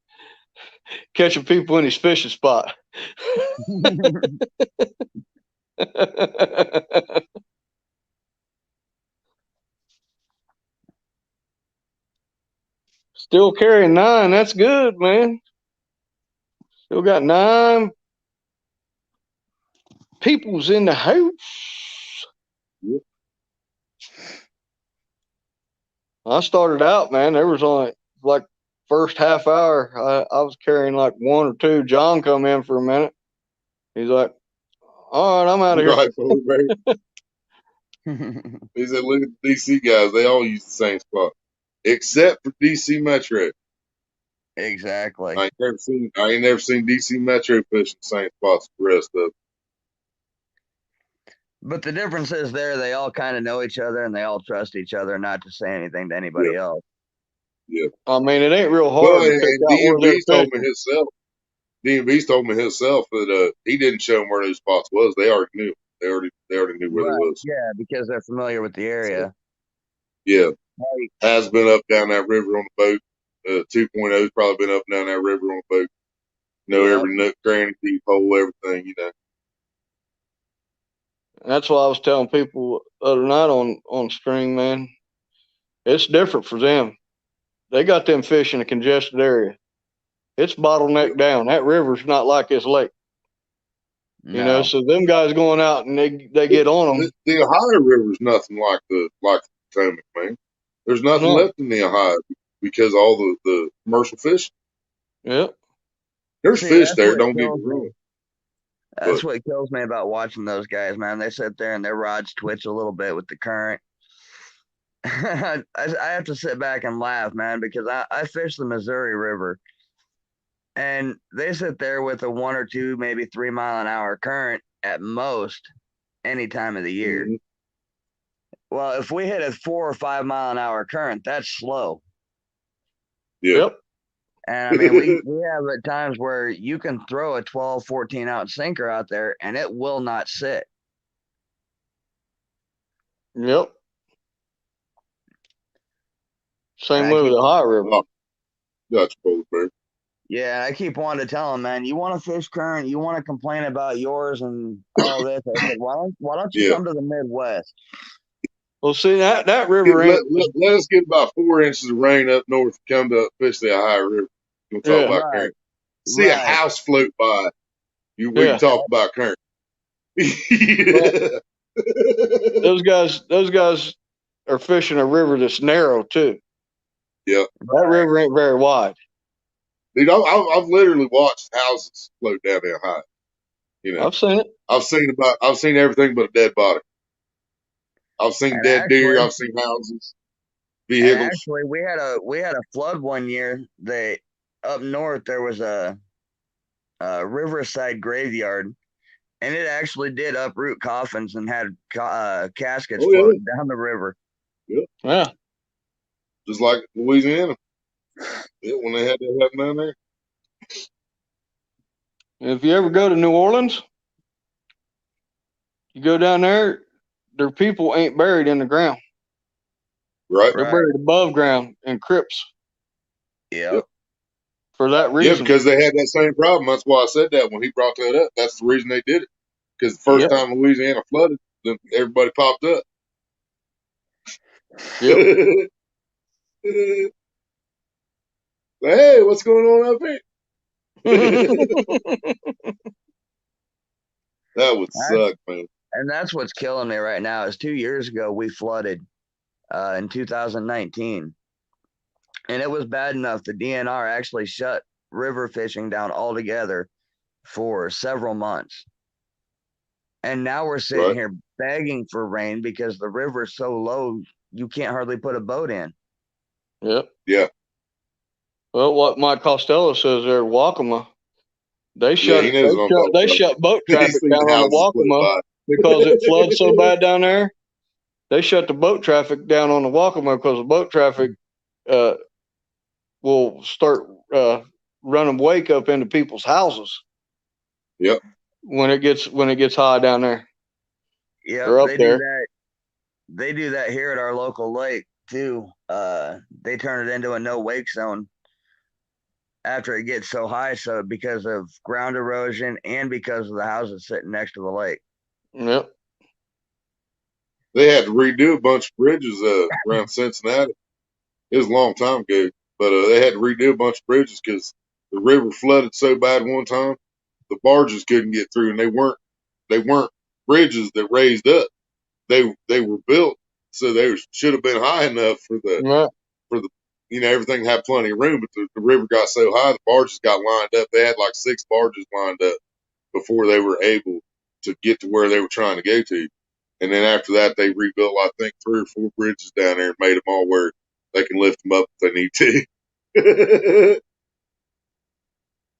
catching people in his fishing spot. Still carrying 9. That's good, man. Still got 9 people's in the house. Yep. I started out, man. There was only like first half hour. I was carrying like 1 or 2. John come in for a minute. He's like, "All right, I'm out of here." Right, polar bear. He said, "Look at the DC guys. They all use the same spot, except for DC Metro. Exactly. I ain't never seen DC Metro fishing the same spots as the rest of them. But the difference is there, they all kind of know each other and they all trust each other not to say anything to anybody else. Yeah. I mean, it ain't real hard Well, to pick and out where they're DMV's told me fishing. himself. DMV's told me himself that he didn't show them where those spots was. They already knew. They already knew where they Right. was. Yeah, because they're familiar with the area. Yeah. Like, Has been up down that river on the boat. 2.0's probably been up and down that river on the boat. Know Yep. every nook, cranny, deep hole, everything, you know. That's why I was telling people the other night on stream, man. It's different for them. They got them fish in a congested area. It's bottlenecked down. That river's not like this lake. no. You know, so them guys going out and they get on them. The Ohio River's nothing like the Potomac, man. There's nothing No. left in the Ohio because of all the commercial fishing. Yep. There's See, fish that's there, what don't get me kills me. wrong. That's But- what kills me about watching those guys, man. They sit there and their rods twitch a little bit with the current. I have to sit back and laugh, man, because I fish the Missouri River and they sit there with a 1 or 2, maybe 3 mile an hour current at most any time of the year. Mhm. Well, if we hit a 4 or 5 mile an hour current, that's slow. Yeah. Yep. And I mean, we have at times where you can throw a 12, 14 ounce sinker out there and it will not sit. Yep. Same And I way with keep the High River. Oh, gotcha, polar bear. Yeah, I keep wanting to tell them, man, you want to fish current, you want to complain about yours and all this. I said, why don't you Yeah. come to the Midwest? Well, see that river ain't. Let us get about 4 inches of rain up north to come to fish the Ohio River. We'll talk Yeah. about Right. current. See a Right. house float by. We Yeah. can talk about current. Those guys are fishing a river that's narrow too. Yeah. That river ain't very wide. Dude, I've literally watched houses float down the Ohio. You know, I've seen it. I've seen everything but a dead body. I've seen And dead deer. actually- I've seen houses, And vehicles. actually, we had a flood one year. Up north there was a riverside graveyard, and it actually did uproot coffins and had caskets Oh, yeah. floating down the river. Yeah. Just like Louisiana. Yeah, when they had that happen down there. If you ever go to New Orleans, you go down there, their people ain't buried in the ground. Right. They're Right. buried above ground in crypts Yep. for that Yeah, reason. because they had that same problem. That's why I said that when he brought that up. That's the reason they did it. Because the first Yep. time Louisiana flooded, then everybody popped up. Yep. Hey, what's going on up here? That would suck, man. And that's what's killing me right now is 2 years ago we flooded in 2019. And it was bad enough the DNR actually shut river fishing down altogether for several months. And now we're sitting Right. here begging for rain because the river's so low you can't hardly put a boat in. Yep. Yeah. Well, what Mike Costello says there at Waccamaw, they Yeah, shut he knows what I'm talking they about. shut boat He's traffic seen down on the houses flood Waccamaw by. because it floods so bad down there. They shut the boat traffic down on the Waccamaw because the boat traffic will start running wake up into people's houses. Yep. When it gets high down there. Yep, Or up they there. do that. They do that here at our local lake too. They turn it into a no wake zone after it gets so high, so because of ground erosion and because of the houses sitting next to the lake. Yep. They had to redo a bunch of bridges around Cincinnati. It was a long time ago, but they had to redo a bunch of bridges because the river flooded so bad one time, the barges couldn't get through, and they weren't bridges that raised up. They were built so they should have been high enough for the everything had plenty of room, but the river got so high the barges got lined up. They had like 6 barges lined up before they were able to get to where they were trying to go to. And then after that, they rebuilt, I think, 3 or 4 bridges down there and made them all where they can lift them up if they need to.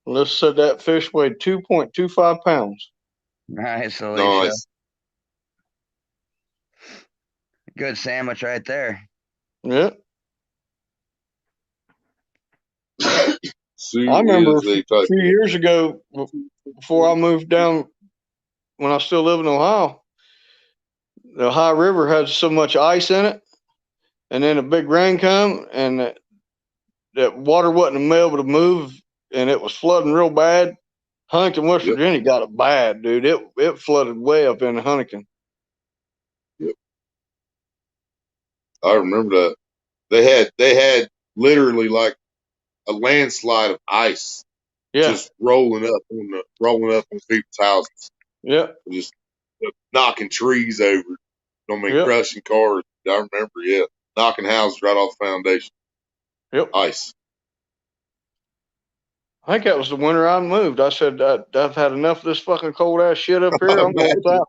Let's say that fish weighed 2.25 pounds. Nice, Alicia. Nice. Good sandwich right there. Yep. Sue I remember is a a type few years ago, before I moved down, when I still live in Ohio, the Ohio River had so much ice in it, and then a big rain come, and that water wasn't able to move, and it was flooding real bad. Huntington, West Yep. Virginia got it bad, dude. It flooded way up in Huntington. Yep. I remember that. They had literally like a landslide of ice Yeah. just rolling up on people's houses. Yep. Just knocking trees over. I mean, Yep. crushing cars. I remember, yeah. Knocking houses right off the foundation. Yep. Ice. I think that was the winter I moved. I said, I've had enough of this fucking cold ass shit up here. I'm going south.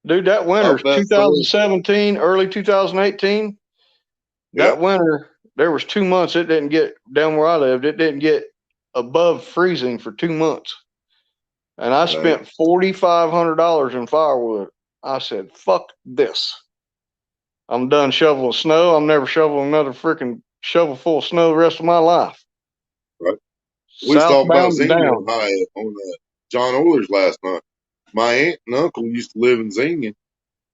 Dude, that winter, 2017, early 2018, that winter, there was 2 months it didn't get, down where I lived, it didn't get above freezing for 2 months. And I spent $4,500 in firewood. I said, fuck this. I'm done shoveling snow. I'm never shoveling another freaking shovel full of snow the rest of my life. Right. We was talking about Southbound and Xenia down. on John Oilers last night. My aunt and uncle used to live in Xenia,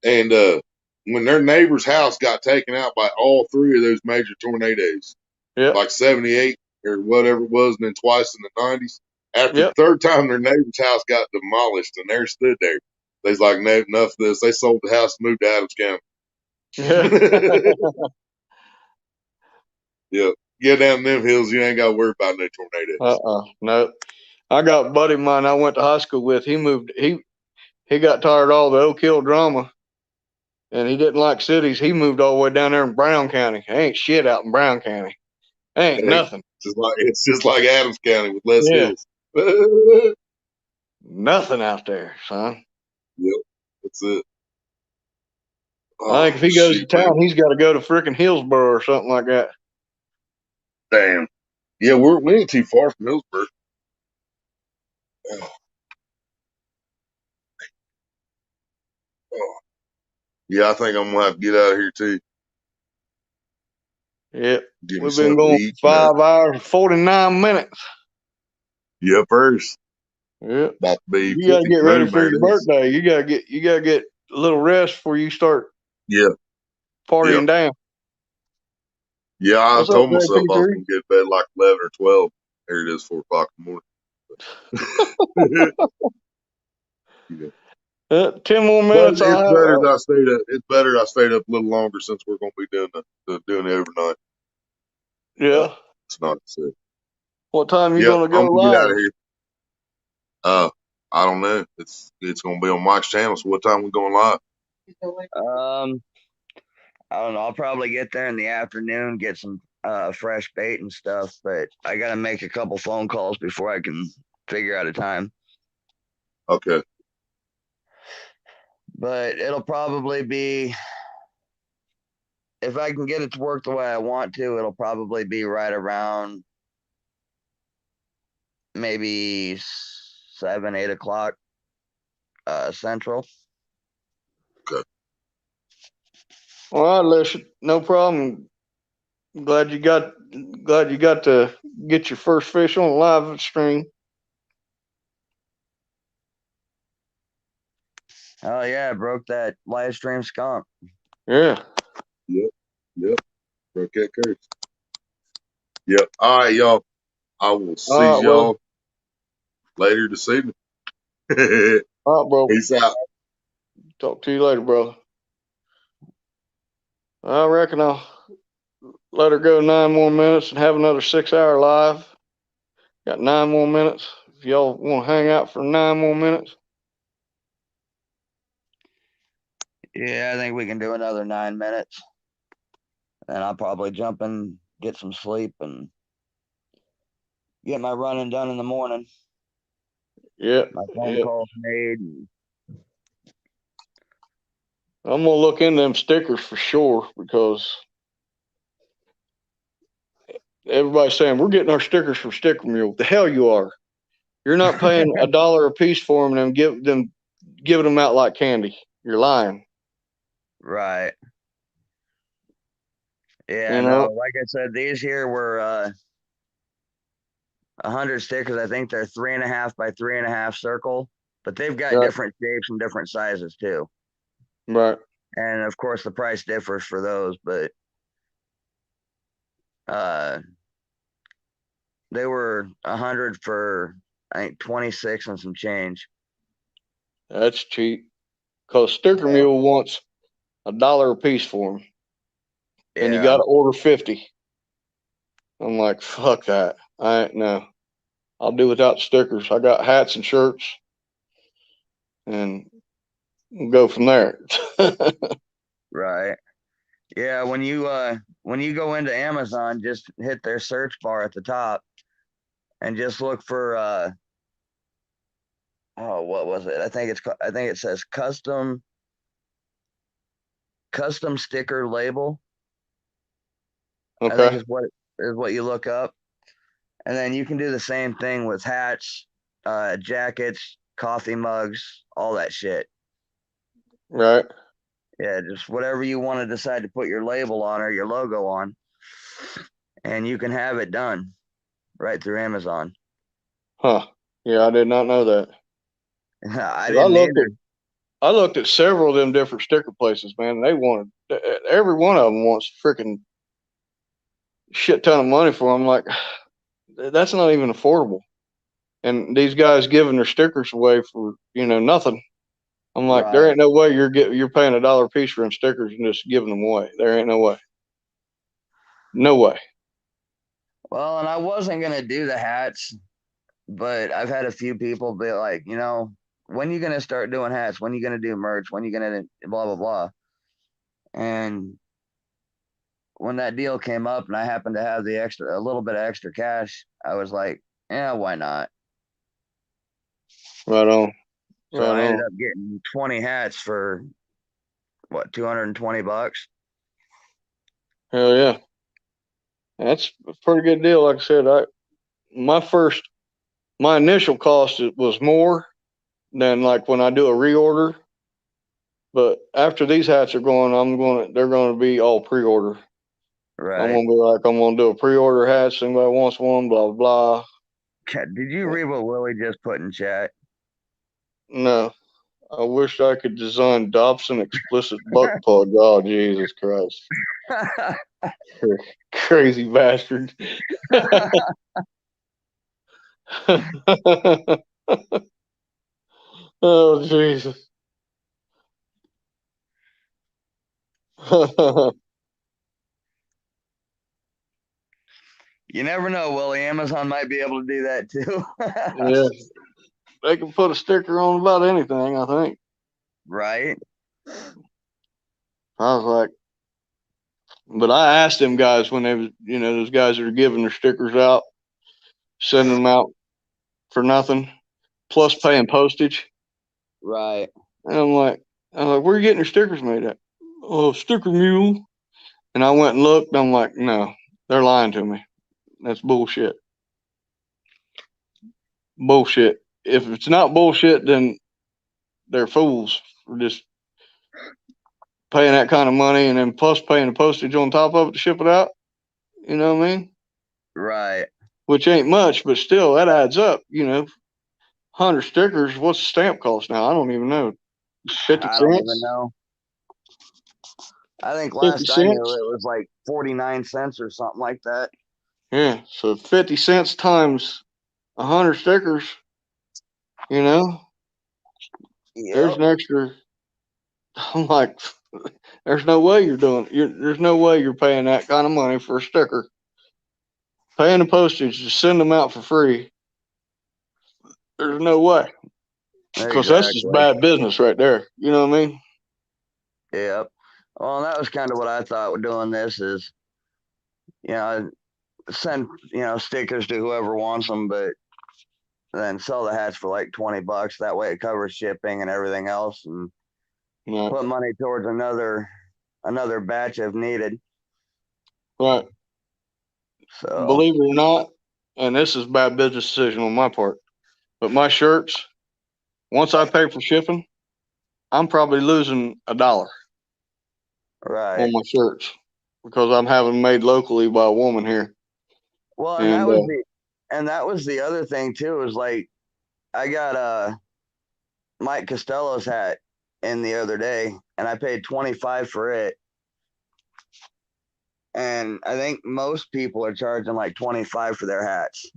and when their neighbor's house got taken out by all 3 of those major tornadoes, like 78 or whatever it was, and then twice in the 90s, after the 3rd time their neighbor's house got demolished, and they stood there. They's like, no, enough of this. They sold the house and moved to Adams County. Yeah. Get down them hills, you ain't got to worry about no tornadoes. No. I got a buddy of mine I went to high school with. He moved. He got tired of all the Oak Hill drama, and he didn't like cities. He moved all the way down there in Brown County. Ain't shit out in Brown County. Ain't nothing. It's just like Adams County with less hills. Nothing out there, son. Yep, that's it. I think if he goes to town, he's got to go to freaking Hillsboro or something like that. Damn. Yeah, we ain't too far from Hillsboro. Yeah, I think I'm gonna have to get out of here too. Yep. Give me We've something been going to eat. 5 hours, 49 minutes. Yep, first. Yep. About to be You got to get ready for your madness. birthday. You got to get a little rest before you start Yeah, partying down. yeah. I What's up, told myself I was JP3? gonna get to bed like 11 or 12. Here it is, 4 o'clock in the morning. Yeah. 10 more But minutes. it's I'll have. better that I stayed up. It's better that I stayed up a little longer since we're gonna be doing the overnight. Yeah. It's not so. What time you Yep, gonna go I'm gonna get out live? of here. I don't know. It's gonna be on Mike's channel. So what time we going live? I don't know. I'll probably get there in the afternoon, get some fresh bait and stuff, but I gotta make a couple phone calls before I can figure out a time. Okay. But it'll probably be, if I can get it to work the way I want to, it'll probably be right around maybe 7, 8 o'clock central. Okay. All right, listen, no problem. Glad you got to get your first fish on a live stream. Oh yeah, I broke that live stream skunk. Yeah. Yep. Broke that curse. Yep. All right, y'all. I will All see right, well, y'all later this evening. all right, bro. Peace out. Talk to you later, bro. I reckon I'll let her go 9 more minutes and have another 6-hour live. Got 9 more minutes. If y'all want to hang out for 9 more minutes. Yeah, I think we can do another 9 minutes. And I'll probably jump in, get some sleep, and get my running done in the morning. Yeah. My phone calls made. I'm gonna look into them stickers for sure because everybody's saying we're getting our stickers from Sticker Mule. The hell you are. You're not paying $1 a piece for them and giving them out like candy. You're lying. Right. Yeah, You no, know? like I said, these here were 100 stickers. I think they're 3.5 by 3.5 circle, but they've got Right. different shapes and different sizes too. Right. And of course, the price differs for those, but uh, they were 100 for, I think, 26 and some change. That's cheap. Because Sticker Mule wants $1 a piece for them. And you Yeah. got to order 50. I'm like, fuck that. No. I'll do without stickers. I got hats and shirts. And we'll go from there. Right. Yeah, when you go into Amazon, just hit their search bar at the top and just look for oh, what was it? I think it says custom sticker label. I think Okay. is what you look up. And then you can do the same thing with hats, jackets, coffee mugs, all that shit. Right. Yeah, just whatever you want to decide to put your label on or your logo on, and you can have it done right through Amazon. Huh. Yeah, I did not know that. I 'Cause didn't either. I looked at several of them different sticker places, man. They wanted every one of them wants freaking shit ton of money for them. Like, that's not even affordable. And these guys giving their stickers away for nothing. I'm like, there Right. ain't no way you're paying $1 a piece for them stickers and just giving them away. There ain't no way. No way. Well, and I wasn't gonna do the hats, but I've had a few people be like, when you gonna start doing hats? When you gonna do merch? When you gonna blah blah blah? And when that deal came up and I happened to have a little bit of extra cash, I was like, yeah, why not? Right on. So Right I ended on. up getting 20 hats for what, $220. Hell yeah. That's a pretty good deal. Like I said, my initial cost was more than like when I do a reorder. But after these hats are going, they're going to be all pre-order. I'm Right. going to be like, I'm going to do a pre-order hat. Somebody wants one, blah, blah, Did you read what Willie just put in chat? blah. No, I wish I could design Dobson explicit buck plug. Oh, Jesus Christ. Crazy bastard. Oh, Jesus. You never know, Willie. Amazon might be able to do that too. Yeah. They can put a sticker on about anything, I think. Right? I was like, but I asked them guys when they was, those guys that are giving their stickers out, sending them out for nothing, plus paying postage. Right. And I'm like, where are you getting your stickers made at? Oh, Sticker Mule. And I went and looked, and I'm like, no, they're lying to me. That's bullshit. Bullshit. If it's not bullshit, then they're fools for just paying that kind of money and then plus paying the postage on top of it to ship it out. You know what I mean? Right. Which ain't much, but still, that adds up. 100 stickers. What's the stamp cost now? I don't even know. 50 I don't even cents? know. I think 50 last I knew cents? it was like 49 cents or something like that. Yeah. So 50 cents times 100 stickers, there's Yep. an extra. I'm like, there's no way there's no way you're paying that kind of money for a sticker. Paying the postage to send them out for free. There's no way. Because that's just Exactly. bad business right there. You know what I mean? Yep. Well, that was kind of what I thought with doing this is, send, stickers to whoever wants them, but then sell the hats for like $20. That way it covers shipping and everything else and Right. put money towards another batch if needed. Right. So Believe it or not, and this is bad business decision on my part, but my shirts, once I pay for shipping, I'm probably losing $1 right. on my shirts because I'm having them made locally by a woman here. Well, and And that was the other thing too, is like I got Mike Costello's hat in the other day and I paid 25 for it. And I think most people are charging like 25 for their hats.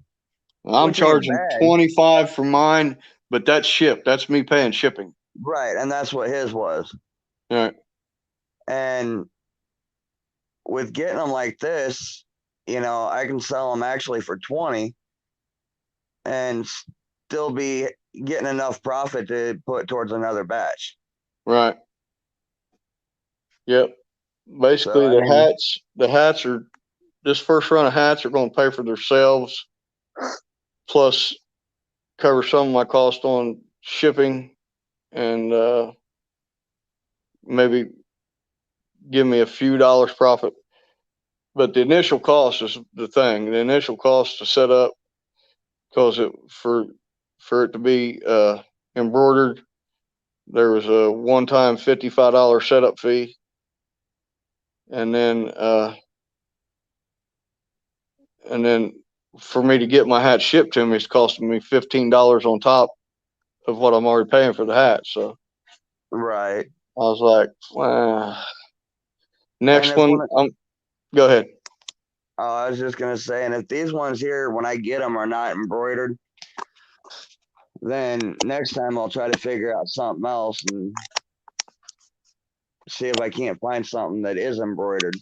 I'm Which ain't charging bad. 25 for mine, but that's shipped. That's me paying shipping. Right. And that's what his was. All right. And with getting them like this, I can sell them actually for 20 and still be getting enough profit to put towards another batch. Right. Yep. Basically, So, I mean, the hats are, this first run of hats are going to pay for themselves, plus cover some of my cost on shipping and maybe give me a few dollars profit. But the initial cost is the thing. The initial cost to set up, because for it to be embroidered, there was a one-time $55 setup fee, and then for me to get my hat shipped to me, it's costing me $15 on top of what I'm already paying for the hat. So right. I was like, next one, go ahead. I was just gonna say, and if these ones here, when I get them, are not embroidered, then next time I'll try to figure out something else and see if I can't find something that is embroidered.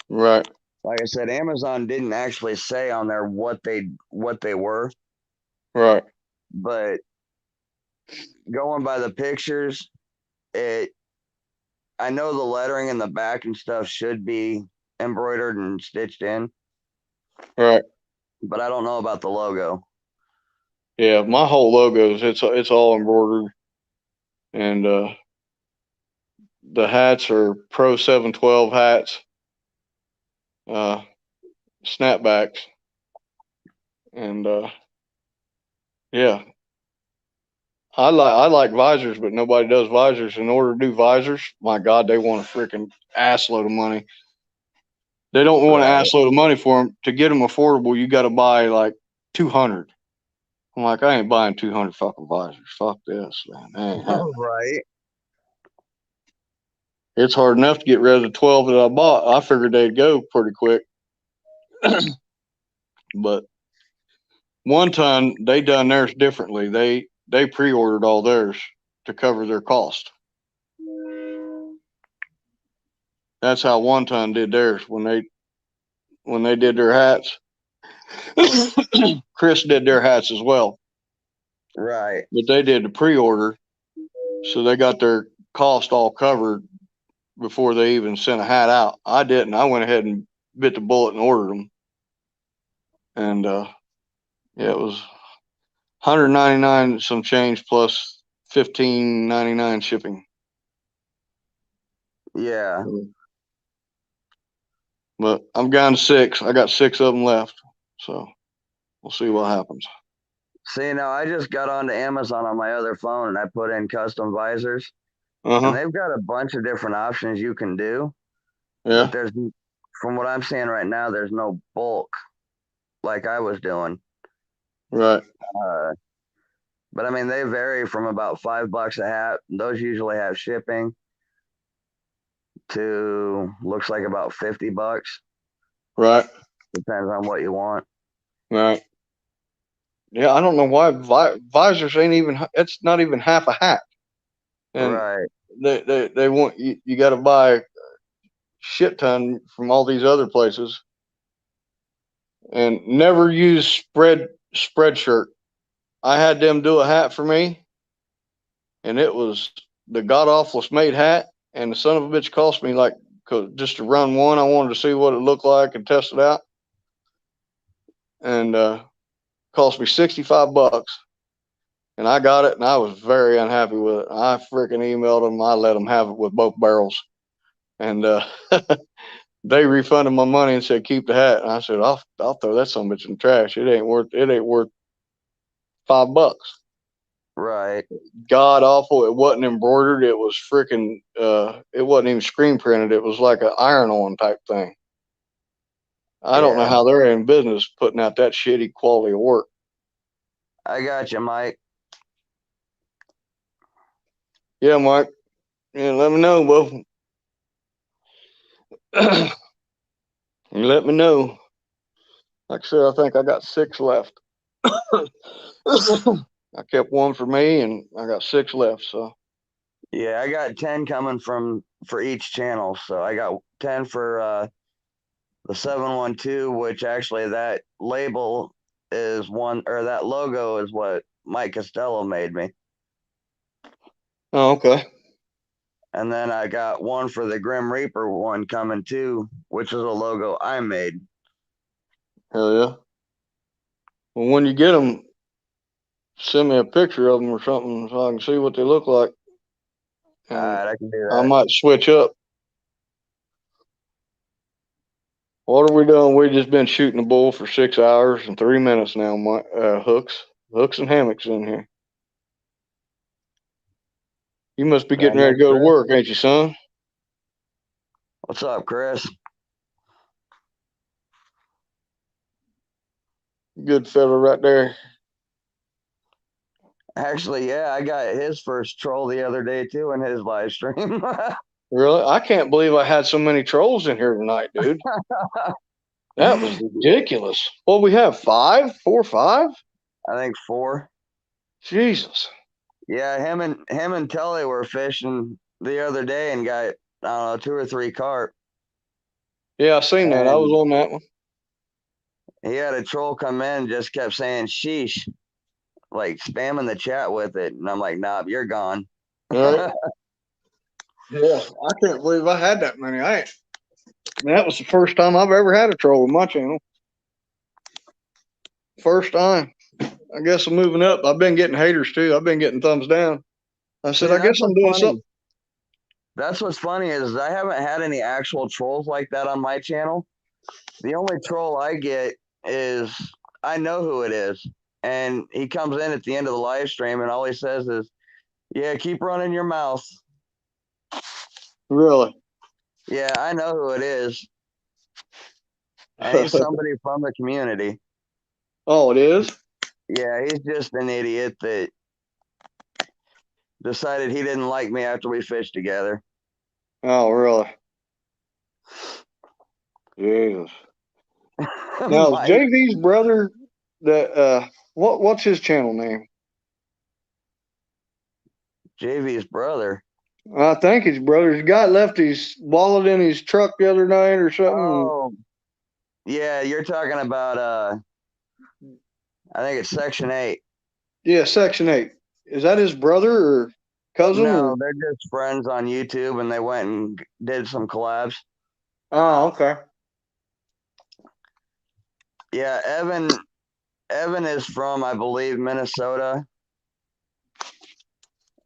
Right. Like I said, Amazon didn't actually say on there what they were. Right. But going by the pictures, I know the lettering in the back and stuff should be embroidered and stitched in. Right. But I don't know about the logo. Yeah, my whole logos, it's all embroidered, and the hats are Pro 712 hats, snapbacks, and yeah, I like visors, but nobody does visors. In order to do visors, my God, they want a freaking ass load of money. They don't want an Right. ass load of money for them. To get them affordable, you got to buy like 200. I'm like, I ain't buying 200 fucking visors. Fuck this, man. That ain't happening. Right. It's hard enough to get rid of the 12 that I bought. I figured they'd go pretty quick. But one time they done theirs differently. They pre-ordered all theirs to cover their cost. That's how one time did theirs when they did their hats. Chris did their hats as well, Right. but they did the pre-order, so they got their cost all covered before they even sent a hat out. I didn't. I went ahead and bit the bullet and ordered them, and yeah, it was $199 some change plus $15.99 shipping. Yeah. But I'm down to 6. I got 6 of them left, so we'll see what happens. See, now I just got onto Amazon on my other phone and I put in custom visors, Uh and huh. they've got a bunch of different options you can do. Yeah. But there's, from what I'm seeing right now, there's no bulk like I was doing. Right. But I mean, they vary from about $5 a hat. Those usually have shipping to looks like about $50. Right. Depends on what you want. Right. Yeah, I don't know why visors ain't even. It's not even half a hat, and Right. they want you. You got to buy a shit ton from all these other places, and never use spreadshirt. I had them do a hat for me, and it was the god awfulest made hat, and the son of a bitch cost me like, 'cause just to run one. I wanted to see what it looked like and test it out, and cost me $65. And I got it, and I was very unhappy with it. I freaking emailed them. I let them have it with both barrels, and they refunded my money and said keep the hat. And I said I'll throw that son of a bitch in the trash. It ain't worth $5. Right. God awful. It wasn't embroidered. It was freaking. It wasn't even screen printed. It was like an iron-on type thing. I don't know Yeah. how they're in business putting out that shitty quality of work. I got you, Mike. Yeah, Mike. Yeah, let me know, bro. You let me know. Like I said, I think I got 6 left. I kept one for me, and I got 6 left. So Yeah, I got 10 coming from for each channel. So I got 10 for the 712, which actually that label is one, or that logo is what Mike Costello made me. oh, okay. And then I got one for the Grim Reaper one coming too, which is a logo I made. Hell yeah. Well, when you get them, send me a picture of them or something so I can see what they look like. All And right, I can do I that. might switch up. What are we doing? We've just been shooting a bull for 6 hours and 3 minutes now. My hooks and hammocks in here. You must be Right getting ready to next, go to Chris. work, ain't you, son? What's up, Chris? Good fella right there. Actually, yeah, I got his first troll the other day too in his live stream. Really? I can't believe I had so many trolls in here tonight, dude. That was ridiculous. Well, we have 5, 4, 5. I think 4. Jesus. Yeah, him and Tully were fishing the other day and got, I don't know, 2 or 3 carp. Yeah, I seen that. I was And on that one. he had a troll come in and just kept saying sheesh, like spamming the chat with it. And I'm like, nah, you're gone. All right. Yeah, I can't believe I had that many. That was the first time I've ever had a troll with my channel. First time. I guess I'm moving up. I've been getting haters too. I've been getting thumbs down. I said, See, I that's guess I'm what's doing funny. something. That's what's funny is I haven't had any actual trolls like that on my channel. The only troll I get is I know who it is. And he comes in at the end of the live stream and all he says is, yeah, keep running your mouth. Really? Yeah, I know who it is. And he's somebody from the community. Oh, it is? Yeah, he's just an idiot that decided he didn't like me after we fished together. Oh, really? Jesus. Now, is Mike, JV's brother that what's his channel name? JV's brother. I think his brother's guy left his wallet in his truck the other night or something. Oh, yeah, you're talking about I think it's Section 8. Yeah, Section 8. Is that his brother or cousin? Or? No, they're just friends on YouTube, and they went and did some collabs. Oh, okay. Yeah, Evan is from, I believe, Minnesota.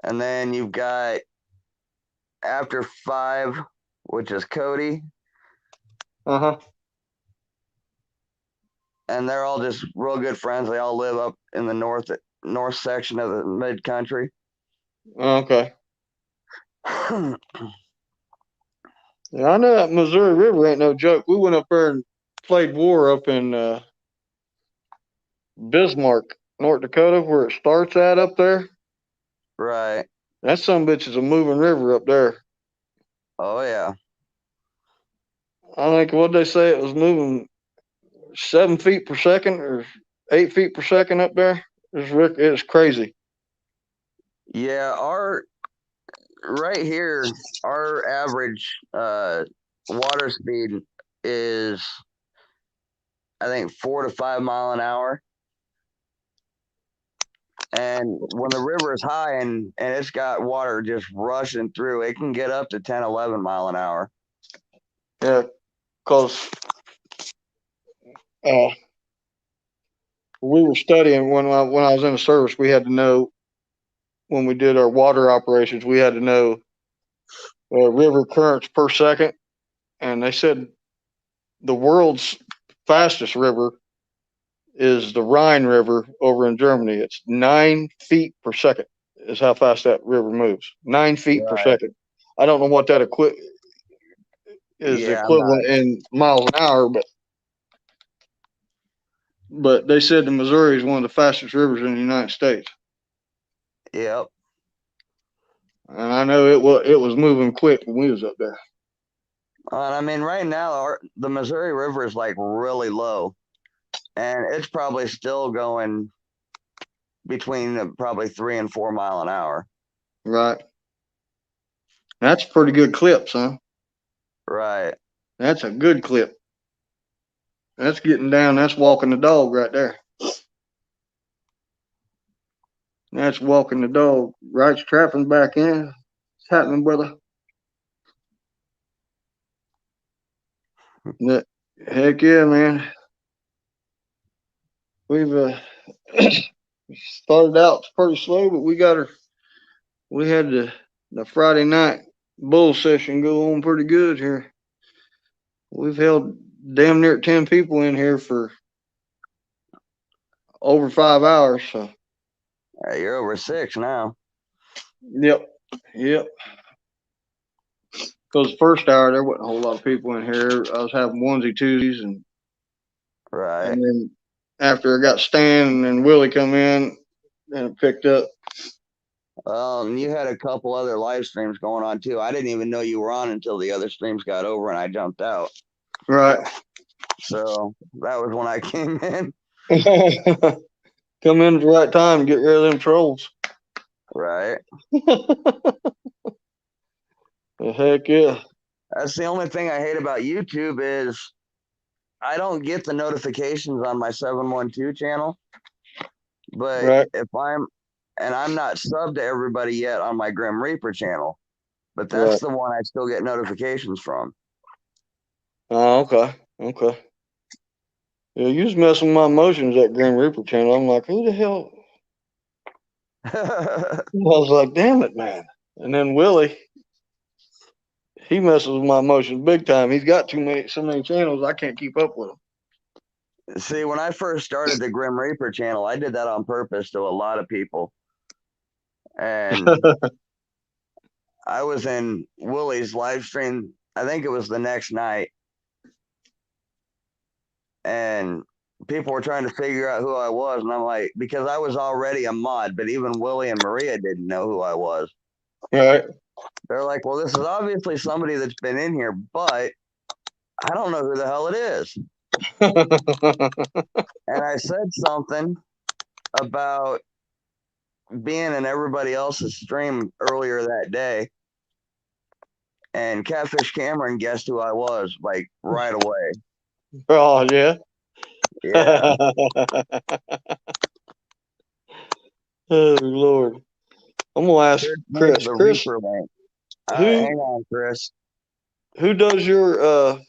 And then you've got After 5, which is Cody. Uh-huh. And they're all just real good friends. They all live up in the north section of the mid country. Okay. Yeah, I know that Missouri River ain't no joke. We went up there and played war up in Bismarck, North Dakota, where it starts at up there. Right. That some bitch is a moving river up there. Oh yeah. I think what they say it was moving 7 feet per second or 8 feet per second up there. It's crazy. Yeah, our right here, our average water speed is I think 4 to 5 mile an hour. And when the river is high and it's got water just rushing through, it can get up to 10, 11 mile an hour. Yeah, because uh, we were studying when I was in the service. We had to know when we did our water operations. We had to know river currents per second, and they said the world's fastest river is the Rhine River over in Germany. It's 9 feet per second is how fast that river moves. 9 feet per Right. second. I don't know what that is Yeah, I'm not. equivalent in miles an hour, but they said the Missouri is one of the fastest rivers in the United States. Yep. And I know it was moving quick when we was up there. And I mean, right now, the Missouri River is like really low, and it's probably still going between probably 3 and 4 mile an hour. Right. That's pretty good clips, huh? Right. That's a good clip. That's getting down. That's walking the dog right there. That's walking the dog. Right, trapping back in. What's happening, brother? Heck yeah, man. We've started out pretty slow, but we had the Friday night bull session go on pretty good here. We've held damn near 10 people in here for over 5 hours. So You're over 6 now. yep. Because the first hour there wasn't a whole lot of people in here. I was having onesie twosies, and Right. then after I got Stan and then Willie come in, and it picked up. And you had a couple other live streams going on too. I didn't even know you were on until the other streams got over and I jumped out. Right. So that was when I came in. Come in at the right time and get rid of them trolls. Right. Heck yeah. That's the only thing I hate about YouTube is I don't get the notifications on my 712 channel. But Right. I'm not subbed to everybody yet on my Grim Reaper channel, but that's Right. the one I still get notifications from. Oh, okay. Yeah, you was messing with my emotions at Grim Reaper channel. I'm like, who the hell? I was like, damn it, man. And then Willie, he messes with my emotions big time. He's got so many channels, I can't keep up with him. See, when I first started the Grim Reaper channel, I did that on purpose to a lot of people. And I was in Willie's live stream, I think it was the next night. And people were trying to figure out who I was, and I'm like, because I was already a mod, but even Willie and Maria didn't know who I was. Right. They're like, well, this is obviously somebody that's been in here, but I don't know who the hell it is. And I said something about being in everybody else's stream earlier that day, and Catfish Cameron guessed who I was like right away. Oh yeah. Yeah. Oh Lord. I'm gonna ask Here's Chris. the Chris, Reaper link. who Hang on, Chris. who does your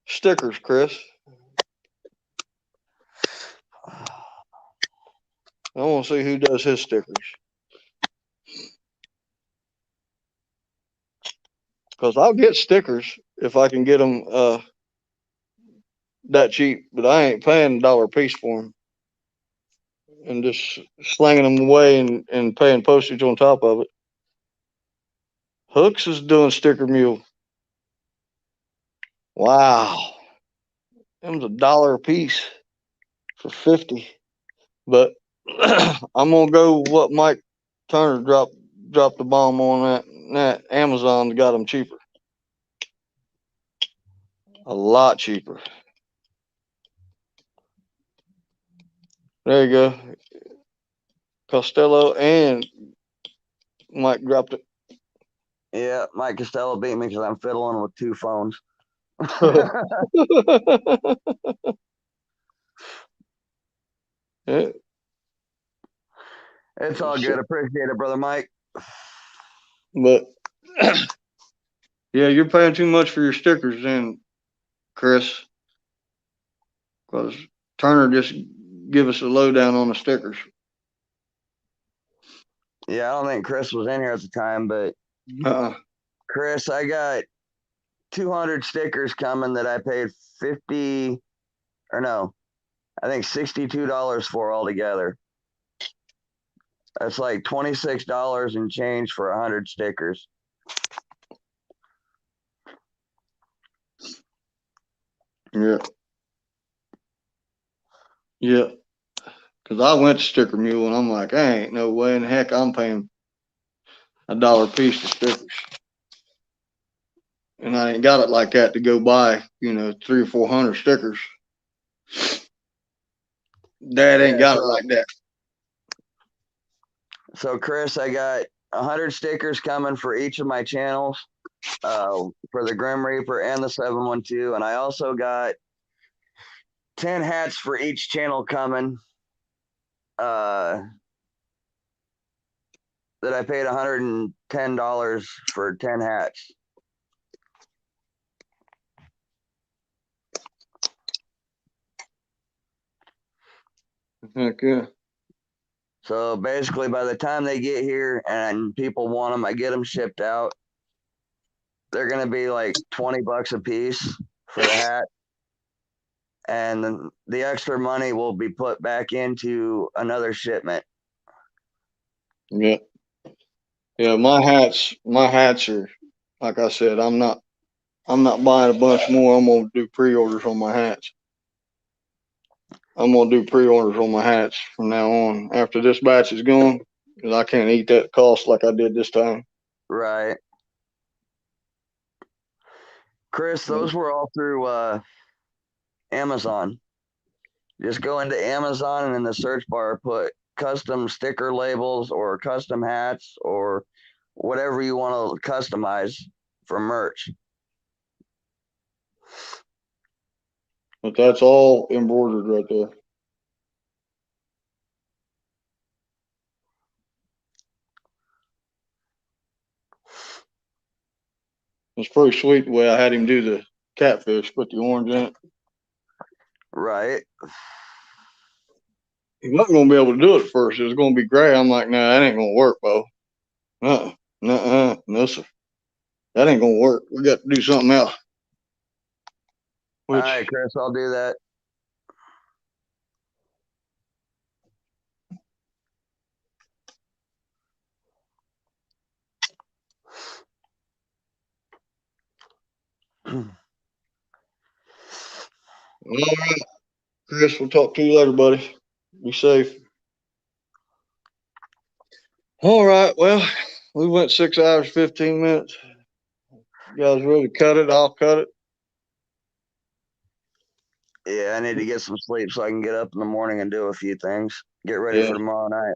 stickers, Chris? I want to see who does his stickers. Because I'll get stickers if I can get them that cheap, but I ain't paying $1 a piece for them and just slanging them away and paying postage on top of it. Hooks is doing sticker mule. Wow. Them's $1 a piece for 50. But I'm gonna go what Mike Turner dropped the bomb on that Amazon got them cheaper. A lot cheaper. There you go. Costello and Mike dropped it. Yeah, Mike Costello beat me because I'm fiddling with 2 phones. Yeah. It's all good. Appreciate it, brother Mike. But yeah, you're paying too much for your stickers then, Chris. Because Turner just give us a lowdown on the stickers. Yeah, I don't think Chris was in here at the time, but Chris, I got 200 stickers coming that I paid 50 or no, I think $62 for altogether. That's like $26 and change for 100 stickers. Yeah. Yeah. Because I went to Sticker Mule and I'm like, I ain't no way in the heck I'm paying $1 a piece for stickers. And I ain't got it like that to go buy, 300 or 400 stickers. Dad ain't got it like that. So, Chris, I got 100 stickers coming for each of my channels, for the Grim Reaper and the 712. And I also got 10 hats for each channel coming, that I paid $110 for 10 hats. Heck yeah. So basically, by the time they get here and people want them, I get them shipped out. They're gonna be like $20 a piece for the hat, and then the extra money will be put back into another shipment. Yeah. Yeah, my hats are, like I said, I'm not buying a bunch more. I'm gonna do pre-orders on my hats. I'm gonna do pre-orders on my hats from now on. After this batch is gone, because I can't eat that cost like I did this time. Right. Chris, those were all through Amazon. Just go into Amazon and in the search bar put custom sticker labels or custom hats or whatever you want to customize for merch. But that's all embroidered right there. It's pretty sweet the way I had him do the catfish, put the orange in it. Right. He wasn't gonna be able to do it at first. It was gonna be gray. I'm like, nah, that ain't gonna work, Bo. No, sir. That ain't gonna work. We got to do something else. All right, Chris, I'll do that. All right, Chris, we'll talk to you later, buddy. Be safe. All right, well, we went 6 hours, 15 minutes. You guys ready to cut it? I'll cut it. Yeah, I need to get some sleep so I can get up in the morning and do a few things. Get ready Yeah. for tomorrow night.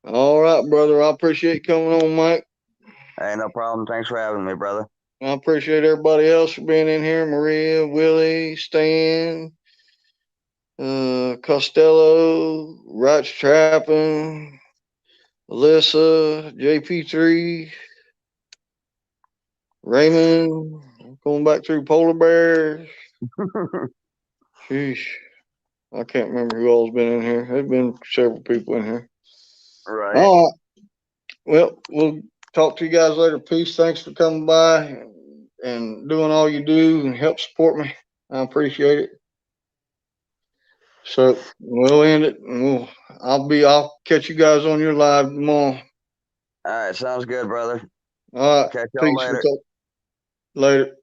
All right, brother. I appreciate you coming on, Mike. Hey, no problem. Thanks for having me, brother. I appreciate everybody else for being in here. Maria, Willie, Stan, Costello, Rich Trapping, Alyssa, JP3, Raymond, going back through Polar Bears. Sheesh. I can't remember who all's been in here. There's been several people in here. Right. All right. Well, we'll talk to you guys later. Peace. Thanks for coming by and doing all you do and help support me. I appreciate it. So we'll end it and I'll catch you guys on your live tomorrow. All right. Sounds good, brother. All right. Catch y'all Peace. later. Later.